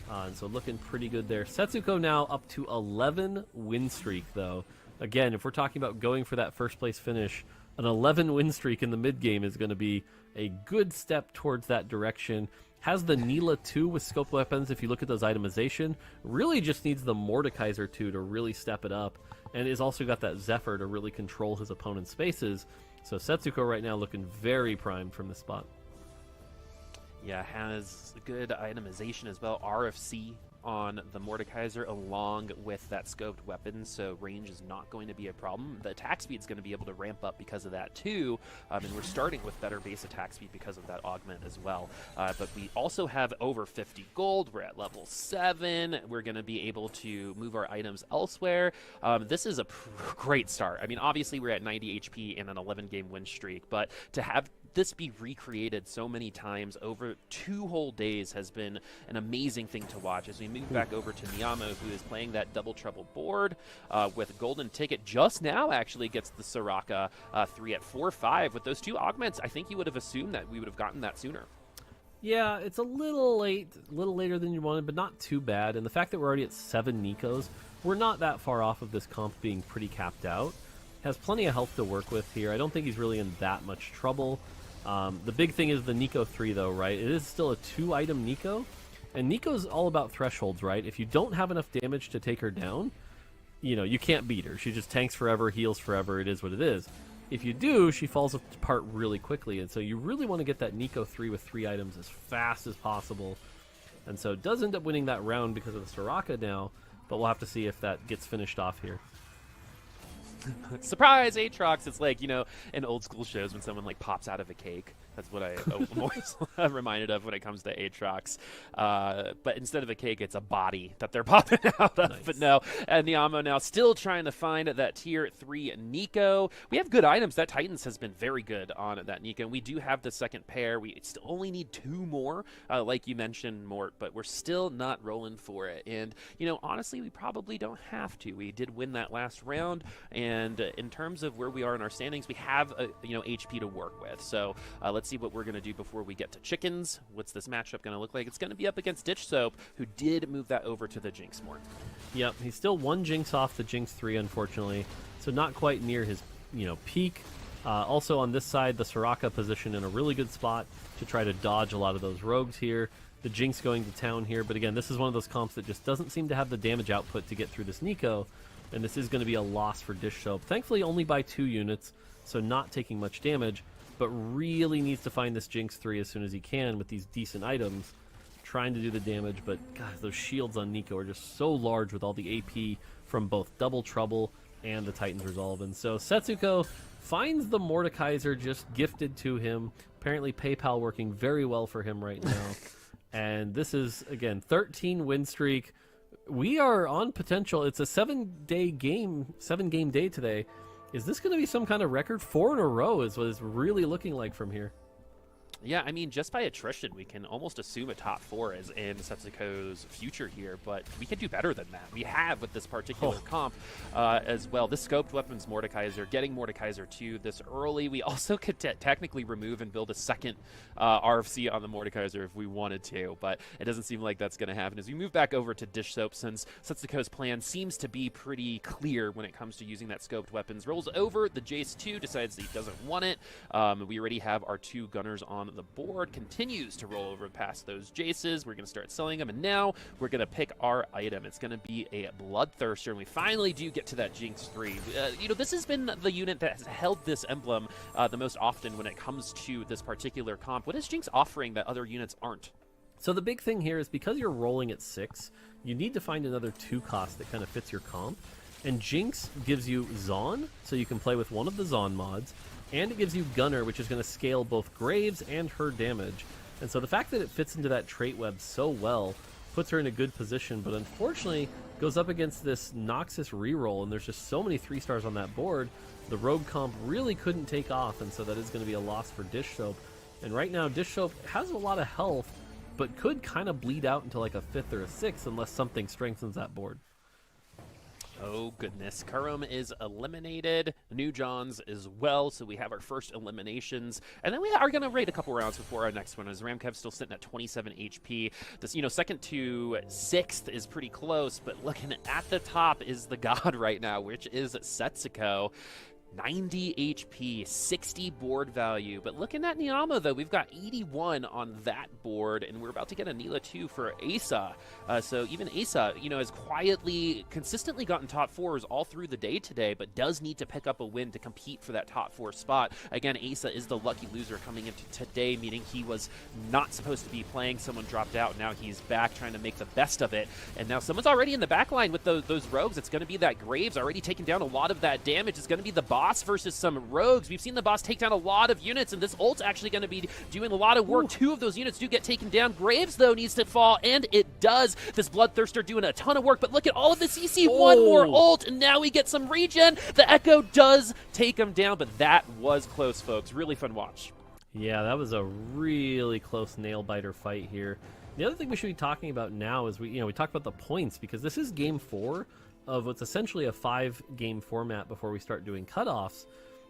and so looking pretty good there. Setsuko now up to 11 win streak, though. Again, if we're talking about going for that first place finish, an 11 win streak in the mid game is going to be a good step towards that direction. Has the Neela 2 with scoped weapons, if you look at those itemization. Really just needs the Mordekaiser 2 to really step it up. And has also got that Zephyr to really control his opponent's spaces. So Setsuko right now looking very primed from this spot. Yeah, has good itemization as well. RFC on the Mordekaiser along with that scoped weapon, so range is not going to be a problem. The attack speed is going to be able to ramp up because of that too, and we're starting with better base attack speed because of that augment as well. But we also have over 50 gold. We're at level 7. We're going to be able to move our items elsewhere. This is a great start. I mean, obviously we're at 90 HP and an 11-game win streak, but to have this be recreated so many times over 2 whole days has been an amazing thing to watch. As we move back over to Miyamo, who is playing that Double Trouble board with Golden Ticket, just now actually gets the Soraka 3 at 4-5. With those 2 augments, I think you would have assumed that we would have gotten that sooner. Yeah, it's a little late, a little later than you wanted, but not too bad. And the fact that we're already at 7 Nikos, we're not that far off of this comp being pretty capped out. Has plenty of health to work with here. I don't think he's really in that much trouble. The big thing is the Nico 3, though, right? It is still a 2-item Nico, and Nico's all about thresholds, right? If you don't have enough damage to take her down, you know, you can't beat her. She just tanks forever, heals forever, it is what it is. If you do, she falls apart really quickly, and so you really want to get that Nico 3 with 3 items as fast as possible. And so it does end up winning that round because of the Soraka now, but we'll have to see if that gets finished off here. Surprise, Aatrox! It's like, you know, in old school shows when someone like pops out of a cake. That's what I'm always reminded of when it comes to Aatrox. But instead of a cake, it's a body that they're popping out of. Nice. But no, and Niamo now still trying to find that tier 3 Nico. We have good items. That Titans has been very good on that Nico. And we do have the second pair. We still only need 2 more, like you mentioned, Mort, but we're still not rolling for it. And, you know, honestly, we probably don't have to. We did win that last round. And in terms of where we are in our standings, we have, HP to work with. So let's see what we're going to do before we get to chickens. What's this matchup going to look like? It's going to be up against Dish Soap, who did move that over to the Jinx more. Yep, he's still 1 Jinx off the Jinx 3, unfortunately, so not quite near his peak. Also on this side, the Soraka position in a really good spot to try to dodge a lot of those rogues here. The Jinx going to town here, but again, this is one of those comps that just doesn't seem to have the damage output to get through this Nico, and this is going to be a loss for Dish Soap. Thankfully only by 2 units, so not taking much damage, but really needs to find this Jinx 3 as soon as he can with these decent items, trying to do the damage. But God, those shields on Nico are just so large with all the AP from both Double Trouble and the Titan's Resolve. And so Setsuko finds the Mordekaiser just gifted to him. Apparently PayPal working very well for him right now. And this is, again, 13 win streak. We are on potential. It's a 7-game day today. Is this going to be some kind of record? 4 in a row is what it's really looking like from here. Yeah, I mean, just by attrition, we can almost assume a top 4 is in Setsuko's future here, but we can do better than that. We have with this particular comp as well. This scoped weapons Mordekaiser, getting Mordekaiser 2 this early. We also could technically remove and build a second RFC on the Mordekaiser if we wanted to, but it doesn't seem like that's going to happen. As we move back over to Dish Soap, since Setsuko's plan seems to be pretty clear when it comes to using that scoped weapons, rolls over the Jace 2, decides that he doesn't want it. We already have our 2 gunners on the board, continues to roll over past those Jaces. We're going to start selling them, and now we're going to pick our item. It's going to be a Bloodthirster, and we finally do get to that Jinx 3. This has been the unit that has held this emblem the most often when it comes to this particular comp. What is Jinx offering that other units aren't? So the big thing here is because you're rolling at 6, you need to find another 2 cost that kind of fits your comp. And Jinx gives you Zaun, so you can play with one of the Zaun mods, and it gives you Gunner, which is going to scale both Graves and her damage. And so the fact that it fits into that trait web so well puts her in a good position, but unfortunately goes up against this Noxus reroll, and there's just so many 3 stars on that board. The rogue comp really couldn't take off, and so that is going to be a loss for Dish Soap. And right now, Dish Soap has a lot of health, but could kind of bleed out into like a 5th or a 6th unless something strengthens that board. Oh goodness, Kurum is eliminated, New Johns as well, so we have our first eliminations, and then we are going to raid a couple rounds before our next one, as Ramkev's still sitting at 27 HP. This, second to 6th is pretty close, but looking at the top is the god right now, which is Setsuko. 90 HP, 60 board value. But looking at Niamo, though, we've got 81 on that board, and we're about to get a Neela 2 for Asa. So even Asa, has quietly, consistently gotten top 4s all through the day today, but does need to pick up a win to compete for that top 4 spot. Again, Asa is the lucky loser coming into today, meaning he was not supposed to be playing. Someone dropped out. Now he's back trying to make the best of it. And now someone's already in the back line with those rogues. It's going to be that Graves already taking down a lot of that damage. It's going to be the boss versus some rogues. We've seen the boss take down a lot of units, and this ult's actually going to be doing a lot of work. 2 of those units do get taken down. Graves, though, needs to fall, and it does. This Bloodthirster doing a ton of work, but look at all of the CC. One more ult, and now we get some regen. The Echo does take him down, but that was close, folks. Really fun watch. Yeah, that was a really close nail-biter fight here. The other thing we should be talking about now is we talked about the points, because this is game 4 of what's essentially a 5-game format before we start doing cutoffs.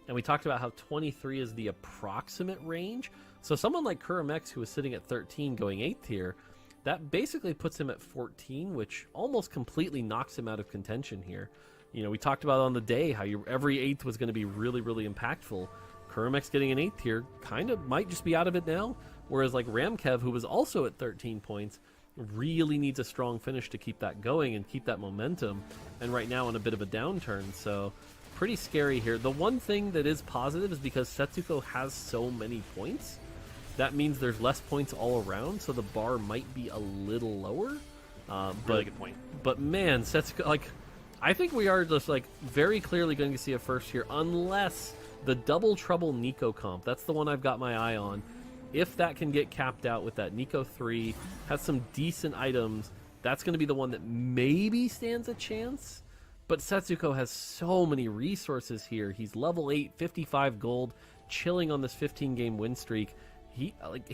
And we talked about how 23 is the approximate range. So someone like Kurum, who was sitting at 13 going 8th here, that basically puts him at 14, which almost completely knocks him out of contention here. We talked about on the day how every 8th was going to be really, really impactful. Kurum getting an 8th here kind of might just be out of it now. Whereas like Ramkev, who was also at 13 points, really needs a strong finish to keep that going and keep that momentum, and right now in a bit of a downturn, so pretty scary here. The one thing that is positive is because Setsuko has so many points, that means there's less points all around, so the bar might be a little lower. Really good point. But man, Setsuko, I think we are just very clearly going to see a first here, unless the Double Trouble Nico comp, that's the one I've got my eye on, If that can get capped out with that Nico 3, has some decent items, that's going to be the one that maybe stands a chance. But Setsuko has so many resources here. He's level 8, 55 gold, chilling on this 15-game win streak. He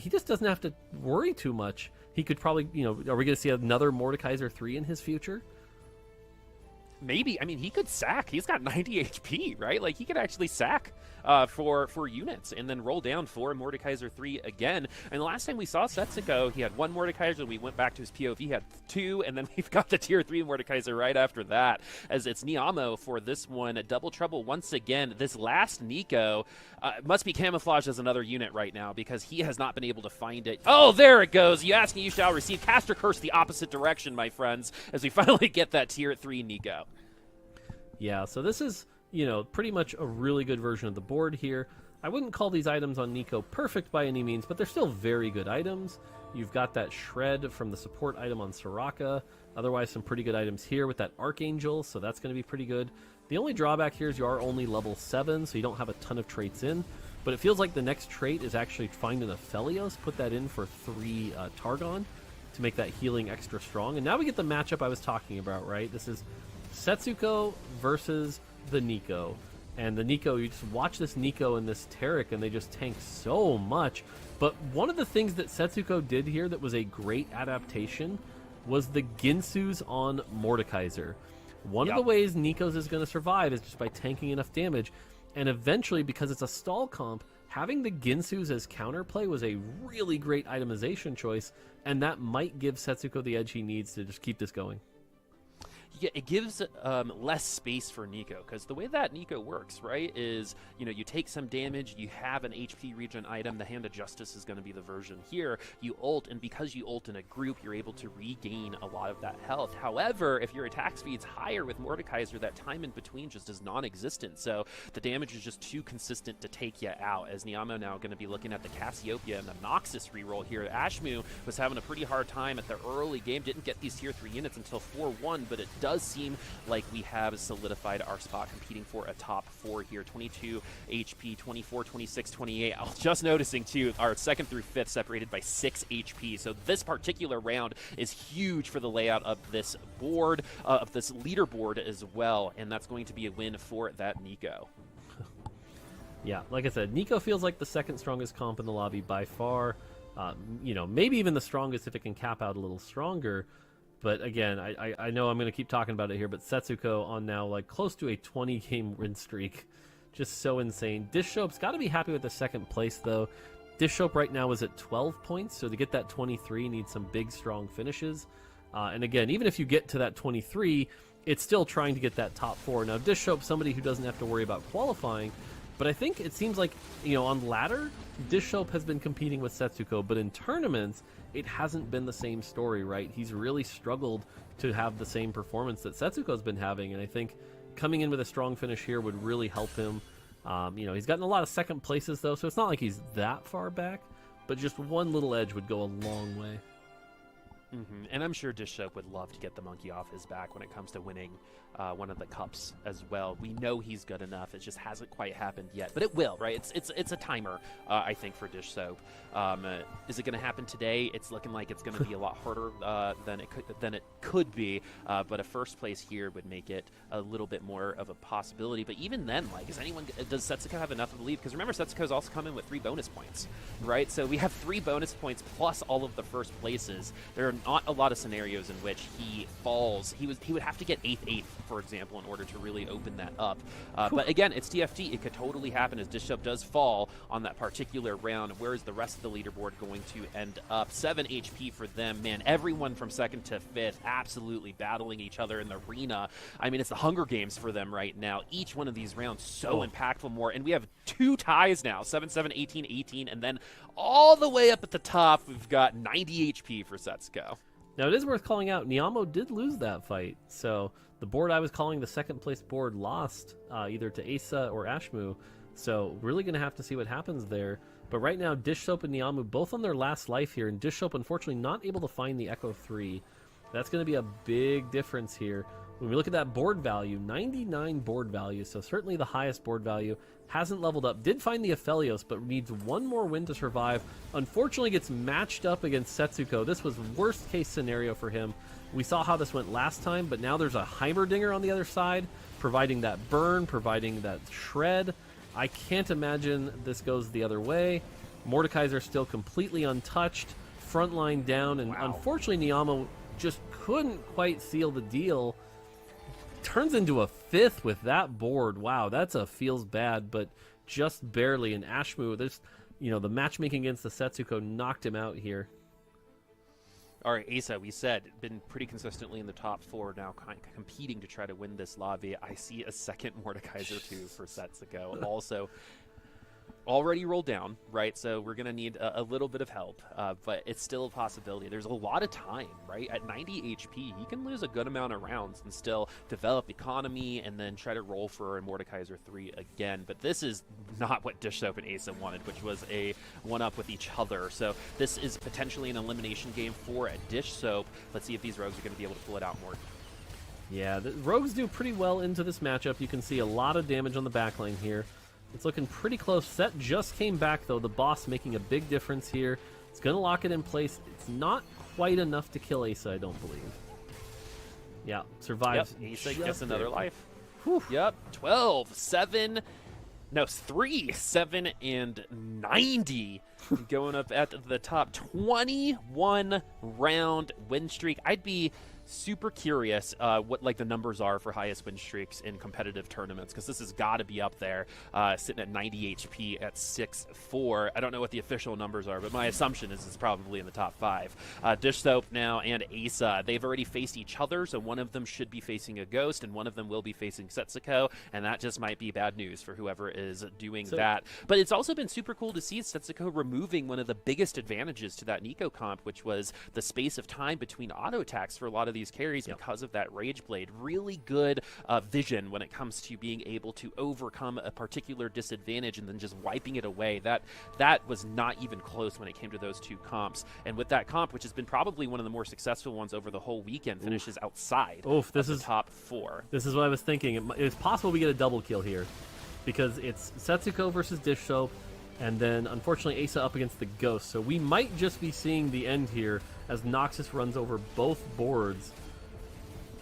just doesn't have to worry too much. He could probably, are we going to see another Mordekaiser 3 in his future? Maybe. I mean, he could sack. He's got 90 HP, right? Like, he could actually sack for units and then roll down for Mordekaiser 3 again. And the last time we saw Setsuko, he had 1 Mordekaiser. We went back to his POV, he had 2, and then we've got the tier 3 Mordekaiser right after that. As it's Niamo for this one. Double trouble once again. This last Nico must be camouflaged as another unit right now because he has not been able to find it. Oh, there it goes. You ask and you shall receive. Caster Curse the opposite direction, my friends, as we finally get that tier 3 Nico. Yeah, so this is, pretty much a really good version of the board here. I wouldn't call these items on Nico perfect by any means, but they're still very good items. You've got that Shred from the support item on Soraka. Otherwise, some pretty good items here with that Archangel, so that's going to be pretty good. The only drawback here is you are only level 7, so you don't have a ton of traits in. But it feels like the next trait is actually find an Aphelios, put that in for 3 Targon to make that healing extra strong. And now we get the matchup I was talking about, right? This is Setsuko versus the Nico. And the Nico, you just watch this Nico and this Taric, and they just tank so much. But one of the things that Setsuko did here that was a great adaptation was the Ginsus on Mordekaiser. One of the ways Nico's is going to survive is just by tanking enough damage. And eventually, because it's a stall comp, having the Ginsus as counterplay was a really great itemization choice. And that might give Setsuko the edge he needs to just keep this going. Yeah, it gives less space for Nico, because the way that Nico works, right, is, you take some damage, you have an HP regen item, the Hand of Justice is going to be the version here, you ult, and because you ult in a group, you're able to regain a lot of that health. However, if your attack speed's higher with Mordekaiser, that time in between just is non-existent, so the damage is just too consistent to take you out, as Niamo now going to be looking at the Cassiopeia and the Noxus reroll here. Ashmu was having a pretty hard time at the early game, didn't get these tier 3 units until 4-1, but it does seem like we have solidified our spot competing for a top 4 here. 22 HP, 24, 26, 28. I was just noticing too, our 2nd through 5th separated by 6 HP. So this particular round is huge for the layout of this board, of this leaderboard as well, and that's going to be a win for that Nico. Yeah, like I said, Nico feels like the 2nd strongest comp in the lobby by far. Maybe even the strongest if it can cap out a little stronger. But again, I know I'm going to keep talking about it here, but Setsuko on now like close to a 20-game win streak. Just so insane. Dishsoap's got to be happy with the 2nd place, though. Dishsoap right now is at 12 points, so to get that 23 needs some big, strong finishes. And again, even if you get to that 23, it's still trying to get that top 4. Now, Dishsoap's somebody who doesn't have to worry about qualifying, but I think it seems like, on ladder, Dishsoap has been competing with Setsuko, but in tournaments, it hasn't been the same story, right? He's really struggled to have the same performance that Setsuko's been having, and I think coming in with a strong finish here would really help him. He's gotten a lot of 2nd places, though, so it's not like he's that far back, but just one little edge would go a long way. And I'm sure Dishsoap would love to get the monkey off his back when it comes to winning one of the cups as well. We know he's good enough. It just hasn't quite happened yet, but it will, right? It's a timer, I think, for Dishsoap. Is it going to happen today? It's looking like it's going to be a lot harder than it could be, but a 1st place here would make it a little bit more of a possibility. But even then, does Setsuko have enough of a lead? Because remember, Setsuko's also come in with 3 bonus points, right? So we have 3 bonus points plus all of the 1st places. There are not a lot of scenarios in which he falls. He would have to get 8th, for example, in order to really open that up. But again, it's TFT. It could totally happen as Dishsoap does fall on that particular round. Where is the rest of the leaderboard going to end up? 7 HP for them. Man, everyone from 2nd to 5th absolutely battling each other in the arena. I mean, it's the Hunger Games for them right now. Each one of these rounds so impactful more. And we have 2 ties now, 7-7, 18-18, and then all the way up at the top, we've got 90 HP for Setsuko. Now, it is worth calling out, Niamo did lose that fight, so the board I was calling the 2nd place board lost either to Asa or Ashmu, so really going to have to see what happens there. But right now, Dishsoap and Niamu both on their last life here, and Dishsoap unfortunately not able to find the Echo 3. That's going to be a big difference here. When we look at that board value, 99 board value, so certainly the highest board value, hasn't leveled up. Did find the Aphelios, but needs one more win to survive. Unfortunately gets matched up against Setsuko. This was worst case scenario for him. We saw how this went last time, but now there's a Heimerdinger on the other side, providing that burn, providing that shred. I can't imagine this goes the other way. Mordekaiser still completely untouched, frontline down, and unfortunately Niyama just couldn't quite seal the deal. Turns into a 5th with that board. Wow, that's a feels bad, but just barely. And Ashmu, there's, the matchmaking against the Setsuko knocked him out here. All right, Asa, we said, been pretty consistently in the top 4 now, competing to try to win this lobby. I see a second Mordekaiser, too, for Setsuko. Also, already rolled down, right? So we're going to need a little bit of help, but it's still a possibility. There's a lot of time, right? At 90 HP, he can lose a good amount of rounds and still develop economy and then try to roll for a Mordekaiser 3 again. But this is not what Dish Soap and Asa wanted, which was a one-up with each other. So this is potentially an elimination game for a Dish Soap. Let's see if these rogues are going to be able to pull it out more. Yeah, the rogues do pretty well into this matchup. You can see a lot of damage on the backline here. It's looking pretty close. Set just came back, though. The boss making a big difference here. It's going to lock it in place. It's not quite enough to kill Asa, I don't believe. Yeah, survives. Yep, Asa gets another life. Whew. Yep, 12, 7, no, 3, 7, and 90. Going up at the top. 21 round win streak. I'd be super curious what the numbers are for highest win streaks in competitive tournaments, because this has got to be up there, sitting at 90 HP at 6-4. I don't know what the official numbers are, but my assumption is it's probably in the top 5. Dish Soap now and Asa, they've already faced each other, so one of them should be facing a Ghost and one of them will be facing Setsuko, and that just might be bad news for whoever is doing that. But it's also been super cool to see Setsuko removing one of the biggest advantages to that Nico comp, which was the space of time between auto attacks for a lot of these carries because of that Rage Blade. Really good vision when it comes to being able to overcome a particular disadvantage and then just wiping it away. That was not even close when it came to those two comps. And with that comp, which has been probably one of the more successful ones over the whole weekend, finishes outside of the top 4. This is what I was thinking. It's possible we get a double kill here, because it's Setsuko versus Dish Soap, and then unfortunately Asa up against the Ghost. So we might just be seeing the end here as Noxus runs over both boards.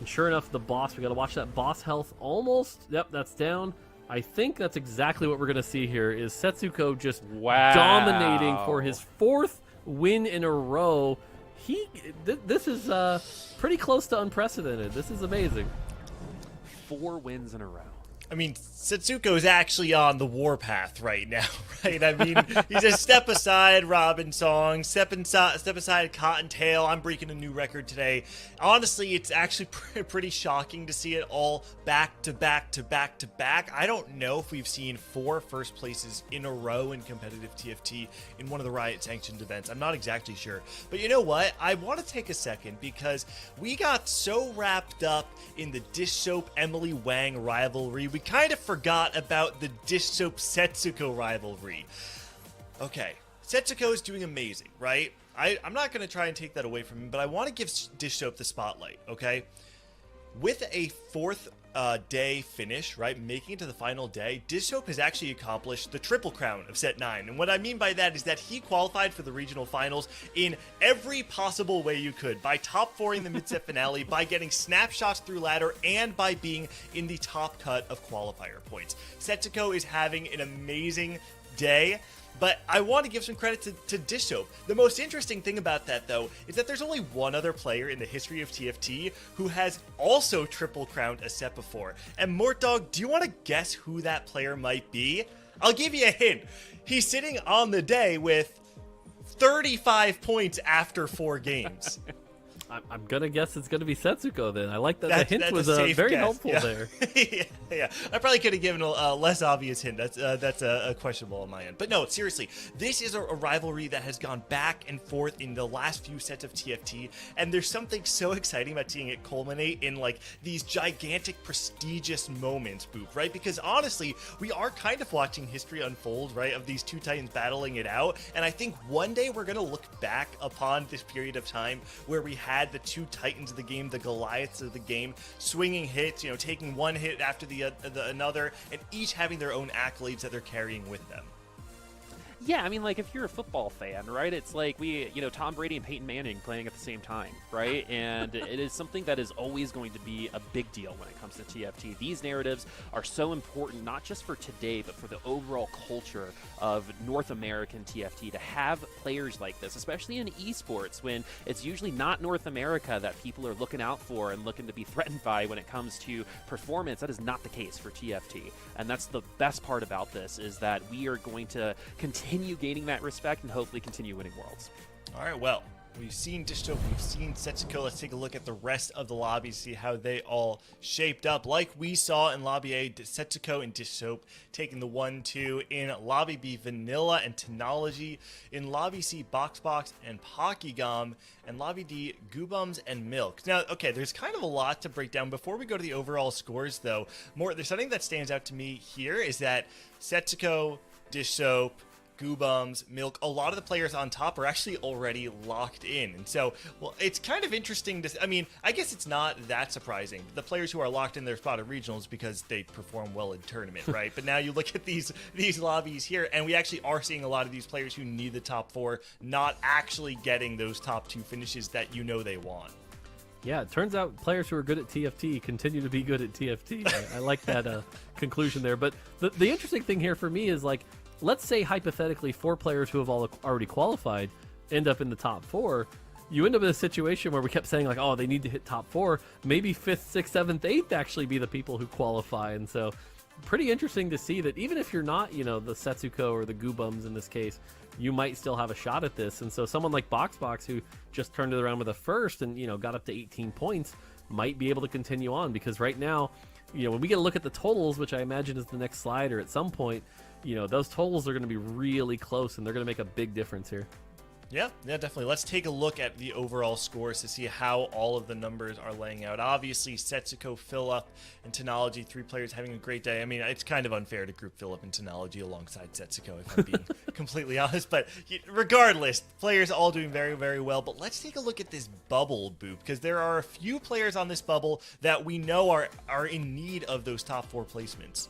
And sure enough, the boss, we got to watch that boss health almost. Yep, that's down. I think that's exactly what we're going to see here, is Setsuko just dominating for his 4th win in a row. This is pretty close to unprecedented. This is amazing. 4 wins in a row. I mean, Setsuko's actually on the warpath right now, right? I mean, he's a step aside Robin Song, step aside Cottontail. I'm breaking a new record today. Honestly, it's actually pretty shocking to see it all back to back to back to back. I don't know if we've seen 4 first places in a row in competitive TFT in one of the Riot sanctioned events. I'm not exactly sure. But you know what? I want to take a second, because we got so wrapped up in the Dish Soap Emily Wang rivalry, we kind of forgot about the Dish Soap Setsuko rivalry. Okay, Setsuko is doing amazing, right? I'm not going to try and take that away from him, but I want to give Dish Soap the spotlight, okay? With a 4th day finish, right, making it to the final day, Dish Soap has actually accomplished the triple crown of Set 9. And what I mean by that is that he qualified for the regional finals in every possible way you could, by top 4ing the mid-set finale, by getting snapshots through ladder, and by being in the top cut of qualifier points. Setsuko is having an amazing day. But I want to give some credit to Dish Soap. The most interesting thing about that, though, is that there's only one other player in the history of TFT who has also triple crowned a set before. And Mortdog, do you want to guess who that player might be? I'll give you a hint. He's sitting on the day with 35 points after 4 games. I'm gonna guess it's gonna be Setsuko then. I like that. The hint was very helpful there. Yeah, I probably could have given a less obvious hint. That's a questionable on my end. But no, seriously, this is a rivalry that has gone back and forth in the last few sets of TFT, and there's something so exciting about seeing it culminate in these gigantic, prestigious moments, Boop, right? Because honestly, we are kind of watching history unfold, right, of these two titans battling it out, and I think one day we're gonna look back upon this period of time where we had had the two titans of the game, the Goliaths of the game, swinging hits, taking one hit after the another, and each having their own accolades that they're carrying with them. Yeah, I mean, like, if you're a football fan, right, it's like Tom Brady and Peyton Manning playing at the same time, right? And it is something that is always going to be a big deal when it comes to TFT. These narratives are so important, not just for today, but for the overall culture of North American TFT, to have players like this, especially in esports, when it's usually not North America that people are looking out for and looking to be threatened by when it comes to performance. That is not the case for TFT. And that's the best part about this, is that we are going to continue gaining that respect and hopefully continue winning worlds. All right, well, we've seen Dishsoap, we've seen Setsuko. Let's take a look at the rest of the lobby, see how they all shaped up. Like we saw in Lobby A, Setsuko and Dishsoap taking the 1-2. In Lobby B, Vanilla and Technology. In Lobby C, Boxbox and Pokygum. And Lobby D, Goobums and Milk. Now, okay, there's kind of a lot to break down. Before we go to the overall scores, though, there's something that stands out to me here is that Setsuko, Dishsoap, Goobums, Milk, a lot of the players on top are actually already locked in. And so, well, it's kind of interesting to, I guess it's not that surprising. The players who are locked in their spot at regionals because they perform well in tournament, right? But now you look at these lobbies here, and we actually are seeing a lot of these players who need the top 4 not actually getting those top 2 finishes that they want. Yeah, it turns out players who are good at TFT continue to be good at TFT. I like that conclusion there. But the interesting thing here for me is, like, let's say hypothetically 4 players who have already qualified end up in the top 4. You end up in a situation where we kept saying, like, oh, they need to hit top 4. Maybe 5th, 6th, 7th, 8th actually be the people who qualify. And so pretty interesting to see that even if you're not, the Setsuko or the Goobums in this case, you might still have a shot at this. And so someone like Boxbox, who just turned it around with a first and, got up to 18 points, might be able to continue on. Because right now, when we get a look at the totals, which I imagine is the next slide or at some point, those totals are going to be really close, and they're going to make a big difference here. Yeah, definitely. Let's take a look at the overall scores to see how all of the numbers are laying out. Obviously, Setsuko, Philip, and Technology, 3 players having a great day. It's kind of unfair to group Philip and Technology alongside Setsuko, if I'm being completely honest. But regardless, players all doing very, very well. But let's take a look at this bubble, Boop, because there are a few players on this bubble that we know are in need of those top 4 placements.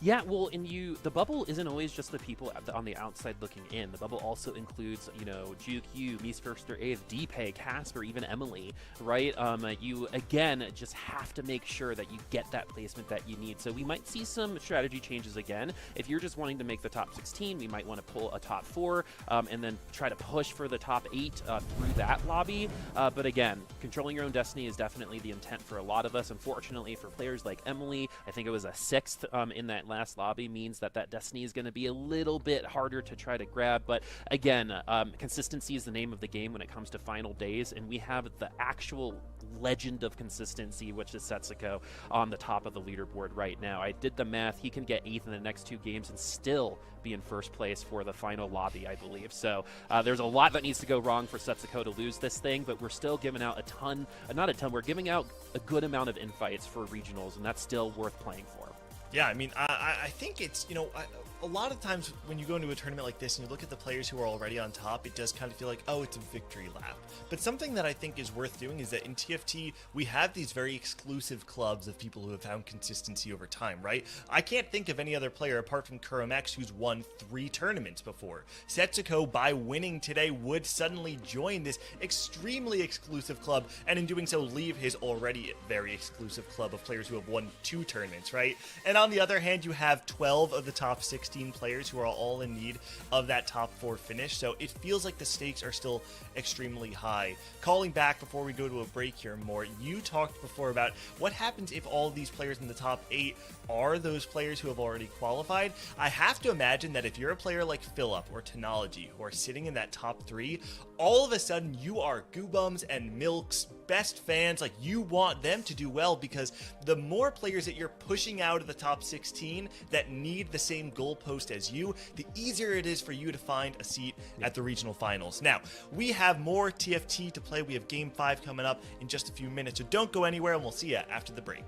Yeah, well, the bubble isn't always just the people on the outside looking in. The bubble also includes, Juke, you, Mies Firster, Ave, Deepay, Casper, even Emily, right? You, again, just have to make sure that you get that placement that you need. So we might see some strategy changes again. If you're just wanting to make the top 16, we might want to pull a top 4 and then try to push for the top 8 through that lobby. But again, controlling your own destiny is definitely the intent for a lot of us. Unfortunately, for players like Emily, I think it was a 6th in that last lobby, means that destiny is going to be a little bit harder to try to grab. But again, consistency is the name of the game when it comes to final days, and we have the actual legend of consistency, which is Setsuko, on the top of the leaderboard right now. I did the math. He can get 8th in the next 2 games and still be in first place for the final lobby, I believe. So there's a lot that needs to go wrong for Setsuko to lose this thing, but we're still giving out we're giving out a good amount of invites for regionals, and that's still worth playing for. Yeah, I think it's, a lot of times when you go into a tournament like this and you look at the players who are already on top, it does kind of feel like, oh, it's a victory lap. But something that I think is worth doing is that in TFT, we have these very exclusive clubs of people who have found consistency over time, right? I can't think of any other player apart from KuroMX who's won 3 tournaments before. Setsuko, by winning today, would suddenly join this extremely exclusive club, and in doing so, leave his already very exclusive club of players who have won 2 tournaments, right? And on the other hand, you have 12 of the top 16 players who are all in need of that top 4 finish, so it feels like the stakes are still extremely high. Calling back before we go to a break here more, you talked before about what happens if all of these players in the top 8 are those players who have already qualified. I have to imagine that if you're a player like Philip or Technology who are sitting in that top 3, all of a sudden you are Goobums and Milk's best fans. Like, you want them to do well, because the more players that you're pushing out of the top 16 that need the same goalpost as you, the easier it is for you to find a seat at the regional finals. Now, we have more TFT to play. We have Game 5 coming up in just a few minutes, so don't go anywhere, and we'll see you after the break.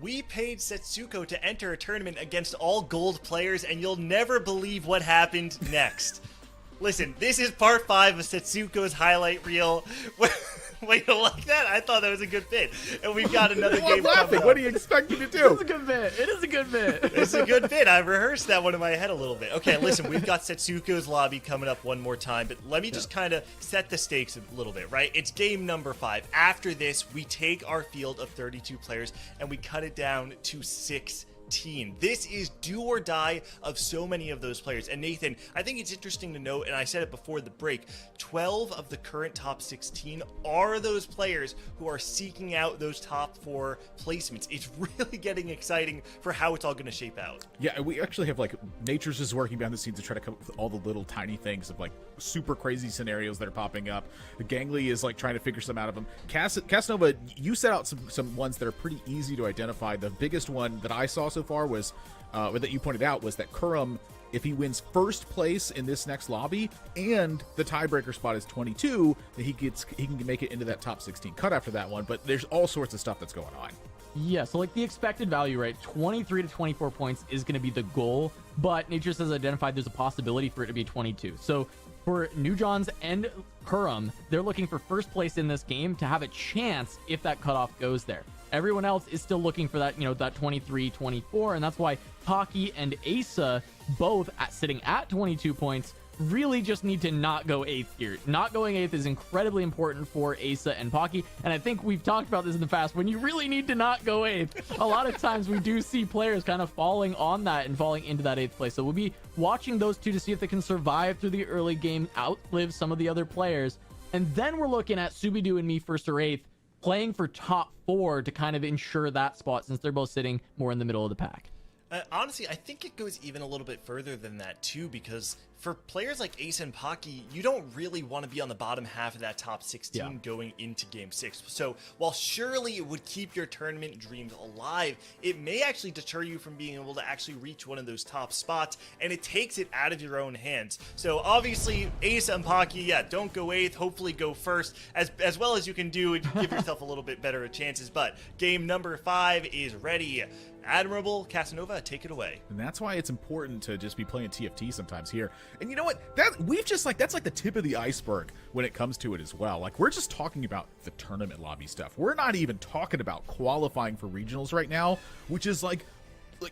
We paid Setsuko to enter a tournament against all gold players, and you'll never believe what happened next. Listen, this is part 5 of Setsuko's highlight reel. Wait, you like that? I thought that was a good bit. And we've got another game laughing. coming What up. do you expect me to do? It's a good bit. It is a good bit. It's a good bit. I rehearsed that one in my head a little bit. Okay, listen, we've got Setsuko's lobby coming up one more time, but let me just kind of set the stakes a little bit, right? It's game number 5. After this, we take our field of 32 players and we cut it down to 16. This is do or die of so many of those players. And Nathan, I think it's interesting to note, and I said it before the break, 12 of the current top 16 are those players who are seeking out those top 4 placements. It's really getting exciting for how it's all going to shape out. Yeah, we actually have like Nature's is working behind the scenes to try to come up with all the little tiny things of like super crazy scenarios that are popping up. The Gangly is like trying to figure some out of them. Casanova, you set out some ones that are pretty easy to identify. The biggest one that I saw so far was, or that you pointed out, was that Kurum, if he wins first place in this next lobby and the tiebreaker spot is 22, that he can make it into that top 16 cut after that one. But there's all sorts of stuff that's going on. Yeah, so like the expected value, right? 23 to 24 points is going to be the goal, but Nature's has identified there's a possibility for it to be 22. So for New Johns and Kurum, they're looking for first place in this game to have a chance if that cutoff goes there. Everyone else is still looking for that, that 23, 24, and that's why Pocky and Asa, both sitting at 22 points, really just need to not go 8th here. Not going 8th is incredibly important for Asa and Pocky, and I think we've talked about this in the past. When you really need to not go 8th, a lot of times we do see players kind of falling on that and falling into that 8th place. So we'll be watching those two to see if they can survive through the early game, outlive some of the other players, and then we're looking at Subidu and me 1st or 8th, playing for top 4 to kind of ensure that spot, since they're both sitting more in the middle of the pack. Honestly, I think it goes even a little bit further than that too, because for players like Ace and Pocky, you don't really want to be on the bottom half of that top 16 going into game 6. So while surely it would keep your tournament dreams alive, it may actually deter you from being able to actually reach one of those top spots, and it takes it out of your own hands. So obviously, Ace and Pocky, yeah, don't go 8th, hopefully go 1st, as well as you can do, and give yourself a little bit better chances. But game number 5 is ready. Admirable Casanova, take it away. And that's why it's important to just be playing TFT sometimes here. And you know what? That's like the tip of the iceberg when it comes to it as well. Like, we're just talking about the tournament lobby stuff. We're not even talking about qualifying for regionals right now, which is like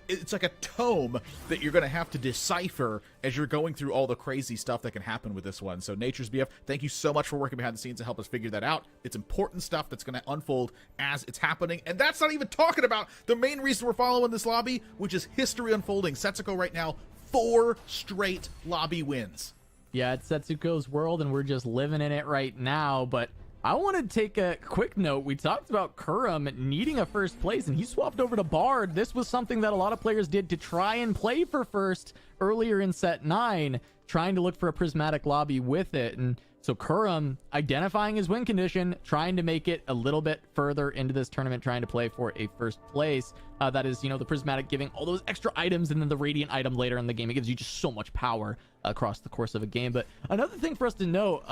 it's like a tome that you're going to have to decipher as you're going through all the crazy stuff that can happen with this one. So Nature's BF, thank you so much for working behind the scenes to help us figure that out. It's important stuff that's going to unfold as it's happening. And that's not even talking about the main reason we're following this lobby, which is history unfolding. Setsuko right now, 4 straight lobby wins. Yeah, it's Setsuko's world, and we're just living in it right now. But I want to take a quick note. We talked about Kurum needing a first place, and he swapped over to Bard. This was something that a lot of players did to try and play for first earlier in set 9, trying to look for a prismatic lobby with it. And so Kurum identifying his win condition, trying to make it a little bit further into this tournament, trying to play for a first place. That is, the prismatic giving all those extra items, and then the radiant item later in the game. It gives you just so much power across the course of a game. But another thing for us to know,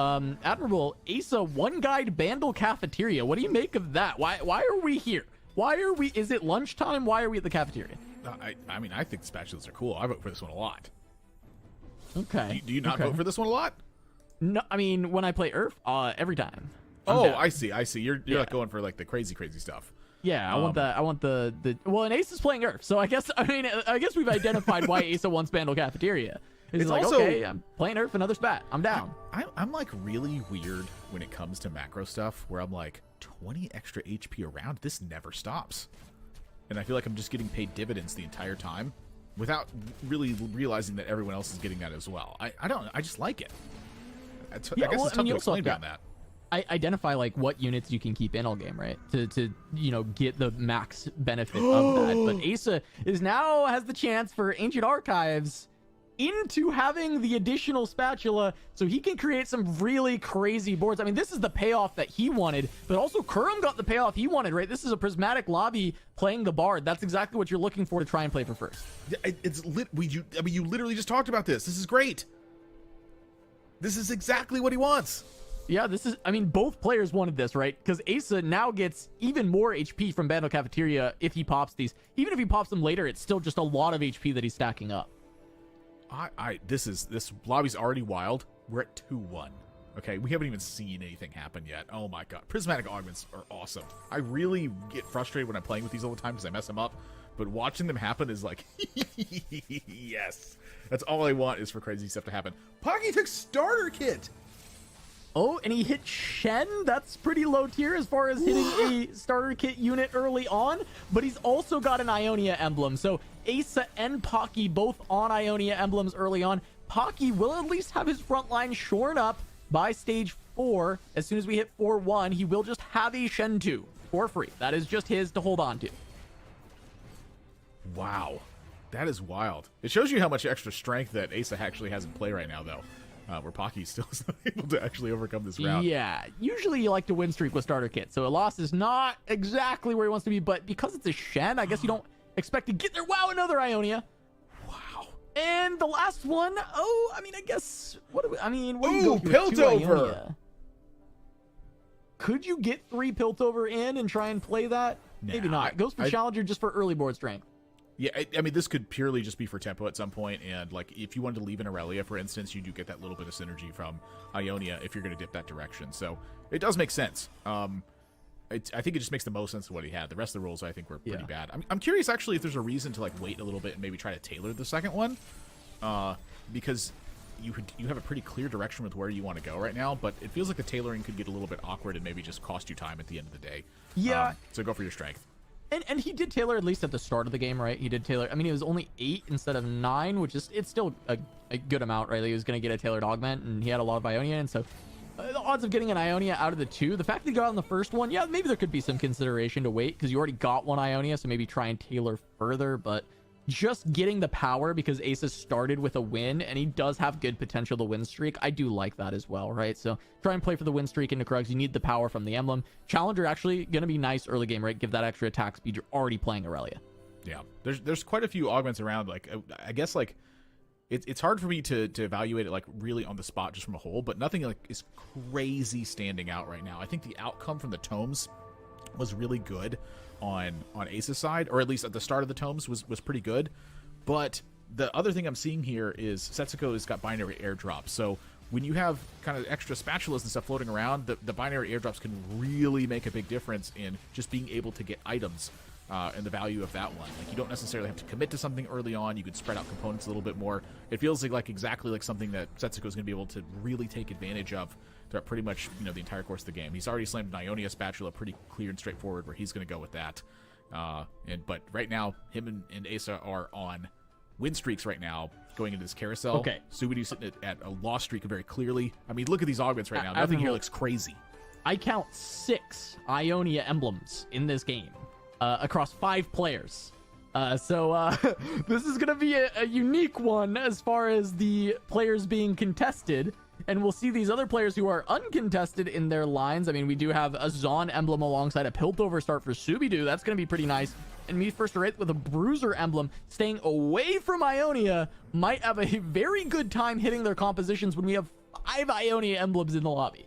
Admirable, Asa, one guide Bandle Cafeteria. What do you make of that? Why are we here? Is it lunchtime? Why are we at the cafeteria? I mean, I think the spatulas are cool. I vote for this one a lot. Okay. Do you not vote for this one a lot? No, I mean, when I play Earth, every time. I see. You're like going for like the crazy stuff. Yeah, I want the well, and Ace is playing Earth, so I guess we've identified why Asa wants Bandle Cafeteria. It's like, also, okay, I'm playing Earth, another spat. I'm down. I'm like really weird when it comes to macro stuff, where I'm like 20 extra HP around. This never stops, and I feel like I'm just getting paid dividends the entire time, without really realizing that everyone else is getting that as well. I just like it. I guess it's tough to explain beyond that. I identify like what units you can keep in all game, right? To get the max benefit of that. But Asa has the chance for Ancient Archives into having the additional spatula, so he can create some really crazy boards. I mean, this is the payoff that he wanted, but also Kurum got the payoff he wanted, right? This is a prismatic lobby playing the Bard. That's exactly what you're looking for to try and play for first. You literally just talked about this. This is great. This is exactly what he wants. Yeah, this is, I mean, both players wanted this, right? Because Asa now gets even more HP from Bando Cafeteria if he pops these. Even if he pops them later, it's still just a lot of HP that he's stacking up. This lobby's already wild. We're at 2-1. Okay, we haven't even seen anything happen yet. Oh my god. Prismatic augments are awesome. I really get frustrated when I'm playing with these all the time because I mess them up. But watching them happen is like, yes. That's all I want is for crazy stuff to happen. Pocky took starter kit. Oh, and he hit Shen. That's pretty low tier as far as hitting a starter kit unit early on. But he's also got an Ionia emblem. So Asa and Pocky both on Ionia emblems early on. Pocky will at least have his front line shorn up by stage 4. As soon as we hit 4-1, he will just have a Shen 2 for free. That is just his to hold on to. Wow. That is wild. It shows you how much extra strength that Asa actually has in play right now, though. Where Pocky still is not able to actually overcome this round. Yeah, usually you like to win streak with starter kit, so a loss is not exactly where he wants to be, but because it's a Shen, I guess you don't expect to get there. Wow, another Ionia. Wow. And the last one, oh, I mean, I guess, what do you Ooh, go through with 2 Piltover. Ionia? Could you get 3 Piltover in and try and play that? Maybe not. Goes for Challenger just for early board strength. Yeah, I mean, this could purely just be for tempo at some point, and like if you wanted to leave an Aurelia, for instance, you do get that little bit of synergy from Ionia if you're going to dip that direction. So it does make sense. I think it just makes the most sense of what he had. The rest of the rules I think were pretty bad. I'm curious actually if there's a reason to like wait a little bit and maybe try to tailor the second one, because you have a pretty clear direction with where you want to go right now, but it feels like the tailoring could get a little bit awkward and maybe just cost you time at the end of the day. Yeah. So go for your strength. And he did tailor at least at the start of the game, right? He did tailor. I mean, it was only 8 instead of 9, which is, it's still a good amount, right? He was going to get a tailored augment, and he had a lot of Ionia, and so the odds of getting an Ionia out of the 2, the fact that he got on the first one, yeah, maybe there could be some consideration to wait because you already got one Ionia, so maybe try and tailor further, but just getting the power because Asa started with a win and he does have good potential to win streak. I do like that as well, right? So try and play for the win streak into Krugs. You need the power from the emblem. Challenger actually going to be nice early game, right? Give that extra attack speed. You're already playing Aurelia. Yeah, there's quite a few augments around. Like I guess like it's hard for me to evaluate it like really on the spot just from a whole, but nothing like is crazy standing out right now. I think the outcome from the tomes was really good on Ace's side, or at least at the start of the tomes was pretty good. But the other thing I'm seeing here is Setsuko has got binary airdrops. So when you have kind of extra spatulas and stuff floating around, the binary airdrops can really make a big difference in just being able to get items and the value of that one. Like you don't necessarily have to commit to something early on. You could spread out components a little bit more. It feels like exactly like something that Setsuko is going to be able to really take advantage of throughout pretty much the entire course of the game. He's already slammed an Ionia spatula pretty clear and straightforward where he's going to go with that. But right now, him and Asa are on win streaks right now going into this carousel. Okay. Subidu's sitting at a loss streak very clearly. I mean, look at these augments right now. Nothing here looks crazy. I count 6 Ionia emblems in this game across 5 players. So this is going to be a unique one as far as the players being contested. And we'll see these other players who are uncontested in their lines. I mean, we do have a Zon emblem alongside a Piltover start for Subidu. That's going to be pretty nice. And Me First Wraith with a Bruiser emblem staying away from Ionia might have a very good time hitting their compositions when we have 5 Ionia emblems in the lobby.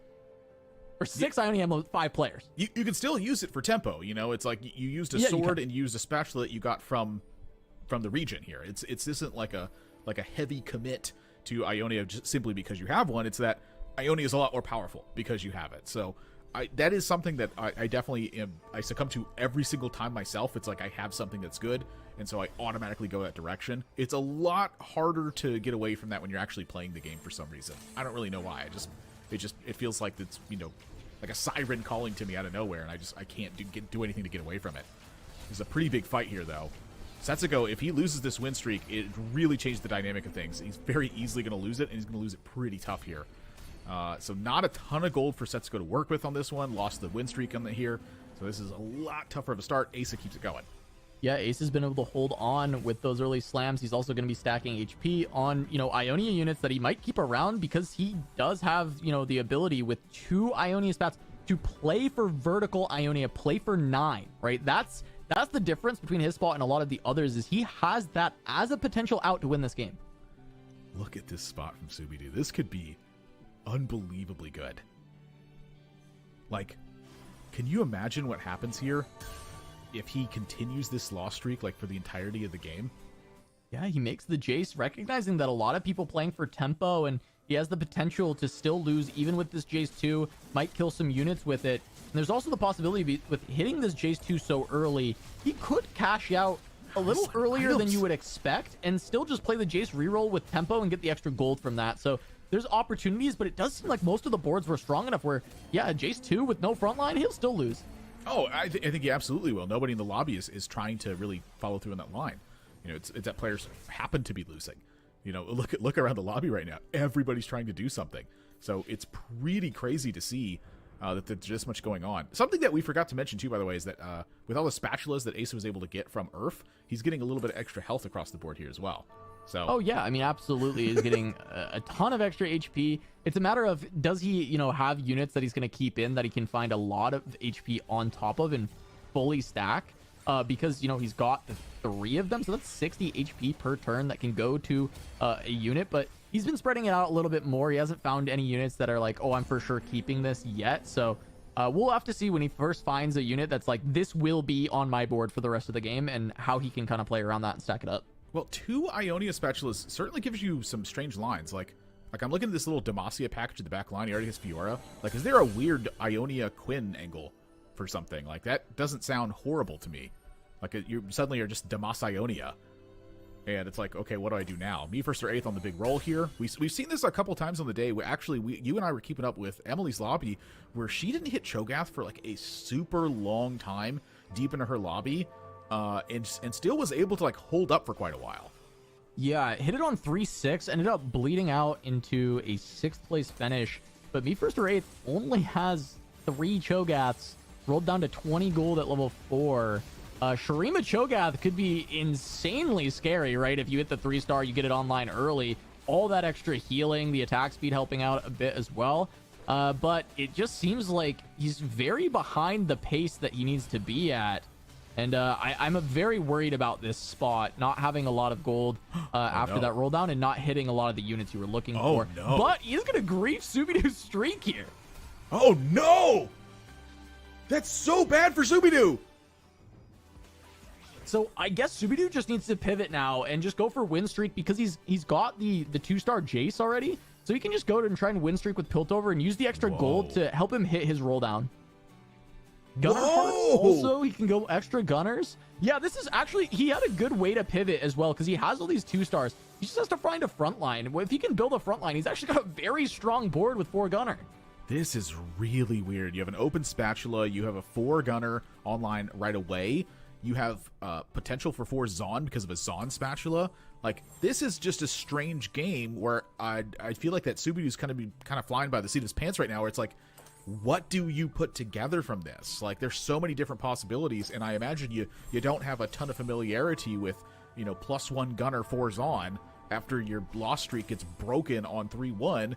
Or 6 Ionia emblems, 5 players. You can still use it for tempo. It's like you used a sword and used a spatula that you got from the region here. It isn't like a heavy commit to Ionia just simply because you have one. It's that Ionia is a lot more powerful because you have it. So that is something that I definitely I succumb to every single time myself. It's like I have something that's good, and so I automatically go that direction. It's a lot harder to get away from that when you're actually playing the game for some reason. I don't really know why. It feels like it's like a siren calling to me out of nowhere, and I can't do anything to get away from it. There's a pretty big fight here though. Setsuko, if he loses this win streak, it really changed the dynamic of things. He's very easily going to lose it, and he's going to lose it pretty tough here. So not a ton of gold for Setsuko to work with on this one. Lost the win streak on here. So this is a lot tougher of a start. Asa keeps it going. Yeah, Ace has been able to hold on with those early slams. He's also going to be stacking HP on, Ionia units that he might keep around because he does have, the ability with 2 Ionia spats to play for vertical Ionia, play for 9, right? That's the difference between his spot and a lot of the others is he has that as a potential out to win this game. Look at this spot from Subidu. This could be unbelievably good. Like, can you imagine what happens here if he continues this loss streak like for the entirety of the game? Yeah, he makes the Jace, recognizing that a lot of people playing for tempo, and he has the potential to still lose even with this Jace 2, might kill some units with it. And there's also the possibility with hitting this Jace 2 so early, he could cash out a little earlier than you would expect and still just play the Jace reroll with tempo and get the extra gold from that. So there's opportunities, but it does seem like most of the boards were strong enough where, yeah, Jace 2 with no front line, he'll still lose. Oh, I think he absolutely will. Nobody in the lobby is trying to really follow through on that line. You know, it's that players happen to be losing. You know, look around the lobby right now. Everybody's trying to do something. So it's pretty crazy to see that there's this much going on. Something that we forgot to mention too, by the way, is that with all the spatulas that Asa was able to get from Earth, he's getting a little bit of extra health across the board here as well. So. Oh yeah, I mean, absolutely, he's getting a ton of extra HP. It's a matter of, does he, you know, have units that he's going to keep in that he can find a lot of HP on top of and fully stack? Because, you know, he's got the 3 of them, so that's 60 HP per turn that can go to a unit, but he's been spreading it out a little bit more. He hasn't found any units that are like, oh, I'm for sure keeping this yet, so we'll have to see when he first finds a unit that's like, this will be on my board for the rest of the game, and how he can kind of play around that and stack it up. Well, 2 Ionia Spatulas certainly gives you some strange lines. Like I'm looking at this little Demacia package at the back line. He already has Fiora. Like, is there a weird Ionia Quinn angle for something? Like, that doesn't sound horrible to me. Like, you suddenly are just Demacia Ionia. And it's like, okay, what do I do now? Me first or 8th on the big roll here. We've seen this a couple times on the day. You and I were keeping up with Emily's lobby, where she didn't hit Cho'Gath for like a super long time deep into her lobby. And still was able to like hold up for quite a while. Yeah, hit it on 3-6, ended up bleeding out into a 6th place finish. But Me First or 8th only has 3 Cho'Gaths, rolled down to 20 gold at level 4. Shurima Cho'Gath could be insanely scary, right? If you hit the 3-star, you get it online early. All that extra healing, the attack speed helping out a bit as well. But it just seems like he's very behind the pace that he needs to be at. And I'm very worried about this spot, not having a lot of gold after that roll down and not hitting a lot of the units you were looking for. No. But he's going to grief Subidu's streak here. Oh, no! That's so bad for Subidu! So I guess Subidu just needs to pivot now and just go for win streak, because he's got the 2-star Jace already. So he can just go and try and win streak with Piltover and use the extra gold to help him hit his roll down. Gunner also, he can go extra gunners. Yeah, this is actually, he had a good way to pivot as well, because he has all these 2-stars. He just has to find a front line. If he can build a front line, he's actually got a very strong board with 4 gunner. This is really weird. You have an open spatula. You have a 4 gunner online right away. You have potential for 4 Zon because of a Zon spatula. Like, this is just a strange game where I feel like that Subidu's kind of flying by the seat of his pants right now, where it's like, what do you put together from this? Like, there's so many different possibilities, and I imagine you don't have a ton of familiarity with, you know, +1 gunner 4 Zon after your loss streak gets broken on 3-1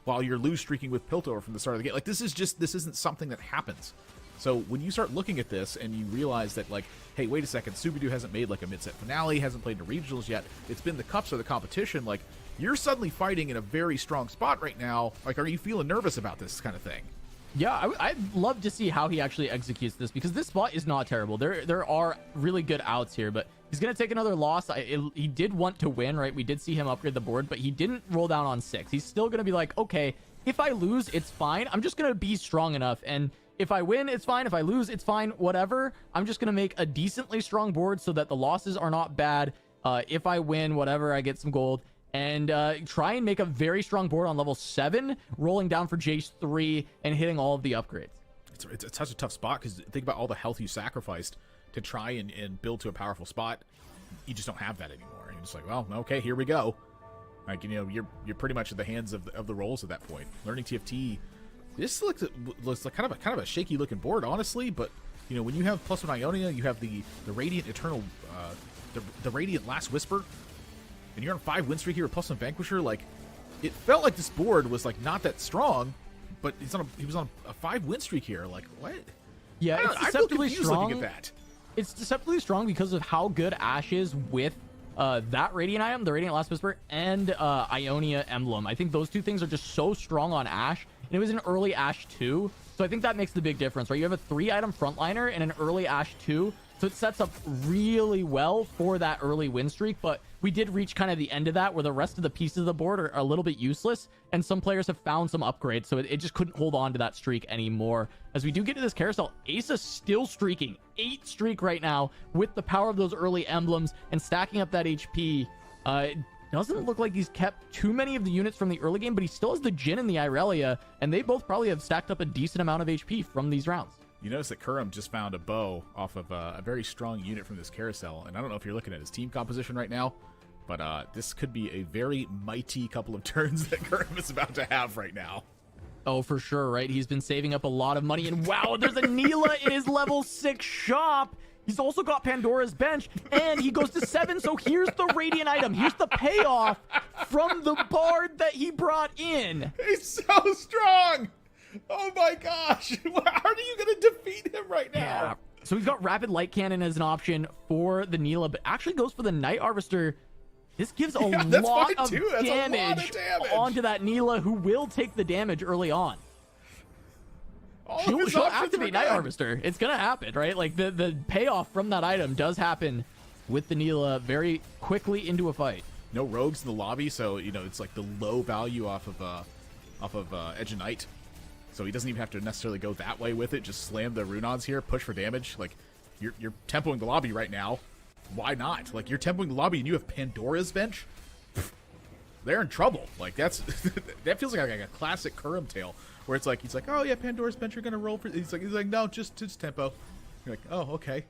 while you're lose streaking with Piltover from the start of the game. Like, this isn't something that happens. So when you start looking at this and you realize that, like, hey, wait a second, Subidu hasn't made like a mid-set finale, hasn't played the regionals yet, it's been the cups or the competition, like, you're suddenly fighting in a very strong spot right now. Like, are you feeling nervous about this kind of thing? Yeah, I'd love to see how he actually executes this, because this spot is not terrible. There are really good outs here, but he's going to take another loss. He did want to win, right? We did see him upgrade the board, but he didn't roll down on 6. He's still going to be like, okay, if I lose, it's fine. I'm just going to be strong enough. And if I win, it's fine. If I lose, it's fine. Whatever. I'm just going to make a decently strong board so that the losses are not bad. If I win, whatever, I get some gold. And try and make a very strong board on level 7, rolling down for Jace 3 and hitting all of the upgrades. It's such a tough spot, because think about all the health you sacrificed to try and build to a powerful spot. You just don't have that anymore. You're just like, well, okay, here we go. Like, you know, you're pretty much at the hands of the rolls at that point. Learning TFT, this looks like kind of a shaky looking board, honestly. But you know, when you have +1 Ionia, you have the Radiant Eternal, the Radiant Last Whisper, and you're on 5 win streak here with +1 Vanquisher. Like, it felt like this board was like not that strong, but he was on a 5 win streak here. Like, what? Yeah, I feel confused looking at that. It's deceptively strong because of how good Ash is with that Radiant item, the Radiant Last Whisper, and Ionia Emblem. I think those two things are just so strong on Ashe, and it was an early Ashe 2, so I think that makes the big difference, right? You have a 3-item frontliner and an early Ashe 2, so it sets up really well for that early win streak, but we did reach kind of the end of that where the rest of the pieces of the board are a little bit useless, and some players have found some upgrades, so it just couldn't hold on to that streak anymore. As we do get to this carousel, Asa's still streaking. 8 streak right now with the power of those early emblems and stacking up that HP. It doesn't look like he's kept too many of the units from the early game, but he still has the Jhin and the Irelia, and they both probably have stacked up a decent amount of HP from these rounds. You notice that Kurum just found a bow off of a very strong unit from this carousel, and I don't know if you're looking at his team composition right now, but this could be a very mighty couple of turns that Kurum is about to have right now. Oh, for sure, right? He's been saving up a lot of money, and wow, there's a Neela in his level 6 shop. He's also got Pandora's Bench, and he goes to 7, so here's the Radiant item. Here's the payoff from the Bard that he brought in. He's so strong! Oh my gosh! How are you going to defeat him right now? Yeah. So he's got Rapid Light Cannon as an option for the Neela, but actually goes for the Night Harvester. This gives a lot of damage onto that Neela, who will take the damage early on. She'll activate Night Harvester. It's going to happen, right? Like, the payoff from that item does happen with the Neela very quickly into a fight. No rogues in the lobby, so, you know, it's like the low value off of Edge of Night. So he doesn't even have to necessarily go that way with it. Just slam the Runeons here, push for damage. Like, you're tempoing the lobby right now. Why not? Like, you're tempoing the lobby and you have Pandora's Bench? They're in trouble. Like, that feels like a classic Kurum tale, where it's like, he's like, oh yeah, Pandora's Bench, you're gonna roll for. He's like, no, just tempo. You're like, oh, okay.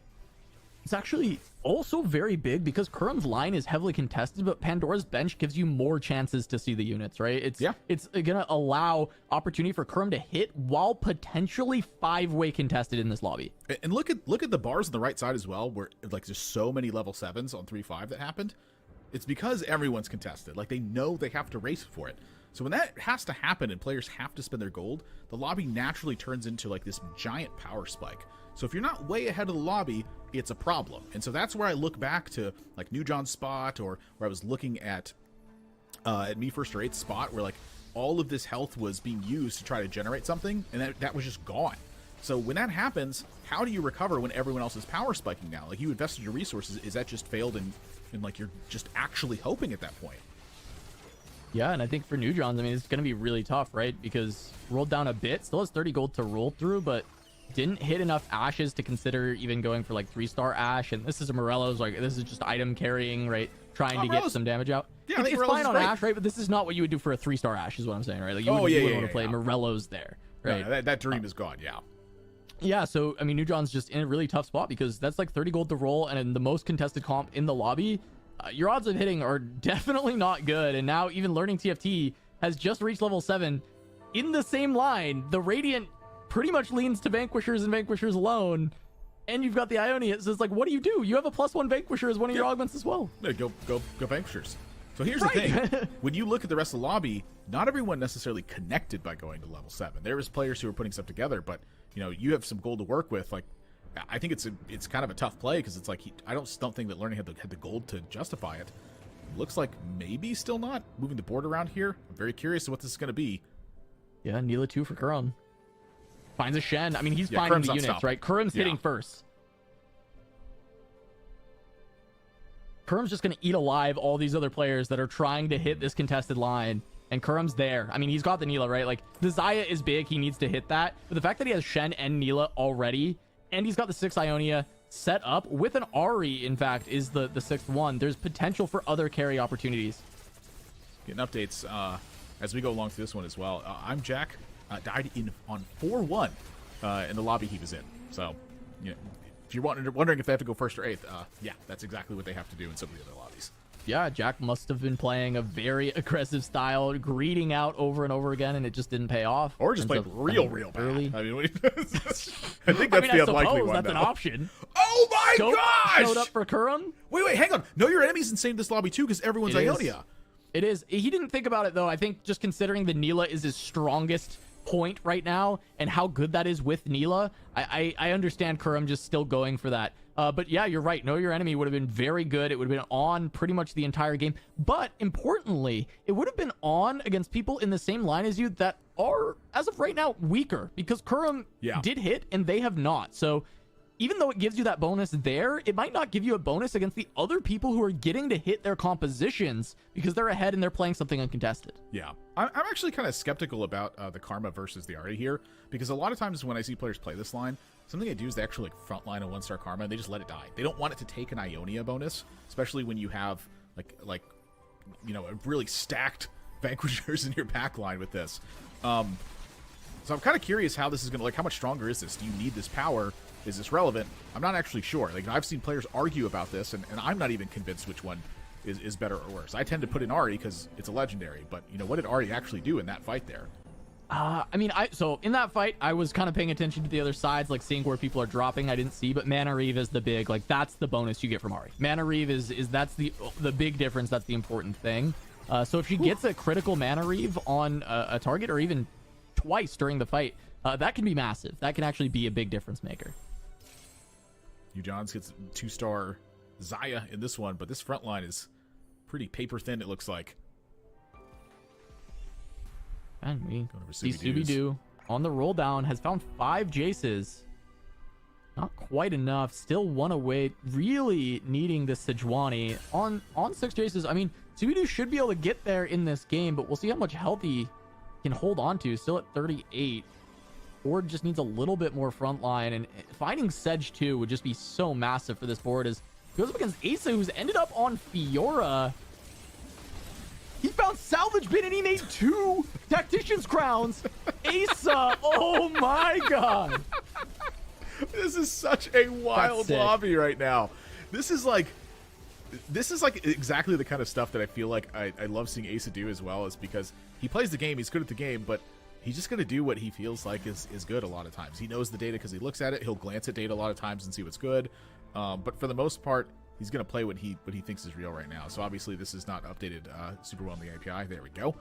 It's actually also very big because Kurum's line is heavily contested, but Pandora's Bench gives you more chances to see the units, right? It's gonna allow opportunity for Kurum to hit while potentially 5-way contested in this lobby. And look at the bars on the right side as well, where like there's so many level 7s on 3-5 that happened. It's because everyone's contested. Like, they know they have to race for it. So when that has to happen and players have to spend their gold, the lobby naturally turns into like this giant power spike. So if you're not way ahead of the lobby, it's a problem. And so that's where I look back to like New John's spot, or where I was looking at Me First or 8th spot, where like all of this health was being used to try to generate something, and that was just gone. So when that happens, how do you recover when everyone else is power spiking now? Like, you invested your resources, is that just failed and like you're just actually hoping at that point? Yeah, and I think for New John's, I mean, it's going to be really tough, right? Because rolled down a bit, still has 30 gold to roll through, but didn't hit enough ashes to consider even going for like 3-star ash. And this is a Morello's, like, this is just item carrying, right? Trying to get some damage out. Yeah, it's fine on ash, right? But this is not what you would do for a 3-star ash, is what I'm saying, right? Like, you wouldn't want to play Morello's there, right? No, that dream is gone, yeah. Yeah, so, I mean, New John's just in a really tough spot because that's like 30 gold to roll, and in the most contested comp in the lobby, your odds of hitting are definitely not good. And now even learning TFT has just reached level 7 in the same line. The Radiant pretty much leans to Vanquishers and Vanquishers alone, and you've got the Ionia. So it's like, what do? You have a +1 Vanquisher as one of your augments as well. Yeah, go Vanquishers. So here's the thing. When you look at the rest of the lobby, not everyone necessarily connected by going to level 7. There was players who were putting stuff together, but you know, you have some gold to work with. Like, I think it's kind of a tough play because it's like I don't think that Learning had the gold to justify it. Looks like maybe still not moving the board around here. I'm very curious to what this is going to be. Yeah, Neela 2 for Kurum. Finds a Shen. I mean, he's finding the units, right? Kurum's hitting first. Kurum's just going to eat alive all these other players that are trying to hit this contested line. And Kurum's there. I mean, he's got the Neela, right? Like, the Xayah is big. He needs to hit that. But the fact that he has Shen and Neela already, and he's got the 6 Ionia set up with an Ahri, in fact, is the 6th one. There's potential for other carry opportunities. Getting updates as we go along through this one as well. I'm Jack. Died on 4-1 in the lobby he was in. So, you know, if you're wondering if they have to go 1st or 8th, yeah, that's exactly what they have to do in some of the other lobbies. Yeah, Jack must have been playing a very aggressive style, greeting out over and over again, and it just didn't pay off. Or just played real bad. Early. I mean, I think that's the unlikely one. That's an option. Oh my gosh! Showed up for Kurum. Wait, hang on. Know your enemies insane this lobby too, because everyone's Ionia. It is. He didn't think about it though. I think just considering the Neela is his strongest point right now and how good that is with Neela, I understand Kurum just still going for that. But yeah, you're right. Know Your Enemy would have been very good. It would have been on pretty much the entire game. But importantly, it would have been on against people in the same line as you that are, as of right now, weaker. Because Kurum did hit and they have not. So even though it gives you that bonus there, it might not give you a bonus against the other people who are getting to hit their compositions because they're ahead and they're playing something uncontested. Yeah. I'm actually kind of skeptical about the Karma versus the Ahri here, because a lot of times when I see players play this line, something they do is they actually like frontline a 1-star Karma and they just let it die. They don't want it to take an Ionia bonus, especially when you have like you know, a really stacked Vanquishers in your back line with this. So I'm kind of curious how this is going to, like, how much stronger is this? Do you need this power? Is this relevant? I'm not actually sure. Like, I've seen players argue about this, and I'm not even convinced which one is better or worse. I tend to put in Ahri because it's a legendary, but, you know, what did Ahri actually do in that fight there? I mean, so in that fight, I was kind of paying attention to the other sides, like seeing where people are dropping. I didn't see, but Mana Reave is the big, like, that's the bonus you get from Ahri. Mana Reave is that's the big difference. That's the important thing. So if she gets a critical Mana Reave on a target, or even twice during the fight, that can be massive. That can actually be a big difference maker. Johns gets 2-star Zaya in this one, but this front line is pretty paper thin, it looks like. And we see Subidoo on the roll down, has found 5 Jaces. Not quite enough. Still one away. Really needing this Sejuani on 6 Jaces. I mean, Subidoo should be able to get there in this game, but we'll see how much health he can hold on to. Still at 38. Board just needs a little bit more front line, and finding Sedge too would just be so massive for this board as he goes up against Asa, who's ended up on Fiora. He found Salvage Bin and he made 2 Tactician's Crowns. Asa, oh my god. This is such a wild lobby right now. This is like exactly the kind of stuff that I feel like I love seeing Asa do as well, is because he plays the game, he's good at the game, but he's just going to do what he feels like is good a lot of times. He knows the data because he looks at it. He'll glance at data a lot of times and see what's good. But for the most part, he's going to play what he thinks is real right now. So obviously this is not updated super well in the API. There we go.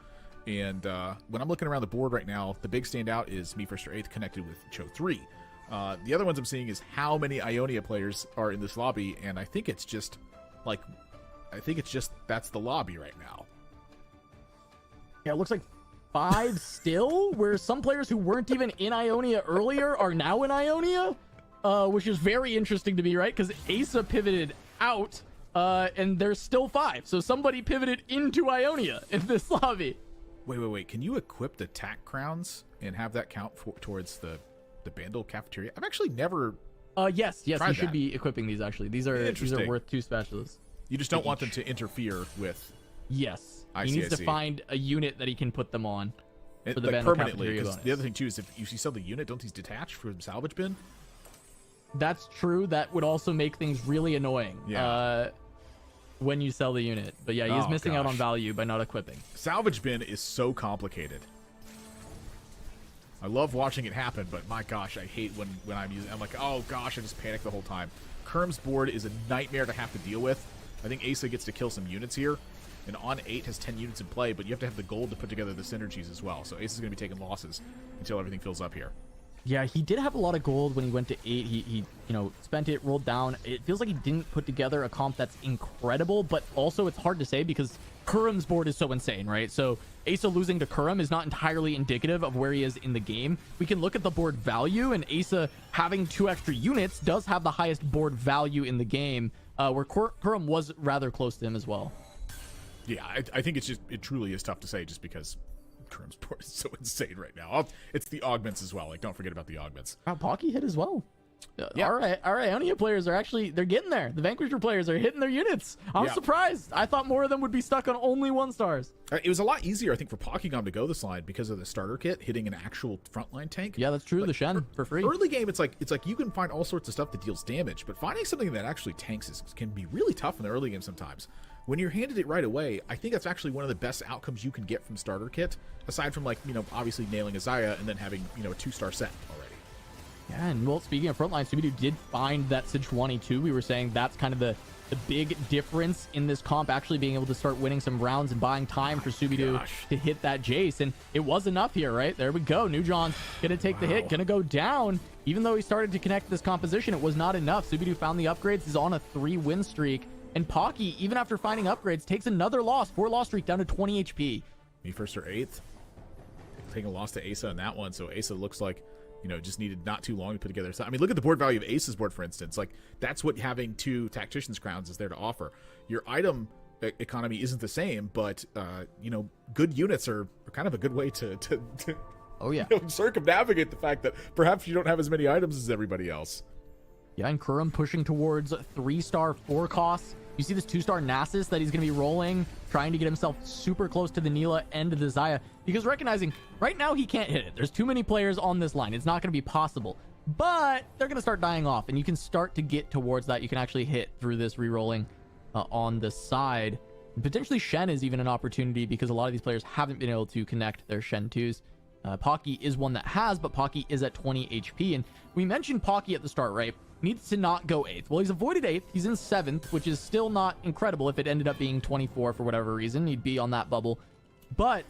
And when I'm looking around the board right now, the big standout is Me First or 8th connected with Cho 3. The other ones I'm seeing is how many Ionia players are in this lobby, and I think it's just that's the lobby right now. Yeah, it looks like 5 still, where some players who weren't even in Ionia earlier are now in Ionia, which is very interesting to me, right? Because Asa pivoted out, and there's still 5. So somebody pivoted into Ionia in this lobby. Wait. Can you equip the tack crowns and have that count towards the Bandle cafeteria? I've actually never... Yes, you should be equipping these, actually. These are worth 2 specialists. You just don't want them to interfere with... Yes. He needs to find a unit that he can put them on for the Bandle permanently. The other thing too is if you sell the unit, don't these detach from salvage bin? That's true. That would also make things really annoying. Yeah. When you sell the unit. But yeah, he's missing out on value by not equipping. Salvage bin is so complicated. I love watching it happen, but my gosh, I hate when I'm using. I'm like, oh gosh, I just panic the whole time. Kerm's board is a nightmare to have to deal with. I think Asa gets to kill some units here. And on 8 has 10 units in play, but you have to have the gold to put together the synergies as well. So Ace is going to be taking losses until everything fills up here. Yeah, he did have a lot of gold when he went to 8. He spent it, rolled down. It feels like he didn't put together a comp that's incredible, but also it's hard to say because Kurum's board is so insane, right? So Asa losing to Kurum is not entirely indicative of where he is in the game. We can look at the board value, and Asa having 2 extra units does have the highest board value in the game, where Kurum was rather close to him as well. Yeah, I think it truly is tough to say just because Kurum's board is so insane right now. It's the augments as well. Like, don't forget about the augments. Wow, Pocky hit as well. Yeah. All right, Ionia players are actually, they're getting there. The Vanquisher players are hitting their units. I'm surprised. I thought more of them would be stuck on only 1-stars. It was a lot easier, I think, for Pokemon to go this line because of the starter kit hitting an actual frontline tank. Yeah, that's true. Like, the Shen for free. Early game, it's like you can find all sorts of stuff that deals damage, but finding something that actually tanks can be really tough in the early game sometimes. When you're handed it right away, I think that's actually one of the best outcomes you can get from starter kit, aside from, like, obviously nailing a Zaya and then having, a 2-star set already. Yeah, and well, speaking of frontline, Subidoo did find that Sejuani too. We were saying that's kind of the the big difference in this comp actually being able to start winning some rounds and buying time for Subidu to hit that Jace. And it was enough here, right? There we go. Nujon's going to take the hit, going to go down. Even though he started to connect this composition, it was not enough. Subidu found the upgrades. He's on a 3-win streak. And Pocky, even after finding upgrades, takes another loss. 4-loss streak down to 20 HP. Me first or 8th. Taking a loss to Asa on that one. So Asa looks like, you know, just needed not too long to put together. I mean, look at the board value of Ace's board, for instance. Like, that's what having 2 Tactician's Crowns is there to offer. Your item economy isn't the same, but, you know, good units are kind of a good way to oh, yeah. you know, circumnavigate the fact that perhaps you don't have as many items as everybody else. Yeah, and Kurum pushing towards 3-star 4 costs. You see this 2-star Nasus that he's going to be rolling, trying to get himself super close to the Neela and to the Xayah, because recognizing right now he can't hit it. There's too many players on this line. It's not going to be possible, but they're going to start dying off, and you can start to get towards that. You can actually hit through this re-rolling on the side. And potentially Shen is even an opportunity because a lot of these players haven't been able to connect their Shen 2s. Pocky is one that has, but Pocky is at 20 HP. And we mentioned Pocky at the start, right? Needs to not go 8th. Well, he's avoided 8th. He's in 7th, which is still not incredible. If it ended up being 24 for whatever reason, he'd be on that bubble. But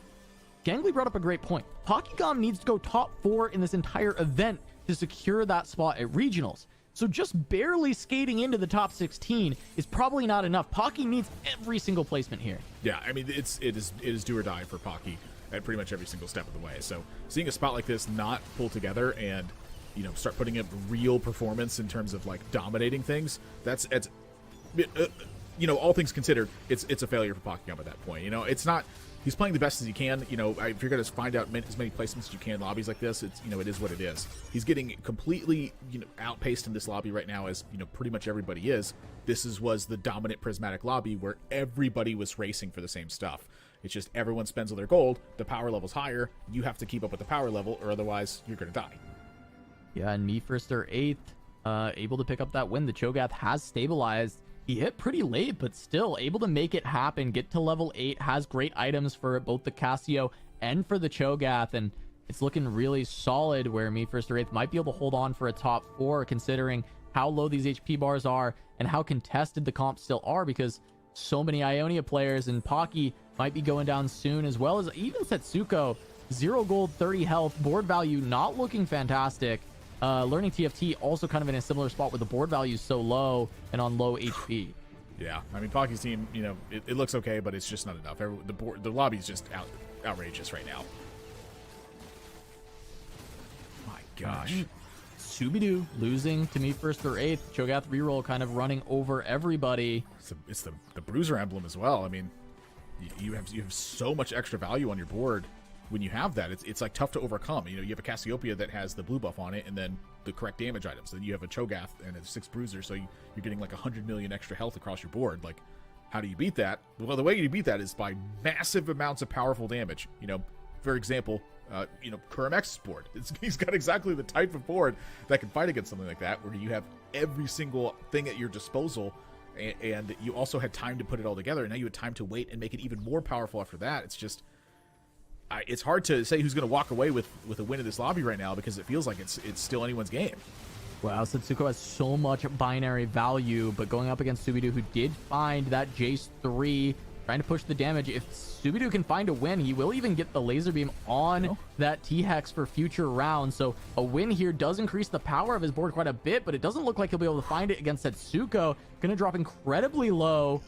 Gangly brought up a great point. Pokkygom needs to go top 4 in this entire event to secure that spot at regionals. So just barely skating into the top 16 is probably not enough. Pocky needs every single placement here. Yeah, I mean, it is do or die for Pocky at pretty much every single step of the way. So seeing a spot like this not pull together and, you know, start putting up real performance in terms of like dominating things, it's you know, all things considered, it's a failure for Pokkygom at that point. You know, it's not, he's playing the best as he can. You know, if you're going to find out as many placements as you can in lobbies like this, it's, you know, it is what it is. He's getting completely, you know, outpaced in this lobby right now, as, you know, pretty much everybody is. This was the dominant prismatic lobby where everybody was racing for the same stuff. It's just everyone spends all their gold, the power level's higher, you have to keep up with the power level, or otherwise you're going to die. Yeah, and me first or 8th, able to pick up that win. The Cho'Gath has stabilized. He hit pretty late, but still able to make it happen, get to level 8, has great items for both the Casio and for the Cho'Gath, and it's looking really solid where me first or 8th might be able to hold on for a top 4, considering how low these HP bars are and how contested the comps still are, because so many Ionia players, and Pocky might be going down soon, as well as even Setsuko. 0 gold, 30 health, board value not looking fantastic. Learning TFT also kind of in a similar spot where the board value is so low and on low HP. Yeah, I mean, Pocky's team, you know, it looks okay, but it's just not enough. The lobby's just outrageous right now. My gosh. Subidu losing to me first or 8th. Cho'Gath reroll kind of running over everybody. It's the bruiser emblem as well. I mean, you have so much extra value on your board. When you have that, it's like tough to overcome. You know, you have a Cassiopeia that has the blue buff on it, and then the correct damage items. Then you have a Cho'Gath and a 6 bruiser, so you're getting like 100 million extra health across your board. Like, how do you beat that? Well, the way you beat that is by massive amounts of powerful damage. You know, for example, you know, Kuramex's board. He's got exactly the type of board that can fight against something like that, where you have every single thing at your disposal, and you also had time to put it all together, and now you had time to wait and make it even more powerful after that. It's just... it's hard to say who's going to walk away with a win in this lobby right now, because it feels like it's still anyone's game. Wow, Setsuko has so much binary value, but going up against Subidu, who did find that Jace 3, trying to push the damage. If Subidu can find a win, he will even get the laser beam on that T-Hex for future rounds. So a win here does increase the power of his board quite a bit, but it doesn't look like he'll be able to find it against Setsuko. Going to drop incredibly low.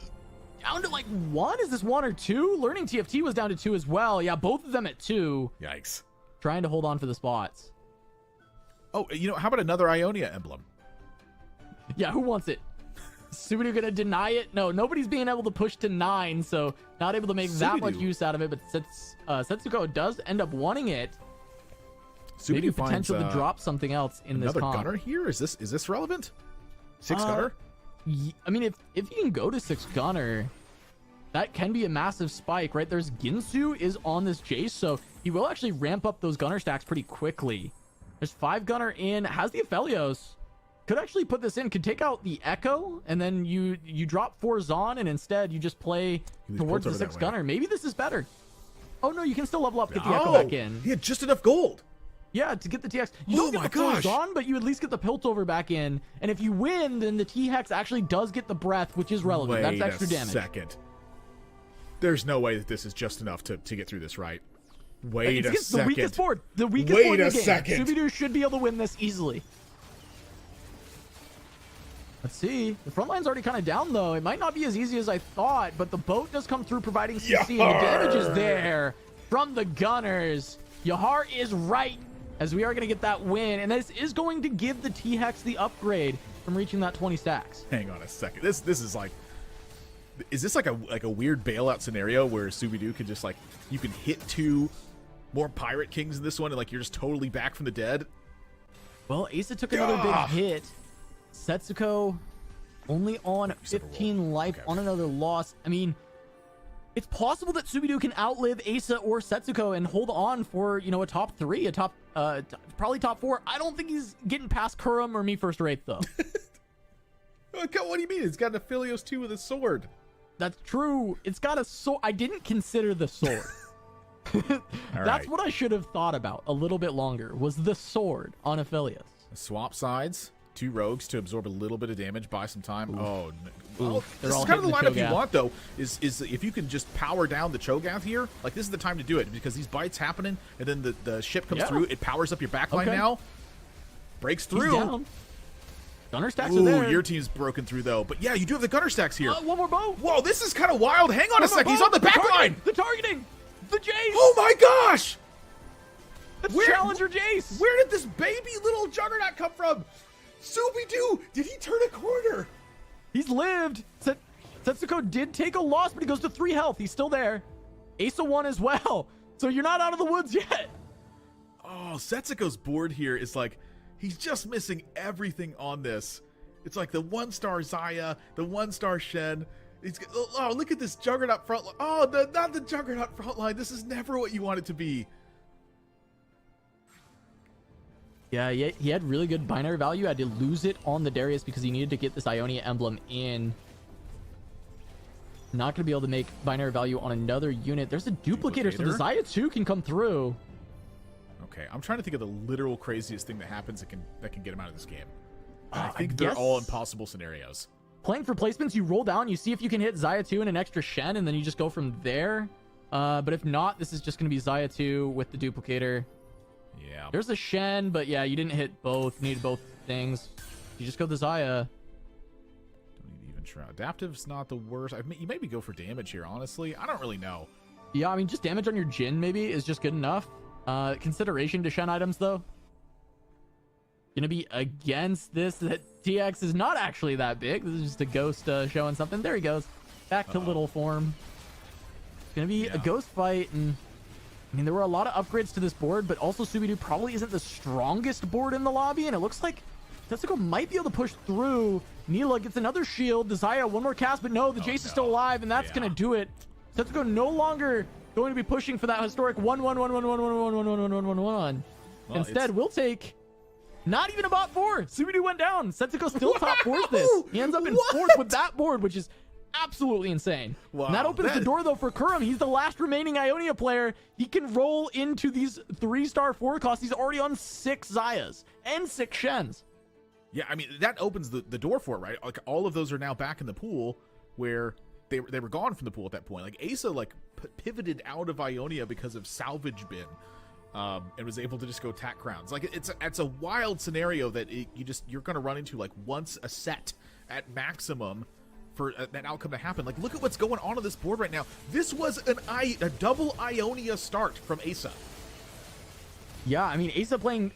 Down to like 1? Is this 1 or 2? Learning TFT was down to 2 as well. Yeah, both of them at 2. Yikes. Trying to hold on for the spots. Oh, you know, how about another Ionia emblem? Yeah, who wants it? Subidu gonna deny it? No, nobody's being able to push to 9, so not able to make that much use out of it, but Setsuko does end up wanting it. Maybe potential to drop something else in this comp. Another gunner here? Is this relevant? 6 gunner? I mean, if you can go to 6 gunner, that can be a massive spike, right? There's Ginsu is on this Jace, so he will actually ramp up those gunner stacks pretty quickly. There's 5 gunner in, has the Aphelios. Could actually put this in, could take out the Echo, and then you drop 4 Zon, and instead you just play towards the 6 gunner. Maybe this is better. Oh no, you can still level up, get the Echo back in. He had just enough gold. Yeah, to get the TX. You don't get the Force on, but you at least get the Piltover back in. And if you win, then the T-Hex actually does get the breath, which is relevant. That's extra damage. Second. There's no way that this is just enough to get through this, right? Wait a second. The weakest board. The weakest board in the game. Second. Scooby-Doo should be able to win this easily. Let's see. The front line's already kind of down, though. It might not be as easy as I thought, but the boat does come through providing CC, and the damage is there from the Gunners. Yahar is right, as we are going to get that win, and this is going to give the T-Hex the upgrade from reaching that 20 stacks. Hang on a second. This is like... Is this like a weird bailout scenario where Scooby-Doo can just, like... You can hit 2 more Pirate Kings in this one, and, like, you're just totally back from the dead? Well, Asa took another big hit. Setsuko only on 15 life on another loss. I mean, it's possible that Scooby-Doo can outlive Asa or Setsuko and hold on for, you know, a top 3, a top, probably top 4. I don't think he's getting past Kurum or Me First or Eighth, though. What do you mean? It's got an Aphelios 2 with a sword. That's true. It's got a sword. I didn't consider the sword. That's what I should have thought about a little bit longer, was the sword on Aphelios. Swap sides. 2 rogues to absorb a little bit of damage, buy some time. Ooh. Oh, Ooh, this is kind of the lineup you want, though, is if you can just power down the Cho'Gath here, like, this is the time to do it, because these bites happening, and then the ship comes through, it powers up your backline now, breaks through. He's down. Gunner stacks are there. Your team's broken through, though. But yeah, you do have the gunner stacks here. One more bow. Whoa, this is kind of wild. Hang on a second. He's on the backline. The targeting. The Jace. Oh, my gosh. That's Challenger Jace. Where did this baby little Juggernaut come from? Scooby-Doo, did he turn a corner? He's lived. Setsuko did take a loss, but he goes to 3 health. He's still there. Asa 1 as well. So you're not out of the woods yet. Oh, Setsuko's board here is like, he's just missing everything on this. It's like the 1-star Zaya, the 1-star Shen. Oh, look at this Juggernaut front line. Oh, not the Juggernaut front line. This is never what you want it to be. Yeah, he had really good binary value. I had to lose it on the Darius because he needed to get this Ionia emblem in. Not going to be able to make binary value on another unit. There's a duplicator, so the Zaya 2 can come through. Okay, I'm trying to think of the literal craziest thing that happens that can get him out of this game. I think they're all impossible scenarios. Playing for placements, you roll down, you see if you can hit Zaya 2 and an extra Shen, and then you just go from there. But if not, this is just going to be Zaya 2 with the duplicator. Yeah. There's a Shen, but yeah, you didn't hit both. Needed both things. You just go the Zaya. Don't need even try. Adaptive's not the worst. You maybe go for damage here, honestly. I don't really know. Yeah, I mean, just damage on your Jin maybe is just good enough. Consideration to Shen items, though. Gonna be against this. That TX is not actually that big. This is just a ghost showing something. There he goes. Back to little form. It's gonna be a ghost fight, and I mean, there were a lot of upgrades to this board, but also Scooby-Doo probably isn't the strongest board in the lobby, and it looks like Tetsuko might be able to push through. Neela gets another shield. Desire, one more cast, but no, the Jace is still alive, and that's going to do it. Tetsuko no longer going to be pushing for that historic 1-1-1-1-1-1-1-1-1-1-1-1-1. Instead, we'll take not even a bot 4. Scooby-Doo went down. Setsuko still top 4s this. He ends up in 4th with that board, which is absolutely insane. Wow, and that opens the door, though, for Kurum. He's the last remaining Ionia player. He can roll into these 3-star 4 costs. He's already on 6 Zayas and 6 Shens. Yeah, I mean, that opens the door for it, right? Like, all of those are now back in the pool where they were gone from the pool at that point. Like, Asa, like, pivoted out of Ionia because of Salvage Bin. And was able to just go attack crowns. Like, it's a wild scenario that you're going to run into, like, once a set at maximum for that outcome to happen. Like, look at what's going on this board right now. This was a double Ionia start from Asa. Yeah, I mean, Asa playing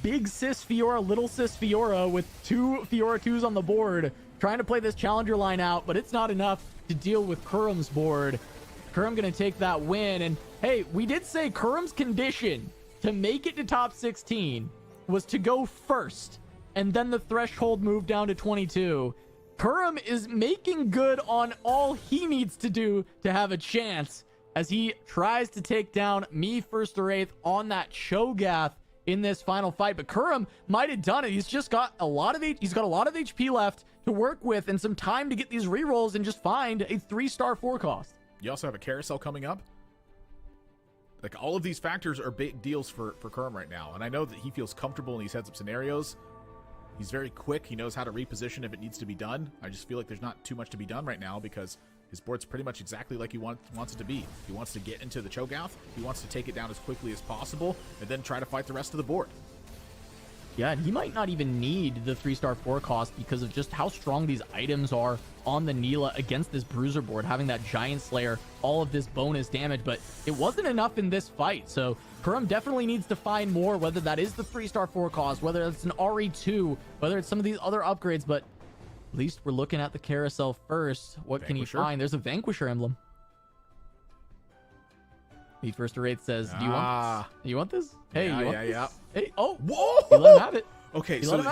big sis Fiora, little sis Fiora with 2 Fiora 2s on the board, trying to play this challenger line out, but it's not enough to deal with Kurum's board. Kurum going to take that win, and hey, we did say Kurum's condition to make it to top 16 was to go first, and then the threshold moved down to 22. Kurum is making good on all he needs to do to have a chance as he tries to take down Me First or Eighth on that Cho'Gath in this final fight. But Kurum might have done it. He's just got a lot of HP left to work with and some time to get these rerolls and just find a 3-star 4 cost. You also have a carousel coming up. Like, all of these factors are big deals for Kerm right now. And I know that he feels comfortable in these heads-up scenarios. He's very quick. He knows how to reposition if it needs to be done. I just feel like there's not too much to be done right now because his board's pretty much exactly like he wants it to be. He wants to get into the Cho'Gath. He wants to take it down as quickly as possible and then try to fight the rest of the board. Yeah, and he might not even need the 3-star 4 cost because of just how strong these items are on the Neela against this Bruiser board, having that Giant Slayer, all of this bonus damage, but it wasn't enough in this fight. So Kerm definitely needs to find more, whether that is the 3-star 4 cost, whether it's an RE2, whether it's some of these other upgrades, but at least we're looking at the carousel first. What can he find? There's a Vanquisher emblem. Need First to Wraith says, do you want this? Hey, you want this? Hey, oh, whoa! You let him have it. Okay, so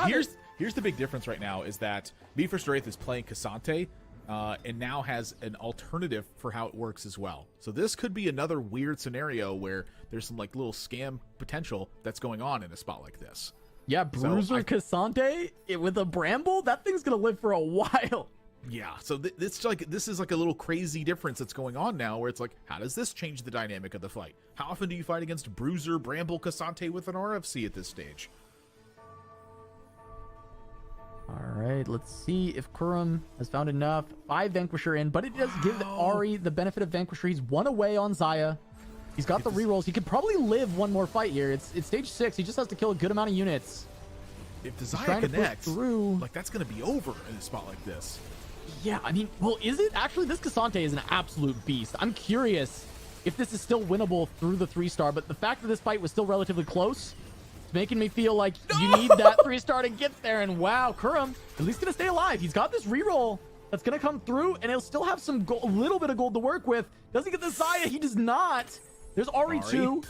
here's the big difference right now is that Me First to Wraith is playing Cassante, and now has an alternative for how it works as well. So this could be another weird scenario where there's some like little scam potential that's going on in a spot like this. Yeah, Bruiser Cassante with a Bramble, that thing's gonna live for a while. Yeah, so this is like a little crazy difference that's going on now where it's like, how does this change the dynamic of the fight? How often do you fight against Bruiser, Bramble, Cassante with an RFC at this stage? All right, let's see if Kerm has found enough. 5 Vanquisher in, but it does give Ari the benefit of Vanquisher. He's 1 away on Xayah. He's got the rerolls. He could probably live 1 more fight here. It's stage 6. He just has to kill a good amount of units. If the Xayah connects, like that's going to be over in a spot like this. Yeah, I mean, well, is it? Actually, this Cassante is an absolute beast. I'm curious if this is still winnable through the 3-star, but the fact that this fight was still relatively close, it's making me feel like you need that 3-star to get there. And wow, Kerm at least gonna stay alive. He's got this reroll that's gonna come through, and he'll still have some a little bit of gold to work with. Does he get the Xayah? He does not. There's RE2.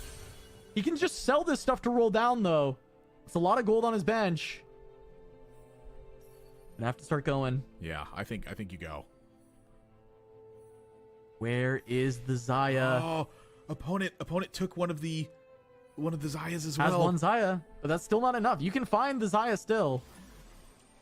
He can just sell this stuff to roll down, though. It's a lot of gold on his bench. Gonna have to start going. Yeah, I think you go. Where is the Xayah? Oh, opponent took one of the Xayahs as Has well. one Xayah, but that's still not enough. You can find the Xayah still.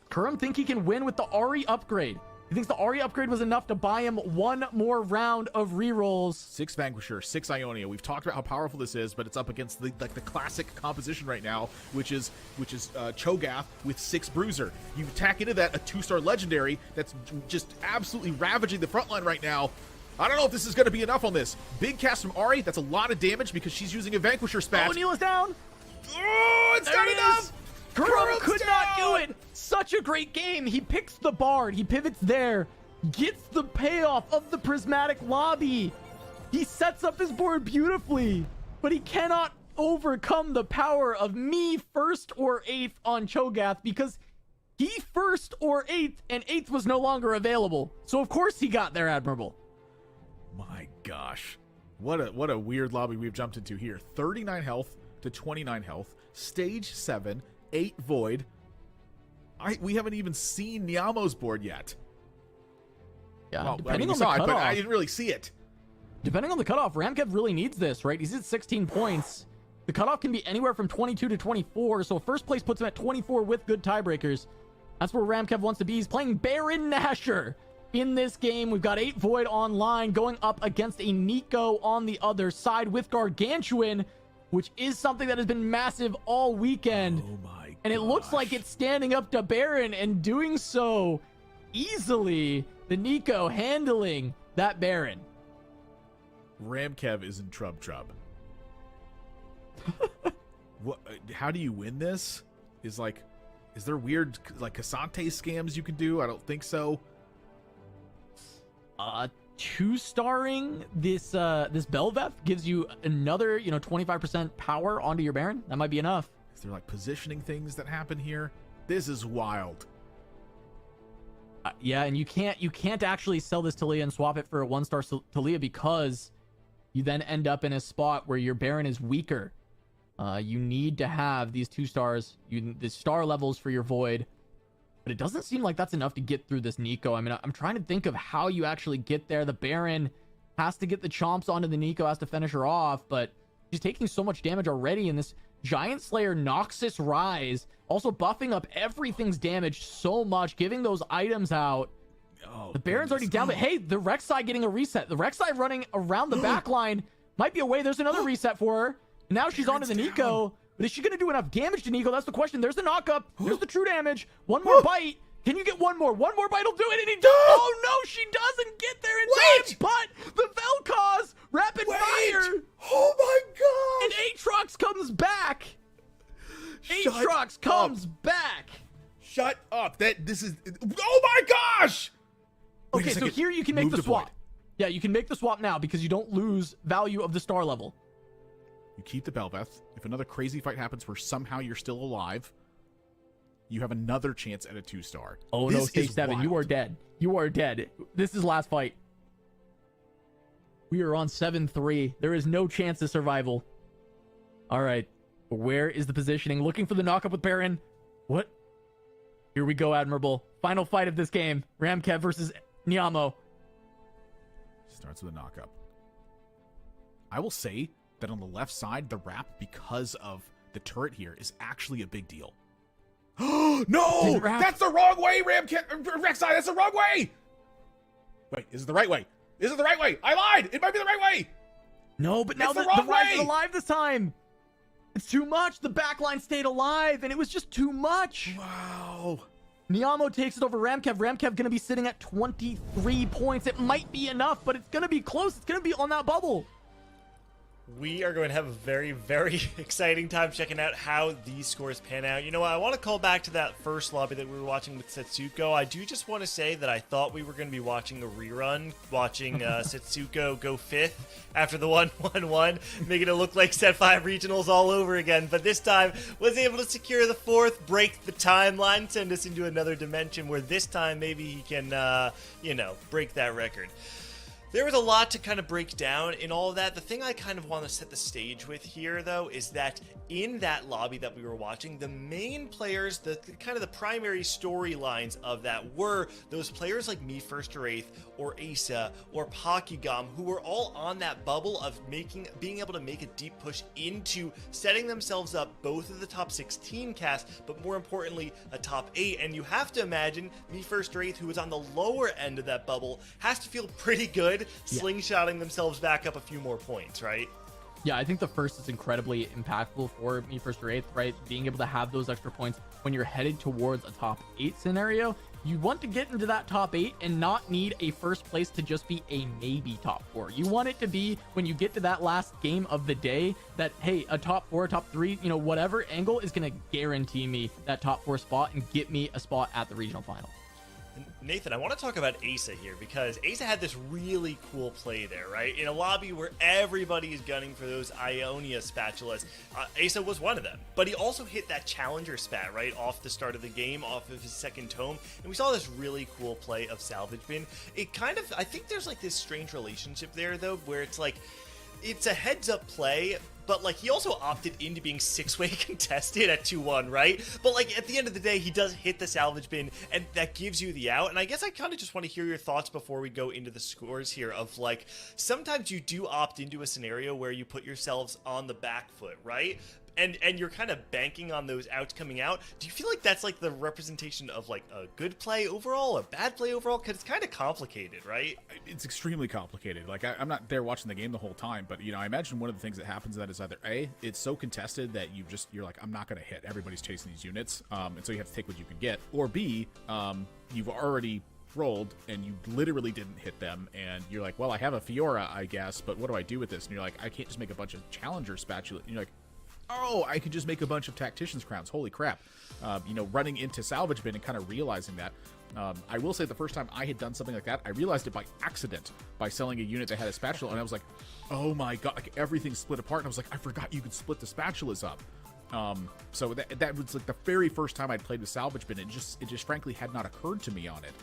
Kerm think he can win with the Ari upgrade. He thinks the Ari upgrade was enough to buy him 1 more round of rerolls. 6 Vanquisher, 6 Ionia. We've talked about how powerful this is, but it's up against the classic composition right now, which is Cho'Gath with 6 Bruiser. You tack into that a 2-star legendary that's just absolutely ravaging the front line right now. I don't know if this is going to be enough on this. Big cast from Ari. That's a lot of damage because she's using a Vanquisher spat. Oh, Neela's down. Oh, it's not enough. Kerm could not do it. Such a great game. He picks the Bard. He pivots there. Gets the payoff of the Prismatic Lobby. He sets up his board beautifully. But he cannot overcome the power of me 1st or 8th on Cho'Gath because he 1st or 8th and 8th was no longer available. So of course he got there, Admirable. My gosh. What a weird lobby we've jumped into here. 39 health to 29 health. Stage 7. 8 Void. We haven't even seen Niamo's board yet. Yeah, well, depending on the cutoff, but I didn't really see it. Depending on the cutoff, Ramkev really needs this, right? He's at 16 points. The cutoff can be anywhere from 22 to 24, so first place puts him at 24 with good tiebreakers. That's where Ramkev wants to be. He's playing Baron Nashor in this game. We've got 8 Void online going up against a Nico on the other side with Gargantuan, which is something that has been massive all weekend. Oh my gosh. And it looks like it's standing up to Baron and doing so easily. The Nico handling that Baron. Ramkev is in trub. What? How do you win this? Is there weird like Cassante scams you can do? I don't think so. 2-starring this Belveth gives you another 25% power onto your Baron. That might be enough. Is there like positioning things that happen here? This is wild. Yeah, and you can't actually sell this Talia and swap it for a 1-star Talia because you then end up in a spot where your Baron is weaker. You need to have these 2 stars, the star levels for your Void. But it doesn't seem like that's enough to get through this Nico. I mean, I'm trying to think of how you actually get there. The Baron has to get the chomps onto the Nico, has to finish her off, but she's taking so much damage already in this Giant Slayer Noxus Rise. Also buffing up everything's damage so much, giving those items out. Oh, the Baron's already down, but hey, the Rek'Sai getting a reset. The Rek'Sai running around the back line Might be away. There's another reset for her. Now she's onto the Nico. But is she going to do enough damage to Nico? That's the question. There's the knock-up. There's the true damage. One more bite. Can you get one more? One more bite will do it. And he does. Oh, no, she doesn't get there in time. But the Vel'Koz rapid fire. Oh, my God. And Aatrox comes back. Aatrox comes back. Shut up. This is... Oh, my gosh. Okay, so here you can make the swap. Yeah, you can make the swap now because you don't lose value of the star level. You keep the Bel'Veth. If another crazy fight happens where somehow you're still alive, you have another chance at a 2-star. Oh, no, stage 7. You are dead. You are dead. This is last fight. We are on 7-3. There is no chance of survival. All right. Where is the positioning? Looking for the knockup with Baron. What? Here we go, Admirable. Final fight of this game. Ramkev versus Niamo. Starts with a knockup. I will say that on the left side, the wrap, because of the turret here, is actually a big deal. No! That's the wrong way, Rek'Sai! That's the wrong way! Wait, is it the right way? Is it the right way? I lied! It might be the right way! No, but now the Ryze is alive this time! It's too much! The backline stayed alive, and it was just too much! Wow. Niamo takes it over Ramkev. Ramkev gonna be sitting at 23 points. It might be enough, but it's gonna be close. It's gonna be on that bubble. We are going to have a very, very exciting time checking out how these scores pan out. You know what? I want to call back to that first lobby that we were watching with Setsuko. I do just want to say that I thought we were going to be watching a rerun, watching Setsuko go 5th after the 1-1-1, making it look like Set 5 regionals all over again. But this time, was able to secure the 4th, break the timeline, send us into another dimension where this time maybe he can, you know, break that record. There was a lot to kind of break down in all of that. The thing I kind of want to set the stage with here, though, is that in that lobby that we were watching, the main players, the kind of the primary storylines of that were those players like Me First or 8th, or Asa, or Pokygum, who were all on that bubble of being able to make a deep push into setting themselves up both of the top 16 cast, but more importantly, a top 8. And you have to imagine Me First or 8th, who was on the lower end of that bubble, has to feel pretty good slingshotting themselves back up a few more points, right? Yeah, I think the first is incredibly impactful for Me First or 8th, right? Being able to have those extra points when you're headed towards a top 8 scenario. You want to get into that top 8 and not need a first place to just be a maybe top 4. You want it to be when you get to that last game of the day that, hey, a top 4, top 3, you know, whatever angle is going to guarantee me that top 4 spot and get me a spot at the regional final. Nathan, I want to talk about Asa here because Asa had this really cool play there, right? In a lobby where everybody is gunning for those Ionia spatulas, Asa was one of them. But he also hit that challenger spat, right, off the start of the game, off of his second tome. And we saw this really cool play of Salvage Bin. It kind of, I think there's like this strange relationship there, though, where it's like, it's a heads-up play, but like he also opted into being 6-way contested at 2-1, right? But like at the end of the day, he does hit the salvage bin, and that gives you the out. And I guess I kind of just want to hear your thoughts before we go into the scores here of like, sometimes you do opt into a scenario where you put yourselves on the back foot, right? And you're kind of banking on those outs coming out. Do you feel like that's like the representation of like a good play overall, a bad play overall? Because it's kind of complicated, right? It's extremely complicated. Like I'm not there watching the game the whole time, but you know, I imagine one of the things that happens that is either A, it's so contested that you're like, I'm not going to hit. Everybody's chasing these units, and so you have to take what you can get. Or B, you've already rolled and you literally didn't hit them, and you're like, well, I have a Fiora, I guess, but what do I do with this? And you're like, I can't just make a bunch of challenger spatula. And you're like, oh, I could just make a bunch of tactician's crowns. Holy crap. You know, running into salvage bin and kind of realizing that. I will say the first time I had done something like that, I realized it by accident by selling a unit that had a spatula, and I was like, oh my god, like everything split apart, and I was like, I forgot you could split the spatulas up. So that was like the very first time I'd played with salvage bin. It just frankly had not occurred to me on it.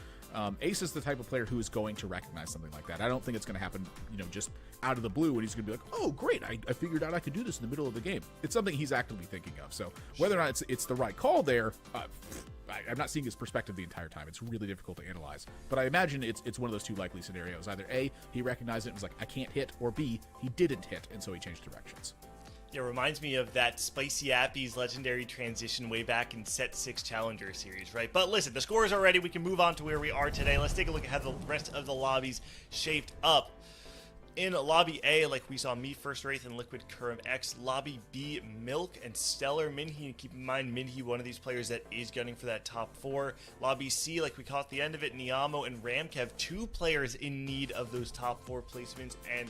Ace is the type of player who is going to recognize something like that. I don't think it's going to happen, you know, just out of the blue, and he's going to be like, oh, great, I figured out I could do this in the middle of the game. It's something he's actively thinking of. So whether or not it's the right call there, I'm not seeing his perspective the entire time. It's really difficult to analyze. But I imagine it's one of those two likely scenarios. Either A, he recognized it and was like, I can't hit, or B, he didn't hit, and so he changed directions. It reminds me of that Spicy Appy's legendary transition way back in Set 6 Challenger Series, right? But listen, the scores are ready. We can move on to where we are today. Let's take a look at how the rest of the lobbies shaped up. In Lobby A, like we saw Me First Wraith and Liquid Kurum X. Lobby B, Milk and Stellar Minhee. And keep in mind, Minhee, one of these players that is gunning for that top 4. Lobby C, like we caught the end of it, Niamo and Ramkev, 2 players in need of those top 4 placements. And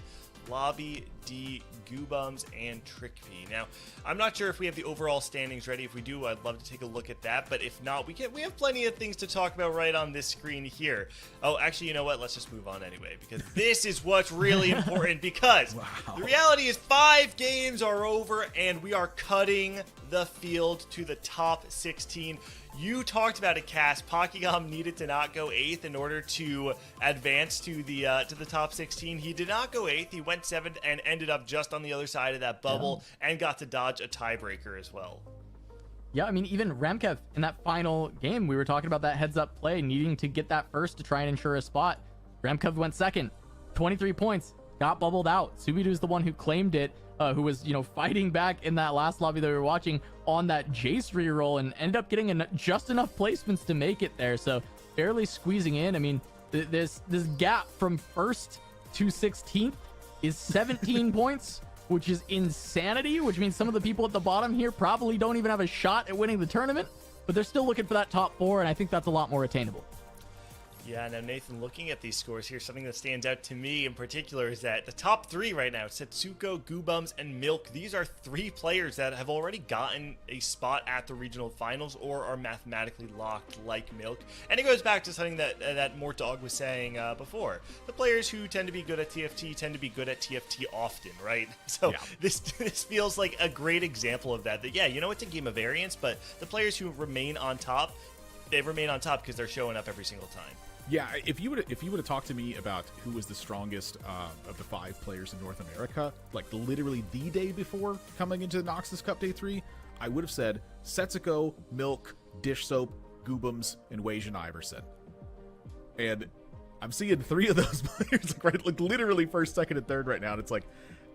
Lobby D, Goobums and TrickP. Now, I'm not sure if we have the overall standings ready. If we do, I'd love to take a look at that. But if not, we have plenty of things to talk about right on this screen here. Oh, actually, you know what? Let's just move on anyway, because this is what's really important. Because the reality is 5 games are over, and we are cutting the field to the top 16. You talked about it, Cass. Pokygom needed to not go 8th in order to advance to the top 16. He did not go 8th. He went 7th and ended up just on the other side of that bubble and got to dodge a tiebreaker as well. Yeah, I mean, even Ramkev in that final game, we were talking about that heads-up play, needing to get that first to try and ensure a spot. Ramkev went 2nd, 23 points, got bubbled out. Subidu's the one who claimed it, who was, fighting back in that last lobby that we were watching on that Jace reroll and ended up getting just enough placements to make it there. So barely squeezing in. I mean, this gap from 1st to 16th is 17 points, which is insanity, which means some of the people at the bottom here probably don't even have a shot at winning the tournament, but they're still looking for that top 4, and I think that's a lot more attainable. Yeah, now Nathan, looking at these scores here, something that stands out to me in particular is that the top 3 right now, Setsuko, Goobums, and Milk, these are 3 players that have already gotten a spot at the regional finals or are mathematically locked like Milk. And it goes back to something that Mortdog was saying before. The players who tend to be good at TFT tend to be good at TFT often, right? So this feels like a great example of that. That, yeah, it's a game of variance, but the players who remain on top, they remain on top because they're showing up every single time. Yeah, if you would have talked to me about who was the strongest of the 5 players in North America, like literally the day before coming into the Noxus Cup Day 3, I would have said Setsuko, Milk, Dish Soap, Goobums, and Wajan Iverson. And I'm seeing 3 of those players like literally 1st, 2nd, and 3rd right now. And it's like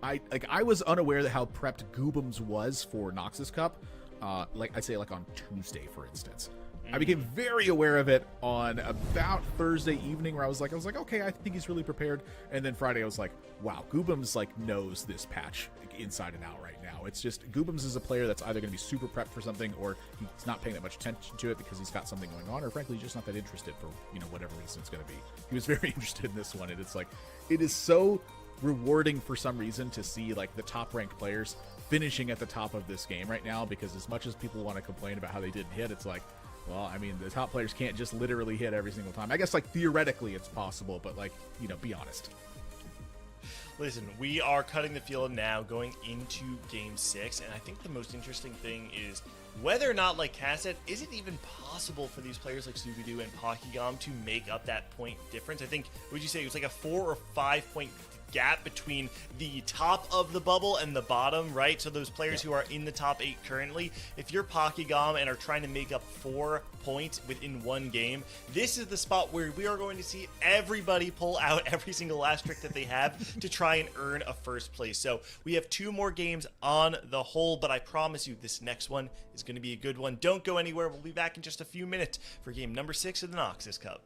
I was unaware that how prepped Goobums was for Noxus Cup. I'd say like on Tuesday, for instance. I became very aware of it on about Thursday evening, where I was like, okay, I think he's really prepared. And then Friday, I was like, wow, Goobums knows this patch inside and out right now. It's just Goobums is a player that's either going to be super prepped for something, or he's not paying that much attention to it because he's got something going on, or frankly, he's just not that interested for whatever reason it's going to be. He was very interested in this one, and it's like it is so rewarding for some reason to see like the top ranked players finishing at the top of this game right now, because as much as people want to complain about how they didn't hit, it's like, well, I mean, the top players can't just literally hit every single time. I guess, theoretically it's possible, but, be honest. Listen, we are cutting the field now going into Game 6, and I think the most interesting thing is whether or not, like Cass said, is it even possible for these players like Subidu and Pokygom to make up that point difference? I think, would you say it was like a 4 or 5 point gap between the top of the bubble and the bottom, right? So those players who are in the top 8 currently, if you're Pokygom and are trying to make up 4 points within one game, this is the spot where we are going to see everybody pull out every single last trick that they have to try and earn a first place. So we have 2 more games on the whole, but I promise you this next one is going to be a good one. Don't go anywhere. We'll be back in just a few minutes for game number 6 of the Noxus Cup.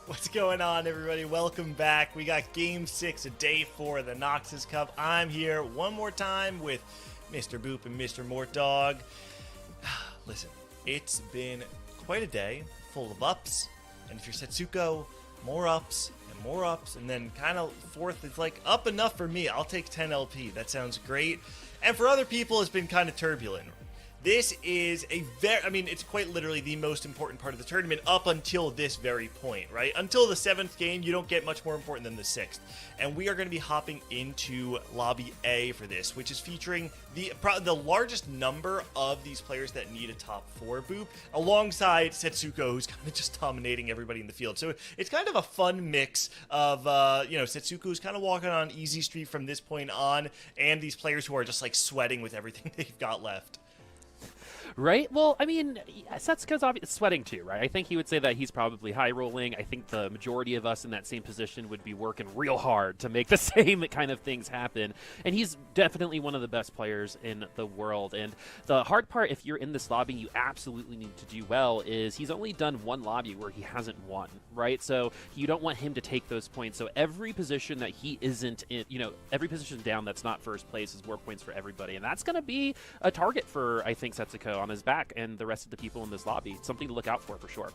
What's going on, everybody? Welcome back. We got Game 6 of Day 4 of the Noxus Cup. I'm here one more time with Mr. Boop and Mr. Mort Dog. Listen, it's been quite a day full of ups, and if you're Setsuko, more ups and more ups, and then kind of fourth, it's like up enough for me. I'll take 10 LP. That sounds great. And for other people, it's been kind of turbulent. This is it's quite literally the most important part of the tournament up until this very point, right? Until the 7th game, you don't get much more important than the 6th. And we are going to be hopping into Lobby A for this, which is featuring the largest number of these players that need a top 4 boop, alongside Setsuko, who's kind of just dominating everybody in the field. So it's kind of a fun mix of, Setsuko, who's kind of walking on easy street from this point on, and these players who are just like sweating with everything they've got left. Right? Well, I mean, Setsuko's obviously sweating too, right? I think he would say that he's probably high rolling. I think the majority of us in that same position would be working real hard to make the same kind of things happen. And he's definitely one of the best players in the world. And the hard part, if you're in this lobby, you absolutely need to do well, is he's only done one lobby where he hasn't won, right? So you don't want him to take those points. So every position that he isn't in, every position down that's not first place is more points for everybody. And that's going to be a target for, I think, Setsuko on his back and the rest of the people in this lobby. It's something to look out for sure.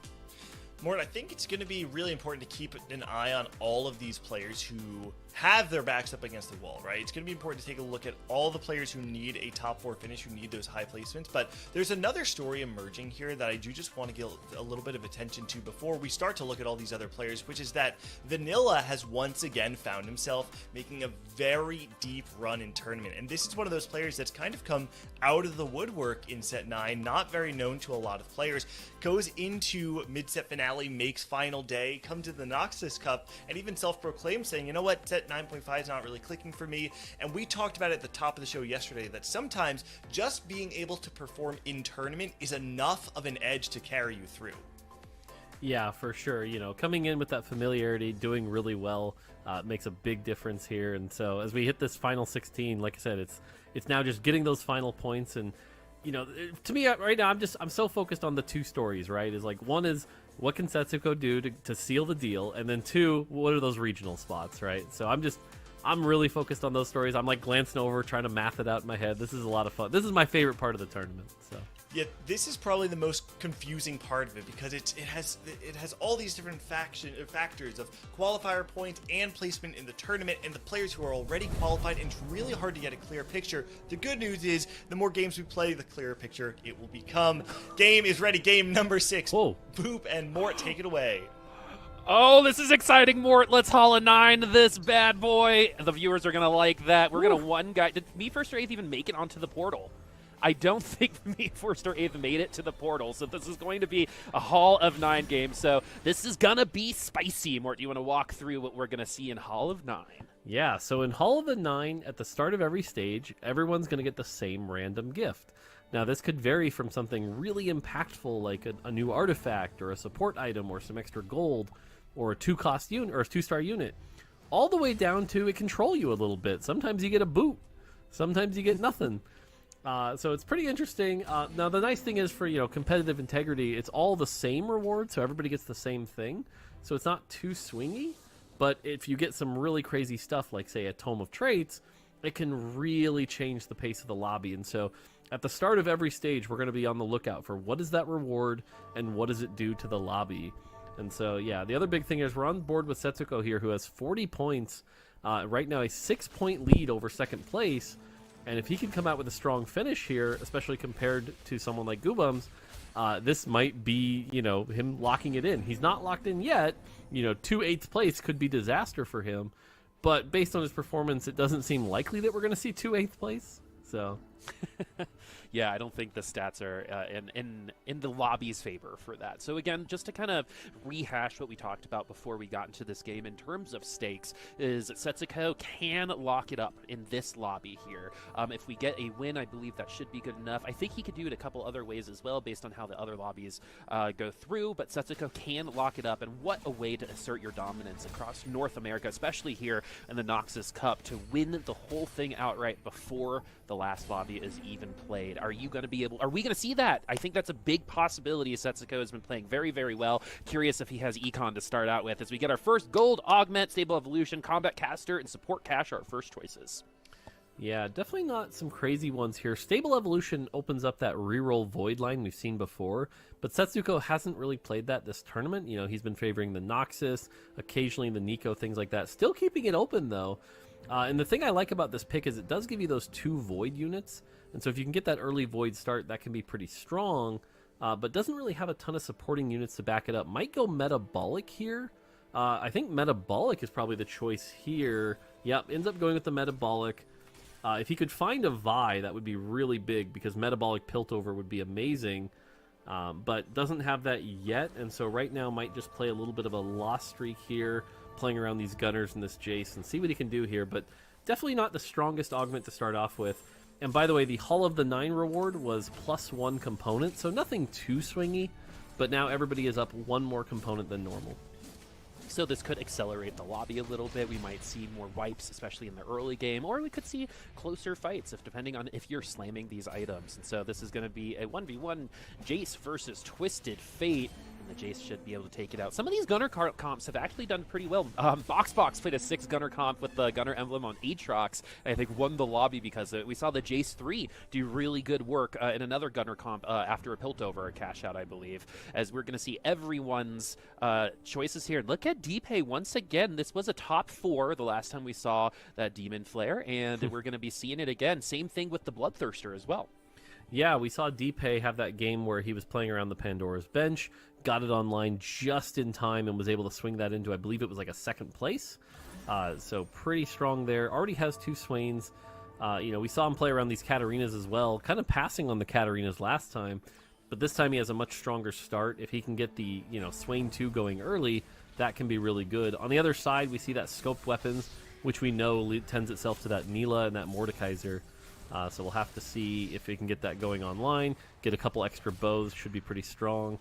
Mort, I think it's going to be really important to keep an eye on all of these players who have their backs up against the wall, right? It's going to be important to take a look at all the players who need a top 4 finish, who need those high placements. But there's another story emerging here that I do just want to give a little bit of attention to before we start to look at all these other players, which is that Vanilla has once again found himself making a very deep run in tournament. And this is one of those players that's kind of come out of the woodwork in set 9, not very known to a lot of players, goes into mid-set finale, makes final day, comes to the Noxus Cup, and even self-proclaimed saying, you know what, set 9.5 is not really clicking for me. And we talked about it at the top of the show yesterday that sometimes just being able to perform in tournament is enough of an edge to carry you through. Yeah, for sure. Coming in with that familiarity, doing really well, makes a big difference here. And so as we hit this final 16, like I said, it's now just getting those final points. And to me right now, I'm so focused on the two stories, right? Is like, one is what can Setsuko do to seal the deal, and then 2, what are those regional spots, right? So I'm really focused on those stories. I'm like glancing over, trying to math it out in my head. This is a lot of fun. This is my favorite part of the tournament. So. Yeah, this is probably the most confusing part of it because it has all these different factors of qualifier points and placement in the tournament and the players who are already qualified, and it's really hard to get a clear picture. The good news is the more games we play, the clearer picture it will become. Game is ready. Game number 6. Whoa. Boop and Mort, take it away. Oh, this is exciting, Mort. Let's Hall of 9 this bad boy. The viewers are going to like that. We're going to one guy. Did Me First or Eighth even make it onto the portal? I don't think Me First or Eighth made it to the portal, so this is going to be a Hall of 9 game. So this is going to be spicy. Mort, do you want to walk through what we're going to see in Hall of 9? Yeah, so in Hall of the 9, at the start of every stage, everyone's going to get the same random gift. Now, this could vary from something really impactful like a new artifact or a support item or some extra gold or a 2-cost unit or a 2-star unit, all the way down to it control you a little bit. Sometimes you get a boot. Sometimes you get nothing. So it's pretty interesting. Now, the nice thing is for, competitive integrity, it's all the same reward, so everybody gets the same thing. So it's not too swingy. But if you get some really crazy stuff, like, say, a Tome of Traits, it can really change the pace of the lobby. And so at the start of every stage, we're going to be on the lookout for what is that reward and what does it do to the lobby. And so, yeah, the other big thing is we're on board with Setsuko here, who has 40 points. Right now, a 6-point lead over second place. And if he can come out with a strong finish here, especially compared to someone like Goobums, this might be, him locking it in. He's not locked in yet. 2 8th place could be disaster for him. But based on his performance, it doesn't seem likely that we're going to see 2 8th place. So... Yeah, I don't think the stats are in the lobby's favor for that. So again, just to kind of rehash what we talked about before we got into this game in terms of stakes, is Setsuko can lock it up in this lobby here. If we get a win, I believe that should be good enough. I think he could do it a couple other ways as well based on how the other lobbies go through, but Setsuko can lock it up, and what a way to assert your dominance across North America, especially here in the Noxus Cup, to win the whole thing outright before the last lobby lobby is even played. Are we going to see that? I think that's a big possibility. Setsuko has been playing very, very well. Curious if he has Econ to start out with as we get our first gold, augment, stable evolution, combat caster, and support cash are our first choices. Yeah, definitely not some crazy ones here. Stable Evolution opens up that reroll Void line we've seen before, but Setsuko hasn't really played that this tournament. You know, he's been favoring the Noxus, occasionally the Nico, things like that. Still keeping it open, though. And the thing I like about this pick is it does give you those 2 Void units, and so if you can get that early Void start, that can be pretty strong, but doesn't really have a ton of supporting units to back it up. Might go Metabolic here. I think Metabolic is probably the choice here. Yep, ends up going with the Metabolic. If he could find a Vi, that would be really big because Metabolic Piltover would be amazing, but doesn't have that yet, and so right now might just play a little bit of a lost streak here, playing around these Gunners and this Jace and see what he can do here, but definitely not the strongest augment to start off with. And by the way, the Hall of the 9 reward was +1 component, so nothing too swingy, but now everybody is up 1 more component than normal. So this could accelerate the lobby a little bit. We might see more wipes, especially in the early game, or we could see closer fights, depending on if you're slamming these items. And so this is going to be a 1v1 Jace versus Twisted Fate. The Jace should be able to take it out. Some of these Gunner comps have actually done pretty well. Boxbox played a 6 Gunner comp with the Gunner emblem on Aatrox, and I think won the lobby because of it. We saw the Jace 3 do really good work in another Gunner comp after a Piltover, a cash out, I believe, as we're going to see everyone's choices here. Look at DPay once again. This was a top 4 the last time we saw that Demon Flare, and we're going to be seeing it again. Same thing with the Bloodthirster as well. Yeah, we saw DPay have that game where he was playing around the Pandora's Bench, got it online just in time, and was able to swing that into, I believe it was like a 2nd place. So pretty strong there. Already has 2 Swains. You know, we saw him play around these Katarinas as well, kind of passing on the Katarinas last time, but this time he has a much stronger start. If he can get the, you know, Swain 2 going early, that can be really good. On the other side, we see that scoped weapons, which we know tends itself to that Neela and that Mordekaiser. So we'll have to see if we can get that going online. Get a couple extra bows, should be pretty strong.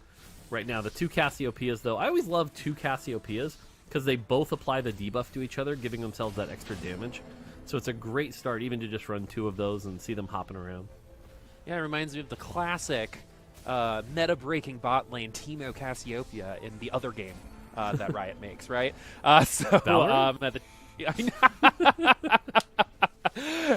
Right now, the 2 Cassiopeias, though, I always love 2 Cassiopeias because they both apply the debuff to each other, giving themselves that extra damage. So it's a great start even to just run 2 of those and see them hopping around. Yeah, it reminds me of the classic meta-breaking bot lane Teemo Cassiopeia in the other game that Riot makes, right?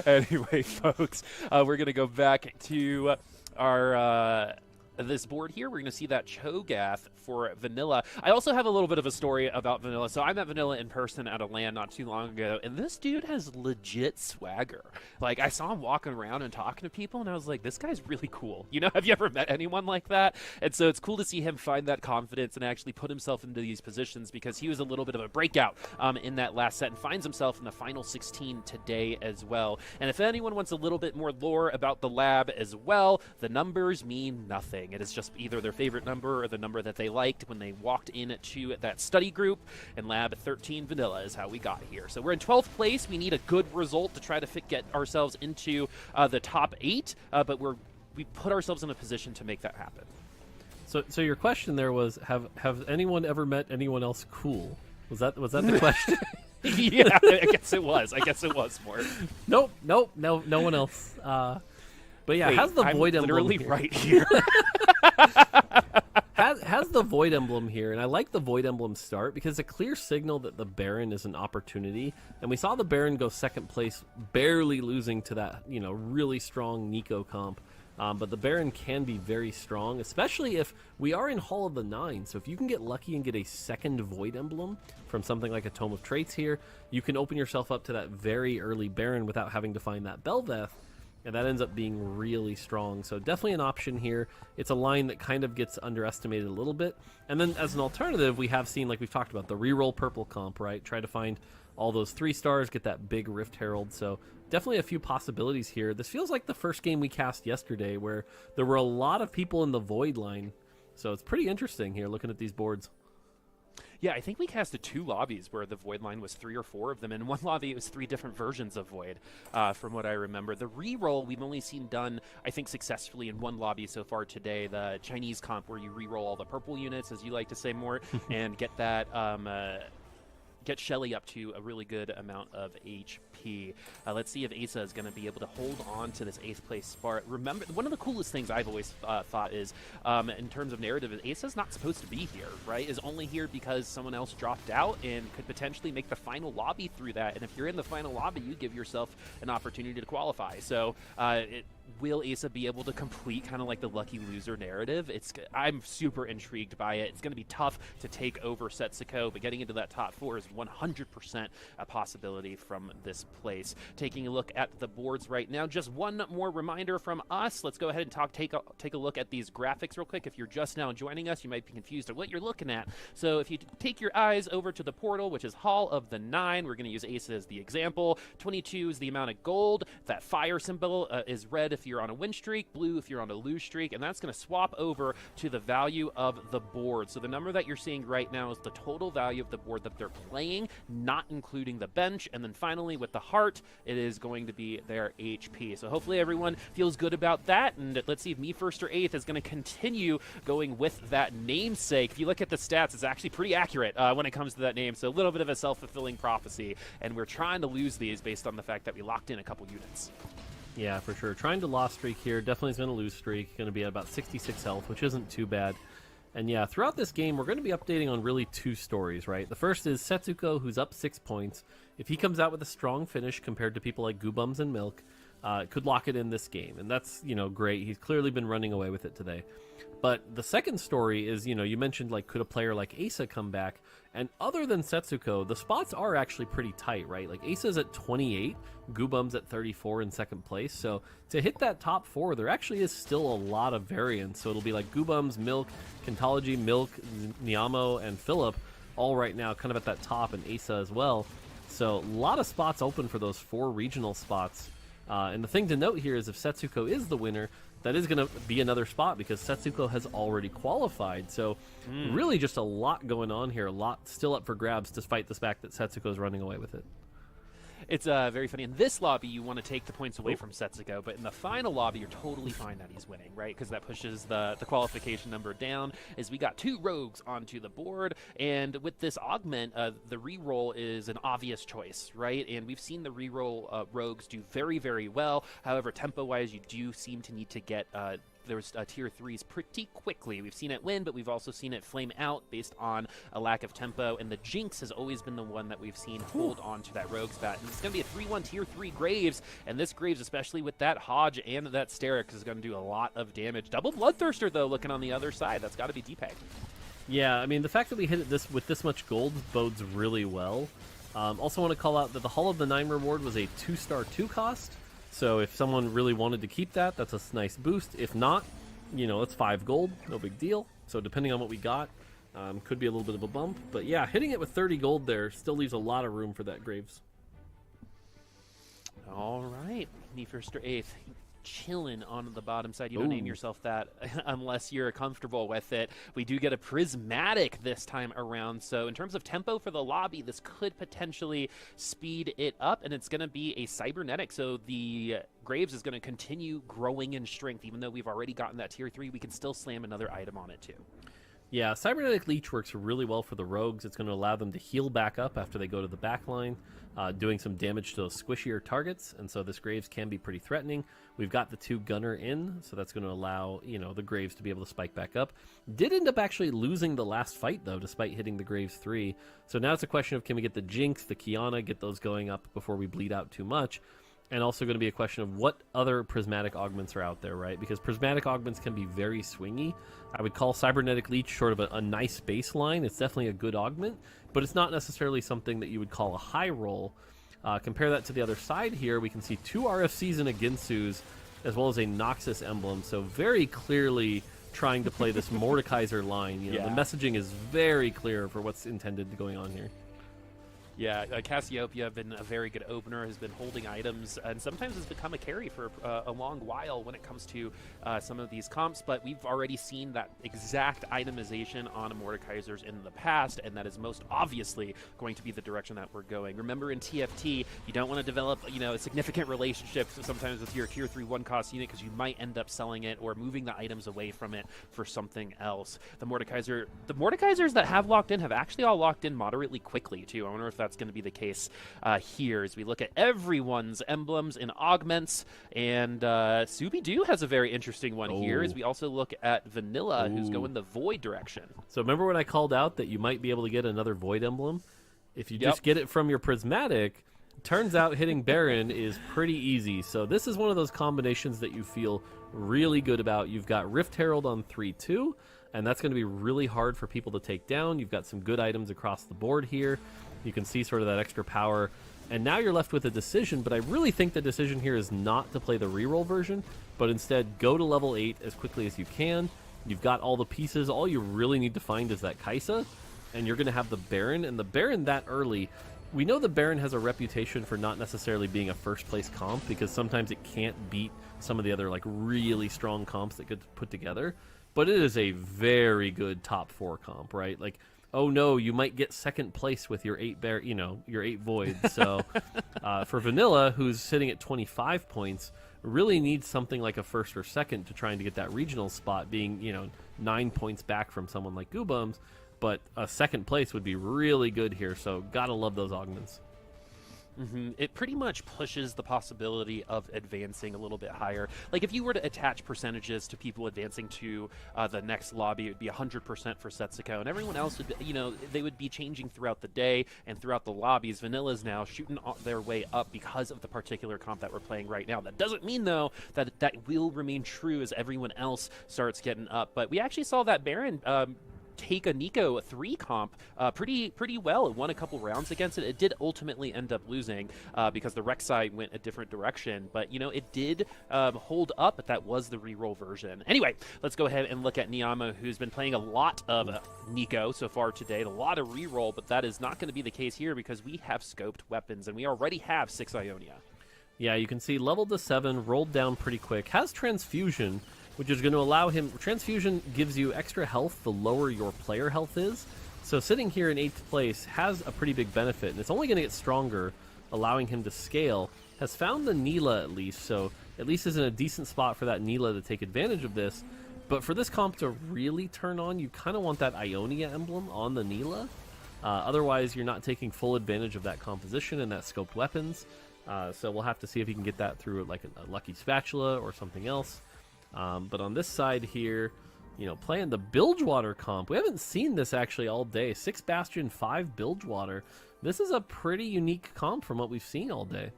Anyway, folks, we're going to go back to our this board here. We're going to see that Cho'Gath for Vanilla. I also have a little bit of a story about Vanilla. So I met Vanilla in person at a LAN not too long ago, and this dude has legit swagger. Like, I saw him walking around and talking to people, and I was like, this guy's really cool. You know, have you ever met anyone like that? And so it's cool to see him find that confidence and actually put himself into these positions, because he was a little bit of a breakout in that last set and finds himself in the final 16 today as well. And if anyone wants a little bit more lore about the lab as well, the numbers mean nothing. It is just either their favorite number or the number that they liked when they walked into that study group, and Lab 13 Vanilla is how we got here. So we're in 12th place. We need a good result to try to get ourselves into the top 8, but we put ourselves in a position to make that happen. So your question there was, have anyone ever met anyone else cool? Was that the question? Yeah, I guess it was more. Nope, no one else. But yeah, Wait, has the I'm Void Emblem literally here. right here. has the Void Emblem here, and I like the Void Emblem start because it's a clear signal that the Baron is an opportunity, and we saw the Baron go 2nd place, barely losing to that, you know, really strong Nico comp. But the Baron can be very strong, especially if we are in Hall of the 9. So if you can get lucky and get a 2nd Void Emblem from something like a Tome of Traits here, you can open yourself up to that very early Baron without having to find that Belveth. And that ends up being really strong. So definitely an option here. It's a line that kind of gets underestimated a little bit. And then as an alternative, we have seen, like we've talked about, the reroll purple comp, right? Try to find all those 3 stars, get that big Rift Herald. So definitely a few possibilities here. This feels like the first game we cast yesterday where there were a lot of people in the Void line. So it's pretty interesting here looking at these boards. Yeah, I think we casted 2 lobbies where the Void line was 3 or 4 of them. In one lobby, it was 3 different versions of Void, from what I remember. The reroll we've only seen done, I think, successfully in one lobby so far today, the Chinese comp, where you reroll all the purple units, as you like to say more, and get that get Shelly up to a really good amount of HP. Let's see if Asa is going to be able to hold on to this 8th place spot. Remember, one of the coolest things I've always thought is, in terms of narrative, is Asa's not supposed to be here, right? Is only here because someone else dropped out and could potentially make the final lobby through that. And if you're in the final lobby, you give yourself an opportunity to qualify. So will Asa be able to complete kind of like the lucky loser narrative? I'm super intrigued by it. It's going to be tough to take over Setsuko, but getting into that top 4 is 100% a possibility from this place. Taking a look at the boards right now, just one more reminder from us. Let's go ahead and take a look at these graphics real quick. If you're just now joining us, you might be confused at what you're looking at. So if you take your eyes over to the portal, which is Hall of the 9, we're going to use Asa as the example. 22 is the amount of gold. That fire symbol is red if you're on a win streak, blue if you're on a lose streak, and that's going to swap over to the value of the board. So the number that you're seeing right now is the total value of the board that they're playing, not including the bench. And then finally with the heart, it is going to be their HP. So hopefully everyone feels good about that, and let's see if Me First or 8th is going to continue going with that namesake. If you look at the stats, it's actually pretty accurate when it comes to that name, so a little bit of a self-fulfilling prophecy, and we're trying to lose these based on the fact that we locked in a couple units. Yeah, for sure. Trying to loss streak here. Definitely is going to lose streak. Going to be at about 66 health, which isn't too bad. And yeah, throughout this game, we're going to be updating on really 2 stories, right? The first is Setsuko, who's up 6 points. If he comes out with a strong finish compared to people like Goobums and Milk, could lock it in this game. And that's, great. He's clearly been running away with it today. But the second story is, you mentioned, like, could a player like Asa come back? And other than Setsuko, the spots are actually pretty tight, right? Like, Asa's at 28, Goobum's at 34 in second place. So to hit that top 4, there actually is still a lot of variance. So it'll be like Goobums, Milk, Kentology, Milk, Niamo, and Philip all right now kind of at that top, and Asa as well. So a lot of spots open for those 4 regional spots. And the thing to note here is if Setsuko is the winner, that is going to be another spot because Setsuko has already qualified. So really just a lot going on here, a lot still up for grabs despite the fact that Setsuko is running away with it. It's very funny. In this lobby, you want to take the points away from Setsuko, but in the final lobby, you're totally fine that he's winning, right? Because that pushes the qualification number down. As we got 2 rogues onto the board, and with this augment, the reroll is an obvious choice, right? And we've seen the reroll rogues do very, very well. However, tempo-wise, you do seem to need to get there's tier 3s pretty quickly. We've seen it win, but we've also seen it flame out based on a lack of tempo, and the Jinx has always been the one that we've seen hold on to that rogue spot. And it's going to be a 3-1 tier 3 Graves, and this Graves, especially with that Hodge and that Sterix, is going to do a lot of damage. Double Bloodthirster, though, looking on the other side. That's got to be D-Peg. Yeah, I mean, the fact that we hit it with this much gold bodes really well. Also want to call out that the Hall of the 9 reward was a 2-star 2 cost. So if someone really wanted to keep that, that's a nice boost. If not, it's 5 gold, no big deal. So depending on what we got, could be a little bit of a bump. But yeah, hitting it with 30 gold there still leaves a lot of room for that Graves. All right, Me First or 8th. Chilling on the bottom side. You don't name yourself that unless you're comfortable with it. We do get a prismatic this time around, so in terms of tempo for the lobby, this could potentially speed it up, and it's going to be a cybernetic, so the Graves is going to continue growing in strength. Even though we've already gotten that tier 3, we can still slam another item on it too. Yeah, Cybernetic Leech works really well for the rogues. It's going to allow them to heal back up after they go to the back line, doing some damage to those squishier targets, and so this Graves can be pretty threatening. We've got the 2 Gunner in, so that's going to allow, the Graves to be able to spike back up. Did end up actually losing the last fight, though, despite hitting the Graves 3. So now it's a question of can we get the Jinx, the Kiana, get those going up before we bleed out too much. And also going to be a question of what other prismatic augments are out there, right? Because prismatic augments can be very swingy. I would call Cybernetic Leech sort of a nice baseline. It's definitely a good augment, but it's not necessarily something that you would call a high roll. Compare that to the other side here. We can see 2 RFCs and a Ginsu's, as well as a Noxus emblem. So very clearly trying to play this Mordekaiser line. The messaging is very clear for what's intended going on here. Yeah, Cassiopeia have been a very good opener, has been holding items, and sometimes has become a carry for a long while when it comes to some of these comps, but we've already seen that exact itemization on Mordekaisers in the past, and that is most obviously going to be the direction that we're going. Remember, in TFT, you don't want to develop, a significant relationship sometimes with your tier 3 1-cost unit, because you might end up selling it or moving the items away from it for something else. The Mordekaisers that have locked in have actually all locked in moderately quickly, too. I wonder if that's going to be the case here as we look at everyone's emblems and augments, and Subi-Doo has a very interesting one here as we also look at Vanilla, who's going the Void direction. So remember when I called out that you might be able to get another Void emblem? If you just get it from your Prismatic, turns out hitting Baron is pretty easy. So this is one of those combinations that you feel really good about. You've got Rift Herald on 3-2, and that's going to be really hard for people to take down. You've got some good items across the board here. You can see sort of that extra power. And now you're left with a decision, but I really think the decision here is not to play the reroll version, but instead go to level 8 as quickly as you can. You've got all the pieces. All you really need to find is that Kaisa, and you're going to have the Baron. And the Baron that early, we know the Baron has a reputation for not necessarily being a first-place comp, because sometimes it can't beat some of the other really strong comps that get put together. But it is a very good top 4 comp, right? Oh no, you might get second place with your 8 your 8 voids. So for Vanilla, who's sitting at 25 points, really needs something like a first or second to trying to get that regional spot, being 9 points back from someone like Goobums. But a second place would be really good here. So gotta love those augments. It pretty much pushes the possibility of advancing a little bit higher. If you were to attach percentages to people advancing to the next lobby, it would be 100% for Setsuko, and everyone else would, they would be changing throughout the day and throughout the lobbies. Vanilla's now shooting their way up because of the particular comp that we're playing right now. That doesn't mean, though, that will remain true as everyone else starts getting up. But we actually saw that Baron take a Nico 3 comp pretty well. It won a couple rounds against it. It did ultimately end up losing because the Rek'Sai went a different direction, but it did hold up, but that was the reroll version. Anyway, let's go ahead and look at Niamo, who's been playing a lot of Nico so far today, a lot of reroll, but that is not going to be the case here because we have scoped weapons and we already have 6 Ionia. Yeah, you can see leveled to 7, rolled down pretty quick, has Transfusion, which is going to allow him... Transfusion gives you extra health the lower your player health is. So sitting here in 8th place has a pretty big benefit, and it's only going to get stronger, allowing him to scale. Has found the Neela at least, so at least is in a decent spot for that Neela to take advantage of this. But for this comp to really turn on, you kind of want that Ionia emblem on the Neela. Otherwise, you're not taking full advantage of that composition and that scoped weapons. So we'll have to see if he can get that through a Lucky Spatula or something else. But on this side here, playing the Bilgewater comp. We haven't seen this actually all day. 6 Bastion, 5 Bilgewater. This is a pretty unique comp from what we've seen all day.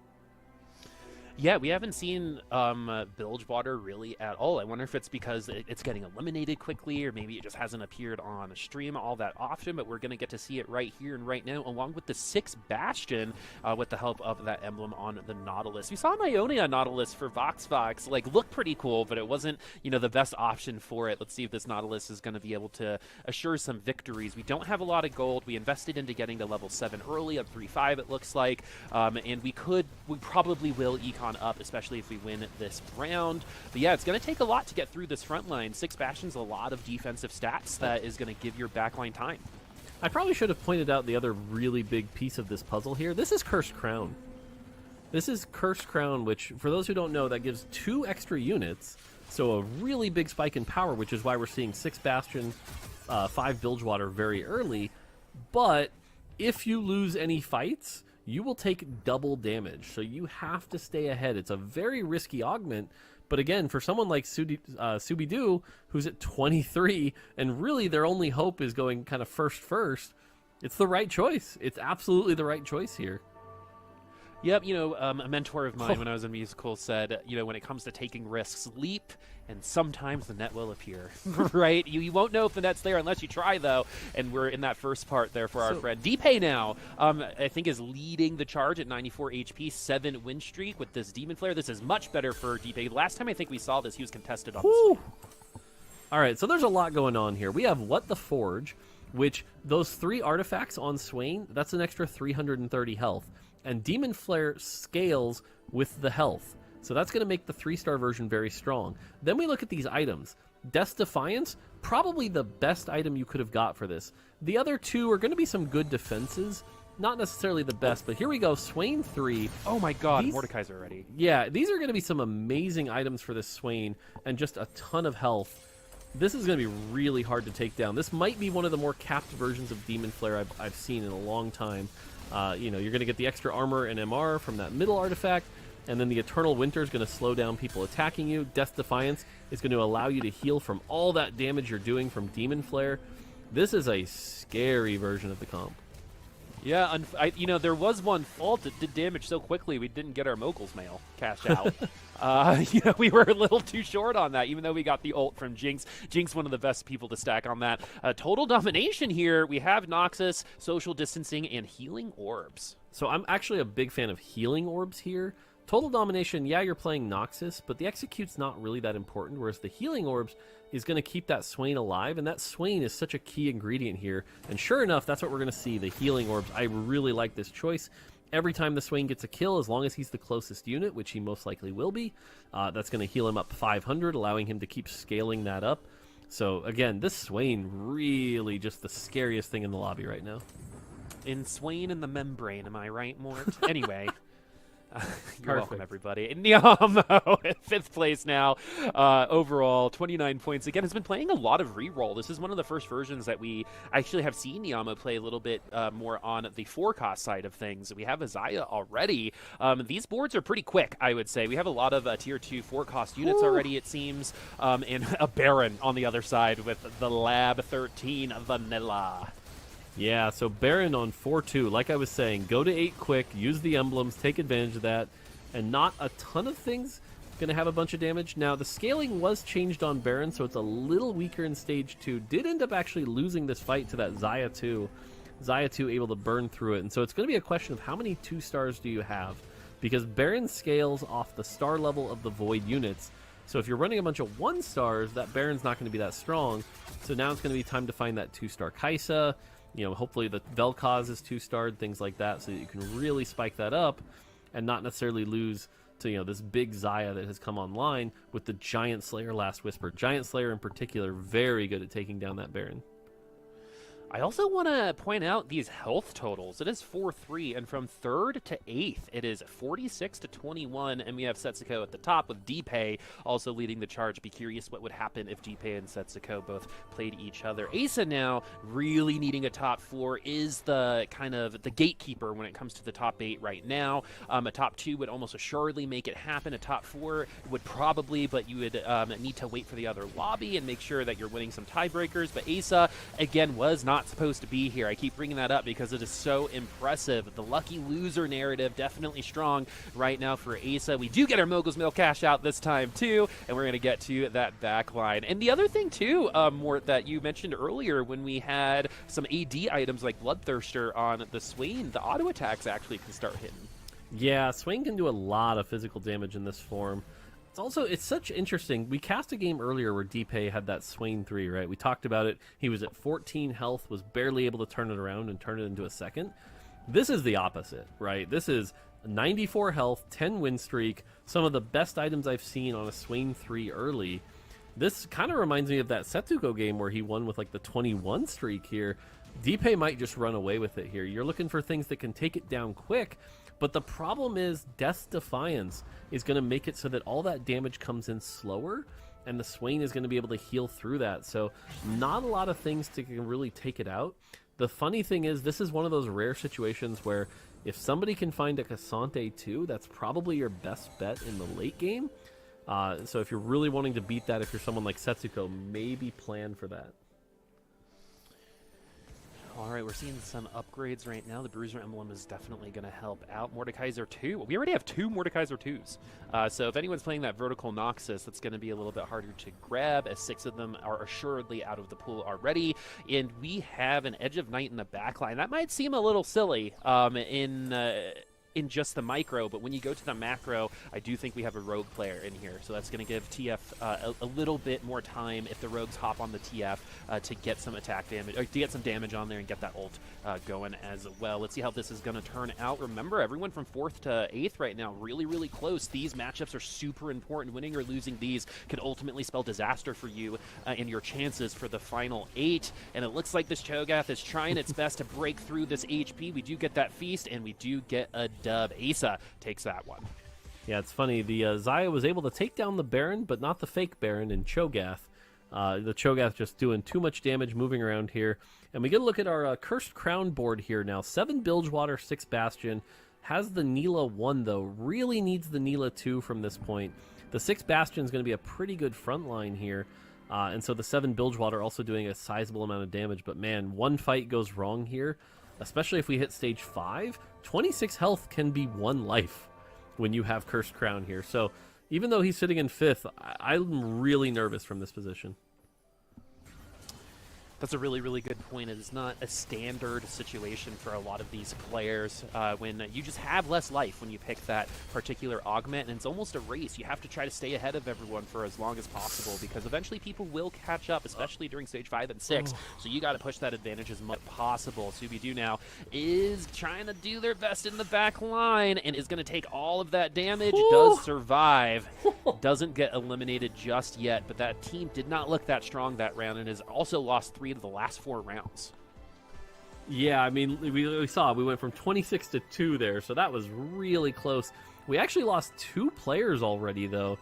Yeah, we haven't seen Bilgewater really at all. I wonder if it's because it's getting eliminated quickly, or maybe it just hasn't appeared on a stream all that often, but we're going to get to see it right here and right now, along with the 6 Bastion with the help of that emblem on the Nautilus. We saw an Ionia Nautilus for VoxVox, look pretty cool, but it wasn't, the best option for it. Let's see if this Nautilus is going to be able to assure some victories. We don't have a lot of gold. We invested into getting to level 7 early, up 3-5 it looks like, and we probably will econ up, especially if we win this round. But yeah, it's going to take a lot to get through this front line. 6 Bastion's a lot of defensive stats that is going to give your backline time. I probably should have pointed out the other really big piece of this puzzle here. This is Cursed Crown. This is Cursed Crown, which, for those who don't know, that gives 2 extra units, so a really big spike in power, which is why we're seeing 6 Bastion, 5 Bilgewater very early. But if you lose any fights, you will take double damage, so you have to stay ahead. It's a very risky augment, but again, for someone like Subi-Doo, who's at 23, and really their only hope is going kind of first, it's the right choice. It's absolutely the right choice here. Yep, a mentor of mine when I was in musical said, when it comes to taking risks, leap, and sometimes the net will appear, right? You won't know if the net's there unless you try, though, and we're in that first part there for our friend. Deepay now, I think, is leading the charge at 94 HP, 7 win streak with this Demon Flare. This is much better for Deepay. Last time I think we saw this, he was contested on this. All right, so there's a lot going on here. We have What the Forge, which those 3 artifacts on Swain, that's an extra 330 health. And Demon Flare scales with the health. So that's going to make the 3-star version very strong. Then we look at these items. Death's Defiance, probably the best item you could have got for this. The other 2 are going to be some good defenses. Not necessarily the best, but here we go. Swain 3. Oh my god, Mordekaiser already. Yeah, these are going to be some amazing items for this Swain, and just a ton of health. This is going to be really hard to take down. This might be one of the more capped versions of Demon Flare I've seen in a long time. You're going to get the extra armor and MR from that middle artifact, and then the Eternal Winter is going to slow down people attacking you. Death's Defiance is going to allow you to heal from all that damage you're doing from Demon Flare. This is a scary version of the comp. Yeah, there was one fault that did damage so quickly we didn't get our Mogul's Mail cash out. We were a little too short on that, even though we got the ult from Jinx. Jinx, one of the best people to stack on that. Total domination here. We have Noxus, social distancing, and healing orbs. So I'm actually a big fan of healing orbs here. Total domination, yeah, you're playing Noxus, but the execute's not really that important, whereas the healing orbs is going to keep that Swain alive, and that Swain is such a key ingredient here. And sure enough, that's what we're going to see, the healing orbs. I really like this choice. Every time the Swain gets a kill, as long as he's the closest unit, which he most likely will be, that's going to heal him up 500, allowing him to keep scaling that up. So again, this Swain really just the scariest thing in the lobby right now. In Swain and the membrane, am I right, Mort? Anyway. You're welcome, everybody. Nyamo, 5th place now. Overall, 29 points. Again, has been playing a lot of reroll. This is one of the first versions that we actually have seen Nyamo play a little bit more on the forecast side of things. We have Isaiah already. These boards are pretty quick, I would say. We have a lot of tier 2 forecast units already, it seems, and a Baron on the other side with the Lab 13 Vanilla. Yeah, so Baron on 4-2, like I was saying, go to 8 quick, use the emblems, take advantage of that, and not a ton of things going to have a bunch of damage. Now, the scaling was changed on Baron, so it's a little weaker in stage 2. Did end up actually losing this fight to that Xayah 2. Xayah 2 able to burn through it, and so it's going to be a question of how many 2-stars do you have, because Baron scales off the star level of the Void units. So if you're running a bunch of 1-stars, that Baron's not going to be that strong. So now it's going to be time to find that 2-star Kai'Sa. Hopefully the Vel'Koz is 2-starred, things like that, so that you can really spike that up and not necessarily lose to, this big Xayah that has come online with the Giant Slayer Last Whisper. Giant Slayer in particular, very good at taking down that Baron. I also want to point out these health totals. It is 4-3, and from 3rd to 8th, it is 46 to 21, and we have Setsuko at the top with Deepay also leading the charge. Be curious what would happen if Deepay and Setsuko both played each other. Asa now really needing a top 4 is the kind of the gatekeeper when it comes to the top 8 right now. A top 2 would almost assuredly make it happen. A top 4 would probably, but you would need to wait for the other lobby and make sure that you're winning some tiebreakers. But Asa, again, was not supposed to be here. I keep bringing that up because it is so impressive. The lucky loser narrative definitely strong right now for Asa. We do get our Mogul's Mail cash out this time too, and we're going to get to that back line. And the other thing too, Mort, that you mentioned earlier when we had some AD items like Bloodthirster on the Swain, the auto attacks actually can start hitting. Yeah, Swain can do a lot of physical damage in this form. It's such interesting. We cast a game earlier where Deepay had that Swain 3, right? We talked about it. He was at 14 health, was barely able to turn it around and turn it into a second. This is the opposite, right? This is 94 health, 10 win streak, some of the best items I've seen on a Swain 3 early. This kind of reminds me of that Setsuko game where he won with like the 21 streak here. Deepay might just run away with it here. You're looking for things that can take it down quick, but the problem is Death's Defiance is going to make it so that all that damage comes in slower, and the Swain is going to be able to heal through that. So not a lot of things to really take it out. The funny thing is, this is one of those rare situations where if somebody can find a Cassante 2, that's probably your best bet in the late game. So if you're really wanting to beat that, if you're someone like Setsuko, maybe plan for that. All right, we're seeing some upgrades right now. The Bruiser Emblem is definitely going to help out. Mordekaiser 2. We already have 2 Mordekaiser 2s. So if anyone's playing that Vertical Noxus, that's going to be a little bit harder to grab, as 6 of them are assuredly out of the pool already. And we have an Edge of Night in the backline. That might seem a little silly in just the micro, but when you go to the macro, I do think we have a rogue player in here, so that's going to give TF a little bit more time if the rogues hop on the TF to get some attack damage, or to get some damage on there and get that ult going as well. Let's see how this is going to turn out. Remember, everyone from 4th to 8th right now, really, really close. These matchups are super important. Winning or losing these can ultimately spell disaster for you and your chances for the final 8. And it looks like this Cho'Gath is trying its best to break through this HP. We do get that feast, and we do get a dub. Asa takes that one. Yeah, it's funny. The Xayah was able to take down the Baron, but not the fake Baron in Cho'Gath. The Cho'Gath just doing too much damage moving around here. And we get a look at our Cursed Crown board here now. 7 Bilgewater, 6 Bastion. Has the Neela 1, though. Really needs the Neela 2 from this point. The 6 Bastion is going to be a pretty good front line here. And so the 7 Bilgewater also doing a sizable amount of damage. But man, one fight goes wrong here, especially if we hit stage 5. 26 health can be 1 life when you have Cursed Crown here. So even though he's sitting in 5th, I'm really nervous from this position. That's a really, really good point. It's not a standard situation for a lot of these players when you just have less life when you pick that particular augment, and it's almost a race. You have to try to stay ahead of everyone for as long as possible because eventually people will catch up, especially during stage 5 and 6. So you got to push that advantage as much as possible. Subi-Du now is trying to do their best in the back line and is going to take all of that damage. Does survive. Doesn't get eliminated just yet, but that team did not look that strong that round and has also lost 3 of the last 4 rounds. Yeah, I mean, we saw we went from 26 to 2 there, so that was really close. We actually lost 2 players already, though.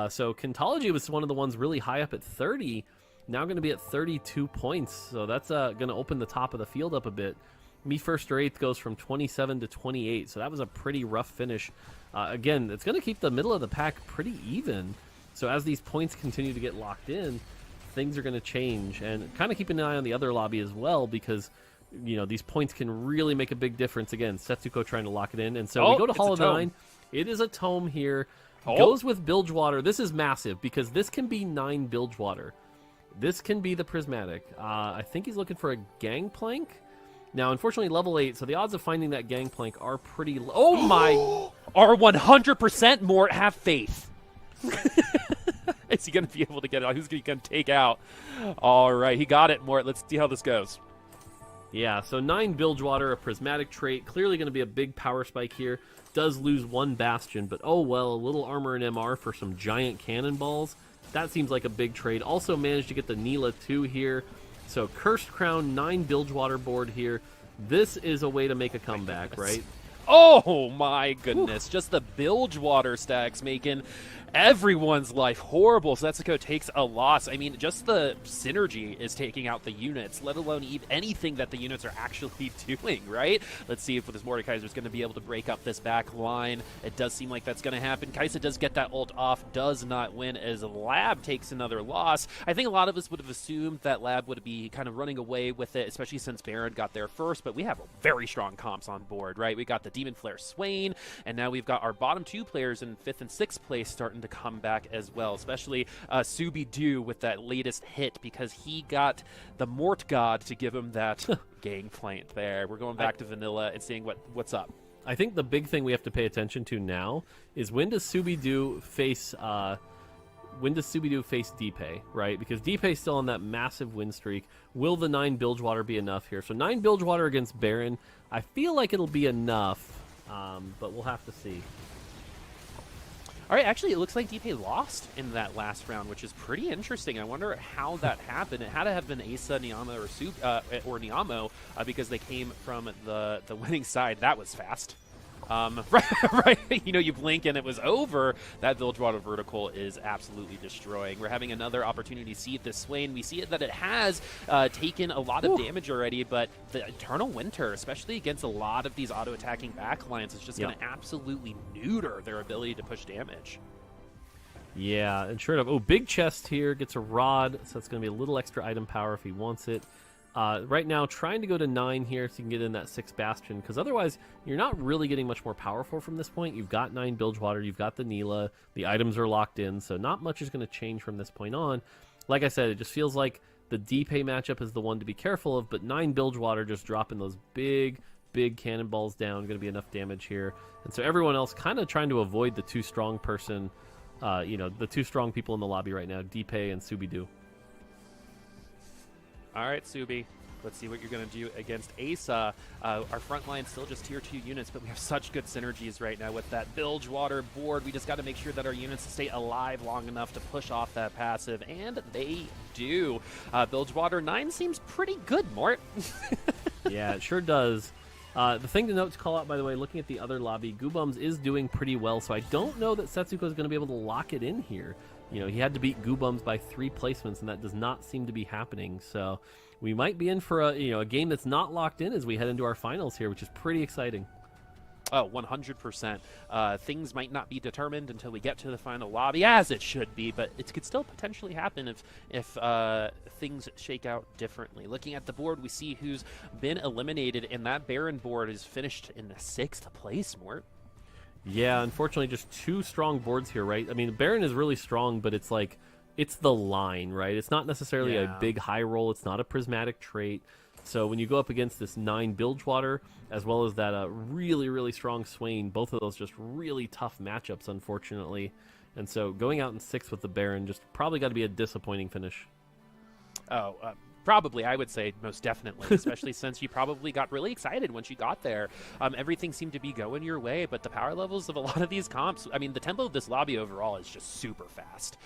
So Kentology was one of the ones really high up at 30, now going to be at 32 points. So that's going to open the top of the field up a bit. Me First or 8th goes from 27 to 28, so that was a pretty rough finish. Again, it's going to keep the middle of the pack pretty even. So as these points continue to get locked in, things are going to change, and kind of keep an eye on the other lobby as well, because you know these points can really make a big difference. Again, Setsuko trying to lock it in, and so we go to Hollow 9. It is a tome here. Goes with Bilgewater. This is massive because this can be 9 Bilgewater. This can be the Prismatic. I think he's looking for a Gangplank. Now, unfortunately, level 8, so the odds of finding that Gangplank are pretty low. Oh my! Are 100% more. Have faith. Is he going to be able to get it out? Who's he going to take out? All right, he got it, Mort. Let's see how this goes. Yeah, so 9 Bilgewater, a Prismatic trait. Clearly going to be a big power spike here. Does lose 1 Bastion, but oh well, a little armor and MR for some giant cannonballs. That seems like a big trade. Also managed to get the Neela 2 here. So Cursed Crown, 9 Bilgewater board here. This is a way to make a comeback, right? Oh my goodness, just the Bilgewater stacks making everyone's life horrible. Setsuko takes a loss. I mean, just the synergy is taking out the units, let alone anything that the units are actually doing, right? Let's see if this Mordekaiser is going to be able to break up this back line. It does seem like that's going to happen. Kaisa does get that ult off, does not win as Lab takes another loss. I think a lot of us would have assumed that Lab would be kind of running away with it, especially since Baron got there first, but we have very strong comps on board, right? We got the Demon Flare Swain, and now we've got our bottom 2 players in 5th and 6th place starting to come back as well, especially Subi-Du with that latest hit because he got the Mort God to give him that Gangplank there. We're going back to vanilla and seeing what's up. I think the big thing we have to pay attention to now is when does Subi-Du face Deepay, right? Because Deepay's still on that massive win streak. Will the 9 Bilgewater be enough here? So 9 Bilgewater against Baron, I feel like it'll be enough, but we'll have to see. All right, actually, it looks like Deepay lost in that last round, which is pretty interesting. I wonder how that happened. It had to have been Asa, Niamo, or Niamo because they came from the winning side. That was fast. Right, you know, you blink and it was over. That Bilgewater vertical is absolutely destroying. We're having another opportunity to see this Swain. We see it that it has taken a lot of damage already, but the Eternal Winter, especially against a lot of these auto-attacking backlines, is just going to absolutely neuter their ability to push damage. Yeah, and sure enough, oh, big chest here, gets a rod, so that's going to be a little extra item power if he wants it. Right now, trying to go to 9 here so you can get in that 6 Bastion, because otherwise you're not really getting much more powerful from this point. You've got 9 Bilgewater, you've got the Neela, the items are locked in, so not much is going to change from this point on. Like I said, it just feels like the Deepay matchup is the one to be careful of, but 9 Bilgewater just dropping those big big cannonballs down, going to be enough damage here. And so everyone else kind of trying to avoid the too strong person, the two strong people in the lobby right now, Deepay and Subidu. All right, Subi. Let's see what you're going to do against Asa. Our front line still just tier 2 units, but we have such good synergies right now with that Bilgewater board. We just got to make sure that our units stay alive long enough to push off that passive, and they do. Bilgewater 9 seems pretty good, Mort. Yeah, it sure does. The thing to note to call out, by the way, looking at the other lobby, Goobums is doing pretty well, so I don't know that Setsuko is going to be able to lock it in here. He had to beat Goobums by 3 placements, and that does not seem to be happening. So we might be in for a game that's not locked in as we head into our finals here, which is pretty exciting. Oh, 100%. Things might not be determined until we get to the final lobby, as it should be, but it could still potentially happen if things shake out differently. Looking at the board, we see who's been eliminated, and that Baron board is finished in the 6th place, Mort. Yeah, unfortunately, just 2 strong boards here, right? I mean, Baron is really strong, but it's like, it's the line, right? It's not necessarily a big high roll. It's not a prismatic trait. So when you go up against this 9 Bilgewater, as well as that really, really strong Swain, both of those just really tough matchups, unfortunately. And so going out in 6th with the Baron just probably got to be a disappointing finish. Oh, probably, I would say most definitely, especially since you probably got really excited once you got there. Everything seemed to be going your way, but the power levels of a lot of these comps, I mean, the tempo of this lobby overall is just super fast.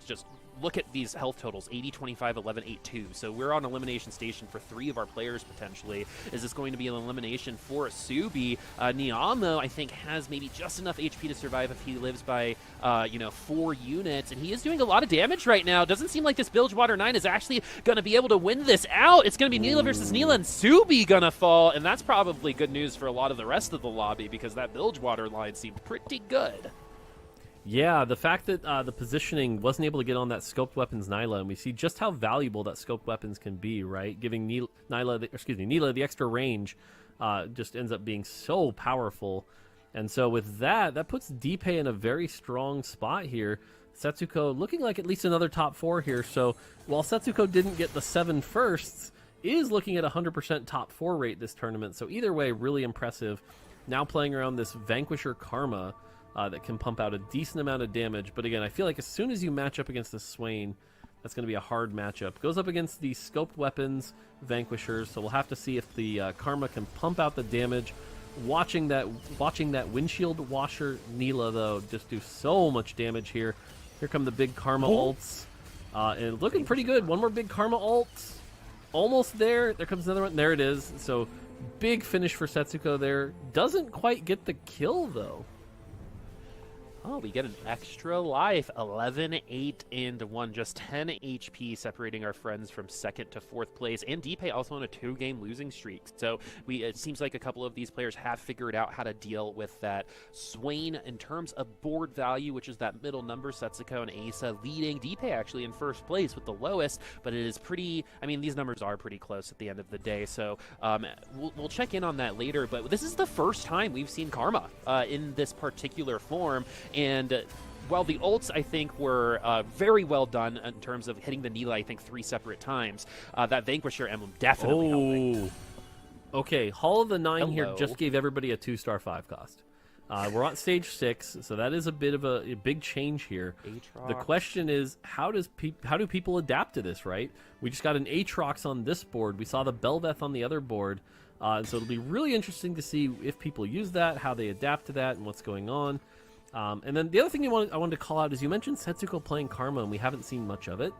Just look at these health totals, 80, 25, 11, 8, 2. So we're on elimination station for 3 of our players, potentially. Is this going to be an elimination for Subi? Niam, though, I think has maybe just enough HP to survive if he lives by, 4 units. And he is doing a lot of damage right now. Doesn't seem like this Bilgewater 9 is actually going to be able to win this out. It's going to be Neela versus Neela, and Subi going to fall. And that's probably good news for a lot of the rest of the lobby, because that Bilgewater line seemed pretty good. Yeah, the fact that the positioning wasn't able to get on that scoped weapons Nyla, and we see just how valuable that scoped weapons can be, right? Giving Neela the extra range just ends up being so powerful. And so with that puts Deepay in a very strong spot here. Setsuko looking like at least another top 4 here. So while Setsuko didn't get the 7 firsts, is looking at 100% top 4 rate this tournament. So either way, really impressive. Now playing around this Vanquisher Karma, that can pump out a decent amount of damage. But again, I feel like as soon as you match up against the Swain, that's going to be a hard matchup. Goes up against the scoped weapons Vanquishers, so we'll have to see if the Karma can pump out the damage. Watching that windshield washer Neela, though, just do so much damage here. Here come the big Karma ults. And looking pretty good. One more big Karma ult. Almost there. There comes another one. There it is. So big finish for Setsuko there. Doesn't quite get the kill, though. Oh, we get an extra life. 11, 8, and 1. Just 10 HP separating our friends from 2nd to 4th place. And Deepay also on a 2-game losing streak. So it seems like a couple of these players have figured out how to deal with that. Swain, in terms of board value, which is that middle number, Setsuko and Asa leading. Deepay actually in 1st place with the lowest, but it is pretty, I mean, these numbers are pretty close at the end of the day. So we'll check in on that later. But this is the first time we've seen Karma in this particular form. And while the ults, I think, were very well done in terms of hitting the Neela, I think, 3 separate times, that Vanquisher emblem definitely helping. Okay, Hall of the 9 here just gave everybody a 2-star 5 cost. We're on stage 6, so that is a bit of a big change here. Aatrox. The question is, how do people adapt to this, right? We just got an Aatrox on this board. We saw the Belveth on the other board. So it'll be really interesting to see if people use that, how they adapt to that, and what's going on. And then the other thing I wanted to call out is you mentioned Setsuko playing Karma, and we haven't seen much of it.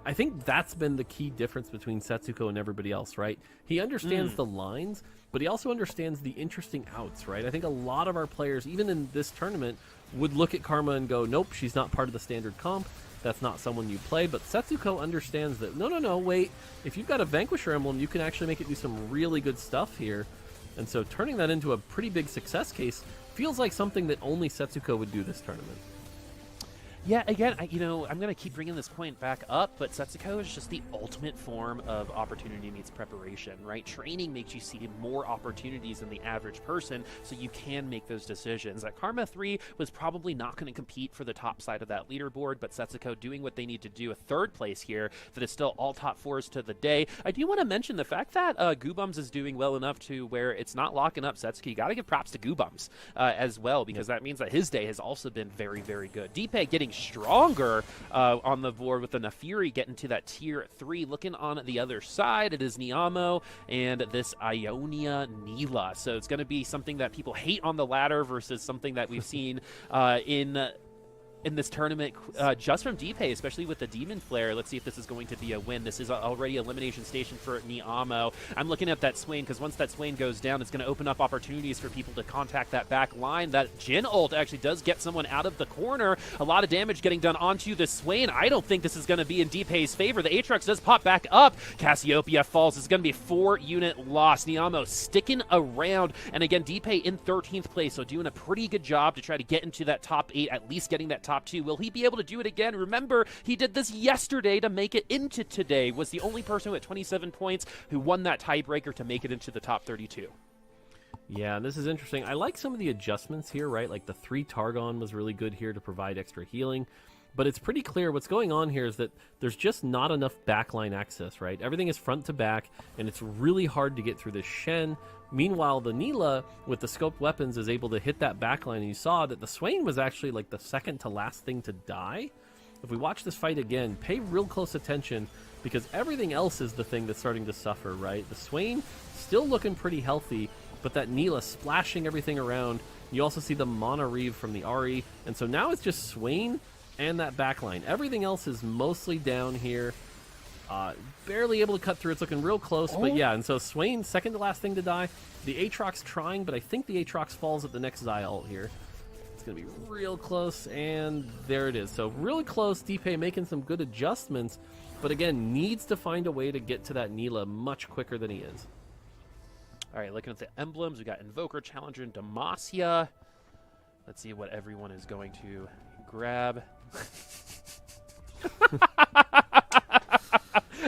I think that's been the key difference between Setsuko and everybody else, right? He understands the lines, but he also understands the interesting outs, right? I think a lot of our players, even in this tournament, would look at Karma and go, nope, she's not part of the standard comp. That's not someone you play. But Setsuko understands that, no, wait. If you've got a Vanquisher emblem, you can actually make it do some really good stuff here. And so turning that into a pretty big success case feels like something that only Setsuko would do this tournament. Yeah, again, I'm going to keep bringing this point back up, but Setsuko is just the ultimate form of opportunity meets preparation, right? Training makes you see more opportunities than the average person, so you can make those decisions. At Karma 3 was probably not going to compete for the top side of that leaderboard, but Setsuko doing what they need to do, a third place here, that is still all top fours to the day. I do want to mention the fact that Goobums is doing well enough to where it's not locking up Setsuko. You got to give props to Goobums as well, because that means that his day has also been very, very good. Deepay getting stronger on the board with the Nafiri getting to that tier 3. Looking on the other side, it is Niamo and this Ionia Nila. So it's going to be something that people hate on the ladder versus something that we've seen in this tournament just from Deepay, especially with the Demon Flare. Let's see if this is going to be a win. This is already elimination station for Niamo. I'm looking at that Swain, because once that Swain goes down, it's going to open up opportunities for people to contact that back line. That Jin ult actually does get someone out of the corner. A lot of damage getting done onto the Swain. I don't think this is going to be in Deepay's favor. The Aatrox does pop back up. Cassiopeia falls. It's going to be a 4-unit loss. Niamo sticking around. And again, Deepay in 13th place, so doing a pretty good job to try to get into that top 8, at least getting that top 2. Will he be able to do it again? Remember, he did this yesterday to make it into today. Was the only person who had 27 points who won that tiebreaker to make it into the top 32. Yeah, this is interesting. I like some of the adjustments here, right? Like the 3 Targon was really good here to provide extra healing. But it's pretty clear what's going on here is that there's just not enough backline access, right? Everything is front to back, and it's really hard to get through this Shen. Meanwhile, the Nila, with the scoped weapons, is able to hit that backline, and you saw that the Swain was actually like the second to last thing to die. If we watch this fight again, pay real close attention, because everything else is the thing that's starting to suffer, right? The Swain still looking pretty healthy, but that Nila splashing everything around. You also see the Mana Reave from the Ahri, and so now it's just Swain and that backline. Everything else is mostly down here. Barely able to cut through. It's looking real close, but yeah, and so Swain, second to last thing to die. The Aatrox trying, but I think the Aatrox falls at the next Xayah ult here. It's going to be real close, and there it is. So really close. Deepay making some good adjustments, but again, needs to find a way to get to that Nila much quicker than he is. All right, looking at the emblems, we got Invoker, Challenger, and Demacia. Let's see what everyone is going to grab.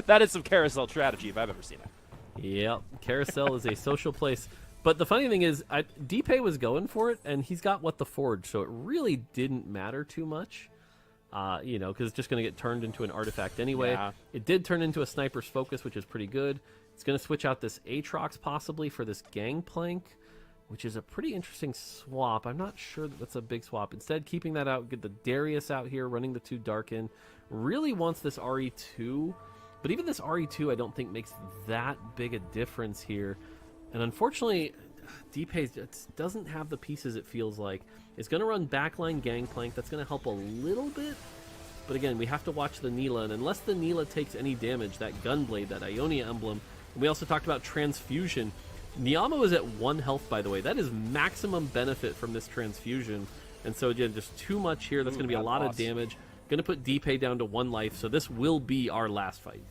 That is some carousel strategy if I've ever seen it. Yep, carousel is a social place. But the funny thing is, Deepay was going for it, and he's got what the Forge, so it really didn't matter too much. Because it's just going to get turned into an artifact anyway. Yeah. It did turn into a Sniper's Focus, which is pretty good. It's going to switch out this Aatrox possibly for this Gangplank, which is a pretty interesting swap. I'm not sure that's a big swap. Instead, keeping that out, get the Darius out here, running the 2 Darkin. Really wants this RE2, but even this RE2 I don't think makes that big a difference here. And unfortunately, Deepay doesn't have the pieces, it feels like. It's going to run backline Gangplank. That's going to help a little bit. But again, we have to watch the Nila, and unless the Nila takes any damage, that Gunblade, that Ionia emblem, and we also talked about Transfusion. Niamo is at 1 health, by the way. That is maximum benefit from this Transfusion. And so, again, just too much here. That's going to be a lot of damage. Going to put Deepay down to 1 life, so this will be our last fight.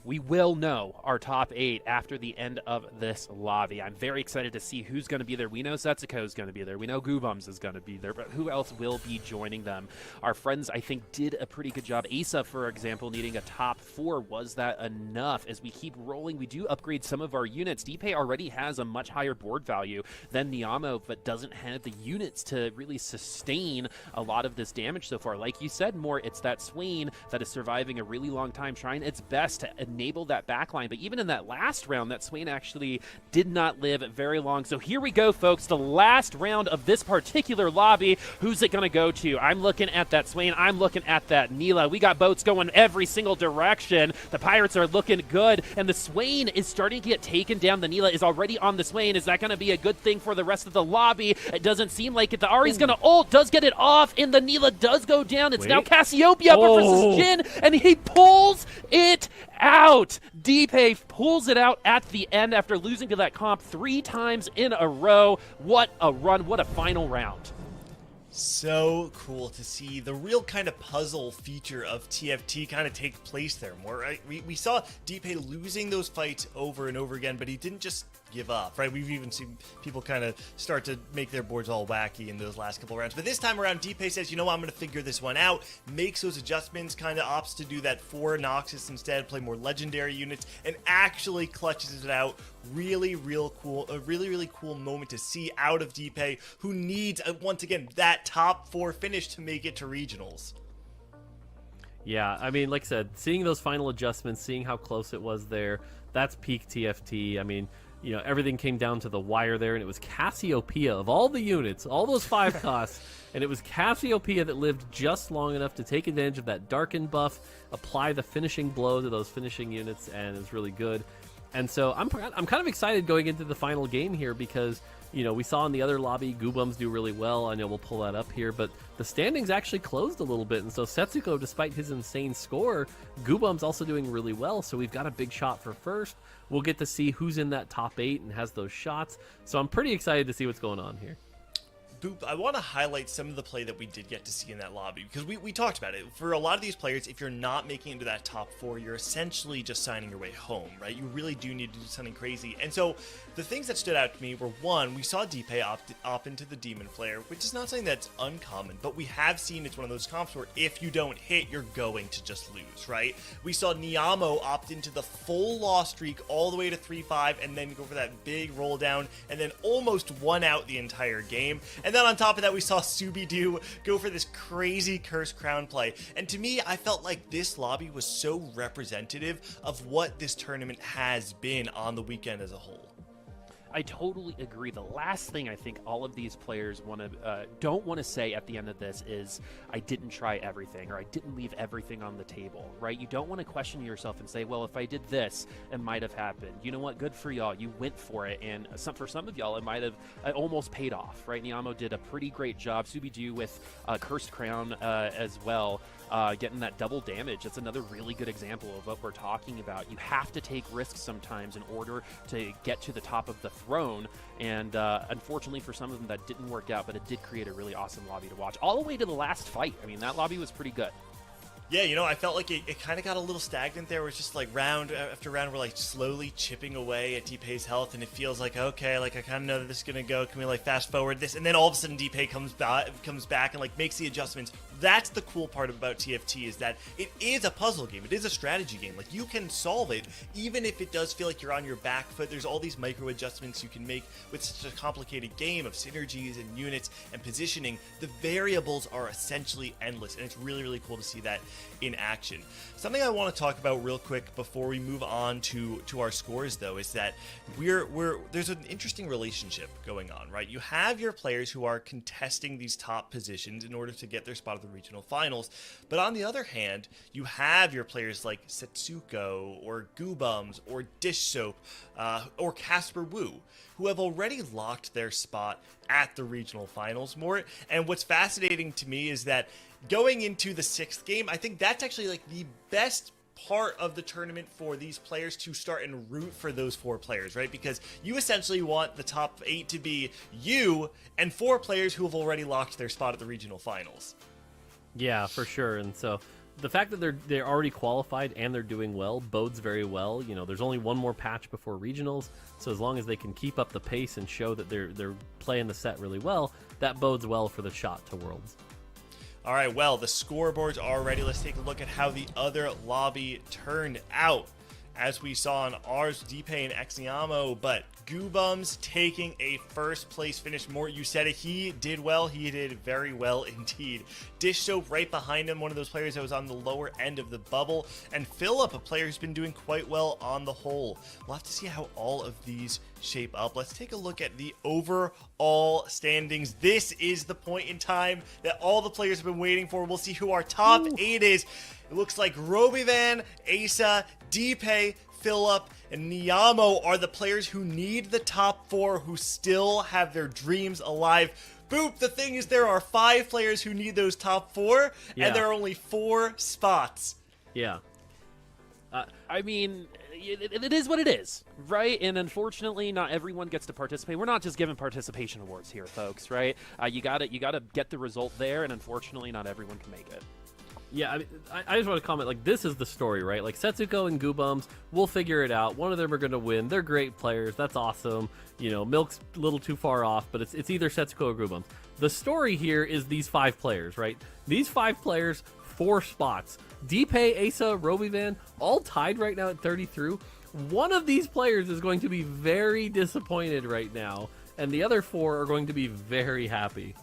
We will know our top 8 after the end of this lobby. I'm very excited to see who's going to be there. We know Setsuko is going to be there. We know Goobums is going to be there, but who else will be joining them? Our friends, I think, did a pretty good job. Asa, for example, needing a top 4. Was that enough? As we keep rolling, we do upgrade some of our units. Deepay already has a much higher board value than Niamo, but doesn't have the units to really sustain a lot of this damage so far. Like you said, Mort, it's that Swain that is surviving a really long time, trying its best to enable that backline. But even in that last round, that Swain actually did not live very long. So here we go, folks, the last round of this particular lobby. Who's it going to go to? I'm looking at that Swain. I'm looking at that Nila. We got boats going every single direction. The Pirates are looking good, and the Swain is starting to get taken down. The Nila is already on the Swain. Is that going to be a good thing for the rest of the lobby? It doesn't seem like it. The Ahri's going to ult, does get it off, and the Nila does go down. It's now Cassiopeia versus Jin, and he pulls it out. Deepay pulls it out at the end after losing to that comp 3 times in a row. What a run. What a final round. So cool to see the real kind of puzzle feature of TFT kind of take place there more, right? We saw DP losing those fights over and over again, but he didn't just give up, right? We've even seen people kind of start to make their boards all wacky in those last couple rounds. But this time around, DP says, you know what, I'm going to figure this one out, makes those adjustments, kind of opts to do that for Noxus instead, play more legendary units, and actually clutches it out. Really cool, a really cool moment to see out of DP, who needs, once again, that top 4 finish to make it to regionals. Yeah, I mean, like I said, seeing those final adjustments, seeing how close it was there, that's peak TFT. I mean, you know, everything came down to the wire there, and it was Cassiopeia of all the units, all those 5 costs, and it was Cassiopeia that lived just long enough to take advantage of that Darken buff, apply the finishing blow to those finishing units, and it was really good. And so I'm kind of excited going into the final game here because, you know, we saw in the other lobby Goobums do really well. I know we'll pull that up here, but the standings actually closed a little bit. And so Setsuko, despite his insane score, Goobums also doing really well. So we've got a big shot for first. We'll get to see who's in that top 8 and has those shots. So I'm pretty excited to see what's going on here. Boop, I want to highlight some of the play that we did get to see in that lobby, because we talked about it. For a lot of these players, if you're not making it into that top 4, you're essentially just signing your way home, right? You really do need to do something crazy. And so the things that stood out to me were, one, we saw DP opt into the Demon Flare, which is not something that's uncommon, but we have seen it's one of those comps where if you don't hit, you're going to just lose, right? We saw Niamo opt into the full loss streak all the way to 3-5 and then go for that big roll down and then almost won out the entire game. And then on top of that, we saw Subidu go for this crazy Cursed Crown play. And to me, I felt like this lobby was so representative of what this tournament has been on the weekend as a whole. I totally agree. The last thing I think all of these players don't want to say at the end of this is, I didn't try everything, or I didn't leave everything on the table, right? You don't want to question yourself and say, well, if I did this, it might have happened. You know what? Good for y'all. You went for it, and for some of y'all, it might have almost paid off, right? Niamo did a pretty great job. Subidu with Cursed Crown as well. Getting that double damage. That's another really good example of what we're talking about. You have to take risks sometimes in order to get to the top of the throne, and unfortunately for some of them that didn't work out, but it did create a really awesome lobby to watch all the way to the last fight. I mean, that lobby was pretty good. Yeah, you know, I felt like it kind of got a little stagnant there. It was just like round after round, we're like slowly chipping away at DP's health, and it feels like, okay, like I kind of know that this is gonna go. Can we like fast forward this? And then all of a sudden, DP comes back and like makes the adjustments. That's the cool part about TFT, is that it is a puzzle game. It is a strategy game. Like, you can solve it, even if it does feel like you're on your back foot. There's all these micro adjustments you can make with such a complicated game of synergies and units and positioning. The variables are essentially endless, and it's really cool to see that in action. Something I want to talk about real quick before we move on to our scores, though, is that there's an interesting relationship going on, right? You have your players who are contesting these top positions in order to get their spot at the regional finals, but on the other hand, you have your players like Setsuko or Goobums or Dish Soap or Casper Wu, who have already locked their spot at the regional finals more. And what's fascinating to me is that going into the 6th game, I think that's actually like the best part of the tournament for these players to start and root for those 4 players, right? Because you essentially want the top 8 to be you and 4 players who have already locked their spot at the regional finals. Yeah, for sure. And so the fact that they're already qualified and they're doing well bodes very well. You know, there's only one more patch before regionals, so as long as they can keep up the pace and show that they're playing the set really well, that bodes well for the shot to Worlds. All right, well, the scoreboards are ready. Let's take a look at how the other lobby turned out. As we saw on ours, DP and Exiamo, but Goobums taking a first place finish. More, you said it, he did well. He did very well indeed. Dish Soap right behind him, one of those players that was on the lower end of the bubble. And Philip, a player who's been doing quite well on the whole. We'll have to see how all of these shape up. Let's take a look at the overall standings. This is the point in time that all the players have been waiting for. We'll see who our top 8 is. It looks like Robivan, Asa, DP, Philip, and Niamo are the players who need the top 4, who still have their dreams alive. Boop, the thing is, there are 5 players who need those top 4, Yeah. and there are only 4 spots. Yeah. I mean, it is what it is, right? And unfortunately, not everyone gets to participate. We're not just giving participation awards here, folks, right? You gotta get the result there, and unfortunately, not everyone can make it. Yeah, I just want to comment, like, this is the story, right? Like, Setsuko and Goobums, we'll figure it out. One of them are going to win. They're great players. That's awesome. You know, Milk's a little too far off, but it's either Setsuko or Goobums. The story here is these 5 players, right? These 5 players, 4 spots. Deepay, Asa, Robivan, all tied right now at 30 through. One of these players is going to be very disappointed right now, and the other 4 are going to be very happy.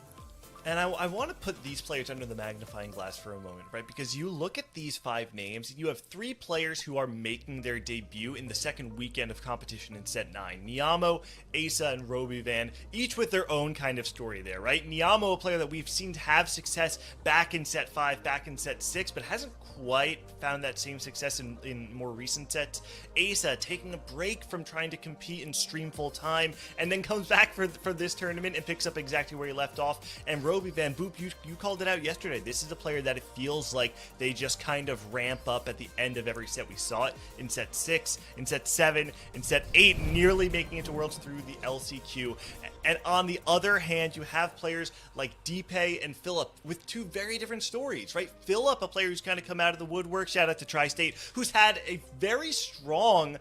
And I want to put these players under the magnifying glass for a moment, right? Because you look at these 5 names, and you have 3 players who are making their debut in the second weekend of competition in Set 9. Niamo, Asa, and Robivan, each with their own kind of story there, right? Niamo, a player that we've seen have success back in Set 5, back in Set 6, but hasn't quite found that same success in more recent sets. Asa taking a break from trying to compete and stream full time, and then comes back for this tournament and picks up exactly where he left off. And Robivan, Boop, you called it out yesterday. This is a player that it feels like they just kind of ramp up at the end of every set. We saw it in Set 6, in Set 7, in Set 8, nearly making it to Worlds through the LCQ. And on the other hand, you have players like Deepay and Philip with 2 very different stories, right? Philip, a player who's kind of come out of the woodwork, shout out to Tri-State, who's had a very strong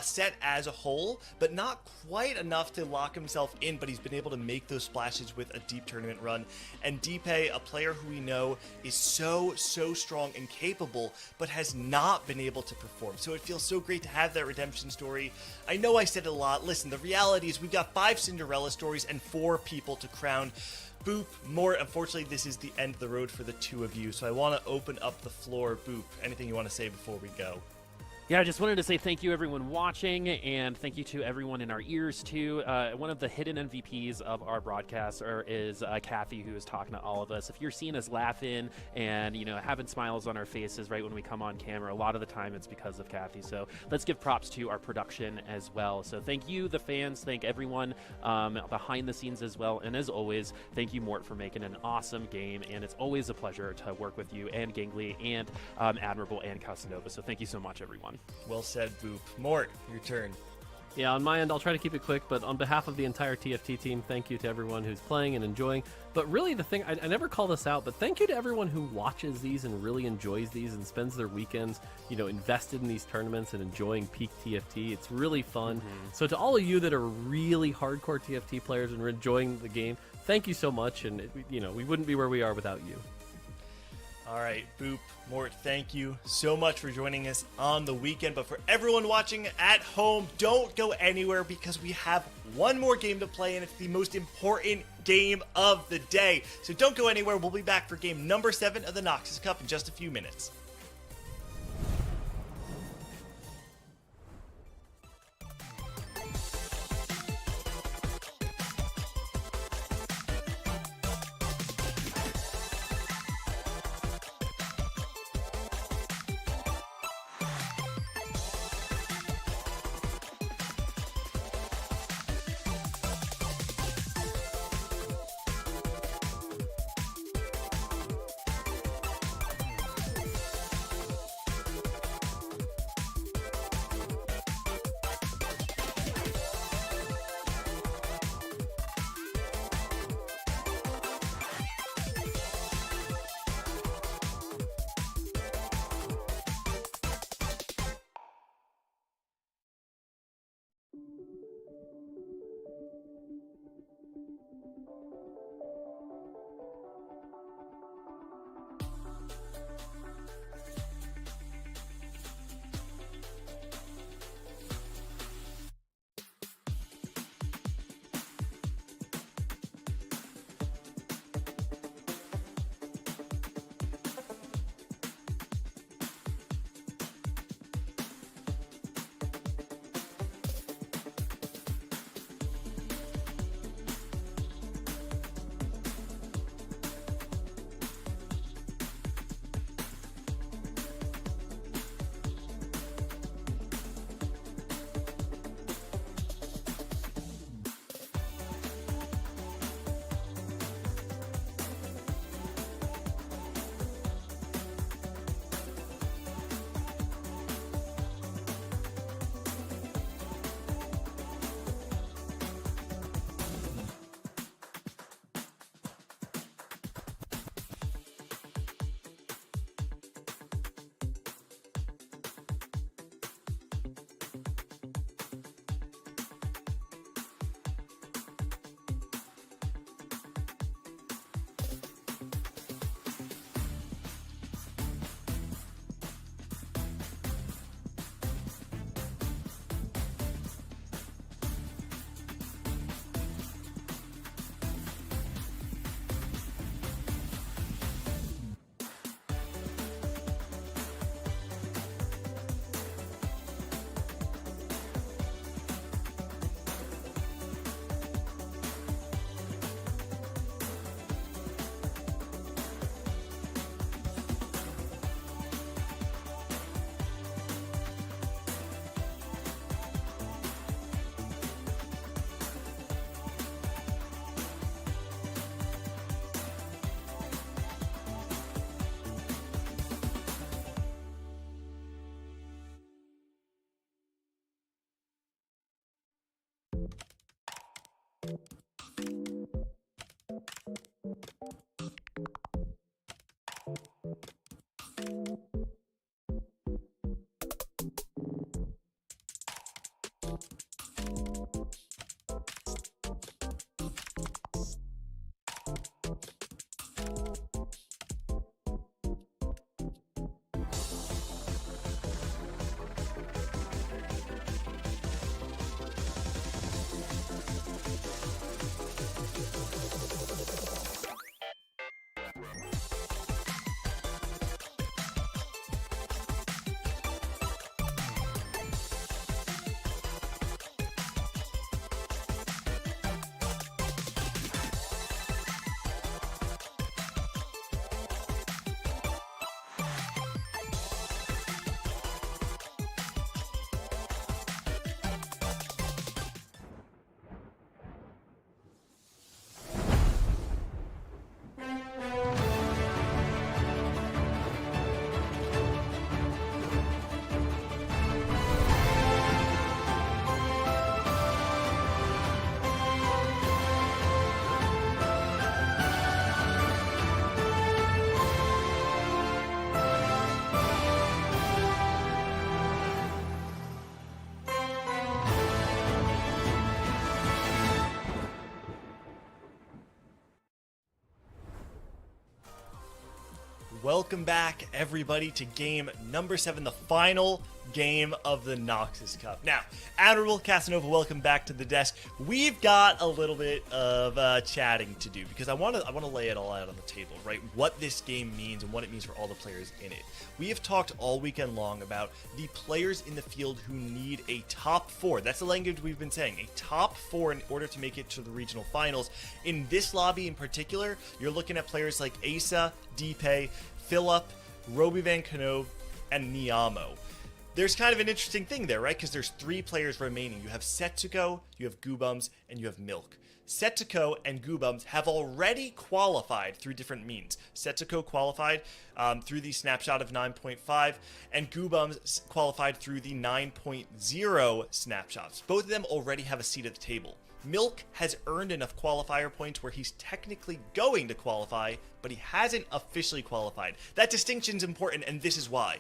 set as a whole, but not quite enough to lock himself in, but he's been able to make those splashes with a deep tournament run. And Deepay, a player who we know is so strong and capable, but has not been able to perform. So it feels so great to have that redemption story. I know I said it a lot. Listen, the reality is we've got 5 Cinderella stories and 4 people to crown. Boop, Mort, unfortunately, this is the end of the road for the 2 of you, so I want to open up the floor. Boop, anything you want to say before we go? Yeah, I just wanted to say thank you everyone watching, and thank you to everyone in our ears too. One of the hidden MVPs of our broadcast is Kathy, who is talking to all of us. If you're seeing us laughing and having smiles on our faces right when we come on camera, a lot of the time it's because of Kathy. So let's give props to our production as well. So thank you, the fans. Thank everyone behind the scenes as well. And as always, thank you, Mort, for making an awesome game. And it's always a pleasure to work with you and Gangly and Admirable and Casanova. So thank you so much, everyone. Well said, Boop. Mort, your turn. Yeah, on my end, I'll try to keep it quick, but on behalf of the entire TFT team, thank you to everyone who's playing and enjoying. But really, the thing, I never call this out, but thank you to everyone who watches these and really enjoys these and spends their weekends, invested in these tournaments and enjoying peak TFT. It's really fun. Mm-hmm. So to all of you that are really hardcore TFT players and are enjoying the game, thank you so much, and we wouldn't be where we are without you. All right, Boop, Mort, thank you so much for joining us on the weekend. But for everyone watching at home, don't go anywhere because we have one more game to play, and it's the most important game of the day. So don't go anywhere. We'll be back for game number 7 of the Noxus Cup in just a few minutes. Welcome back, everybody, to game number 7, the final game of the Noxus Cup. Now, Admirable Casanova, welcome back to the desk. We've got a little bit of chatting to do because I want to lay it all out on the table, right? What this game means and what it means for all the players in it. We have talked all weekend long about the players in the field who need a top 4. That's the language we've been saying, a top 4 in order to make it to the regional finals. In this lobby in particular, you're looking at players like Asa, Deepay, Philip, Roby Van Canove, and Niamo. There's kind of an interesting thing there, right? Because there's 3 players remaining. You have Setsuko, you have Goobums, and you have Milk. Setsuko and Goobums have already qualified through different means. Setsuko qualified through the snapshot of 9.5, and Goobums qualified through the 9.0 snapshots. Both of them already have a seat at the table. Milk has earned enough qualifier points where he's technically going to qualify, but he hasn't officially qualified. That distinction's important, and this is why.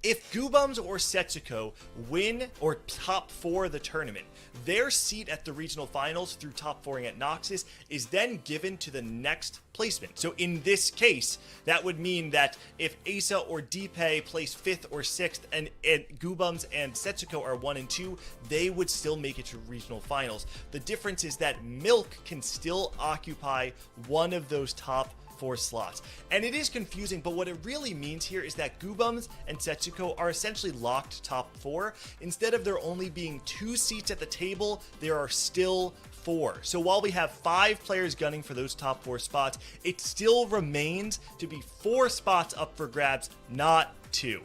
If Goobums or Setsuko win or top 4 the tournament, their seat at the regional finals through top 4ing at Noxus is then given to the next placement. So in this case, that would mean that if Asa or Deepay place 5th or 6th and Goobums and Setsuko are 1 and 2, they would still make it to regional finals. The difference is that Milk can still occupy one of those top 4 slots. And it is confusing, but what it really means here is that Goobums and Setsuko are essentially locked top 4. Instead of there only being 2 seats at the table, there are still 4. So while we have 5 players gunning for those top 4 spots, it still remains to be 4 spots up for grabs, not 2.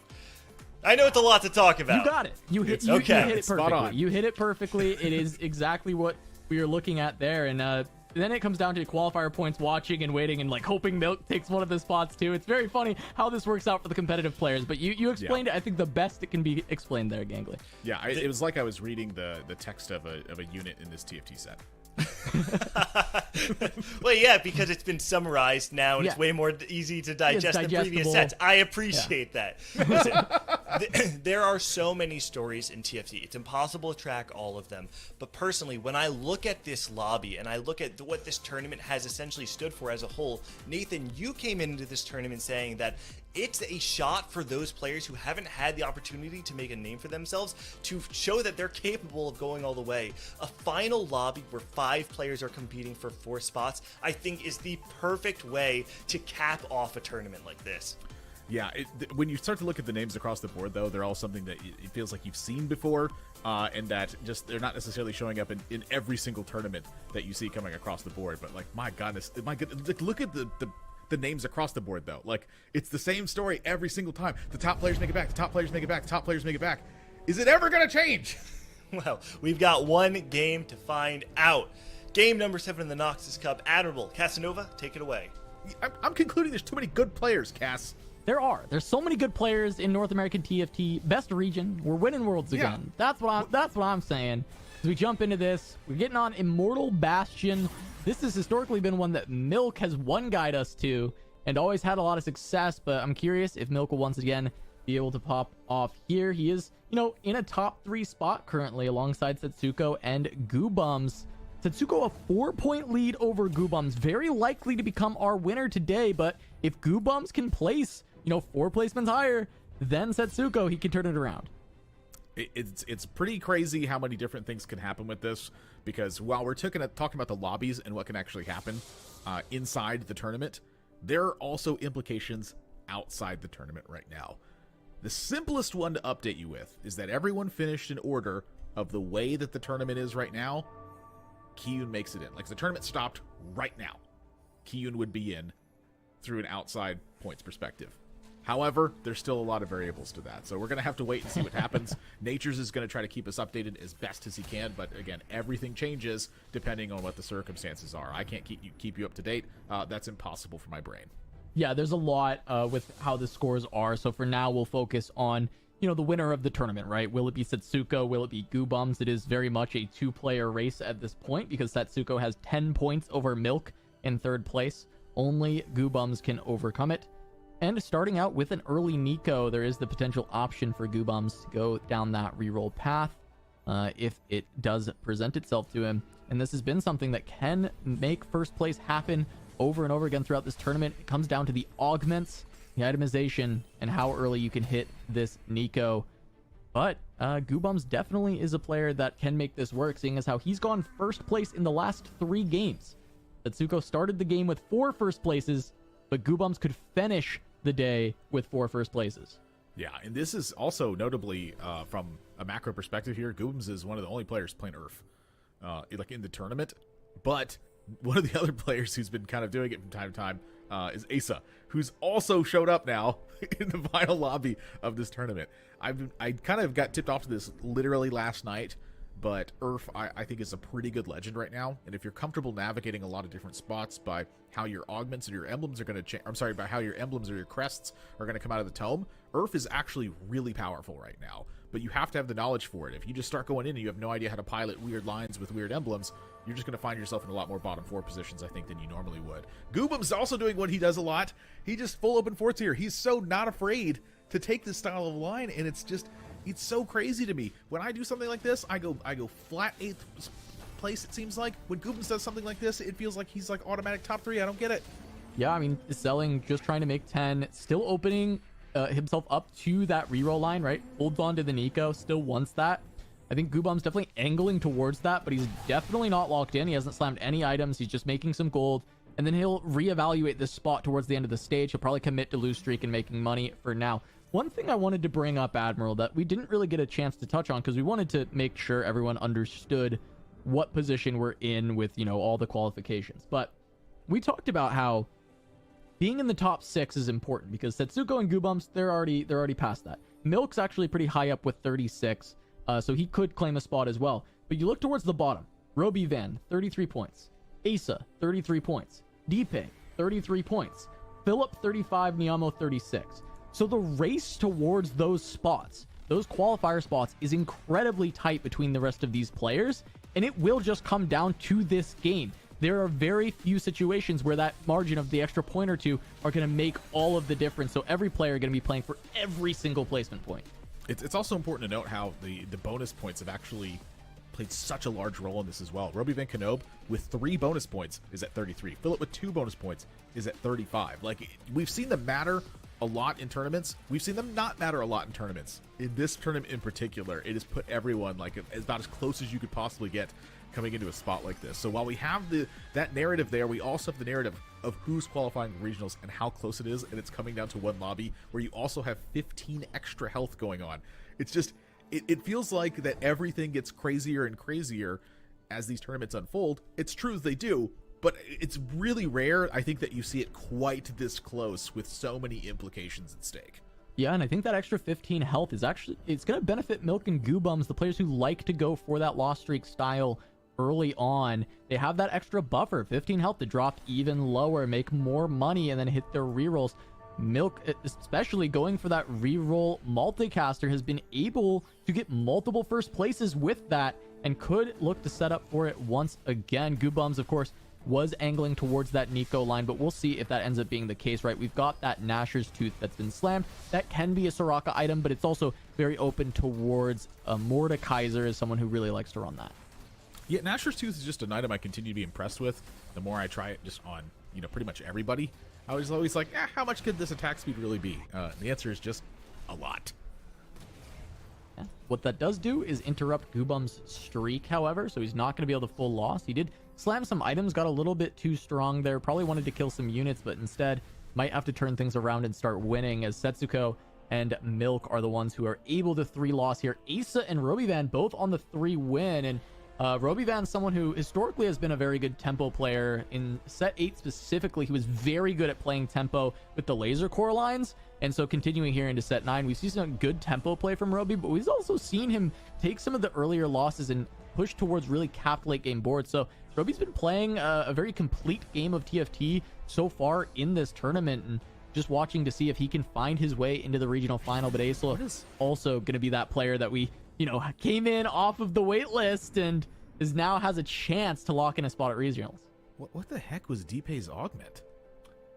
I know it's a lot to talk about. You got it. You hit it perfectly. You hit it perfectly. It is exactly what we are looking at there. And then it comes down to qualifier points, watching and waiting and like hoping Milk takes one of the spots too. It's very funny how this works out for the competitive players, but you explained it, I think, the best it can be explained there, Gangly. Yeah, it was like I was reading the text of a unit in this TFT set. Well, yeah, because it's been summarized now and it's way more easy to digest than previous sets. I appreciate that. Listen, there are so many stories in TFT. It's impossible to track all of them. But personally, when I look at this lobby and I look at what this tournament has essentially stood for as a whole, Nathan, you came into this tournament saying that it's a shot for those players who haven't had the opportunity to make a name for themselves to show that they're capable of going all the way. A final lobby where 5 players are competing for 4 spots, I think, is the perfect way to cap off a tournament like this. Yeah, when you start to look at the names across the board, though, they're all something that it feels like you've seen before, and that just they're not necessarily showing up in every single tournament that you see coming across the board. But, like, my goodness, like, look at the names across the board, though. Like, it's the same story every single time. The top players make it back, the top players make it back, the top players make it back. Is it ever going to change? Well, we've got one game to find out. Game number 7 in the Noxus Cup. Admirable Casanova, take it away. I'm concluding there's too many good players, Cass. There's so many good players in North American TFT. Best region. We're winning worlds again. Yeah. That's what I'm saying. As we jump into this, we're getting on Immortal Bastion. This has historically been one that Milk has one-guide us to and always had a lot of success, but I'm curious if Milk will once again be able to pop off here. He is, in a top 3 spot currently alongside Setsuko and Goobums. Setsuko a 4-point lead over Goobums. Very likely to become our winner today, but if Goobums can place 4 placements higher than Setsuko, he can turn it around. It's pretty crazy how many different things can happen with this, because while we're talking about the lobbies and what can actually happen inside the tournament, there are also implications outside the tournament right now. The simplest one to update you with is that everyone finished in order of the way that the tournament is right now. Kiyun makes it in. Like, if the tournament stopped right now, Kiyun would be in through an outside points perspective. However, there's still a lot of variables to that, so we're going to have to wait and see what happens. Natures is going to try to keep us updated as best as he can, but again, everything changes depending on what the circumstances are. I can't keep you up to date. That's impossible for my brain. Yeah, there's a lot with how the scores are, so for now we'll focus on the winner of the tournament, right? Will it be Setsuko? Will it be Goobums? It is very much a 2-player race at this point because Setsuko has 10 points over Milk in 3rd place. Only Goobums can overcome it. And starting out with an early Nico, there is the potential option for Goobums to go down that reroll path if it does present itself to him. And this has been something that can make first place happen over and over again throughout this tournament. It comes down to the augments. the itemization, and how early you can hit this Nico. But Goobums definitely is a player that can make this work, seeing as how he's gone first place in the last 3 games. Setsuko started the game with 4 first places, but Goobums could finish the day with 4 first places. Yeah, and this is also notably from a macro perspective here. Goobums is one of the only players playing Earth, like in the tournament. But one of the other players who's been kind of doing it from time to time is Asa, who's also showed up now in the final lobby of this tournament. I kind of got tipped off to this literally last night, but Earth, I think, is a pretty good legend right now. And if you're comfortable navigating a lot of different spots by how your augments and your emblems are going to change, I'm sorry, by how your emblems or your crests are going to come out of the tome, Earth is actually really powerful right now. But you have to have the knowledge for it. If you just start going in and you have no idea how to pilot weird lines with weird emblems, you're just going to find yourself in a lot more bottom 4 positions, I think, than you normally would. Goobums is also doing what he does a lot. He just full open forts here. He's so not afraid to take this style of line, and it's so crazy to me. When I do something like this, I go flat 8th place, it seems like. When Goobums does something like this, it feels like he's like automatic top 3. I don't get it. Yeah, I mean, selling, just trying to make 10, still opening himself up to that reroll line, right? Holds on to the Nico, still wants that. I think Goobums definitely angling towards that, but he's definitely not locked in. He hasn't slammed any items. He's just making some gold, and then he'll reevaluate this spot towards the end of the stage. He'll probably commit to lose streak and making money for now. One thing I wanted to bring up, Admiral, that we didn't really get a chance to touch on because we wanted to make sure everyone understood what position we're in with, you know, all the qualifications. But we talked about how being in the top 6 is important because Setsuko and Goobums, they're already past that. Milk's actually pretty high up with 36, so he could claim a spot as well. But you look towards the bottom. Roby Van, 33 points. Asa, 33 points. Deepe, 33 points. Philip, 35. Niamo, 36. So the race towards those spots, those qualifier spots, is incredibly tight between the rest of these players, and it will just come down to this game. There are very few situations where that margin of the extra point or two are going to make all of the difference. So every player is going to be playing for every single placement point. It's also important to note how the bonus points have actually played such a large role in this as well. Roby Van Knob with 3 bonus points is at 33. Philip with 2 bonus points is at 35. Like, we've seen them matter a lot in tournaments. We've seen them not matter a lot in tournaments. In this tournament in particular, it has put everyone like about as close as you could possibly get coming into a spot like this. So while we have that narrative there, we also have the narrative of who's qualifying for regionals and how close it is, and it's coming down to one lobby where you also have 15 extra health going on. It's just, it feels like that everything gets crazier and crazier as these tournaments unfold. It's true that they do, but it's really rare, I think, that you see it quite this close with so many implications at stake. Yeah, and I think that extra 15 health is actually, it's going to benefit Milk and Goobums, the players who like to go for that lost streak style early on. They have that extra buffer, 15 health, to drop even lower, make more money, and then hit their rerolls. Milk, especially going for that reroll multicaster, has been able to get multiple first places with that and could look to set up for it once again. Goobums, of course, was angling towards that Nico line, but we'll see if that ends up being the case, right? We've got that Nashor's Tooth that's been slammed. That can be a Soraka item, but it's also very open towards Mordekaiser as someone who really likes to run that. Yeah, Nashor's Tooth is just an item I continue to be impressed with. The more I try it just on, you know, pretty much everybody, I was always like, how much could this attack speed really be? The answer is just a lot. Yeah. What that does do is interrupt Goobums' streak, however, so he's not going to be able to full loss. He did slam some items, got a little bit too strong there, probably wanted to kill some units, but instead might have to turn things around and start winning, as Setsuko and Milk are the ones who are able to 3 loss here. Asa and Roby Van both on the 3 win, and Roby Van's someone who historically has been a very good tempo player. In set 8 specifically, he was very good at playing tempo with the laser core lines, and so continuing here into set 9, we see some good tempo play from Roby, but we've also seen him take some of the earlier losses and push towards really capped late game boards. So Roby's been playing a very complete game of TFT so far in this tournament, and just watching to see if he can find his way into the regional final. But Asa is also going to be that player that we, you know, came in off of the wait list and is now has a chance to lock in a spot at regionals. What the heck was Deepe's augment?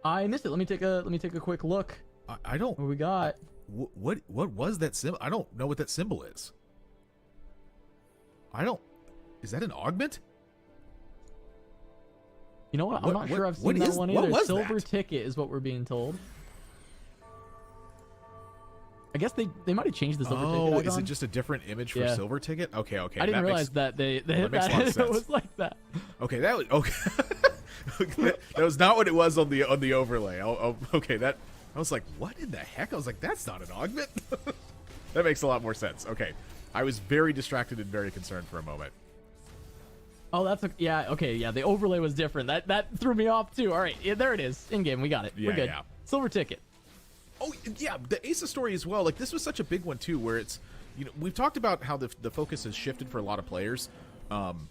I missed it. Let me take a quick look. I don't. What we got? What was that symbol? I don't know what that symbol is. Is that an augment? You know what? I'm not sure I've seen that one either. What was Silver that? ticket is what we're being told. I guess they might have changed the silver ticket. Oh, is icon. it just a different image for Yeah. silver ticket? Okay. I didn't realize that makes a lot of it sense. was like that. Okay, that was okay. That was not what it was on the overlay. Okay, that I was like, what in the heck? I was like, that's not an augment. That makes a lot more sense. Okay, I was very distracted and very concerned for a moment. Oh, yeah. Okay, yeah. The overlay was different. That threw me off too. All right, yeah, there it is. In game, we got it. We're Yeah, good. yeah. Silver ticket. Oh yeah, the Asa story as well. Like this was such a big one too, where it's we've talked about how the focus has shifted for a lot of players.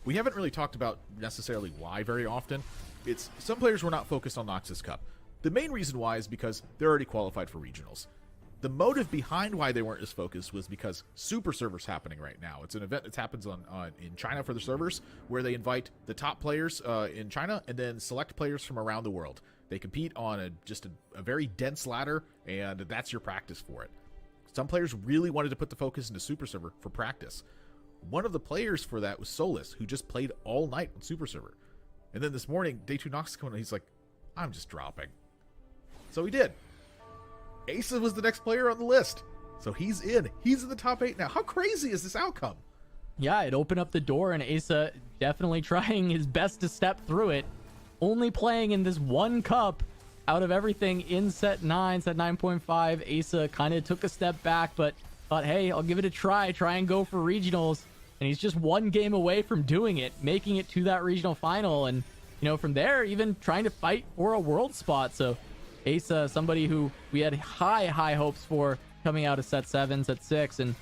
We haven't really talked about necessarily why very often. It's some players were not focused on Noxus Cup. The main reason why is because they're already qualified for regionals. The motive behind why they weren't as focused was because Super Server's happening right now. It's an event that happens in China for the servers, where they invite the top players in China and then select players from around the world. They compete on a very dense ladder, and that's your practice for it. Some players really wanted to put the focus into Super Server for practice. One of the players for that was Solus, who just played all night on Super Server. And then this morning, Day 2 Noxus coming, he's like, I'm just dropping. So he did. Asa was the next player on the list. So he's in. He's in the top 8 now. How crazy is this outcome? Yeah, it opened up the door, and Asa definitely trying his best to step through it. Only playing in this one cup out of everything in set 9, set 9.5. Asa kind of took a step back, but thought, hey, I'll give it a try and go for regionals. And he's just one game away from doing it, making it to that regional final. And, from there, even trying to fight for a world spot. So Asa, somebody who we had high hopes for coming out of set 7, set 6, and,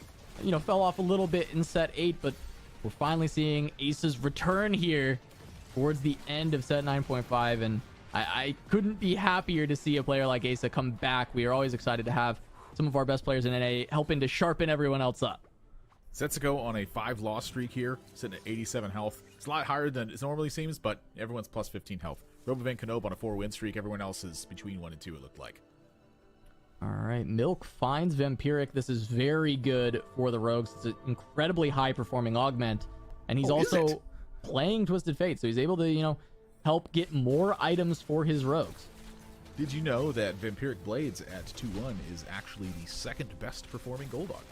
fell off a little bit in set 8. But we're finally seeing Asa's return here towards the end of set 9.5. And I couldn't be happier to see a player like Asa come back. We are always excited to have some of our best players in NA helping to sharpen everyone else up. Setsuko on a 5-loss streak here, sitting at 87 health. It's a lot higher than it normally seems, but everyone's plus 15 health. Robovan Kenob on a 4-win streak. Everyone else is between 1 and 2, it looked like. All right, Milk finds Vampiric. This is very good for the Rogues. It's an incredibly high-performing augment, and he's also playing Twisted Fate, so he's able to, help get more items for his Rogues. Did you know that Vampiric Blades at 2-1 is actually the second best performing gold augment?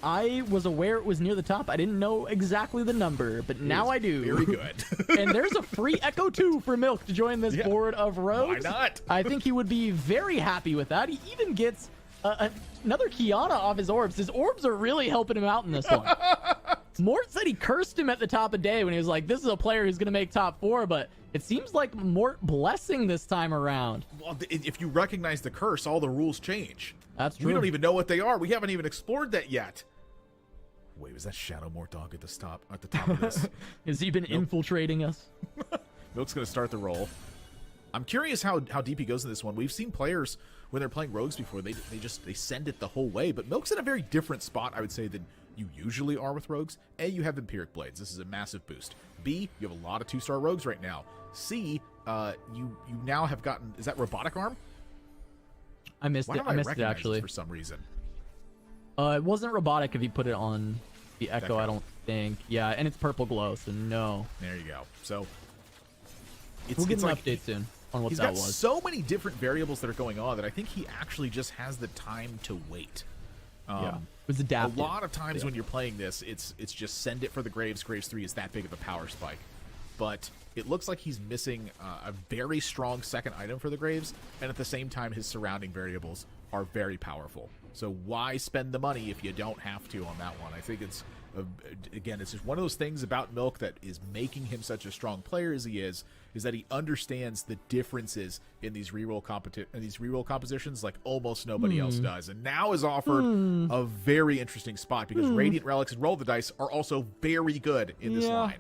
I was aware it was near the top. I didn't know exactly the number, but now I do. Very good. And there's a free Echo 2 for Milk to join this board of Rogues. Why not? I think he would be very happy with that. He even gets another Kiana off his orbs. His orbs are really helping him out in this one. Mort said he cursed him at the top of day when he was like, this is a player who's going to make top 4, but it seems like Mort blessing this time around. Well, if you recognize the curse, all the rules change. That's true. We don't even know what they are. We haven't even explored that yet. Wait, was that Shadow Mort Dog at the top of this? Has he been infiltrating us? Milk's going to start the roll. I'm curious how deep he goes in this one. We've seen players when they're playing rogues before, they send it the whole way, but Milk's in a very different spot, I would say, than you usually are with rogues. A, you have Vampiric Blades. This is a massive boost. B, you have a lot of 2-star rogues right now. C, you now have gotten, is that Robotic Arm? I missed Why it. don't I missed it recognize actually. for some reason. It wasn't robotic if you put it on the Echo, Echo. I don't think. Yeah, and it's purple glow, so no. There you go. So We'll get it's an like update soon on what he's that got was. so many different variables that are going on that I think he actually just has the time to wait. Yeah, it was A adapted. lot of times when you're playing this, it's just send it for the Graves. Graves 3 is that big of a power spike. But it looks like he's missing a very strong second item for the Graves, and at the same time his surrounding variables are very powerful. So why spend the money if you don't have to on that one? I think it's, again, it's just one of those things about Milk that is making him such a strong player as he is that he understands the differences in these reroll compositions like almost nobody else does. And now is offered a very interesting spot because Radiant Relics and Roll the Dice are also very good in this line.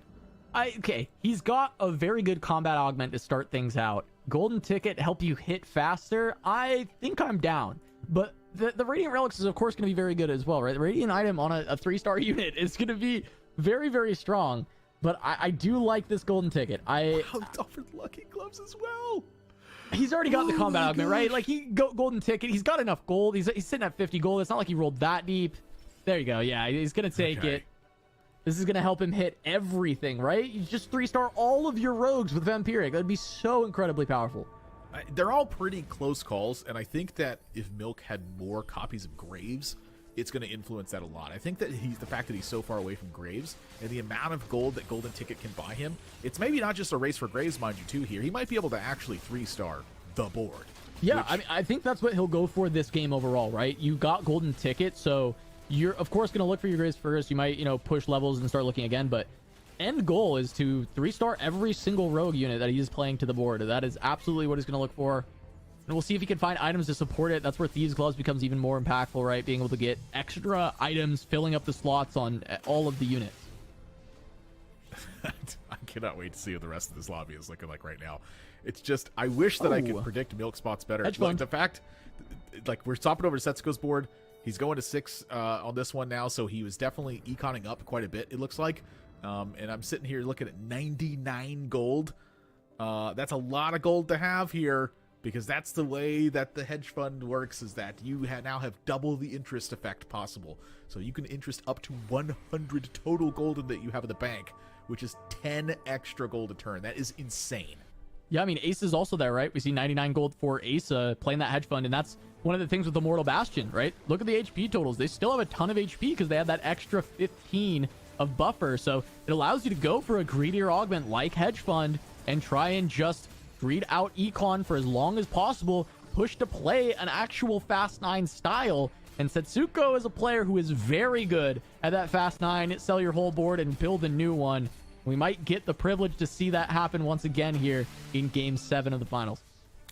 Okay, he's got a very good combat augment to start things out. Golden Ticket help you hit faster. I think I'm down, but the Radiant Relics is of course going to be very good as well, right? The Radiant item on a 3-star unit is going to be very, very strong. But I do like this Golden Ticket. Wow, offered Lucky Gloves as well. He's already got the combat augment, right? Like Golden Ticket. He's got enough gold. He's sitting at 50 gold. It's not like he rolled that deep. There you go. Yeah, he's going to take it. This is going to help him hit everything, right? You just 3-star all of your rogues with Vampiric. That'd be so incredibly powerful. They're all pretty close calls, and I think that if Milk had more copies of Graves, it's going to influence that a lot. I think that the fact that he's so far away from Graves and the amount of gold that Golden Ticket can buy him, it's maybe not just a race for Graves, mind you, too, here. He might be able to actually 3-star the board. Yeah, I mean, I think that's what he'll go for this game overall, right? You got Golden Ticket, so you're, of course, going to look for your Graves first. You might, push levels and start looking again, but end goal is to 3-star every single rogue unit that he is playing to the board. That is absolutely what he's going to look for. And we'll see if he can find items to support it. That's where Thieves' Gloves becomes even more impactful, right? Being able to get extra items, filling up the slots on all of the units. I cannot wait to see what the rest of this lobby is looking like right now. It's just, I wish that I could predict Milk spots better. Like, the fact, like, we're stopping over to Setsuko's board. He's going to 6 on this one now, so he was definitely econing up quite a bit, it looks like. And I'm sitting here looking at 99 gold. That's a lot of gold to have here, because that's the way that the hedge fund works, is that you now have double the interest effect possible. So you can interest up to 100 total gold that you have in the bank, which is 10 extra gold a turn. That is insane. Yeah, I mean, Ace is also there, right? We see 99 gold for Ace playing that hedge fund, and that's one of the things with the Mortal Bastion, right? Look at the HP totals. They still have a ton of HP because they have that extra 15 of buffer, so it allows you to go for a greedier augment like hedge fund and try and just greed out econ for as long as possible, push to play an actual Fast 9 style. And Setsuko is a player who is very good at that Fast 9, sell your whole board and build a new one. We might get the privilege to see that happen once again here in Game 7 of the finals.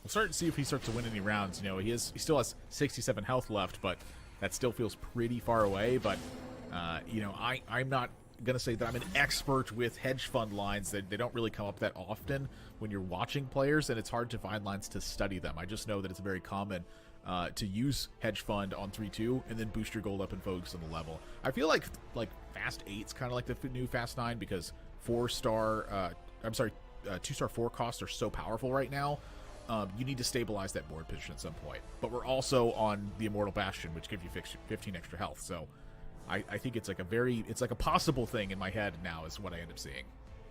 We'll start to see if he starts to win any rounds. He still has 67 health left, but that still feels pretty far away. But I'm not going to say that I'm an expert with hedge fund lines. That they don't really come up that often when you're watching players, and it's hard to find lines to study them. I just know that it's very common to use hedge fund on 3-2 and then boost your gold up and focus on the level. I feel like Fast 8's kind of like the new Fast 9, because 2-star 4 costs are so powerful right now. You need to stabilize that board position at some point. But we're also on the Immortal Bastion, which gives you 15 extra health. So I think it's like a possible thing in my head now is what I end up seeing.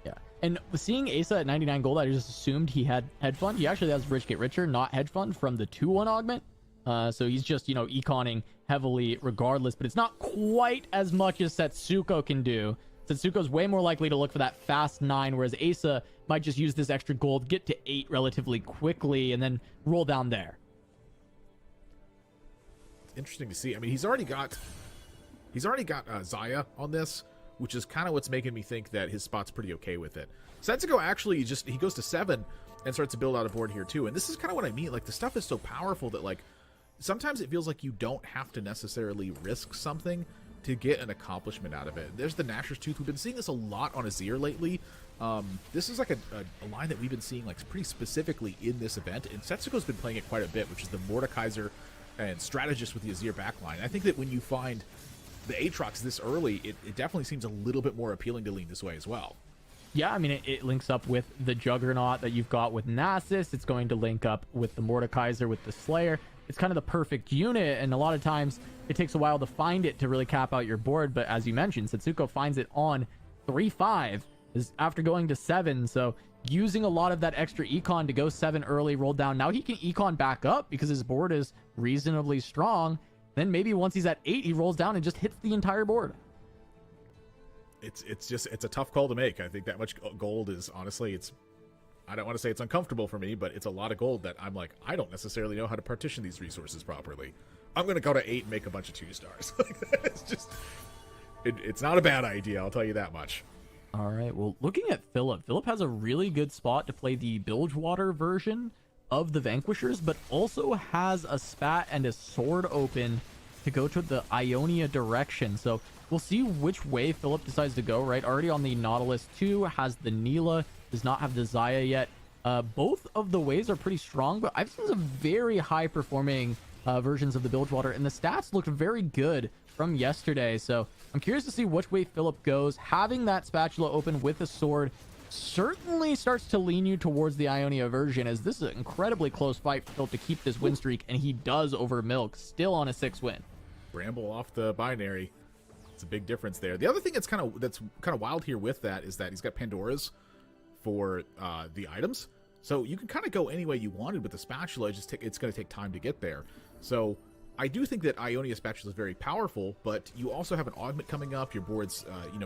Yeah, and seeing Asa at 99 gold, I just assumed he had hedge fund. He actually has Rich Get Richer, not hedge fund, from the 2-1 augment. So he's just, econing heavily regardless, but it's not quite as much as Setsuko can do. Setsuko's way more likely to look for that Fast 9, whereas Asa might just use this extra gold, get to 8 relatively quickly, and then roll down there. It's interesting to see. I mean, he's already got Zaya on this, which is kind of what's making me think that his spot's pretty okay with it. Setsuko actually he goes to 7 and starts to build out a board here too. And this is kind of what I mean. Like, the stuff is so powerful that, like, sometimes it feels like you don't have to necessarily risk something to get an accomplishment out of it. There's the Gnasher's Tooth. We've been seeing this a lot on Azir lately. This is like a line that we've been seeing like pretty specifically in this event, and Setsuko's been playing it quite a bit, which is the Mordekaiser and Strategist with the Azir backline. I think that when you find the Aatrox this early, it definitely seems a little bit more appealing to lean this way as well. Yeah, I mean, it links up with the Juggernaut that you've got with Nasus. It's going to link up with the Mordekaiser with the Slayer. It's kind of the perfect unit, and a lot of times it takes a while to find it to really cap out your board. But as you mentioned, Setsuko finds it on 3-5 is after going to 7. So using a lot of that extra econ to go 7 early, roll down. Now he can econ back up because his board is reasonably strong. Then maybe once he's at 8, he rolls down and just hits the entire board. It's a tough call to make. I think that much gold is, honestly, I don't want to say it's uncomfortable for me, but it's a lot of gold that I'm like, I don't necessarily know how to partition these resources properly. I'm going to go to 8 and make a bunch of 2-stars. It's just, it's not a bad idea, I'll tell you that much. All right, well, looking at Philip has a really good spot to play the Bilgewater version of the Vanquishers, but also has a spat and a sword open to go to the Ionia direction. So we'll see which way Philip decides to go, right? Already on the Nautilus 2, has the Neela, does not have the Zaya yet. Both of the ways are pretty strong, but I've seen some very high performing versions of the Bilgewater, and the stats looked very good from yesterday. So I'm curious to see which way Philip goes. Having that spatula open with a sword certainly starts to lean you towards the Ionia version, as this is an incredibly close fight for Philip to keep this win streak, and he does over Milk, still on a 6 win. Bramble off the binary. It's a big difference there. The other thing that's kind of wild here with that is that he's got Pandora's for the items. So you can kind of go any way you wanted with the spatula. It's going to take time to get there. So I do think that Ionia spatula is very powerful, but you also have an augment coming up. Your board's, you're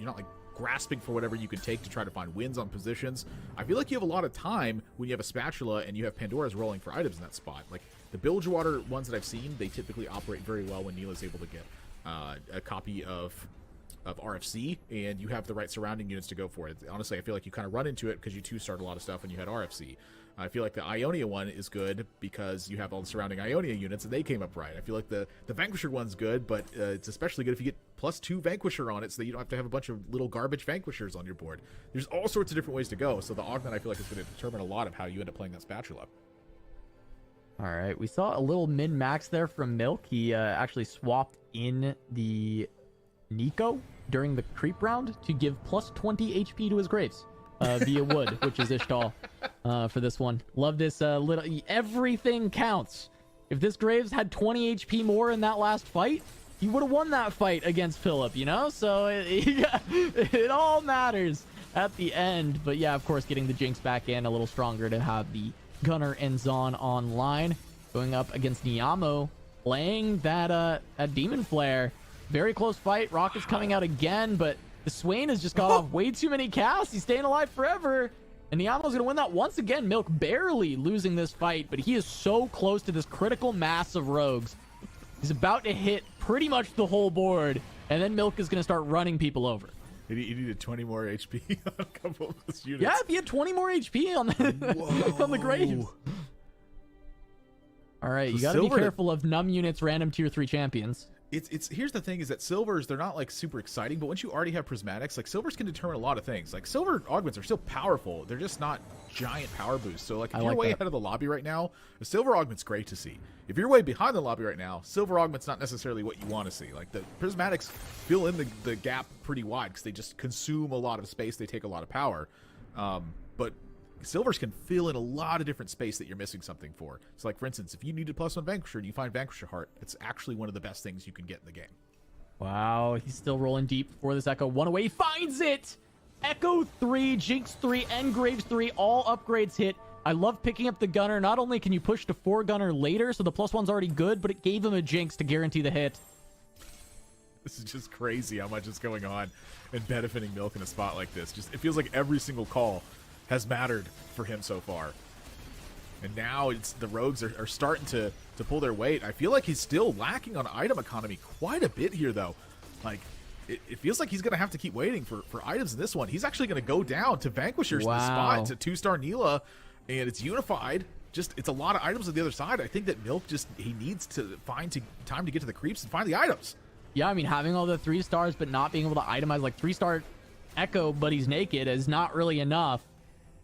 not like grasping for whatever you can take to try to find wins on positions. I feel like you have a lot of time when you have a spatula and you have Pandora's rolling for items in that spot. Like the Bilgewater ones that I've seen, they typically operate very well when Neela's able to get a copy of RFC, and you have the right surrounding units to go for it. Honestly, I feel like you kind of run into it because you two-start a lot of stuff when you had RFC. I feel like the Ionia one is good because you have all the surrounding Ionia units, and they came up right. I feel like the Vanquisher one's good, but it's especially good if you get +2 Vanquisher on it so that you don't have to have a bunch of little garbage Vanquishers on your board. There's all sorts of different ways to go, so the Augment, I feel like, is going to determine a lot of how you end up playing that spatula. All right, we saw a little min-max there from Milk. He actually swapped in the Nico during the creep round to give +20 HP to his Graves via wood, which is Ishtal for this one. Love this little... Everything counts. If this Graves had 20 HP more in that last fight, he would have won that fight against Philip, you know? So it all matters at the end. But yeah, of course, getting the Jinx back in a little stronger to have the Gunner and Zon online. Going up against Niamo, playing that Demon Flare. Very close fight. Rocket's coming out again, but the Swain has just got off way too many casts. He's staying alive forever. And Niamo's going to win that once again. Milk barely losing this fight, but he is so close to this critical mass of rogues. He's about to hit pretty much the whole board, and then Milk is going to start running people over. He needed 20 more HP on a couple of those units. Yeah, if he had 20 more HP on the, on the Graves. All right, you got to be careful of numb units, random tier 3 champions. It's here's the thing is that silvers, they're not like super exciting, but once you already have prismatics, like silvers can determine a lot of things. Like silver augments are still powerful, they're just not giant power boosts. So like if you're way ahead of the lobby right now, a silver augment's great to see. If you're way behind the lobby right now, silver augment's not necessarily what you want to see. Like the prismatics fill in the gap pretty wide because they just consume a lot of space, they take a lot of power. But silvers can fill in a lot of different space that you're missing something for. So like for instance, if you needed +1 Vanquisher and you find Vanquisher Heart, it's actually one of the best things you can get in the game. Wow, he's still rolling deep for this Echo. One away, finds it! Echo 3, Jinx 3, and Graves 3, all upgrades hit. I love picking up the Gunner. Not only can you push to 4 Gunner later, so the +1's already good, but it gave him a Jinx to guarantee the hit. This is just crazy how much is going on and benefiting Milk in a spot like this. Just it feels like every single call has mattered for him so far. And now it's the rogues are starting to pull their weight. I feel like he's still lacking on item economy quite a bit here, though. Like, it feels like he's going to have to keep waiting for items in this one. He's actually going to go down to Vanquishers in the spot. It's a 2-star Neela, and it's unified. Just, it's a lot of items on the other side. I think that Milk he needs to find time to get to the creeps and find the items. Yeah, I mean, having all the 3 stars but not being able to itemize, like 3-star Echo, but he's naked, is not really enough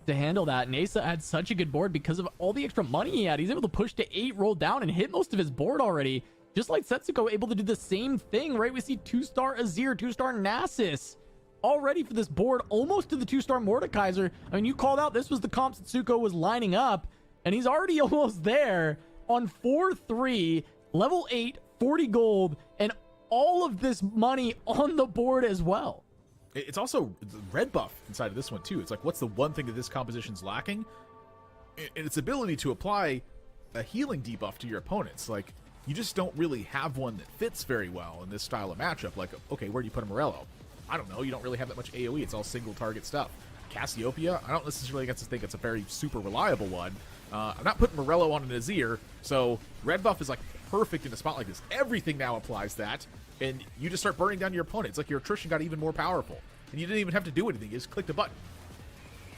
to handle that. Nasa had such a good board because of all the extra money he had. He's able to push to 8, roll down, and hit most of his board already. Just like Setsuko, able to do the same thing, right? We see 2-star Azir, 2-star Nasus all ready for this board, almost to the 2-star Mordekaiser. I mean, you called out this was the comp Setsuko was lining up, and he's already almost there on 4-3, level 8, 40 gold, and all of this money on the board as well. It's also the red buff inside of this one, too. It's like, what's the one thing that this composition's lacking? And its ability to apply a healing debuff to your opponents. Like, you just don't really have one that fits very well in this style of matchup. Like, okay, where do you put a Morello? I don't know. You don't really have that much AoE. It's all single target stuff. Cassiopeia, I don't necessarily think it's a very super reliable one. I'm not putting Morello on an Azir, so red buff is like perfect in a spot like this. Everything now applies that, and you just start burning down your opponent. It's like your attrition got even more powerful, and you didn't even have to do anything. You just clicked a button.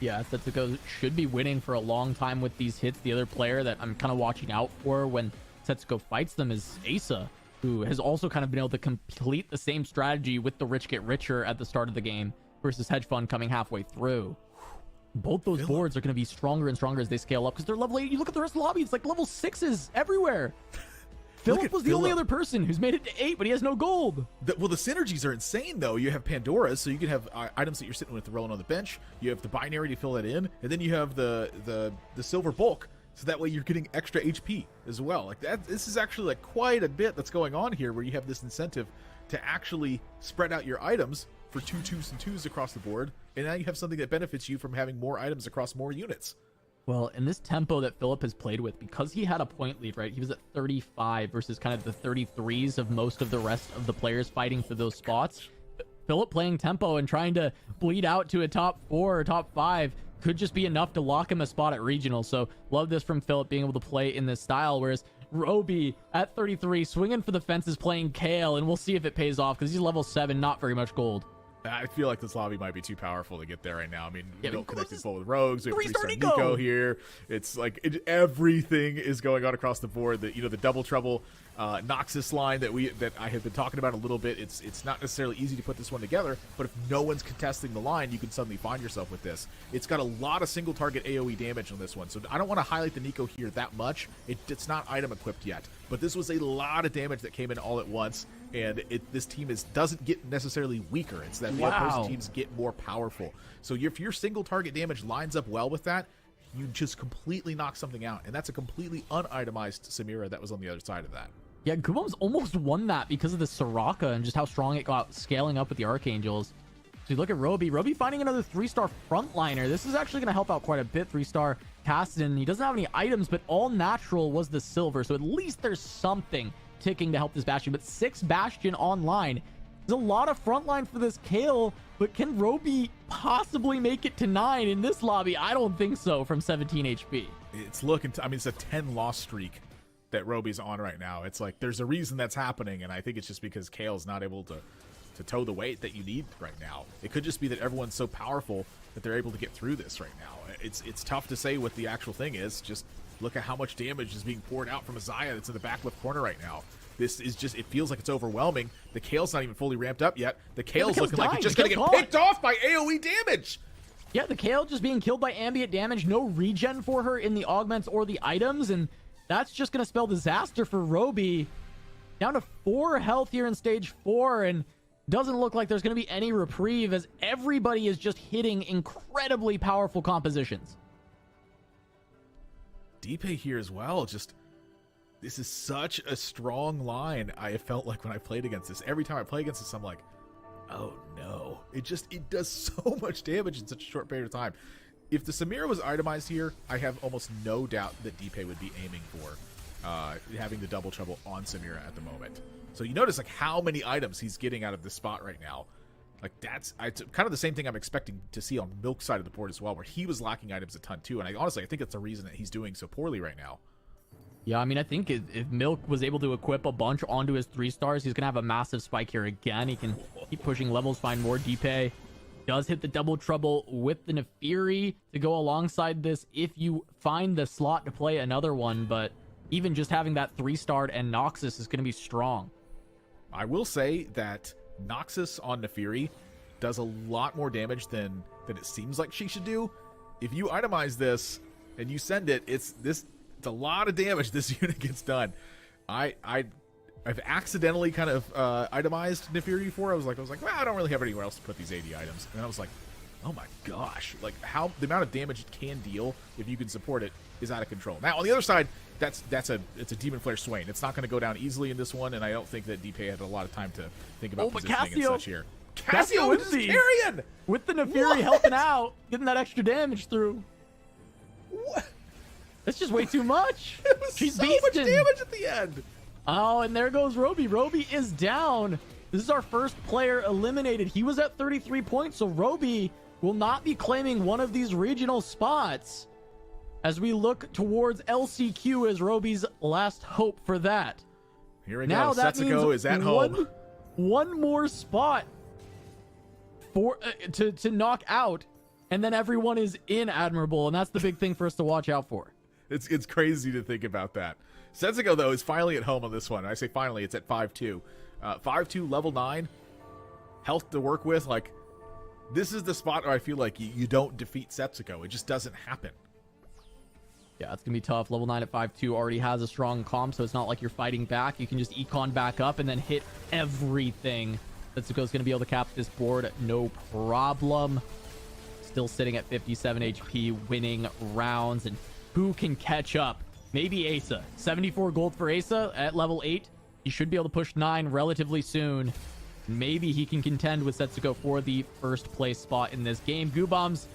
Yeah, Setsuko should be winning for a long time with these hits. The other player that I'm kind of watching out for when Setsuko fights them is Asa, who has also kind of been able to complete the same strategy with the rich get richer at the start of the game versus Hedge Fund coming halfway through. Both those boards are going to be stronger and stronger as they scale up because they're level 8. You look at the rest of the lobby, it's like level 6s everywhere. Philip was the only other person who's made it to 8, but he has no gold. Well, the synergies are insane, though. You have Pandora's, so you can have items that you're sitting with rolling on the bench. You have the binary to fill that in, and then you have the silver bulk, so that way you're getting extra HP as well. Like that, this is actually like quite a bit that's going on here, where you have this incentive to actually spread out your items for 2 2s and 2s across the board, and now you have something that benefits you from having more items across more units. Well, in this tempo that Philip has played with, because he had a point lead, right? He was at 35 versus kind of the 33s of most of the rest of the players fighting for those spots. Philip playing tempo and trying to bleed out to a top 4 or top 5 could just be enough to lock him a spot at regional. So love this from Philip being able to play in this style, whereas Roby at 33 swinging for the fences playing Kale, and we'll see if it pays off because he's level 7, not very much gold. I feel like this lobby might be too powerful to get there right now. I mean, Yeah, we don't but connect this full with Rogues. We have three-star 3-star Nico here. It's like everything is going on across the board. The double trouble Noxus line that I have been talking about a little bit. It's not necessarily easy to put this one together, but if no one's contesting the line, you can suddenly find yourself with this. It's got a lot of single target AoE damage on this one, so I don't want to highlight the Nico here that much. It's not item equipped yet, but this was a lot of damage that came in all at once. And this team doesn't get necessarily weaker. It's that the opposing teams get more powerful. So if your single target damage lines up well with that, you just completely knock something out. And that's a completely unitemized Samira that was on the other side of that. Yeah, Goobum's almost won that because of the Soraka and just how strong it got scaling up with the Archangels. So you look at Roby finding another 3-star frontliner. This is actually going to help out quite a bit. 3-star Caston. He doesn't have any items, but all natural was the silver. So at least there's something ticking to help this Bastion, but 6 Bastion online. There's a lot of frontline for this Kale, but can Roby possibly make it to 9 in this lobby? I don't think so from 17 HP. It's looking I mean, it's a 10 loss streak that Roby's on right now. It's like there's a reason that's happening, and I think it's just because Kale's not able to toe the weight that you need right now. It could just be that everyone's so powerful that they're able to get through this right now. It's tough to say what the actual thing is. Just look at how much damage is being poured out from Azaya that's in the back left corner right now. This is just, it feels like it's overwhelming. The Kale's not even fully ramped up yet. The Kale's looking like it's just going to get picked off by AoE damage. Yeah, the Kale just being killed by ambient damage. No regen for her in the augments or the items, and that's just going to spell disaster for Roby. Down to 4 health here in stage 4, and doesn't look like there's going to be any reprieve as everybody is just hitting incredibly powerful compositions. Deepay here as well. Just, this is such a strong line. I have felt like when I played against this, every time I play against this, I'm like, oh no. It does so much damage in such a short period of time. If the Samira was itemized here, I have almost no doubt that Deepay would be aiming for having the double trouble on Samira at the moment. So you notice like how many items he's getting out of this spot right now. Like it's kind of the same thing I'm expecting to see on Milk's side of the board as well, where he was lacking items a ton too. And I think that's the reason that he's doing so poorly right now. Yeah, I mean, I think if Milk was able to equip a bunch onto his 3-stars, he's going to have a massive spike here again. He can keep pushing levels, find more Deepay. Does hit the double trouble with the Nefiri to go alongside this if you find the slot to play another one. But even just having that 3-starred and Noxus is going to be strong. I will say that Noxus on Nefiri does a lot more damage than it seems like she should do. If you itemize this and you send it, it's a lot of damage this unit gets done. I've accidentally kind of itemized Nefiri before. I was like, well, I don't really have anywhere else to put these 80 items. And I was like, oh my gosh, like how the amount of damage it can deal if you can support it is out of control. Now on the other side, it's a Demon Flare Swain. It's not going to go down easily in this one, and I don't think that Deepay had a lot of time to think about positioning and such here. Cassio with the Carrion! With the Nefiri helping out, getting that extra damage through. What? That's just way too much. She's so beasting. much damage at the end. Oh, and there goes Roby. Roby is down. This is our first player eliminated. He was at 33 points, so Roby will not be claiming one of these regional spots as we look towards LCQ as Roby's last hope for that. Here we now go. That Setsuko is at home. One more spot for to knock out, and then everyone is in Admirable, and that's the big thing for us to watch out for. It's crazy to think about that. Setsuko, though, is finally at home on this one. I say finally, it's at 5-2. 5-2, level 9. Health to work with. Like, this is the spot where I feel like you don't defeat Setsuko. It just doesn't happen. Yeah, it's going to be tough. Level 9 at 5-2 already has a strong comp, so it's not like you're fighting back. You can just econ back up and then hit everything. Setsuko's going to be able to cap this board, no problem. Still sitting at 57 HP, winning rounds. And who can catch up? Maybe Asa. 74 gold for Asa at level 8. He should be able to push 9 relatively soon. Maybe he can contend with Setsuko for the first place spot in this game. Goobums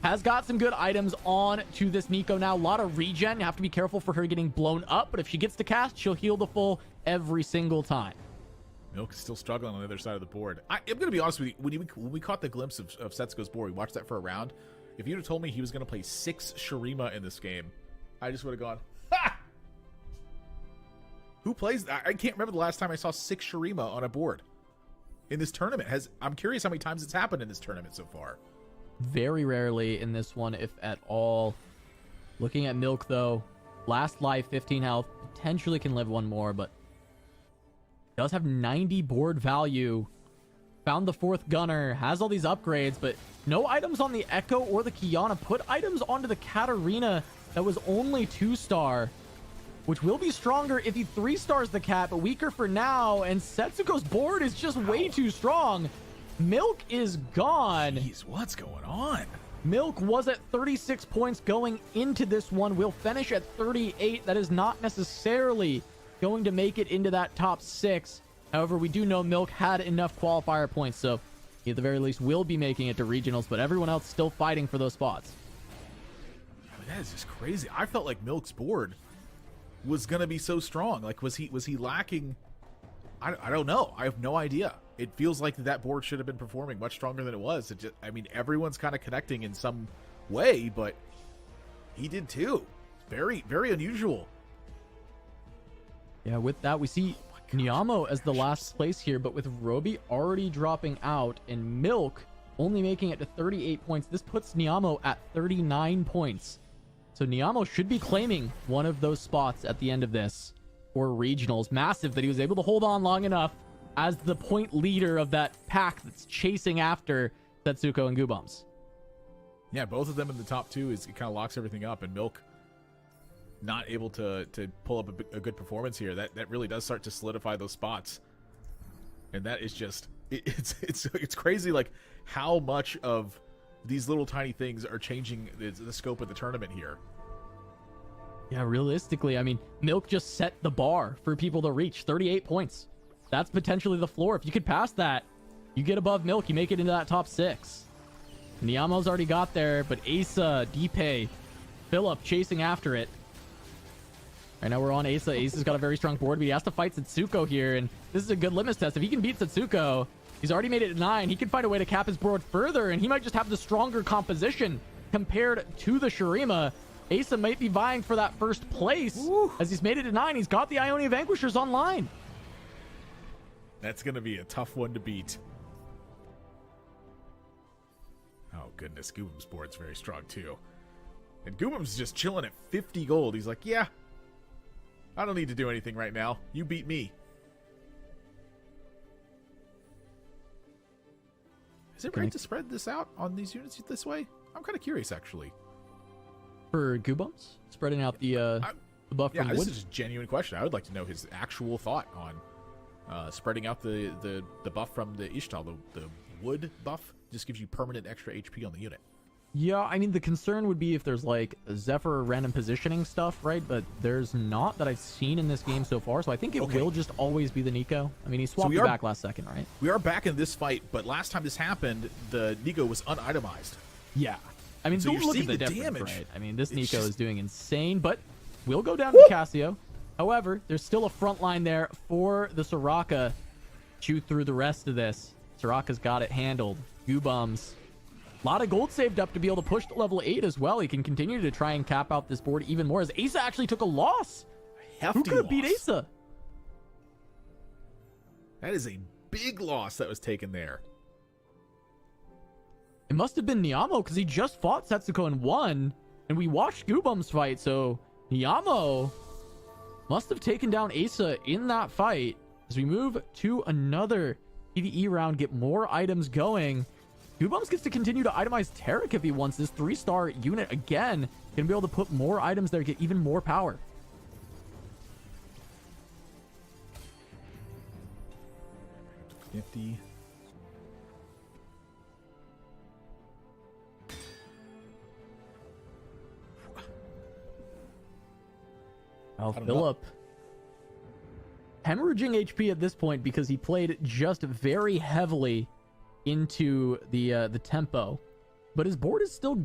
has got some good items on to this Nico now. A lot of regen. You have to be careful for her getting blown up, but if she gets to cast, she'll heal the full every single time. Milk is still struggling on the other side of the board. I'm going to be honest with you. When we caught the glimpse of Setsuko's board, we watched that for a round. If you'd have told me he was going to play 6 Shurima in this game, I just would have gone, ha! Who plays that? I can't remember the last time I saw 6 Shurima on a board in this tournament. I'm curious how many times it's happened in this tournament so far. Very rarely in this one, if at all. Looking at Milk, though. Last life, 15 health. Potentially can live one more, but does have 90 board value. Found the 4th gunner. Has all these upgrades, but no items on the Echo or the Kiana. Put items onto the Katarina that was only 2-star, which will be stronger if he 3-stars the Cat, but weaker for now. And Setsuko's board is just way too strong. Milk is gone. Jeez, what's going on? Milk was at 36 points going into this one. Will finish at 38. That is not necessarily going to make it into that top 6. However, we do know Milk had enough qualifier points, so he at the very least will be making it to regionals, but everyone else still fighting for those spots. I mean, that is just crazy. I felt like Milk's board was going to be so strong. Like, was he lacking? I don't know. I have no idea. It feels like that board should have been performing much stronger than it was. It just, I mean, everyone's kind of connecting in some way, but he did too. Very, very unusual. Yeah, with that, we see Nyamo as the last place here, but with Roby already dropping out and Milk only making it to 38 points, this puts Nyamo at 39 points. So Nyamo should be claiming one of those spots at the end of this for regionals. Massive that he was able to hold on long enough as the point leader of that pack that's chasing after Setsuko and Goobums. Yeah, both of them in the top 2 it kind of locks everything up, and Milk not able to pull up a good performance here. That really does start to solidify those spots, and that is just it's crazy, like how much of these little tiny things are changing the scope of the tournament here. Yeah, realistically, I mean, Milk just set the bar for people to reach 38 points. That's potentially the floor. If you could pass that, you get above Milk, you make it into that top 6. Nyamo's already got there, but Asa, Deepay, Philip chasing after it. Right now we're on Asa. Asa's got a very strong board, but he has to fight Setsuko here, and this is a good litmus test. If he can beat Setsuko, he's already made it to 9. He can find a way to cap his board further, and he might just have the stronger composition compared to the Shurima. Asa might be vying for that first place. Woo. As he's made it to 9. He's got the Ionia Vanquishers online. That's going to be a tough one to beat. Oh, goodness. Goobum's board's very strong, too. And Goobum's just chilling at 50 gold. He's like, yeah, I don't need to do anything right now. You beat me. Is it right to spread this out on these units this way? I'm kind of curious, actually. For Goobums? Spreading out the buff from this wood? is just a genuine question. I would like to know his actual thought on spreading out the buff from the Ishtal. The wood buff just gives you permanent extra HP on the unit. Yeah, I mean, the concern would be if there's like Zephyr random positioning stuff, right? But there's not that I've seen in this game so far, so I think it will just always be the Nico. I mean, he swapped it back last second, right? We are back in this fight, but last time this happened, the Nico was unitemized. Yeah. I mean, So don't you're look at seeing the the difference, damage. right? I mean, this It's Nico just- is doing insane, but we'll go down to Casio. However, there's still a front line there for the Soraka. Chew through the rest of this. Soraka's got it handled. Goobums. A lot of gold saved up to be able to push to level 8 as well. He can continue to try and cap out this board even more as Asa actually took a loss. Hefty Who could have beat loss. Asa? That is a big loss that was taken there. It must have been Nyamo because he just fought Setsuko and won. And we watched Goobums fight, so Nyamo must have taken down Asa in that fight. As we move to another PvE round, get more items going. Goobums gets to continue to itemize Tarek if he wants. This 3-star unit again gonna be able to put more items there, get even more power. Nifty. Well, don't know. Philip hemorrhaging HP at this point because he played just very heavily into the tempo, but his board is still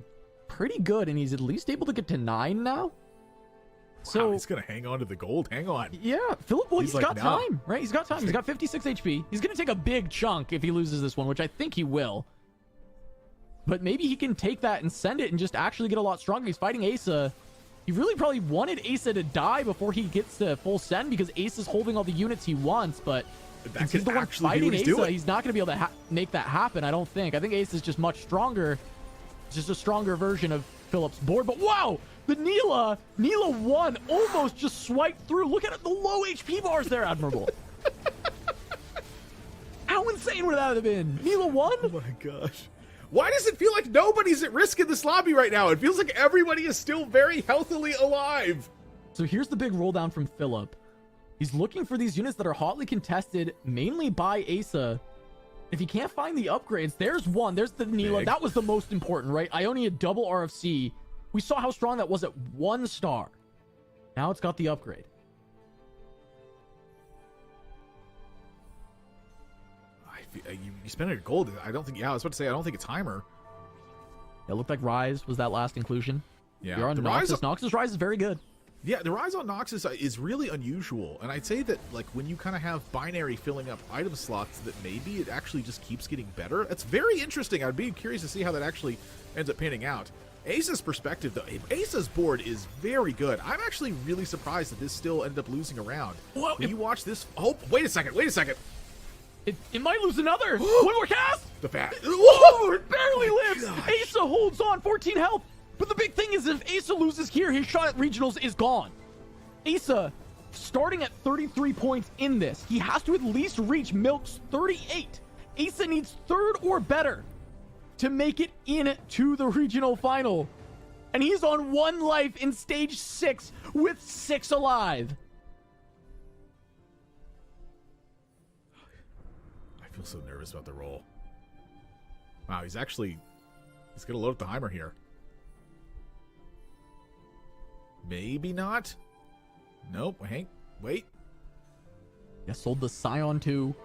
pretty good, and he's at least able to get to 9 now. So wow, he's gonna hang on to the gold. Hang on. Yeah, Philip, well, he's like, got no. time, right? He's got time. He's got 56 HP. He's going to take a big chunk if he loses this one, which I think he will. But maybe he can take that and send it and just actually get a lot stronger. He's fighting Asa. He really probably wanted Asa to die before he gets to full send because Asa's holding all the units he wants, but since he's the one fighting Asa, he's not going to be able to make that happen, I don't think. I think Asa's just much stronger. It's just a stronger version of Philip's board. But wow! The Neela 1 almost just swiped through. Look at it, the low HP bars there, Admirable. How insane would that have been? Neela 1? Oh my gosh. Why does it feel like nobody's at risk in this lobby right now? It feels like everybody is still very healthily alive. So here's the big roll down from Philip. He's looking for these units that are hotly contested, mainly by Asa. If he can't find the upgrades, there's one. There's the Neela. Big. That was the most important, right? Ionia double RFC. We saw how strong that was at 1 star. Now it's got the upgrade. You spent a gold. I don't think. Yeah, I was about to say. I don't think it's Heimer. It looked like Rise was that last inclusion. Yeah, You're on the Noxus. Noxus Rise is very good. Yeah, the rise on Noxus is really unusual, and I'd say that like when you kind of have binary filling up item slots, that maybe it actually just keeps getting better. It's very interesting. I'd be curious to see how that actually ends up panning out. Asa's perspective, though, Asa's board is very good. I'm actually really surprised that this still ended up losing a round. Well, when you watch this, oh, wait a second. It might lose another. One more cast. The fat. Whoa, it barely lives. Gosh. Asa holds on, 14 health. But the big thing is if Asa loses here, his shot at regionals is gone. Asa, starting at 33 points in this, he has to at least reach Milk's 38. Asa needs 3rd or better to make it into the regional final. And he's on 1 life in stage 6 with 6 alive. I feel so nervous about the roll. Wow, he's going to load up the Heimer here. Maybe not. Nope. Hank, wait. Yeah, sold the Scion too.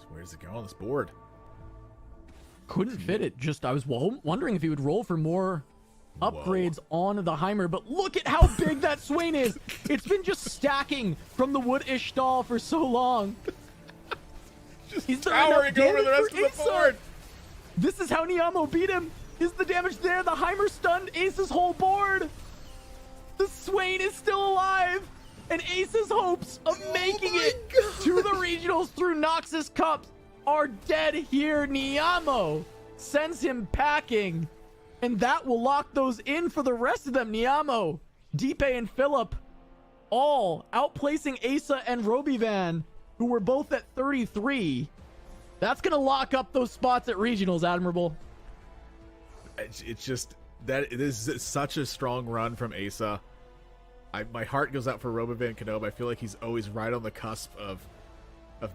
Where does it go on this board? Couldn't fit it. Just, I was wondering if he would roll for more upgrades on the Heimer, but look at how big that Swain is. It's been just stacking from the Wood Ishtal for so long. He's towering over the rest of the board. This is how Niamo beat him. Is the damage there? The Heimer stunned Ace's whole board. The Swain is still alive. And Ace's hopes of making it to the regionals through Noxus Cup are dead here. Niamo sends him packing. And that will lock those in for the rest of them. Niamo, Deepe, and Philip all outplacing Asa and Robivan, who were both at 33. That's going to lock up those spots at regionals, Admirable. It's just that it is such a strong run from Asa. My heart goes out for Robivan Kenob. I feel like he's always right on the cusp of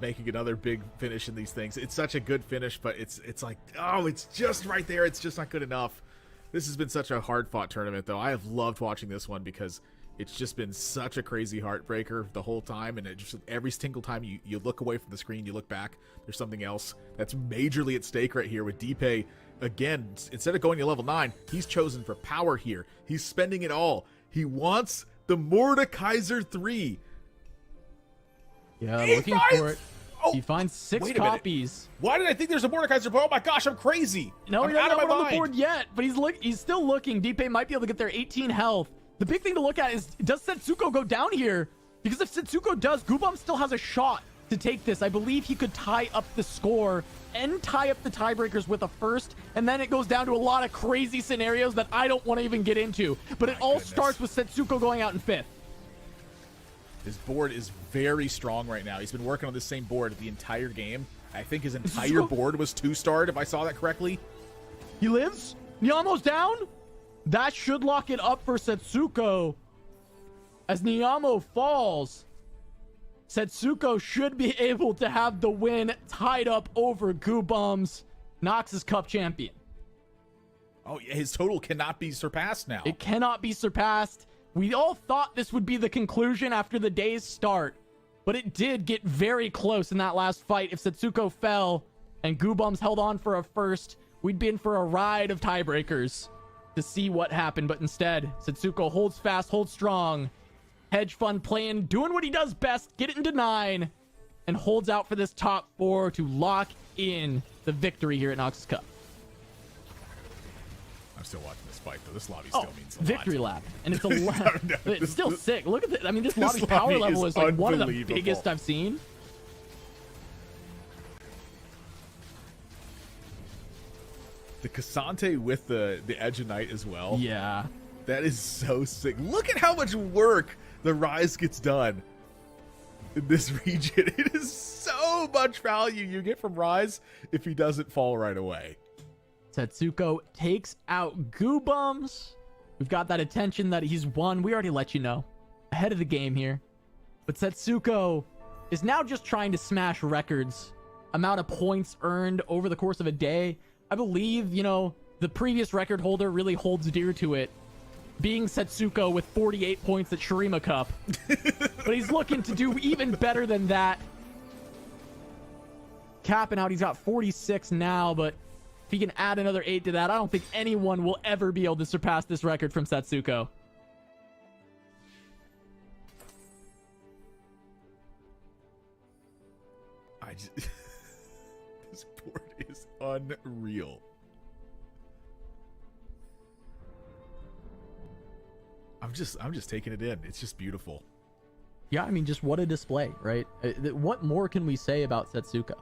making another big finish in these things. It's such a good finish, but it's like, oh, it's just right there. It's just not good enough. This has been such a hard-fought tournament, though. I have loved watching this one because it's just been such a crazy heartbreaker the whole time, and it just every single time you look away from the screen, you look back, there's something else that's majorly at stake right here with Deepe. Again, instead of going to level 9, he's chosen for power here. He's spending it all. He wants the Mordekaiser 3. Yeah, looking for it. He finds 6 copies. Why did I think there's a Mordekaiser? Oh my gosh, I'm crazy. No, I'm he doesn't out of have my one on the mind. board yet, but he's still looking. Deepe might be able to get their 18 health. The big thing to look at is, does Setsuko go down here? Because if Setsuko does, Gubam still has a shot to take this. I believe he could tie up the score and tie up the tiebreakers with a first, and then it goes down to a lot of crazy scenarios that I don't want to even get into. But it all starts with Setsuko going out in 5th. His board is very strong right now. He's been working on the same board the entire game. I think his entire board was 2-starred, if I saw that correctly. He lives? Niamo's down? That should lock it up for Setsuko. As Niamo falls, Setsuko should be able to have the win tied up over Gubam's Noxus Cup champion. Oh, yeah, his total cannot be surpassed now. It cannot be surpassed. We all thought this would be the conclusion after the day's start, but it did get very close in that last fight. If Setsuko fell and Gubam's held on for a first, we'd be in for a ride of tiebreakers. to see what happened, but instead, Setsuko holds fast, holds strong. Hedge fund playing, doing what he does best, get it into 9, and holds out for this top 4 to lock in the victory here at Noxus Cup. I'm still watching this fight, though. This lobby still means a lot. Victory lap. And it's a lot. It's still sick. Look at this. I mean, this lobby power level is like one of the biggest I've seen. The Cassante with the Edge of Night as well. Yeah. That is so sick. Look at how much work the Rise gets done in this region. It is so much value you get from Rise if he doesn't fall right away. Setsuko takes out Goobums. We've got that attention that he's won. We already let you know. Ahead of the game here. But Setsuko is now just trying to smash records. Amount of points earned over the course of a day. I believe, you know, the previous record holder really holds dear to it, being Setsuko with 48 points at Shurima Cup. But he's looking to do even better than that. Capping out, he's got 46 now, but if he can add another 8 to that, I don't think anyone will ever be able to surpass this record from Setsuko. This board is unreal. I'm just taking it in. It's just beautiful. Yeah, I mean, just what a display, right? What more can we say about Setsuko?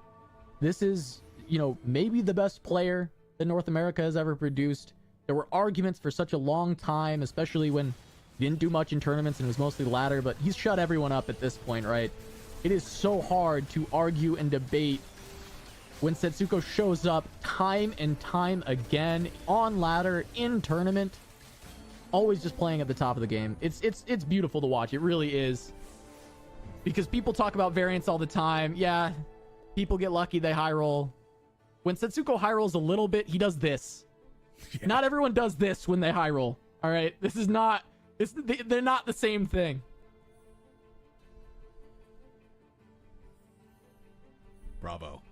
This is, you know, maybe the best player that North America has ever produced. There were arguments for such a long time, especially when he didn't do much in tournaments and was mostly ladder, but he's shut everyone up at this point, right? It is so hard to argue and debate when Setsuko shows up time and time again on ladder, in tournament, always just playing at the top of the game. It's beautiful to watch. It really is. Because people talk about variance all the time. Yeah, people get lucky, they high roll. When Setsuko high rolls a little bit, he does this. Yeah. Not everyone does this when they high roll. All right, this is not. They're not the same thing. Bravo.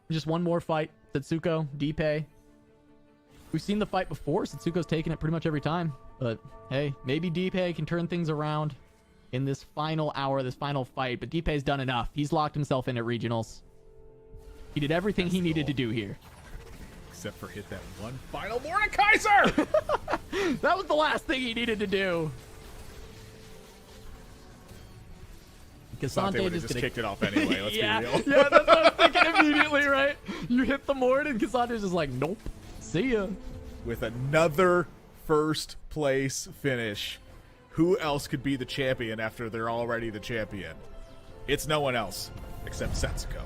Just one more fight. Setsuko, Deepay. We've seen the fight before. Setsuko's taken it pretty much every time. But hey, maybe Deepay can turn things around in this final hour, this final fight. But Deepay's done enough. He's locked himself in at regionals. He did everything he needed to do here. Except for hit that one final Mordekaiser! That was the last thing he needed to do. Cassante just kicked it off anyway. Let's be real. Yeah, that's what I'm thinking immediately, right? You hit the Mord and Cassante's just like, nope. See ya. With another first place finish. Who else could be the champion after they're already the champion? It's no one else except Setsuko.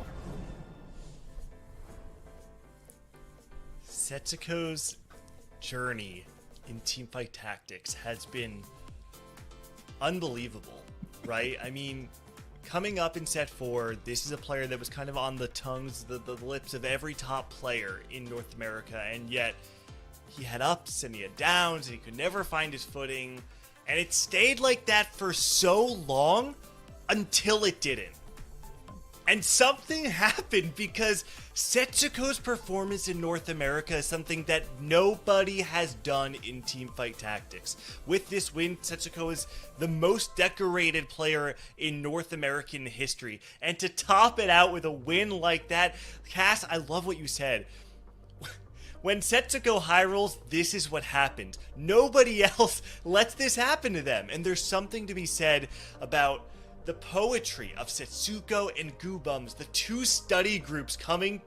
Setsuko's journey in Teamfight Tactics has been unbelievable, right? I mean, coming up in set 4, this is a player that was kind of on the tongues, the lips of every top player in North America, and yet he had ups and he had downs and he could never find his footing, and it stayed like that for so long until it didn't. And something happened, because Setsuko's performance in North America is something that nobody has done in Teamfight Tactics. With this win, Setsuko is the most decorated player in North American history. And to top it out with a win like that, Cass, I love what you said. When Setsuko high rolls, this is what happens. Nobody else lets this happen to them. And there's something to be said about the poetry of Setsuko and Goobums, the two study groups coming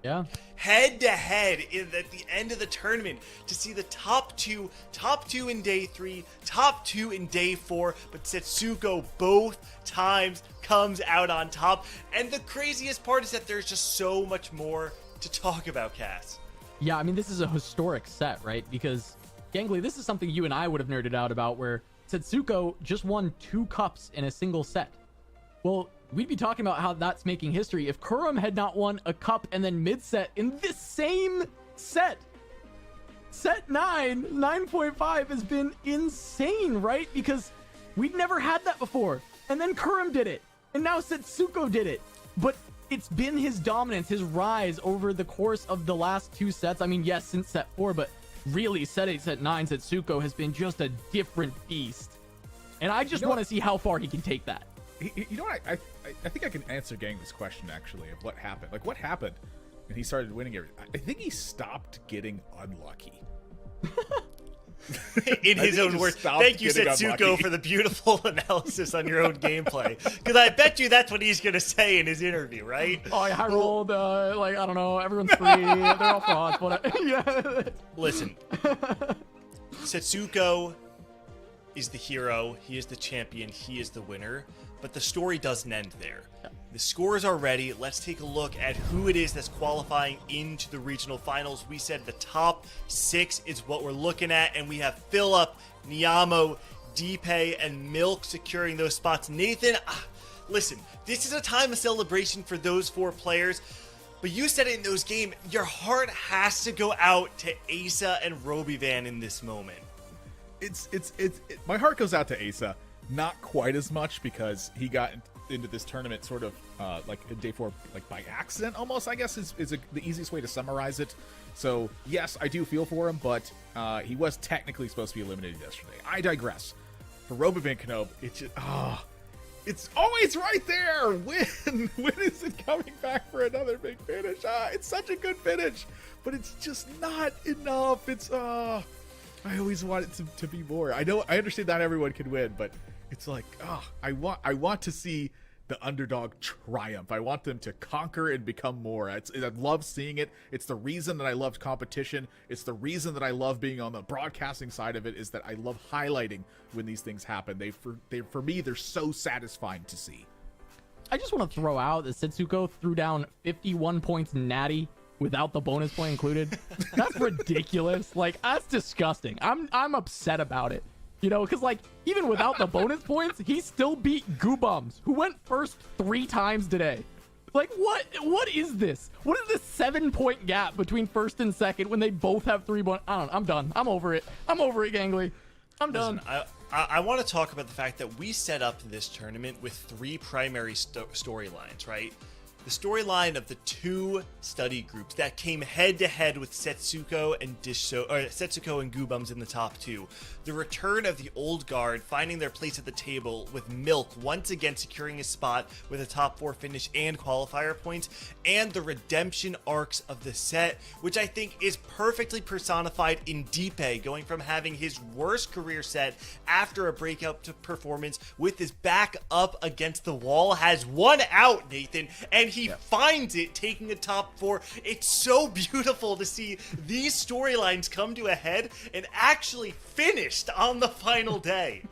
head to head at the end of the tournament to see the top two in day 3, top 2 in day 4, but Setsuko both times comes out on top. And the craziest part is that there's just so much more to talk about, Cass. Yeah, I mean, this is a historic set, right? Because, Gangly, this is something you and I would have nerded out about, where Setsuko just won 2 cups in a single set. Well, we'd be talking about how that's making history if Kurum had not won a cup and then mid-set in this same set. Set 9, 9.5 has been insane, right? Because we'd never had that before. And then Kurum did it. And now Setsuko did it. But it's been his dominance, his rise over the course of the last 2 sets. I mean, yes, since set 4, but really set 8, set 9, Setsuko has been just a different beast. And I just want to see how far he can take that. You know what? I think I can answer Gang this question, actually, of what happened. Like, what happened when he started winning everything? I think he stopped getting unlucky. In his own words. Thank you, Setsuko, for the beautiful analysis on your own gameplay. Because I bet you that's what he's going to say in his interview, right? Oh, I rolled, like, I don't know, everyone's free, they're all frauds, but yeah. Listen, Setsuko is the hero, he is the champion, he is the winner, but the story doesn't end there. The scores are ready. Let's take a look at who it is that's qualifying into the regional finals. We said the top 6 is what we're looking at, and we have Philip, Niamo, Deepay, and Milk securing those spots. Nathan, listen, this is a time of celebration for those 4 players, but you said it in those games, your heart has to go out to Asa and Robivan in this moment. My heart goes out to Asa, not quite as much because he got into this tournament sort of like in day 4, like by accident almost, I guess is the easiest way to summarize it. So yes, I do feel for him, but he was technically supposed to be eliminated yesterday. I digress. For Robivan Knob, it's just, it's always right there. When is it coming back for another big finish? It's such a good finish, but it's just not enough. It's I always want it to be more. I understand not everyone can win, but it's like, I want to see the underdog triumph. I want them to conquer and become more. I love seeing it. It's the reason that I love competition. It's the reason that I love being on the broadcasting side of it, is that I love highlighting when these things happen. For me, they're so satisfying to see. I just want to throw out that Setsuko threw down 51 points natty without the bonus point included. That's ridiculous. Like, that's disgusting. I'm upset about it. You know, because, like, even without the bonus points, he still beat Goobums, who went first 3 times today. Like, what is this? What is this 7-point gap between first and second when they both have 3 bonus? I don't know. I'm done. I'm over it. I'm over it, Gangly. I'm done. I want to talk about the fact that we set up this tournament with 3 primary storylines, right? The storyline of the 2 study groups that came head-to-head with Setsuko and Setsuko and Goobums in the top 2. The return of the old guard finding their place at the table, with Milk once again securing his spot with a top 4 finish and qualifier points, and the redemption arcs of the set, which I think is perfectly personified in Deepay, going from having his worst career set after a breakout performance with his back up against the wall, has one out, Nathan, and he finds it, taking a top 4. It's so beautiful to see these storylines come to a head and actually finished on the final day.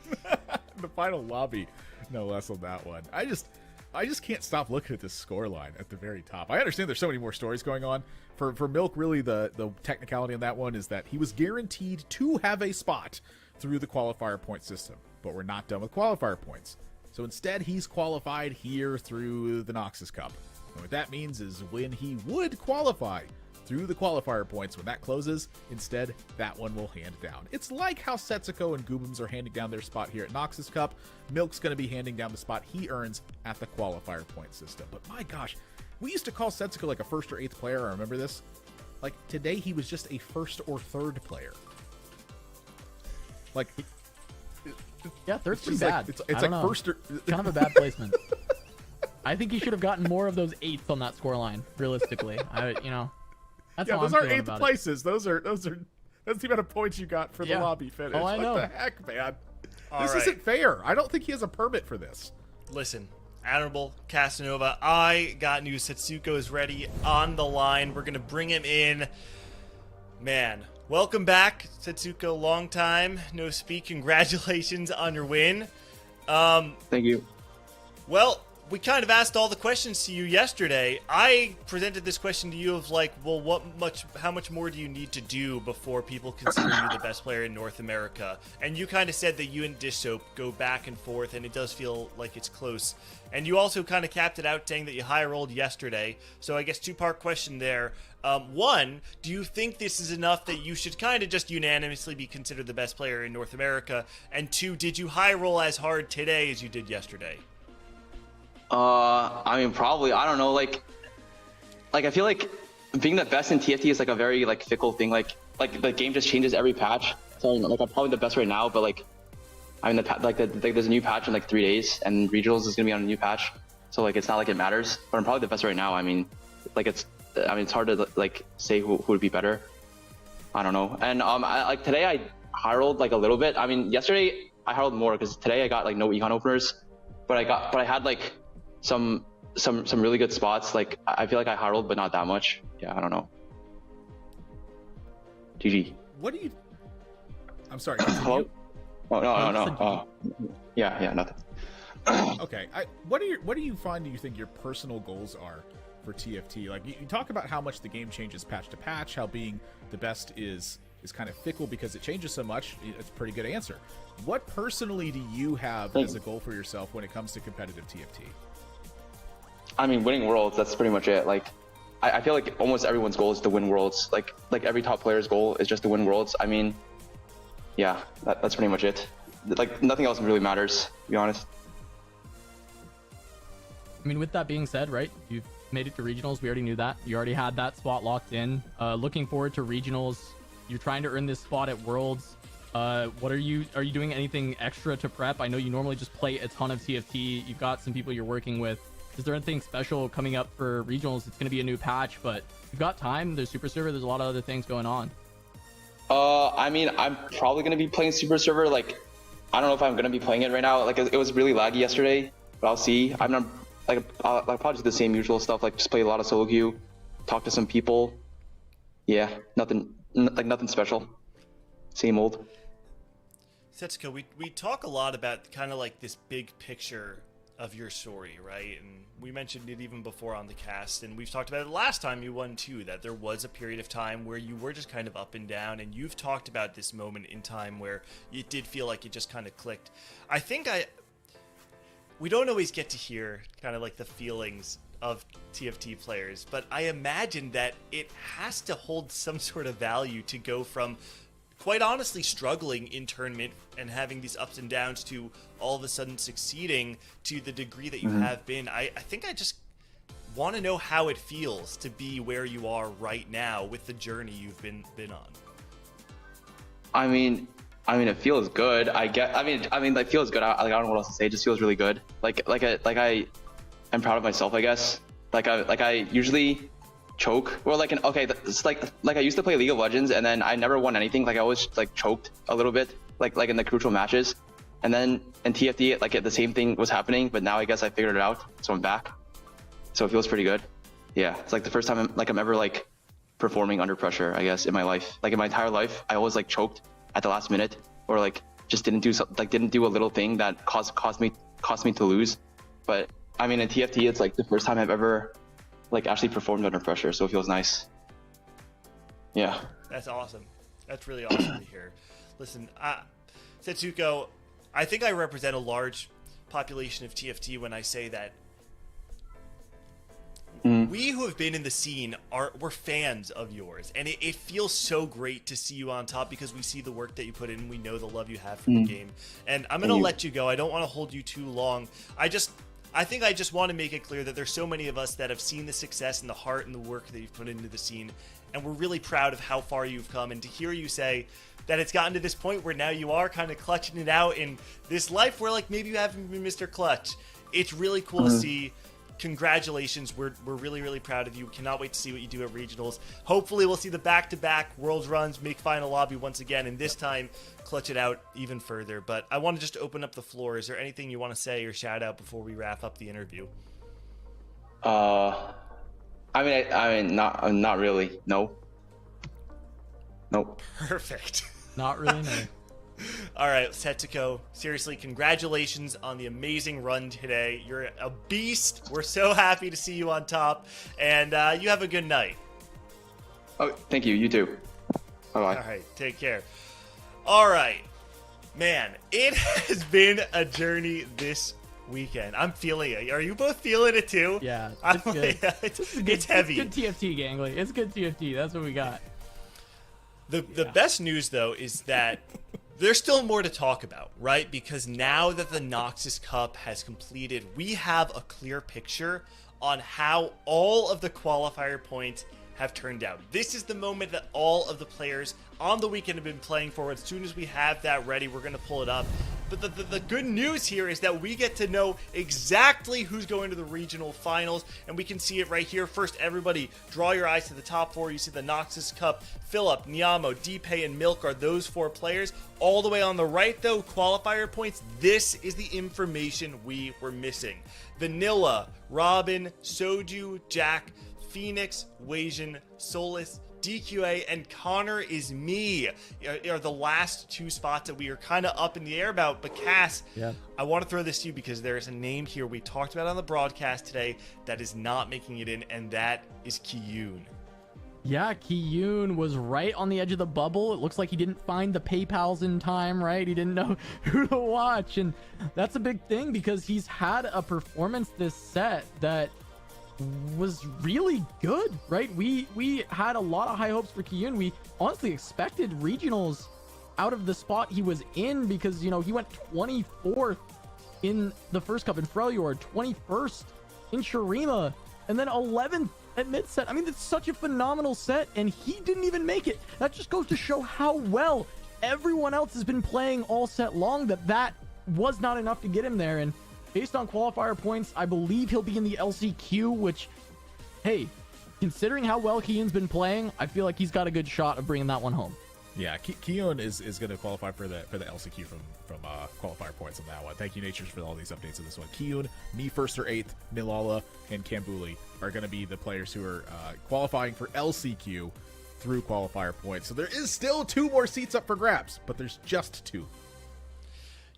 The final lobby, no less on that one. I just can't stop looking at this scoreline at the very top. I understand there's so many more stories going on. For Milk, really the technicality on that one is that he was guaranteed to have a spot through the qualifier point system, but we're not done with qualifier points. So instead, he's qualified here through the Noxus Cup. And what that means is when he would qualify through the qualifier points, when that closes, instead, that one will hand down. It's like how Setsuko and Goobums are handing down their spot here at Noxus Cup. Milk's going to be handing down the spot he earns at the qualifier point system. But my gosh, we used to call Setsuko like a 1st or 8th player. I remember this. Like, today, he was just a 1st or 3rd player. Like, yeah, 3rd's pretty bad. It's I don't like know. first or... kind of a bad placement. I think he should have gotten more of those 8ths on that scoreline, realistically. That's yeah, all those I'm aren't feeling 8th about places. That's the amount of points you got for the lobby finish. Oh, I know. What the heck, man? All this right. isn't fair. I don't think he has a permit for this. Listen, Admirable Casanova, I got news. Setsuko is ready on the line. We're going to bring him in. Man, welcome back, Setsuko. Long time no speak. Congratulations on your win. Thank you. Well, we kind of asked all the questions to you yesterday. I presented this question to you of like, well, how much more do you need to do before people consider you the best player in North America? And you kind of said that you and Dish Soap go back and forth, and it does feel like it's close. And you also kind of capped it out saying that you high rolled yesterday. So I guess 2-part question there. 1, do you think this is enough that you should kind of just unanimously be considered the best player in North America? And 2, did you high roll as hard today as you did yesterday? I mean, probably. I don't know. Like I feel like being the best in TFT is like a very like fickle thing. Like the game just changes every patch. So like I'm probably the best right now, but like I mean there's a new patch in like 3 days, and regionals is gonna be on a new patch. So like it's not like it matters. But I'm probably the best right now. I mean, like it's hard to like say who would be better. I don't know. And like today I high rolled like a little bit. I mean, yesterday I high rolled more because today I got like no econ openers, but I had like some really good spots. Like I feel like I high rolled, but not that much. Yeah, I don't know. GG. What do you? I'm sorry. Hello? Oh no. Yeah, nothing. Okay. What do you find? Do you think your personal goals are for TFT? Like you talk about how much the game changes patch to patch, how being the best is kind of fickle because it changes so much. It's a pretty good answer. What personally do you have as a goal for yourself when it comes to competitive TFT? I mean, winning worlds. That's pretty much it. Like, I feel like almost everyone's goal is to win worlds. Like every top player's goal is just to win worlds. I mean, yeah, that's pretty much it. Like nothing else really matters, to be honest. I mean, with that being said, right, you've made it to regionals. We already knew that. You already had that spot locked in. Looking forward to regionals. You're trying to earn this spot at worlds. What are you doing anything extra to prep? I know you normally just play a ton of TFT. You've got some people you're working with. Is there anything special coming up for regionals? It's going to be a new patch, but you've got time. There's Super Server. There's a lot of other things going on. I mean, I'm probably going to be playing Super Server. Like, I don't know if I'm going to be playing it right now. Like, it was really laggy yesterday, but I'll see. I'm not, like, I'll probably do the same usual stuff, like just play a lot of solo queue, talk to some people. Yeah, nothing special. Same old. Setsuko, we talk a lot about kind of like this big picture of your story, right? And we mentioned it even before on the cast, and we've talked about it last time you won too, that there was a period of time where you were just kind of up and down, and you've talked about this moment in time where it did feel like it just kind of clicked. I think we don't always get to hear kind of like the feelings of TFT players, but I imagine that it has to hold some sort of value to go from quite honestly struggling in tournament and having these ups and downs to all of a sudden succeeding to the degree that you have been. I think I just want to know how it feels to be where you are right now with the journey you've been on. I mean, it feels good. I mean, it feels good. I don't know what else to say. It just feels really good. I'm proud of myself, I guess. Like I usually choke, or like it's like I used to play League of Legends, and then I never won anything. Like I always like choked a little bit, like in the crucial matches. And then in TFT, like the same thing was happening, but now I guess I figured it out, so I'm back. So it feels pretty good. Yeah, it's like the first time I'm ever like performing under pressure, I guess, in my life. Like in my entire life, I always like choked at the last minute, or like just didn't do a little thing that caused me to lose. But I mean, in TFT, it's like the first time I've ever like actually performed under pressure, so it feels nice. Yeah. That's awesome. That's really awesome to hear. Listen, Setsuko, I think I represent a large population of TFT when I say that we who have been in the scene we're fans of yours, and it feels so great to see you on top because we see the work that you put in, we know the love you have for the game. And I'm gonna let you go. I don't want to hold you too long. I think I just want to make it clear that there's so many of us that have seen the success and the heart and the work that you've put into the scene, and we're really proud of how far you've come. And to hear you say that it's gotten to this point where now you are kind of clutching it out in this life where like maybe you haven't been Mr. Clutch, it's really cool to see. Congratulations. We're really, really proud of you. Cannot wait to see what you do at regionals. Hopefully we'll see the back-to-back worlds runs, make final lobby once again, and this time clutch it out even further. But I want to just open up the floor. Is there anything you want to say or shout out before we wrap up the interview? I mean, not really. No. Nope. Perfect. Not really, no. All right, Setsuko, seriously, congratulations on the amazing run today. You're a beast. We're so happy to see you on top, and you have a good night. Oh, thank you. You too. Bye-bye. All right, take care. All right, man, it has been a journey this weekend. I'm feeling it. Are you both feeling it too? Yeah, it's good. It's heavy. It's good TFT, gangly. It's good TFT. That's what we got. The best news, though, is that There's still more to talk about, right? Because now that the Noxus Cup has completed, we have a clear picture on how all of the qualifier points have turned out. This is the moment that all of the players on the weekend have been playing for. As soon as we have that ready, we're going to pull it up. But the good news here is that we get to know exactly who's going to the regional finals, and we can see it right here. First, everybody, draw your eyes to the top 4. You see the Noxus Cup. Philip, Nyamo, Deepay, and Milk are those 4 players. All the way on the right, though, qualifier points. This is the information we were missing. Vanilla, Robin, Soju, Jack, Phoenix, Wasian, Solus, DQA, and Connor is me are the last 2 spots that we are kind of up in the air about. But Cass, I want to throw this to you because there is a name here we talked about on the broadcast today that is not making it in, and that is Kiyun. Yeah, Kiyun was right on the edge of the bubble. It looks like he didn't find the PayPals in time, right? He didn't know who to watch, and that's a big thing because he's had a performance this set that was really good, right? We had a lot of high hopes for Kiyun. We honestly expected regionals out of the spot he was in because, you know, he went 24th in the first cup in Freljord, 21st in Shurima, and then 11th at mid set. I mean, it's such a phenomenal set, and he didn't even make it. That just goes to show how well everyone else has been playing all set long, that was not enough to get him there. And based on qualifier points, I believe he'll be in the LCQ, which, hey, considering how well Kiyun's been playing, I feel like he's got a good shot of bringing that one home. Yeah, Kiyun is going to qualify for the LCQ from qualifier points on that one. Thank you, Natures, for all these updates on this one. Kiyun, me first or 8th, Nilala, and Kambuli are going to be the players who are qualifying for LCQ through qualifier points. So there is still 2 more seats up for grabs, but there's just 2.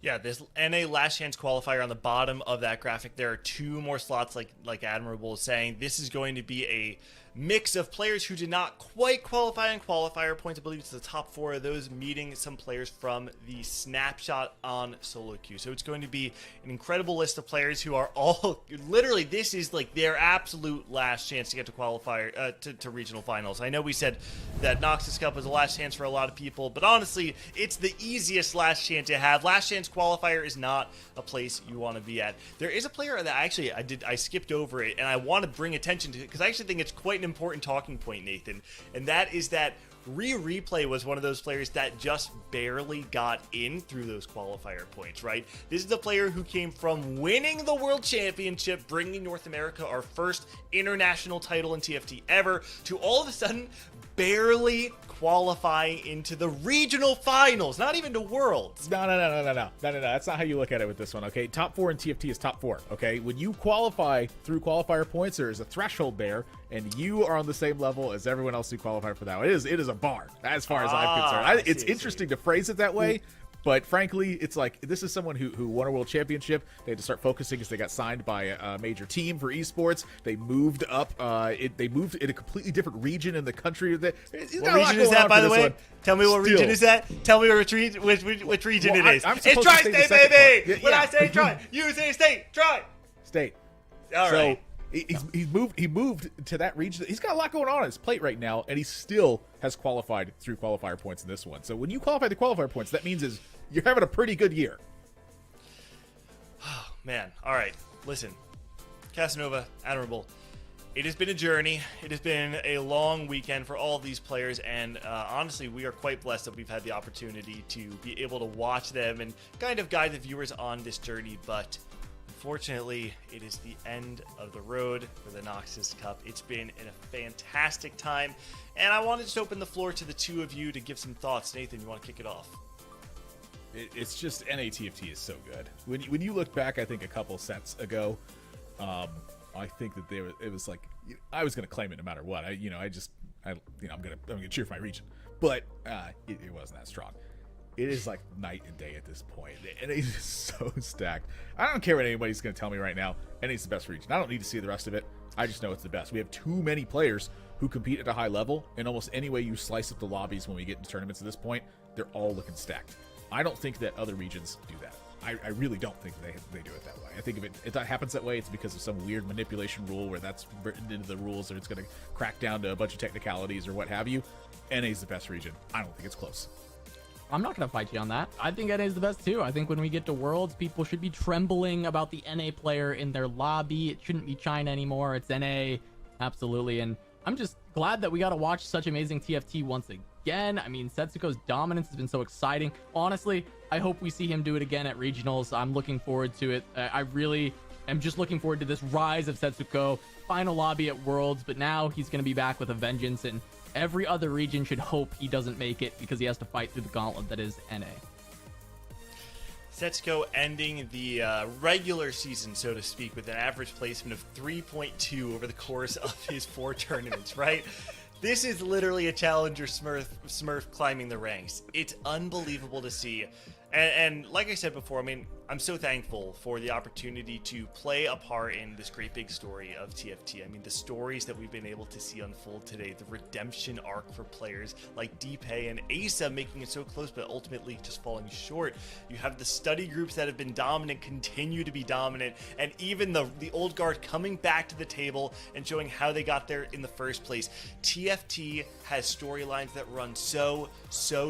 Yeah, this NA Last Chance qualifier on the bottom of that graphic, there are 2 more slots, like Admirable is saying. This is going to be a mix of players who did not quite qualify on qualifier points. I believe it's the top 4 of those, meeting some players from the snapshot on solo queue. So it's going to be an incredible list of players who are all literally, this is like their absolute last chance to get to qualifier to regional finals. I know we said that Noxus Cup was a last chance for a lot of people, but honestly, it's the easiest last chance to have. Last chance qualifier is not a place you want to be at. There is a player that I skipped over it, and I want to bring attention to it because I actually think it's quite an important talking point, Nathan, and that is that Replay was one of those players that just barely got in through those qualifier points, right? This is the player who came from winning the World Championship, bringing North America our first international title in TFT ever, to all of a sudden barely qualifying into the regional finals, not even to Worlds. No. That's not how you look at it with this one, okay? Top 4 in TFT is top 4, okay? When you qualify through qualifier points, there is a threshold there, and you are on the same level as everyone else who qualified for that one. It is a bar, as far as I'm concerned. It's interesting to phrase it that way, but frankly, it's like, this is someone who won a world championship. They had to start focusing because they got signed by a major team for esports. They moved up. They moved in a completely different region in the country. What region is that, by the way? Tell me what region is that. Tell me which region it is. It's Tri-State, baby! Yeah, when I say try, you say state. Try. State. All right. He moved to that region. He's got a lot going on his plate right now, and he still has qualified through qualifier points in this one. So when you qualify the qualifier points, that means you're having a pretty good year. Oh, man. All right. Listen, Casanova, Admirable. It has been a journey. It has been a long weekend for all of these players, and honestly, we are quite blessed that we've had the opportunity to be able to watch them and kind of guide the viewers on this journey, but unfortunately, it is the end of the road for the Noxus Cup. It's been a fantastic time, and I wanted to open the floor to the 2 of you to give some thoughts. Nathan, you want to kick it off? It's just NATFT is so good. When you look back, I think a couple sets ago, I think that it was like, I was going to claim it no matter what. I'm gonna cheer for my region, but it wasn't that strong. It is like night and day at this point, and it is so stacked. I don't care what anybody's going to tell me right now. NA's the best region. I don't need to see the rest of it. I just know it's the best. We have too many players who compete at a high level, and almost any way you slice up the lobbies when we get into tournaments at this point, they're all looking stacked. I don't think that other regions do that. I really don't think they do it that way. I think if that happens that way, it's because of some weird manipulation rule where that's written into the rules, or it's going to crack down to a bunch of technicalities or what have you. NA's the best region. I don't think it's close. I'm not going to fight you on that. I think NA is the best too. I think when we get to Worlds, people should be trembling about the NA player in their lobby. It shouldn't be China anymore. It's NA. Absolutely. And I'm just glad that we got to watch such amazing TFT once again. I mean, Setsuko's dominance has been so exciting. Honestly, I hope we see him do it again at regionals. I'm looking forward to it. I really am just looking forward to this rise of Setsuko. Final lobby at Worlds, but now he's going to be back with a vengeance, and every other region should hope he doesn't make it because he has to fight through the gauntlet that is NA. Setsuko ending the regular season, so to speak, with an average placement of 3.2 over the course of his 4 tournaments, right? This is literally a challenger Smurf climbing the ranks. It's unbelievable to see. And like I said before, I mean, I'm so thankful for the opportunity to play a part in this great big story of TFT. I mean, the stories that we've been able to see unfold today, the redemption arc for players like Deepay and Asa making it so close, but ultimately just falling short. You have the study groups that have been dominant, continue to be dominant, and even the old guard coming back to the table and showing how they got there in the first place. TFT has storylines that run so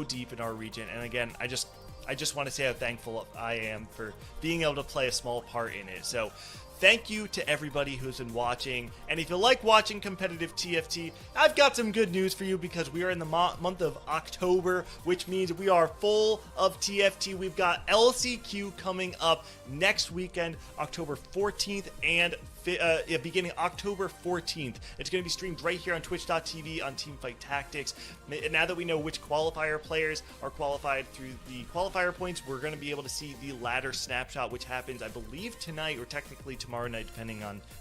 deep in our region. And again, I just want to say how thankful I am for being able to play a small part in it. So thank you to everybody who's been watching. And if you like watching competitive TFT, I've got some good news for you because we are in the month of October, which means we are full of TFT. We've got LCQ coming up next weekend, October 14th and beginning October 14th. It's going to be streamed right here on twitch.tv on Teamfight Tactics. Now that we know which qualifier players are qualified through the qualifier points, we're going to be able to see the ladder snapshot, which happens, I believe, tonight or technically tomorrow night,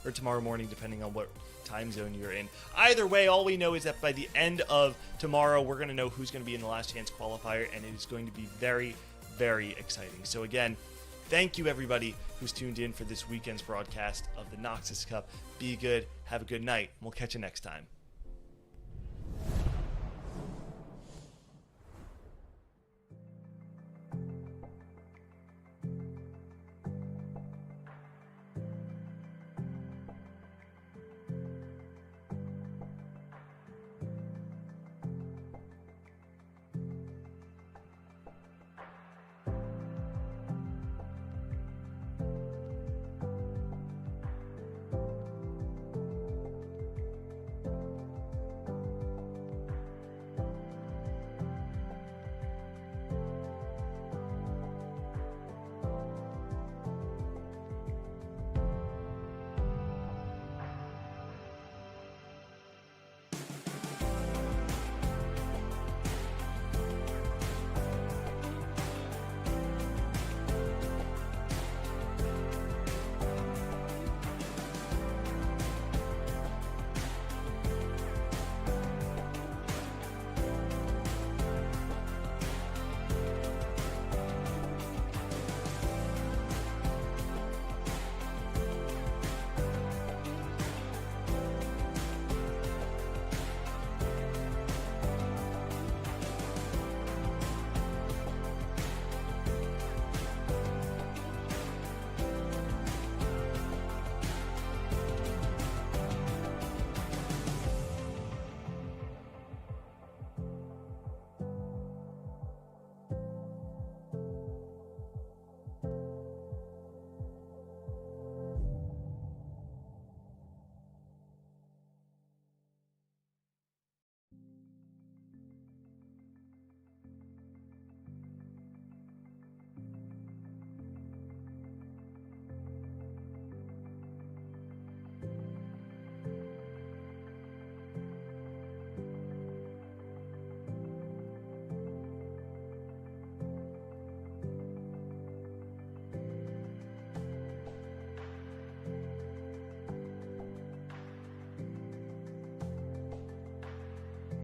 or tomorrow morning, depending on what time zone you're in. Either way, all we know is that by the end of tomorrow, we're going to know who's going to be in the last chance qualifier, and it is going to be very, very exciting. So again, thank you everybody who's tuned in for this weekend's broadcast of the Noxus Cup. Be good, have a good night, and we'll catch you next time.